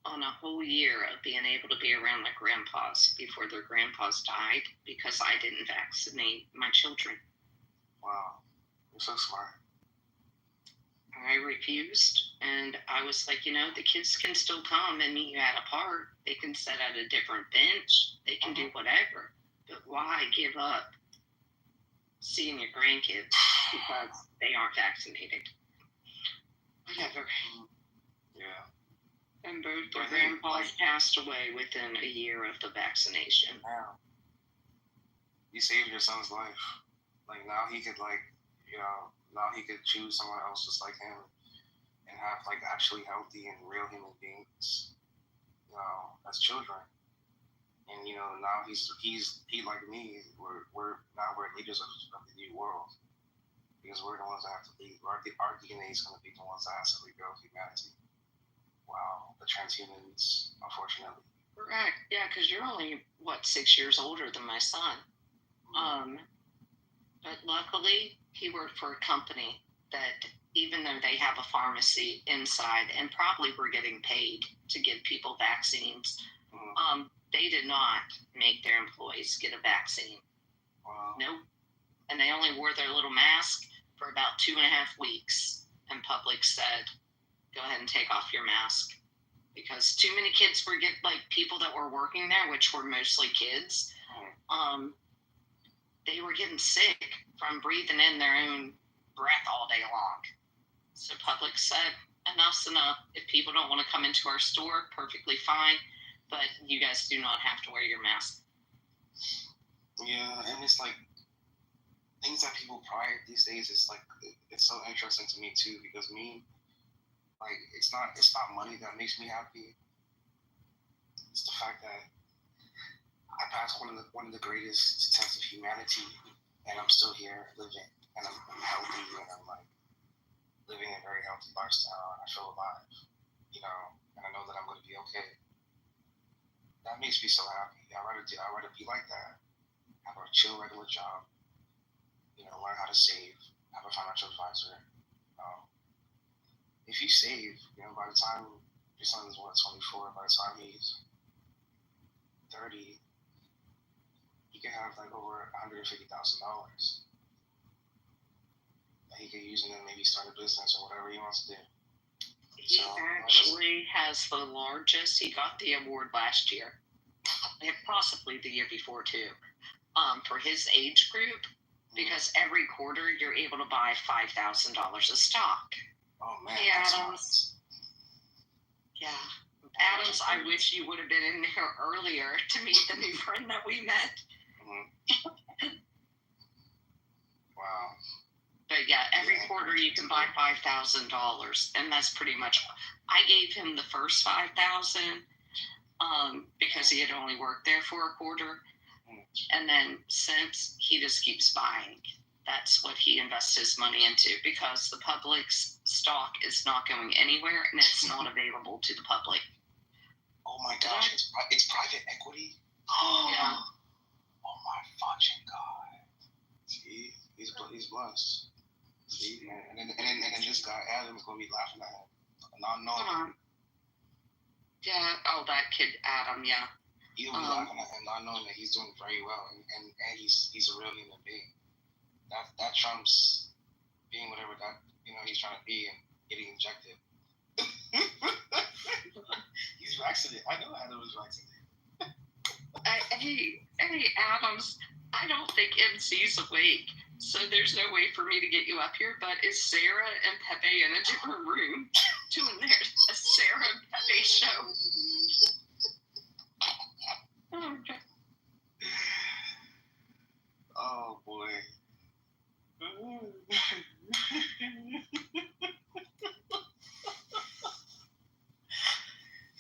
on a whole year of being able to be around their grandpas before their grandpas died because I didn't vaccinate my children. Wow, you're so smart. I refused, and I was like, the kids can still come and meet you at a park. They can sit at a different bench. They can do whatever. But why give up seeing your grandkids because they aren't vaccinated? Whatever. Yeah. And both their grandpas passed away within a year of the vaccination. Wow. You saved your son's life. Like now he could now he could choose someone else just like him and have like actually healthy and real human beings, as children. And now he like me. We're leaders of the new world because we're the ones that have to lead. Our DNA is going to be the ones that has to rebuild humanity. Wow, the transhumans, unfortunately. Correct. Yeah, because you're only 6 years older than my son. But luckily, he worked for a company that, even though they have a pharmacy inside and probably were getting paid to give people vaccines, they did not make their employees get a vaccine. Wow. Nope. And they only wore their little mask for about 2.5 weeks. And Publix said, go ahead and take off your mask. Because too many kids were people that were working there, which were mostly kids, they were getting sick from breathing in their own breath all day long. So Publix said, enough's enough. If people don't want to come into our store, perfectly fine, but you guys do not have to wear your mask. Yeah, and it's like things that people prior these days is like it's so interesting to me too, because it's not money that makes me happy. It's the fact that I passed one of the greatest tests of humanity, and I'm still here living, and I'm healthy, and I'm like living a very healthy lifestyle, and I feel alive, and I know that I'm going to be okay. That makes me so happy. I'd rather be like that, have a chill regular job, learn how to save, have a financial advisor. If you save, by the time your son is 24, by the time he's 30, he can have like over $150,000 that he can use and then maybe start a business or whatever he wants to do. He actually has the largest. He got the award last year, and possibly the year before too, for his age group, because every quarter you're able to buy $5,000 of stock. Oh man! Hey, Adams. Yeah, Adams. I wish you would have been in there earlier to meet the new friend that we met. Wow. But yeah, every quarter you can buy $5,000, and that's pretty much. I gave him the first $5,000 because he had only worked there for a quarter, and then since he just keeps buying. That's what he invests his money into, because the Publix stock is not going anywhere and it's not available to the public. Oh my gosh, it's private equity? Yeah. Oh my fucking God. See, he's blessed. See, and then this guy Adam's gonna be laughing at him, not knowing. Yeah. Oh, that kid Adam. Yeah. He'll be laughing at him, not knowing that he's doing very well, and he's a real human being. That trumps being whatever that he's trying to be and getting injected. He's vaccinated. I know Adam was vaccinated. Hey, Adams. I don't think MC's awake, so there's no way for me to get you up here. But is Sarah and Pepe in a different room doing a Sarah and Pepe show? Okay. Oh boy.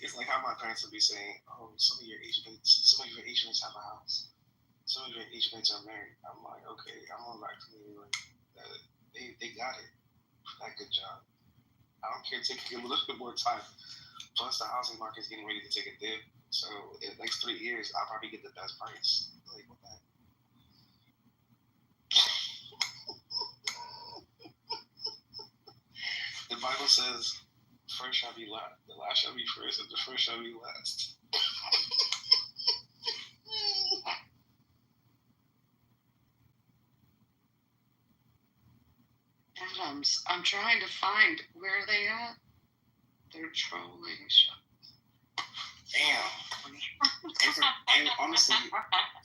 It's like how my parents would be saying, "Oh, some of your Asian mates have a house. Some of your Asian mates are married." I'm like, okay, I'm on vaccinated. They got it. That good job. I don't care taking a little bit more time. Plus, the housing market is getting ready to take a dip. So in the next 3 years, I'll probably get the best price. Like what that. The Bible says, first shall be last, the last shall be first, and the first shall be last. Adams, I'm trying to find where they at. They're trolling. Damn. And honestly,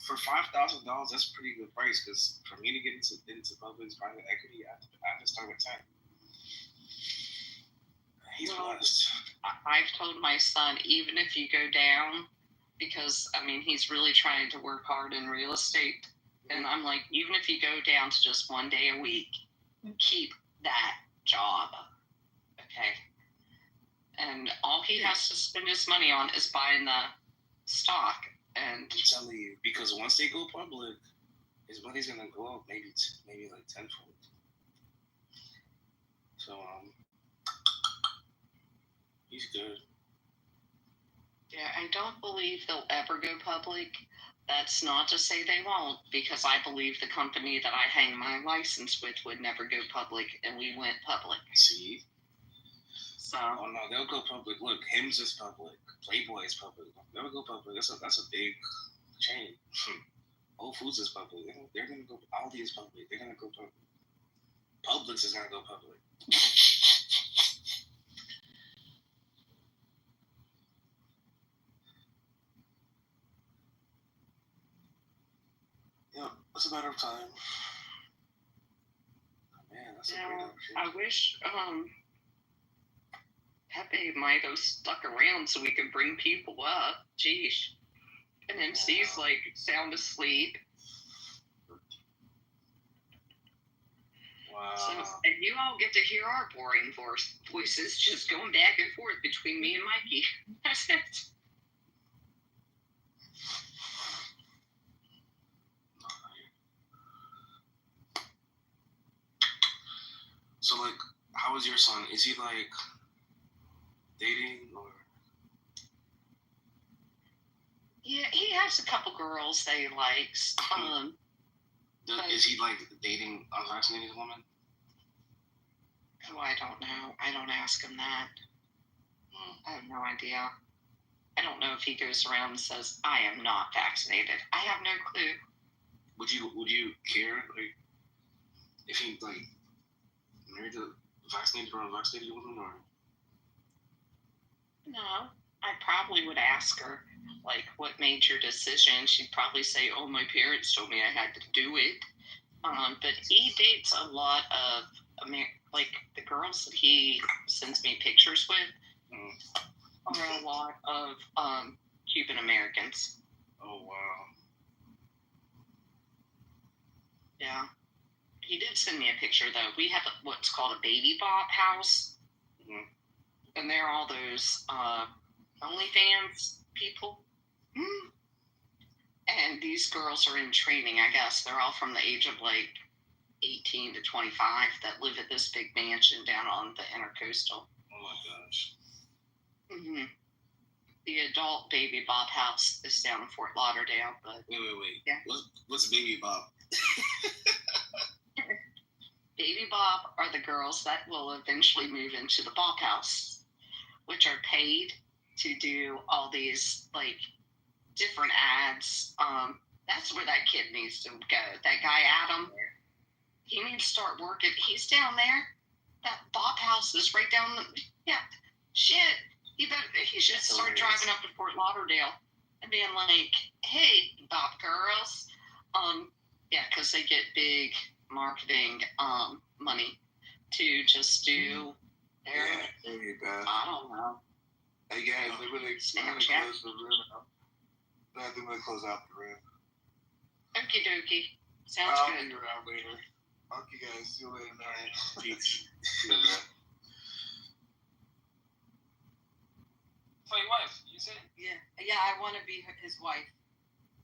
for $5,000, that's a pretty good price, because for me to get into Publix private equity, I have to start with 10. He's blessed. I've told my son, even if you go down, because he's really trying to work hard in real estate, and I'm like, even if you go down to just 1 day a week, keep that job, okay? And all he has to spend his money on is buying the stock. And I'm telling you, because once they go public, his money's gonna go up maybe like tenfold. So he's good. Yeah, I don't believe they'll ever go public. That's not to say they won't, because I believe the company that I hang my license with would never go public, and we went public. See? So. Oh no, they'll go public. Look, Hims is public. Playboy is public. They'll go public. That's a big chain. Whole Foods is public. They're gonna go. Aldi is public. They're gonna go public. Publix is gonna go public. Yeah, it's a matter of time. Man, that's a great option. I wish Pepe might have stuck around so we could bring people up. Jeez. And MC's like sound asleep. Wow. So, and you all get to hear our boring voices just going back and forth between me and Mikey. That's it. So, like, how is your son? Is he, like, dating or? Yeah, he has a couple girls that he likes. Is he, like, dating unvaccinated women? Oh, I don't know. I don't ask him that. I have no idea. I don't know if he goes around and says, I am not vaccinated. I have no clue. Would you care, like, if he, like, married a vaccinated or unvaccinated woman, or? No, I probably would ask her, like, what made your decision? She'd probably say, oh, my parents told me I had to do it. But he dates a lot of, like, the girls that he sends me pictures with are a lot of Cuban Americans. Oh, wow. Yeah. He did send me a picture, though. We have what's called a baby bop house. Mm-hmm. And they're all those OnlyFans people. Mm. And these girls are in training, I guess. They're all from the age of, like, 18 to 25 that live at this big mansion down on the Intercoastal. Oh, my gosh. Mm-hmm. The adult baby bop house is down in Fort Lauderdale. But wait. Yeah. What's baby bop? Baby bop are the girls that will eventually move into the bop house, which are paid to do all these, like, different ads. That's where that kid needs to go. That guy, Adam, he needs to start working. He's down there. That bop house is right down the, shit. He should start driving up to Fort Lauderdale and being like, hey, bop girls. Because they get big marketing money to just do their, I don't know. Hey guys, we're gonna close the room out. I think we're gonna close out the room. Okie dokie. Sounds I'll good. be around later. Okay guys, see you later, man. Peace. For your wife, you said? Yeah, I want to be his wife.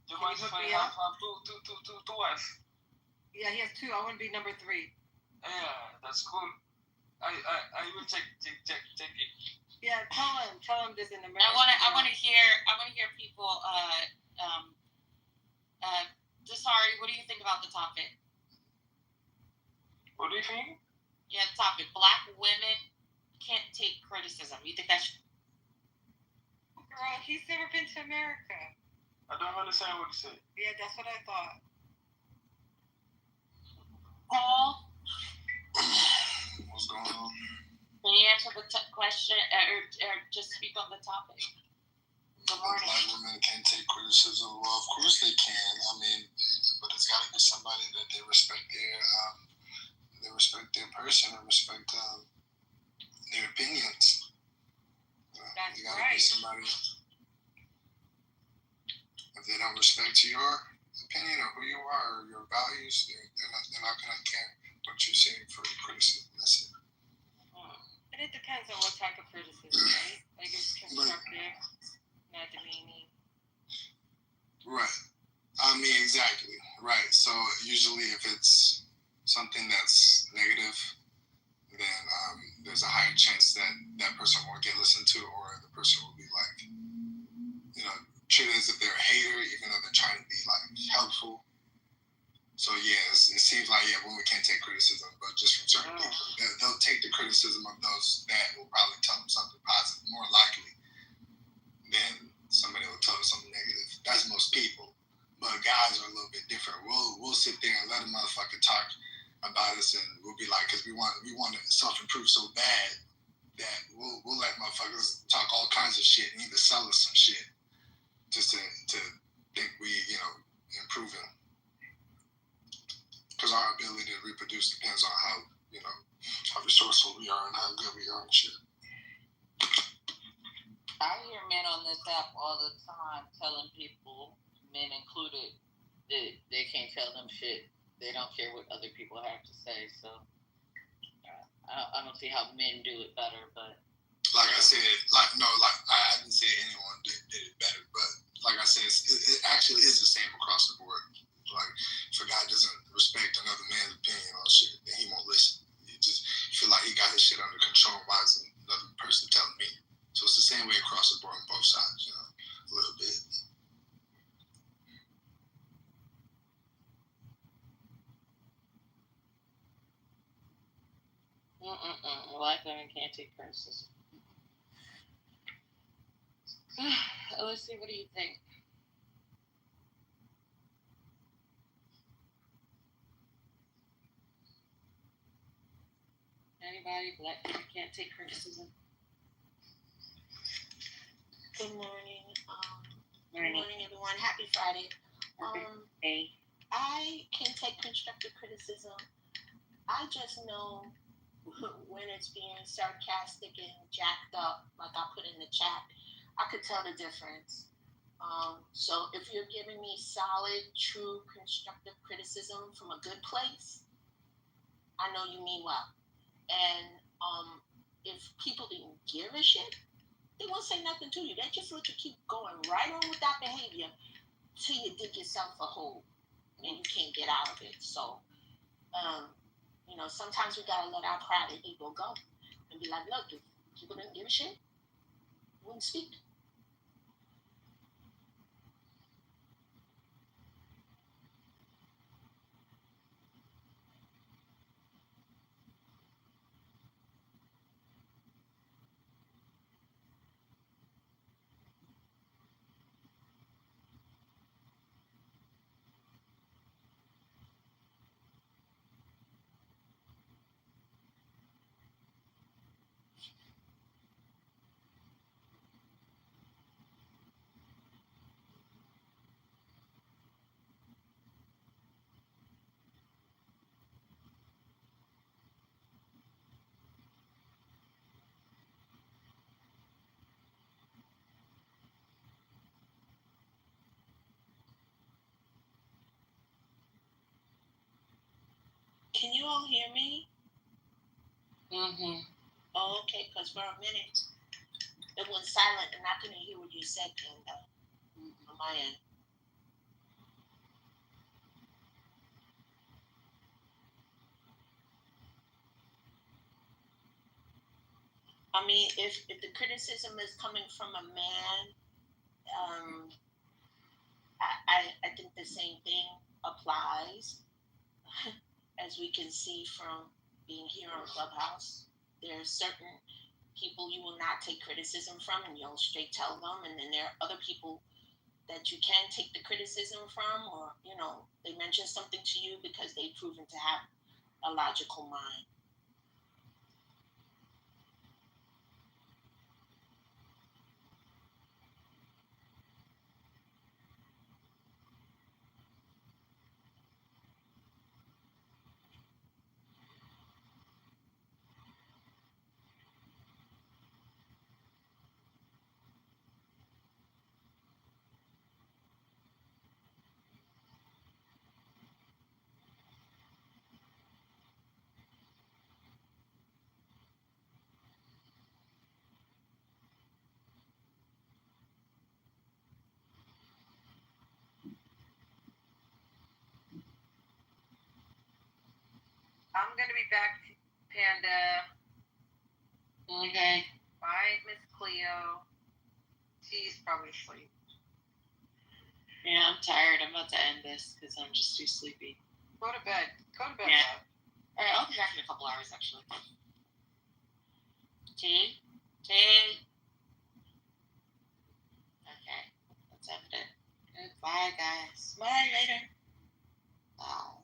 Your wife, I have two wives. Yeah, he has two. I want to be number 3. Yeah, that's cool. I will take it. Yeah, tell him this in America. I want to hear people. Desari, what do you think about the topic? What do you think? Yeah, the topic. Black women can't take criticism. You think that's? Girl, he's never been to America. I don't understand what you said. Yeah, that's what I thought. Paul, What's going on? can you answer the question or just speak on the topic? Good morning. Black women can take criticism. Well, of course they can. I mean, but it's got to be somebody that they respect their person and respect their opinions. That's you gotta right. be somebody. If they don't respect your opinion or who you are or your values, they're not gonna care what you're saying for criticism. That's it. And it depends on what type of criticism, right? Like it's constructive, not demeaning. Right. I mean, exactly. Right. So usually if it's something that's negative, then there's a higher chance that that person won't get listened to, or the person will be like, treated as if they're a hater, even though they're trying to be like helpful. So yeah, it seems like women can't take criticism, but just from certain people, they'll take the criticism of those that will probably tell them something positive, more likely than somebody will tell them something negative. That's most people, but guys are a little bit different. We'll sit there and let a motherfucker talk about us, and we'll be like, because we want to self-improve so bad that we'll let motherfuckers talk all kinds of shit and either sell us some shit just to think we improving. Because our ability to reproduce depends on how resourceful we are and how good we are and shit. I hear men on this app all the time telling people, men included, that they can't tell them shit. They don't care what other people have to say. So I don't see how men do it better, but like I said, I didn't say anyone did it better, but like I said, it actually is the same across the board. Like, if a guy doesn't respect another man's opinion on shit, then he won't listen. He just feel like he got his shit under control. Why is another person telling me? So it's the same way across the board on both sides, a little bit. Black women can't take criticism. Let's see, what do you think? Anybody? Black women can't take criticism. Good morning. Morning. Good morning, everyone. Happy Friday. Hey. I can take constructive criticism. I just know when it's being sarcastic and jacked up, like I put in the chat. I could tell the difference. So if you're giving me solid, true, constructive criticism from a good place, I know you mean well. And if people didn't give a shit, they won't say nothing to you. They just let you keep going right on with that behavior till you dig yourself a hole and you can't get out of it. So, sometimes we gotta let our pride and ego go and be like, look, if people didn't give a shit, we wouldn't speak. Can you all hear me? Mm-hmm. Oh, okay, because for a minute it was silent and I couldn't hear what you said, Kenda, on my end. I mean, if the criticism is coming from a man, I think the same thing applies. As we can see from being here on Clubhouse, there are certain people you will not take criticism from and you'll straight tell them, and then there are other people that you can take the criticism from, or they mention something to you because they've proven to have a logical mind. I'm gonna be back, Panda. Okay. Bye, Miss Cleo. She's probably asleep. Yeah, I'm tired. I'm about to end this because I'm just too sleepy. Go to bed. Go to bed. Yeah. All right, I'll be back in a couple hours, actually. T? Okay, that's evident. Goodbye, guys. Bye, later. Bye.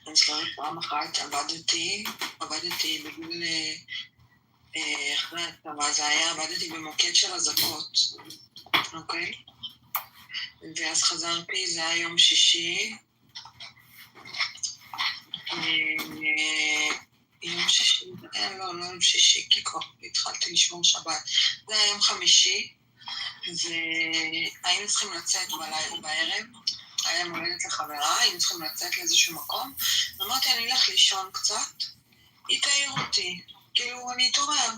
אני זוכרת פעם אחת עבדתי בגיל, אחרי הצבא זה היה, עבדתי במוקד של אזעקות, אוקיי? ואז חזרתי, זה היה יום שישי, יום שישי, לא יום שישי, כי כבר התחלתי לשמור שבת, זה היה יום חמישי, והיינו צריכים לצאת בערב, היה מולדת לחברה, היינו צריכים לצאת לאיזשהו מקום, אמרתי, אני אלך לישון קצת, היא תעיר אותי, כאילו, אני אתעורר,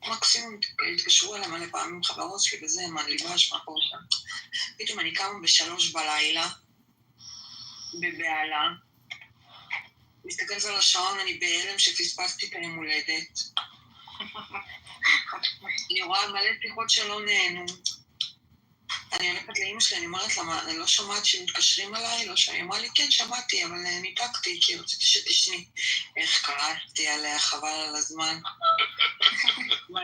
מקסימום התקשרו אליי מלא פעמים חברות שלי וזה, מה ליבש, מה פה שם. פתאום אני קמה ב3 בלילה, בבעלה, מסתכלת על השעון, אני בהלם שפספסתי את היום הולדת. אני רואה מלא שיחות שלא נהנו. אני הולכת לאמא שלי, אני אומרת לה, אני לא שומעת שמתקשרים עליי, היא אמרה לי, כן, שמעתי, אבל ניתקתי, כי רציתי שתשני. איך קראתי עליה, חבל על הזמן. אבל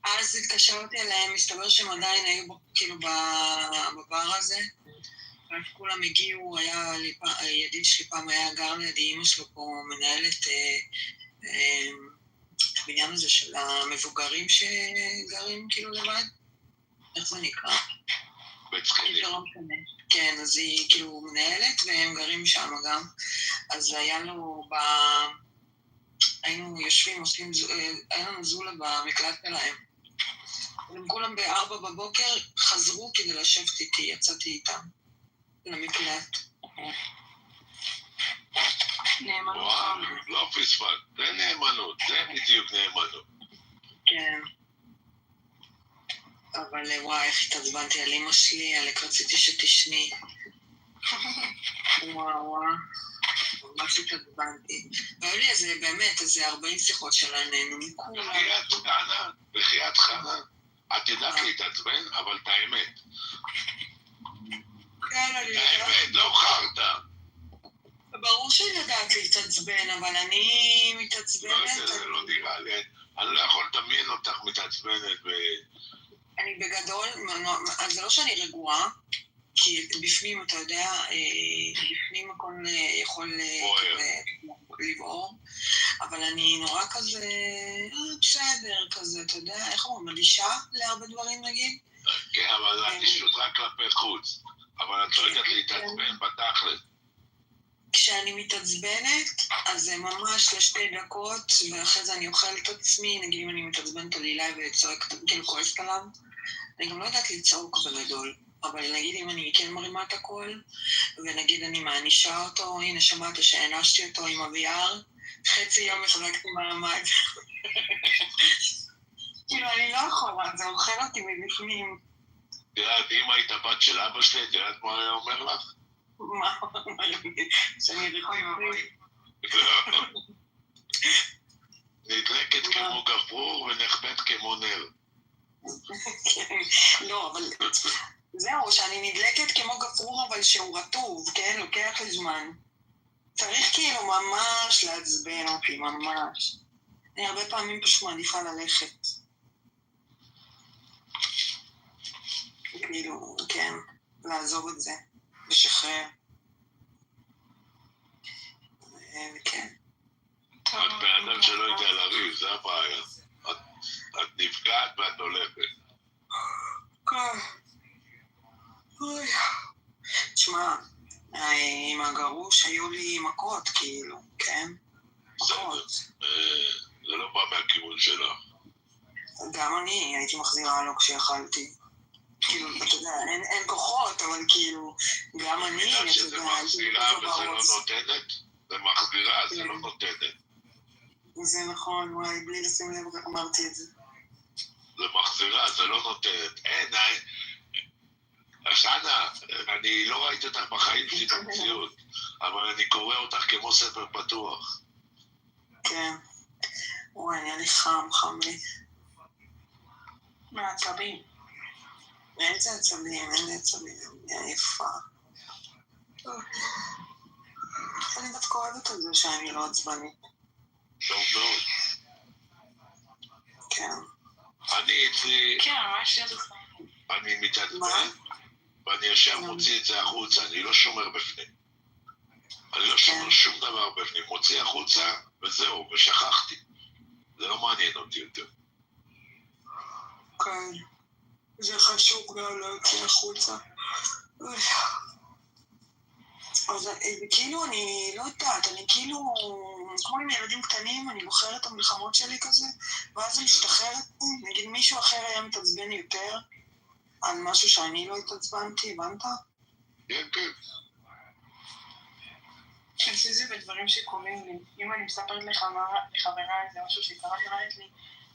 אז התקשרתי עליהם, מסתבר שהם עדיין היו כאילו בבר הזה. אז כולם הגיעו, ידיד שלי פעם היה גר לידי, אמא שלו פה מנהלת הבניין הזה של המבוגרים שגרים כאילו לבד. איך זה נקרא? כן, אז היא כאילו מנהלת והם גרים שם גם. אז היה לו היינו יושבים, היה לנו זולה במקלט שלהם. הם כולם ב4 בבוקר חזרו כדי לשבת איתי, יצאתי איתם למקלט. נאמנות. לא פספק, זה נאמנות, זה בדיוק נאמנות. כן. אבל וואי, איך התעצבנתי על אמא שלי, עלק רציתי שתשני. וואו. ממש התעצבנתי. והיו לי איזה, באמת, איזה 40 שיחות שלנו מכולם. בחיית חנה. את יודעת להתעצבן, אבל את האמת. כן, אני יודעת. האמת, לא חרטה. ברור שאני יודעת להתעצבן, אבל אני מתעצבנת. זה לא נראה לי. אני לא יכול לדמיין אותך מתעצבנת אני בגדול, זה לא שאני רגועה, כי בפנים, אתה יודע, בפנים הכל יכול לבעור, אבל אני נורא כזה, בסדר, כזה, אתה יודע, איך אומרים, מדישה להרבה דברים נגיד? כן, אבל זה אדישות רק כלפי חוץ, אבל את לא יודעת להתעצבן בתכל'ס. כשאני מתעצבנת, אז זה ממש ל2 דקות, ואחרי זה אני אוכלת את עצמי, נגיד אם אני מתעצבנת על אילי וצועקת, כאילו כועסת עליו, אני גם לא יודעת לצעוק בגדול, אבל נגיד אם אני כן מרימה את הכל, ונגיד אני מענישה אותו, הנה שמעת שהענשתי אותו עם אביער, חצי יום החזקתי מעמד. כאילו אני לא יכולה, זה אוכל אותי מבפנים. תראה, אם היית בת של אבא שלי, תראה מה היה אומר לך? מה? שאני רחוי מבוי. נדלקת כמו גפרור ונחבאת כמו נר. לא, אבל זהו, שאני נדלקת כמו גפרור, אבל שהוא רטוב, כן? לוקח לי זמן. צריך כאילו ממש לעצבן אותי, ממש. אני הרבה פעמים פשוט מעדיפה ללכת. כאילו, כן, לעזוב את זה, לשחרר. וכן. את באדם שלא יודע לריב, זה הבעיה. את נפגעת ואת הולכת. תשמע, עם הגרוש היו לי מכות, כאילו, כן? מכות. זה לא בא מהכיוון שלך. גם אני הייתי מחזירה לו כשיכלתי. כאילו, אתה יודע, אין כוחות, אבל כאילו, גם אני, אתה יודע, שזה מחזירה וזה לא נותנת? זה מחזירה, זה לא נותנת. זה נכון, וואי, בלי לשים לב איך אמרתי את זה. זה מחזירה, זה לא נותנת. אין, שנה, אני לא ראיתי אותך בחיים שלי במציאות, אבל אני קורא אותך כמו ספר פתוח. כן. וואי, נהיה לי חם לי. מה, עצבים? איזה עצבים, אין לי עצבים, אני עייפה. אני דווקא אוהבת את זה שאני לא עצבנית. טוב מאוד. כן. אני אצלי... כן, ממש לא דווקא. אני מתעצבן, ואני ישר מוציא את זה החוצה, אני לא שומר בפנים. אני לא שומר שום דבר בפנים, מוציא החוצה, וזהו, ושכחתי. זה לא מעניין אותי יותר. כן, זה חשוב גם להוציא החוצה. אז כאילו אני לא יודעת, אני כאילו, כמו עם ילדים קטנים, אני בוחרת את המלחמות שלי כזה, ואז אני משתחררת, נגיד מישהו אחר היה מתעצבן יותר על משהו שאני לא התעצבנתי, הבנת? כן, כן. אצלי זה בדברים שקוראים לי. אם אני מספרת לחברה איזה משהו שקרה, היא אומרת לי,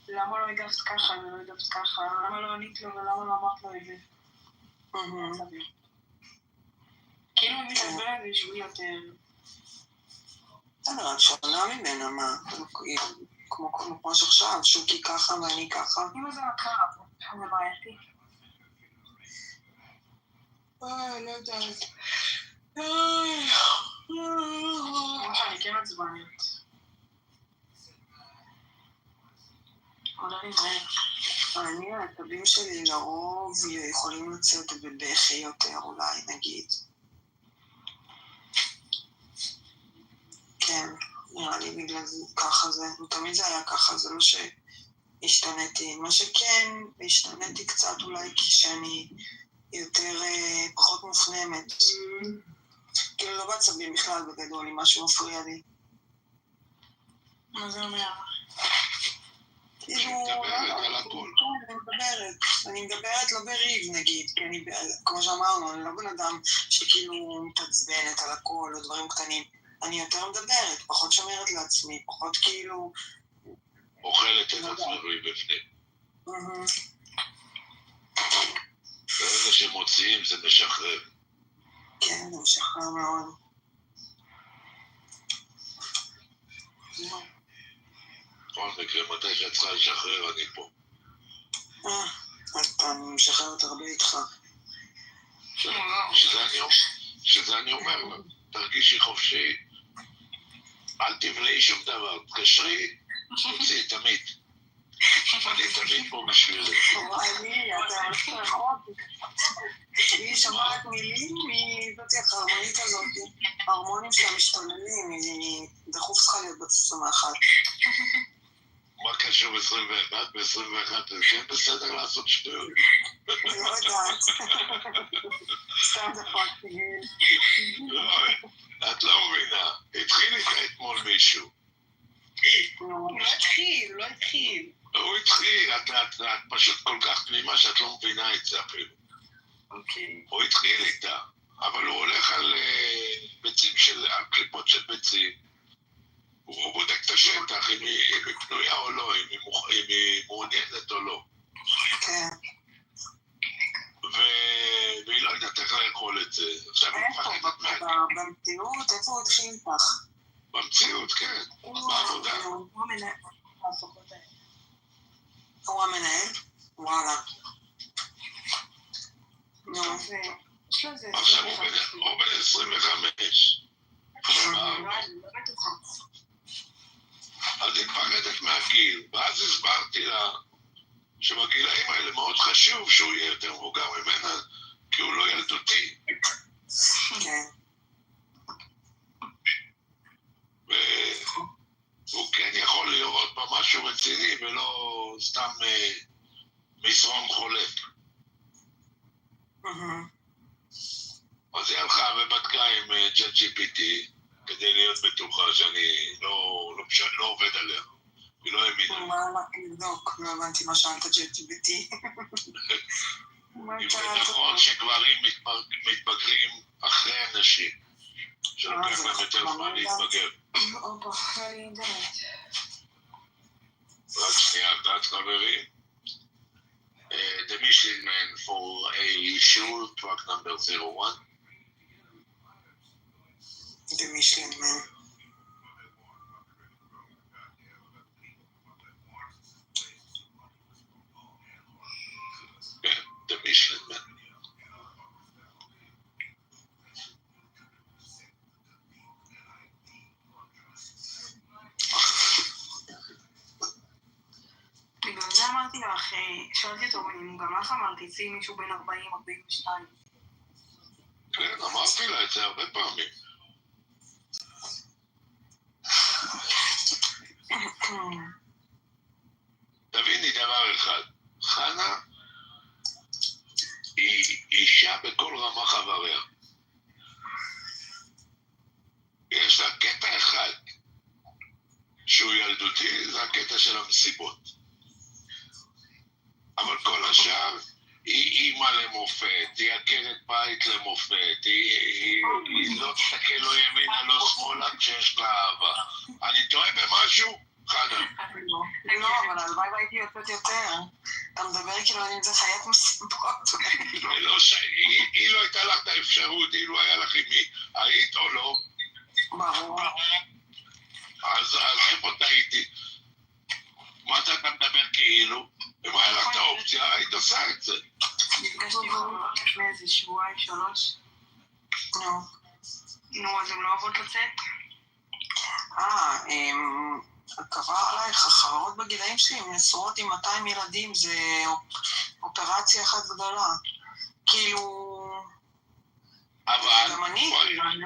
למה לא הגבת ככה ולא הגבת ככה? למה לא ענית לו ולמה לא אמרת לו את זה? כאילו אני מתעצבנת שהוא יותר... בסדר, את שונה ממנה, מה? כמו שעכשיו, שוקי ככה ואני ככה. אם זה הקרב, זה בעייתי. לא יודעת. כמו שאני כן עצבנית. אולי אני, העצבים שלי לרוב יכולים לצאת בבכי יותר, אולי נגיד. כן, נראה לי בגלל זה ככה זה. תמיד זה היה ככה, זה לא שהשתניתי. מה שכן, השתניתי קצת אולי כשאני יותר פחות מופנמת. כאילו לא בעצבים בכלל בגדול, אם משהו מפריע לי. מה זה אומר? כאילו, אני מדברת לא בריב נגיד, כי אני, כמו שאמרנו, אני לא בן אדם שכאילו מתעצבנת על הכל או דברים קטנים. אני יותר מדברת, פחות שומרת לעצמי, פחות כאילו... אוכלת את עצמי בפנים. ברגע שמוציאים זה משחרר. כן, זה משחרר מאוד. בכל מקרה, מתי שאת צריכה לשחרר, אני פה. אני משחררת הרבה איתך. שזה אני אומר לה, תרגישי חופשי, אל תבלעי שום דבר, תקשרי, תוציא תמיד. אני תמיד פה בשביל זה. אתה הולך רחוק. היא שמעת מילים מבתי החרמונית הזאת. ההרמונים שלה משתוללים, היא דחוף צריכה להיות בתסומה אחת. מה קשור 21? ב-21 זה כן בסדר לעשות שטויות? אני לא יודעת. סתם דפקתי. את לא מבינה, התחיל איתה אתמול מישהו. הוא לא התחיל. הוא התחיל, את פשוט כל כך תמימה שאת לא מבינה את זה אפילו. אוקיי. הוא התחיל איתה, אבל הוא הולך על ביצים על קליפות של ביצים. הוא בודק את השטח, אם היא פנויה או לא, אם היא מעוניינת או לא. כן. והיא לא יודעת איך לאכול את זה. עכשיו היא מפחדת מהגן. במציאות, איפה הוא התחיל איתך? במציאות, כן. בעבודה. הוא המנהל. הוא המנהל? וואלה. עכשיו הוא בן 25. אז היא מפחדת מהגיל, ואז הסברתי לה שבגילאים האלה מאוד חשוב שהוא יהיה יותר מבוגר ממנה, כי הוא לא ילדותי. והוא כן יכול לראות בה משהו רציני ולא סתם מסרון חולף. אז היא הלכה ובדקה עם ChatGPT כדי להיות בטוחה שאני לא עובד עליה. היא לא האמינה. מה לבדוק? לא הבנתי מה שאלת ChatGPT. אם זה נכון שגברים מתבגרים אחרי אנשים, שלוקח להם יותר זמן להתבגר. רק שנייה, דעת חברים. The Michelin Man for a shoe, truck number 01. The Michelin Man. כן, The Michelin Man. בגלל זה אמרתי לך, שאלתי אותו, אם גם לך אמרתי, צי מישהו בין 40-42. כן, אמרתי לה את זה הרבה פעמים. תביני דבר אחד, חנה היא אישה בכל רמה חבריה. יש לה קטע אחד שהוא ילדותי, זה הקטע של המסיבות. אבל כל השאר היא אימא למופת, היא עקרת בית למופת, היא לא תסתכל לא ימינה לא שמאלה כשיש לה אהבה. אני טועה במשהו? חנה. לא, אבל הלוואי והייתי יוצאת יותר. אתה מדבר כאילו אני זה חיית מסיבות. היא לא הייתה לך את האפשרות, אילו היה לך עם מי, היית או לא? ברור. אז איפה טעיתי? מה אתה מדבר כאילו? אם היה לך את האופציה, היית עושה את זה. נפגשתי כבר לפני איזה שבועיים, 3. נו, אז הם לא אוהבות לצאת? קבע עלייך, החברות בגילאים שלי, הם נשואות עם 200 ילדים, זה אופרציה אחת גדולה. כאילו... אבל... גם אני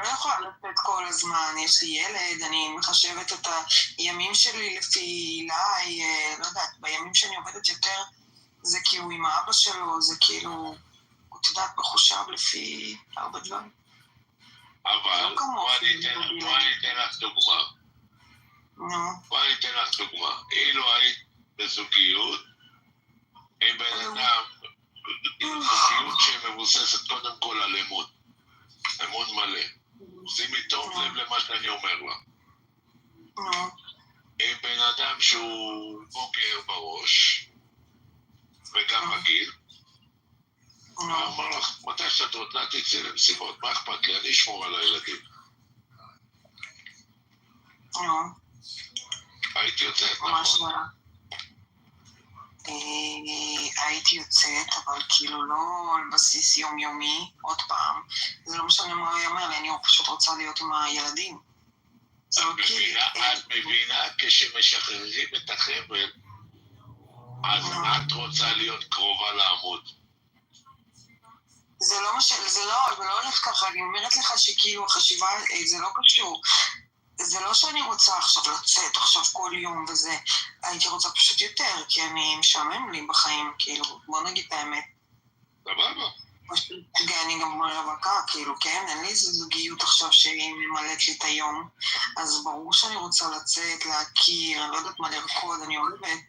לא יכולה לצאת כל הזמן, יש לי ילד, אני מחשבת את הימים שלי לפי אילי, לא יודעת, בימים שאני עובדת יותר, זה כאילו עם האבא שלו, זה כאילו, את יודעת, מחושב לפי 4 דברים. אבל, בוא אני אתן לך דוגמה. בוא אני אתן לך דוגמה. אילו היית בזוגיות, עם בן אדם, זוגיות שמבוססת קודם כל על אמון. אמון מלא. שימי טוב לב למה שאני אומר לה. עם בן אדם שהוא בוגר בראש, וגם בגיל, ואמר לך, מתי שאת רוצה תצא למסיבות, מה אכפת לי? אני אשמור על הילדים. הייתי יוצאת, נכון? הייתי יוצאת, אבל כאילו לא על בסיס יומיומי, עוד פעם. זה לא משנה מה הוא אומר לי, אני פשוט רוצה להיות עם הילדים. את מבינה כשמשחררים את החבל, אז את רוצה להיות קרובה לעמוד. זה לא הולך ככה, אני אומרת לך שכאילו החשיבה, זה לא קשור. זה לא שאני רוצה עכשיו לצאת, עכשיו כל יום וזה, הייתי רוצה פשוט יותר, כי אני משעמם לי בחיים, כאילו, בוא נגיד את האמת. סבבה. אני גם רווקה, כאילו, כן, אין לי איזו זוגיות עכשיו שהיא ממלאת לי את היום, אז ברור שאני רוצה לצאת, להכיר, אני לא יודעת מה לרקוד, אני אוהבת,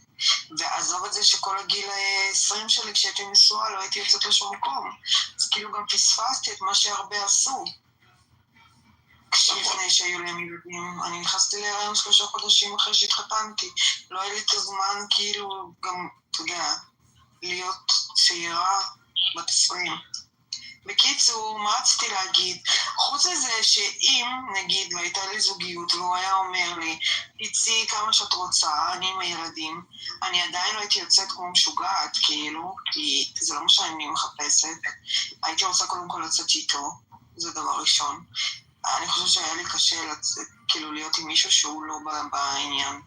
ועזוב את זה שכל הגיל 20 שלי כשהייתי נשואה לא הייתי יוצאת לשום מקום, אז כאילו גם פספסתי את מה שהרבה עשו. לפני שהיו להם ילדים, אני נכנסתי להיריון 3 חודשים אחרי שהתחתנתי, לא היה לי את הזמן כאילו גם, אתה יודע, להיות צעירה בת 20. בקיצור, מה רציתי להגיד? חוץ לזה שאם, נגיד, לא הייתה לי זוגיות והוא היה אומר לי, תצאי כמה שאת רוצה, אני עם הילדים, אני עדיין לא הייתי יוצאת כמו משוגעת, כאילו, כי זה לא מה שאני מחפשת. הייתי רוצה קודם כל לצאת איתו, זה דבר ראשון. אני חושבת שהיה לי קשה לצאת, כאילו להיות עם מישהו שהוא לא בעניין.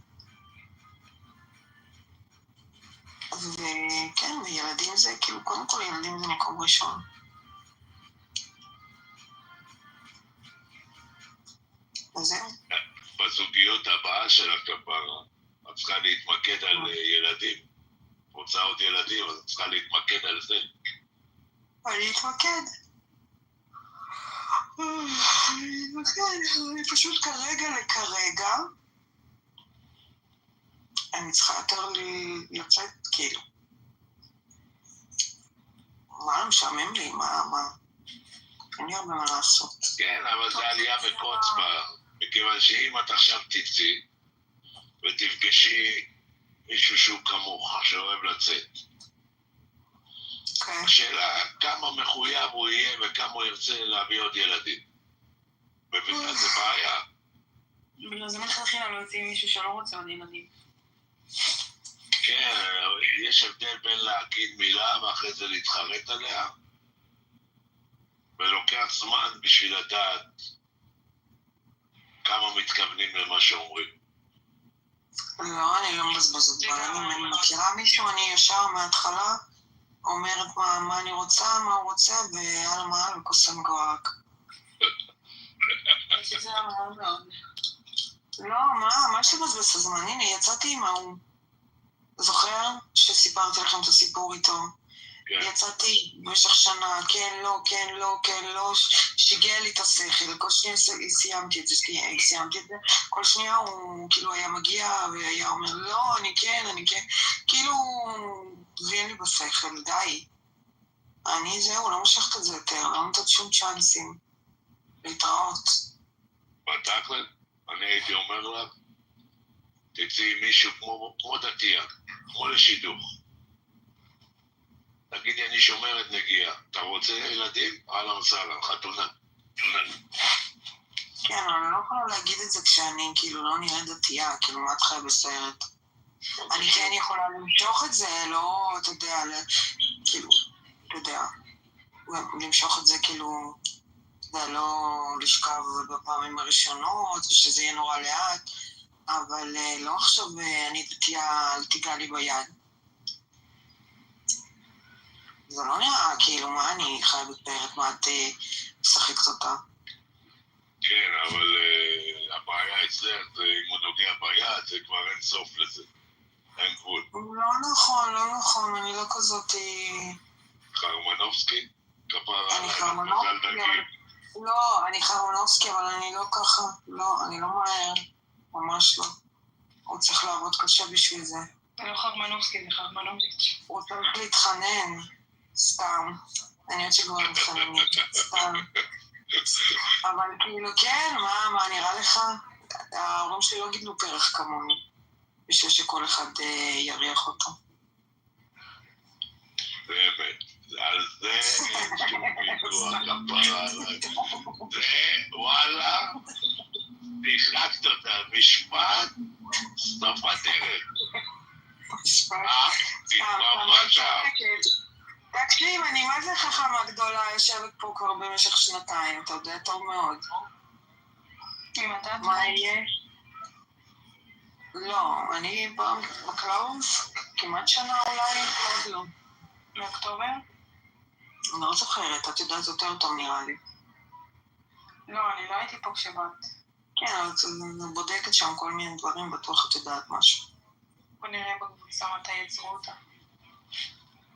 וכן, וילדים זה, כאילו, קודם כל ילדים זה מקום ראשון. אז זהו. בזוגיות הבאה של הכפרה, את צריכה להתמקד על ילדים. רוצה עוד ילדים, אז את צריכה להתמקד על זה. אני אתמקד. אני פשוט כרגע, אני צריכה יותר לצאת, כאילו. מה, משעמם לי, מה? אין לי הרבה מה לעשות. כן, אבל זה עלייה וקוץ בה, מכיוון שאם את עכשיו תצאי ותפגשי מישהו שהוא כמוך, שאוהב לצאת. השאלה כמה מחויב הוא יהיה וכמה הוא ירצה להביא עוד ילדים. מבינה, זה בעיה. בגלל זה מלכתחילה לא יוצאים מישהו שלא רוצה עוד ילדים. כן, יש הבדל בין להגיד מילה ואחרי זה להתחרט עליה. ולוקח זמן בשביל לדעת כמה מתכוונים למה שאומרים. לא, אני לא מבזבזת דברים. אם אני מכירה מישהו, אני ישר מההתחלה אומרת מה אני רוצה, מה הוא רוצה, ויאללה מה, וקוסם גואק. שזה מאוד מאוד. לא, מה יש לבזבז את הזמן? הנה, יצאתי עם ההוא. זוכר שסיפרתי לכם את הסיפור איתו? יצאתי במשך שנה, כן, לא, שיגע לי את השכל, כל שנייה סיימתי את זה, כל שנייה הוא כאילו היה מגיע והיה אומר, לא, אני כן, כאילו, הביא לי בשכל, די. אני זהו, לא משכת את זה יותר, לא נתת שום צ'אנסים. להתראות. בתכל'ס, אני הייתי אומר לך, תצאי מישהו כמו דתייה, כמו לשידוך. תגידי, אני שומרת נגיעה. אתה רוצה ילדים? אהלן וסהלן, חתונה. כן, אבל אני לא יכולה להגיד את זה כשאני כאילו לא נראית דתייה, כאילו מה את חיה בסרט. אני כן יכולה למשוך את זה, לא, אתה יודע, כאילו, אתה יודע, למשוך את זה כאילו, אתה יודע, לא לשכב בפעמים הראשונות, ושזה יהיה נורא לאט, אבל לא עכשיו אני דתייה, אל תיגע לי ביד. זה לא נראה, כאילו, מה אני חיה בסרט, מה את משחקת אותה? כן, אבל הבעיה אצלך, אם הוא נוגע ביד, זה כבר אין סוף לזה. אין גבול. לא נכון, אני לא כזאת... חרמנובסקי? כפרה אני עליי, חרמנובסקי, מזל דגים. לא, אני חרמנובסקי, אבל אני לא ככה, לא, אני לא מהר, ממש לא. הוא צריך לעבוד קשה בשביל זה. זה לא חרמנובסקי, זה חרמנוביץ'. הוא צריך להתחנן, סתם. אני יודעת שכבר מתחננים, סתם. אבל כאילו, כן, מה נראה לך? ההורים שלי לא גידלו פרח כמוני, בשביל שכל אחד יריח אותו. באמת, על זה אין שום ויכוח, כפרה עליי. זה, וואלה, תחלקת אותה, משפט, סוף הדרך. משפט. ממש תקשיב, אני מה זה חכמה גדולה, יושבת פה כבר במשך שנתיים, אתה יודע טוב מאוד. מה יהיה? לא, אני בקלאוס, כמעט שנה אולי, עוד לא. באוקטובר? אני לא זוכרת, את יודעת יותר טוב נראה לי. לא, אני לא הייתי פה כשבאת. כן, אבל את בודקת שם כל מיני דברים, בטוח את יודעת משהו. בוא נראה בקבוצה מתי יצרו אותה.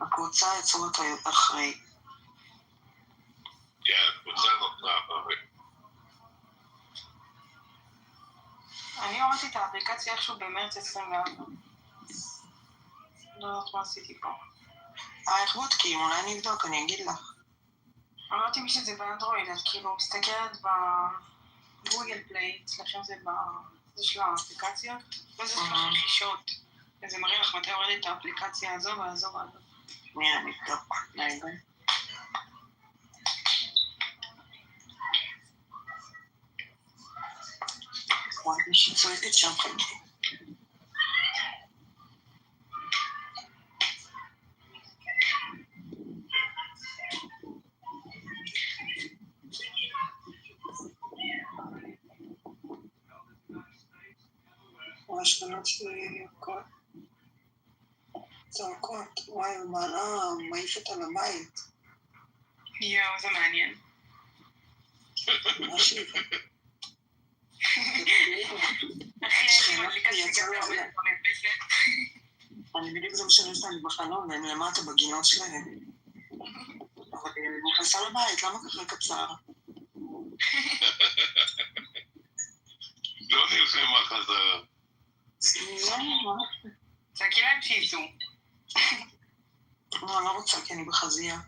הקבוצה יצרו אותה אחרי. כן, הקבוצה נותנה אחרי. אני הורדתי את האפליקציה איכשהו במרץ 24. לא יודעת מה עשיתי פה. איך בודקים? אולי נבדוק, אני אגיד לך. אמרתי מי שזה באנדרואיד, את כאילו מסתכלת בגוגל פליי, אצלכם זה של האפליקציות, וזה של הרכישות. וזה מראה לך מתי הורדת את האפליקציה הזו והזו והזו. אני אבדוק, רגע. וואי, מישהי צועקת שם חלקי. השכנות שלי ירקות, צועקות, וואי, ומעלה מעיף אותה לבית. יואו, זה מעניין. מה שהיא? אני בדיוק זה משנה אותם בחלון, והם למטה בגינות שלהם. אבל היא נכנסה לבית, למה ככה קצר? לא נלחמה חזרה. צעקי להם שיצאו. לא, אני לא רוצה, כי אני בחזייה.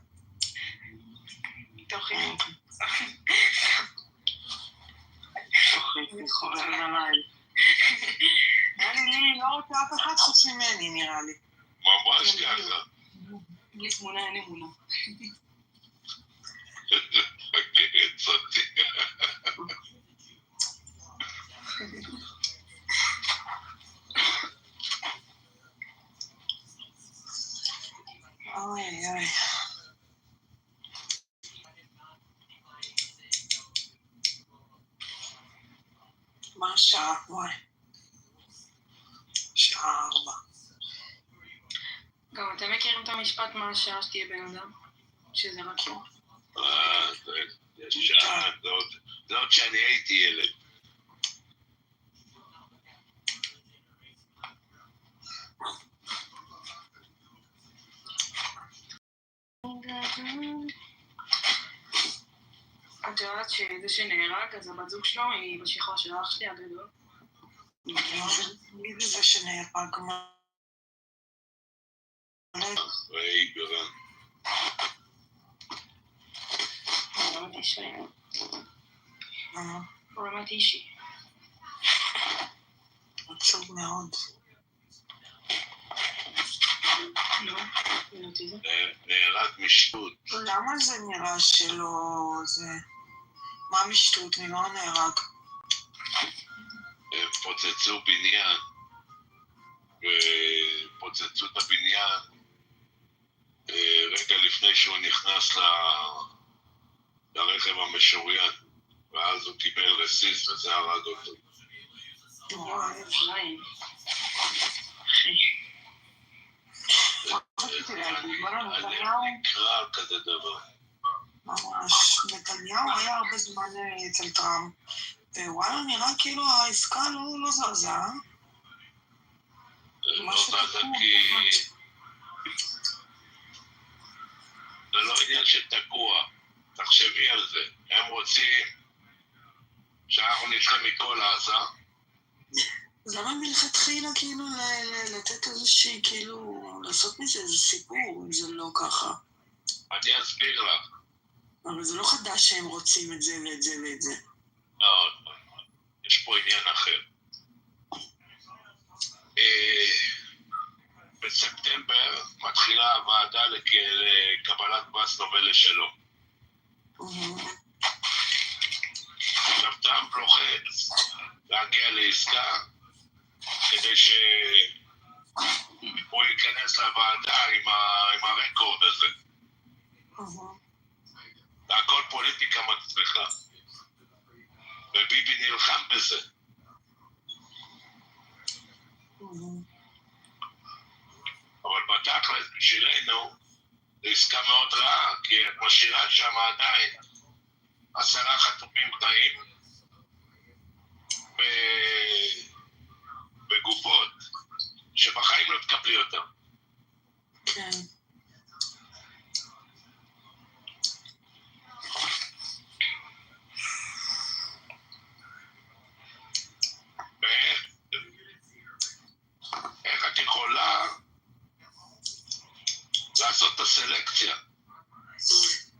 תוכי. תוכי, חובר עליי. אני לא רוצה אף אחד חוץ ממני, נראה לי. ממש ככה. בלי תמונה, אין אמונה. חגץ אותי. אוי, אוי. מה השעה? וואי. שעה 4. גם אתם מכירים את המשפט מה השעה שתהיה בן אדם? שזה רק פה. זה עוד שאני הייתי ילד. את יודעת שזה שנהרג, אז הבת זוג שלו היא בשחרור של אח שלי הגדול. מי זה שנהרג? ראי גרן. רמת אישי. עצוב מאוד. נהרג משטות. למה זה נראה שלא זה? מה משטות? ממה נהרג? פוצצו בניין. ופוצצו את הבניין רגע לפני שהוא נכנס לרכב המשוריין. ואז הוא קיבל רסיס וזה הרג אותו. נקרא כזה דבר. ממש, נתניהו היה הרבה זמן אצל טראמפ, ווואלה נראה כאילו העסקה לא זזה. לא זזה כי זה לא עניין של תקוע, תחשבי על זה. הם רוצים שאנחנו נצא מכל עזה. אז למה מלכתחילה כאילו לתת איזושהי, כאילו, לעשות מזה איזה סיפור, אם זה לא ככה? אני אסביר לך. אבל זה לא חדש שהם רוצים את זה ואת זה ואת זה. לא, יש פה עניין אחר. בספטמבר מתחילה הוועדה לקבלת פרס נובל לשלום. עכשיו טראמפ לוחץ להגיע לעסקה כדי שהוא ייכנס לוועדה עם הרקורד הזה. והכל פוליטיקה מצליחה. וביבי נלחם בזה. אבל בתכלס בשבילנו זו עסקה מאוד רעה, כי את משאירה שם עדיין 10 חטופים חיים בגופות שבחיים לא תקבלי אותם. כן. איך את יכולה לעשות את הסלקציה?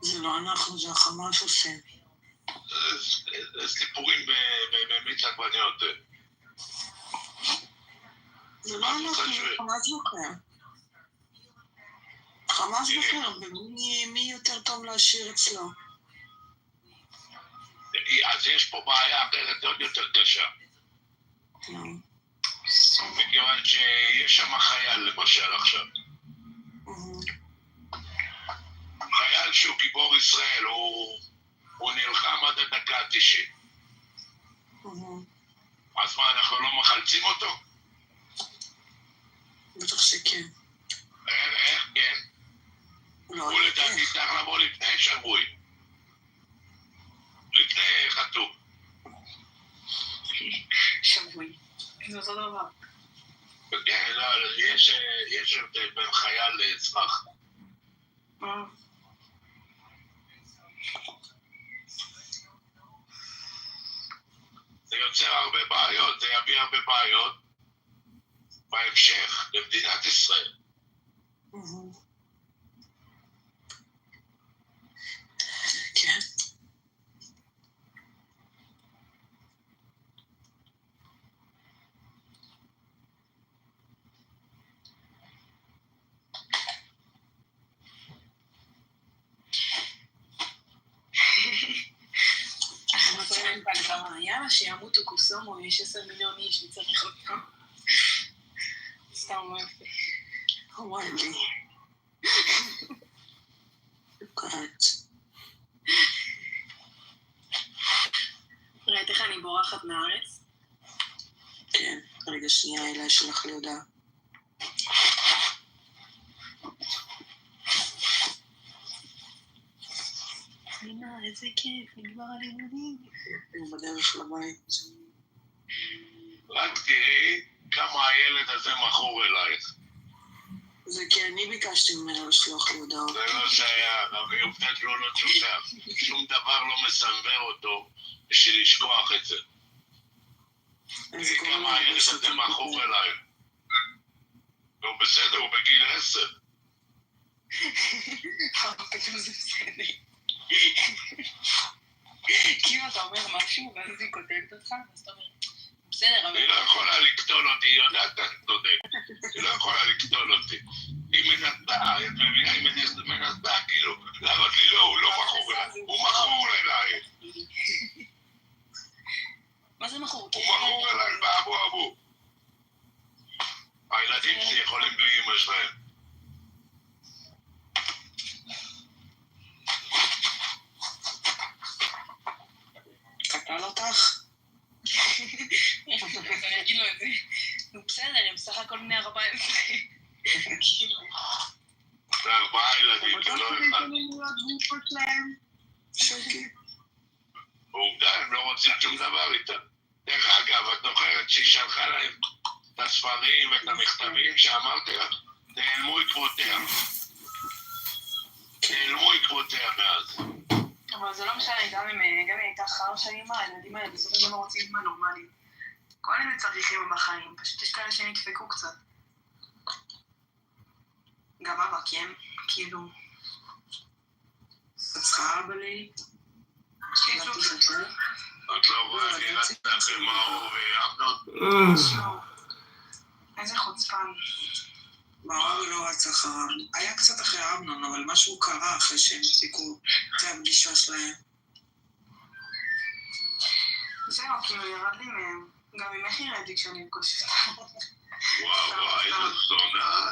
זה לא אנחנו, זה החמאס עושה. זה סיפורים במיץ עגבניות. זה לא אנחנו, זה חמאס בוחר. חמאס בוחר, ומי יותר טוב להשאיר אצלו? אז יש פה בעיה אחרת עוד יותר קשה. מכיוון שיש שם חייל למשל עכשיו. חייל שהוא גיבור ישראל, הוא נלחם עד הדקה ה-90. אז מה, אנחנו לא מחלצים אותו? בטח שכן. איך כן? הוא לדעתי צריך לבוא לפני שבוי. לפני חתום. שבוי. זה אותו דבר. כן, לא, יש הבדל בין חייל לאזרח. זה יוצר הרבה בעיות, זה יביא הרבה בעיות בהמשך למדינת ישראל. כן. יאללה, שימותו קוסומו, יש 10 מיליון איש, נצטרך אותם. סתם יפה. וואי לי. קוראת. ראית איך אני בורחת מהארץ? כן, רגע שנייה, אלה שלך להודעה. איזה כיף, נגמר הלימודים. הוא בדרך לבית. רק תראי כמה הילד הזה מכור אלייך. זה כי אני ביקשתי ממנו לשלוח לי הודעות. זה לא שייך, אבל עובדת לא שוכח. שום דבר לא מסנבר אותו בשביל לשכוח את זה. כמה הילד הזה מאחור אליי. לא בסדר, הוא בגיל 10. פתאום זה בסדר. כי אם אתה אומר משהו, ואז היא כותבת אותך, אז אתה אומר, בסדר, אבל... היא לא יכולה לקטול אותי, היא יודעת איך צודק. היא לא יכולה לקטול אותי. היא מנסה, את מבינה, היא מנסה, כאילו, להראות לי לא, הוא לא מכור אליי, הוא מכור אליי. מה זה מכור? הוא מכור אליי באבו אבו. הילדים שלי יכולים בלי אמא שלהם. קטל אותך? אני אגיד לו את זה. נו בסדר, הם סך הכל בני 14. זה 4 ילדים, זה לא אחד. ועובדה, הם לא רוצים שום דבר איתם. דרך אגב, את זוכרת שהיא שלחה להם את הספרים ואת המכתבים שאמרתי לך, נעלמו עקבותיה. נעלמו עקבותיה מאז. אבל זה לא משנה, גם אם היא הייתה חר של אימא, הילדים האלה בסופו של דבר רוצים אימא נורמלית. כל אלה צריכים בחיים, פשוט יש כאלה שנדפקו קצת. גם אבא, כי הם כאילו... את צריכה אבא לי? את לא רואה, אני רצת אחרי מאור ואמנון. איזה חוצפן. מאור לא רץ אחריו. היה קצת אחרי אמנון, אבל משהו קרה אחרי שהם הפסיקו את הפגישה שלהם. זהו, כאילו ירד לי מהם. גם ממך ירד לי כשאני אפגוש אותם. וואו, איזה זונה.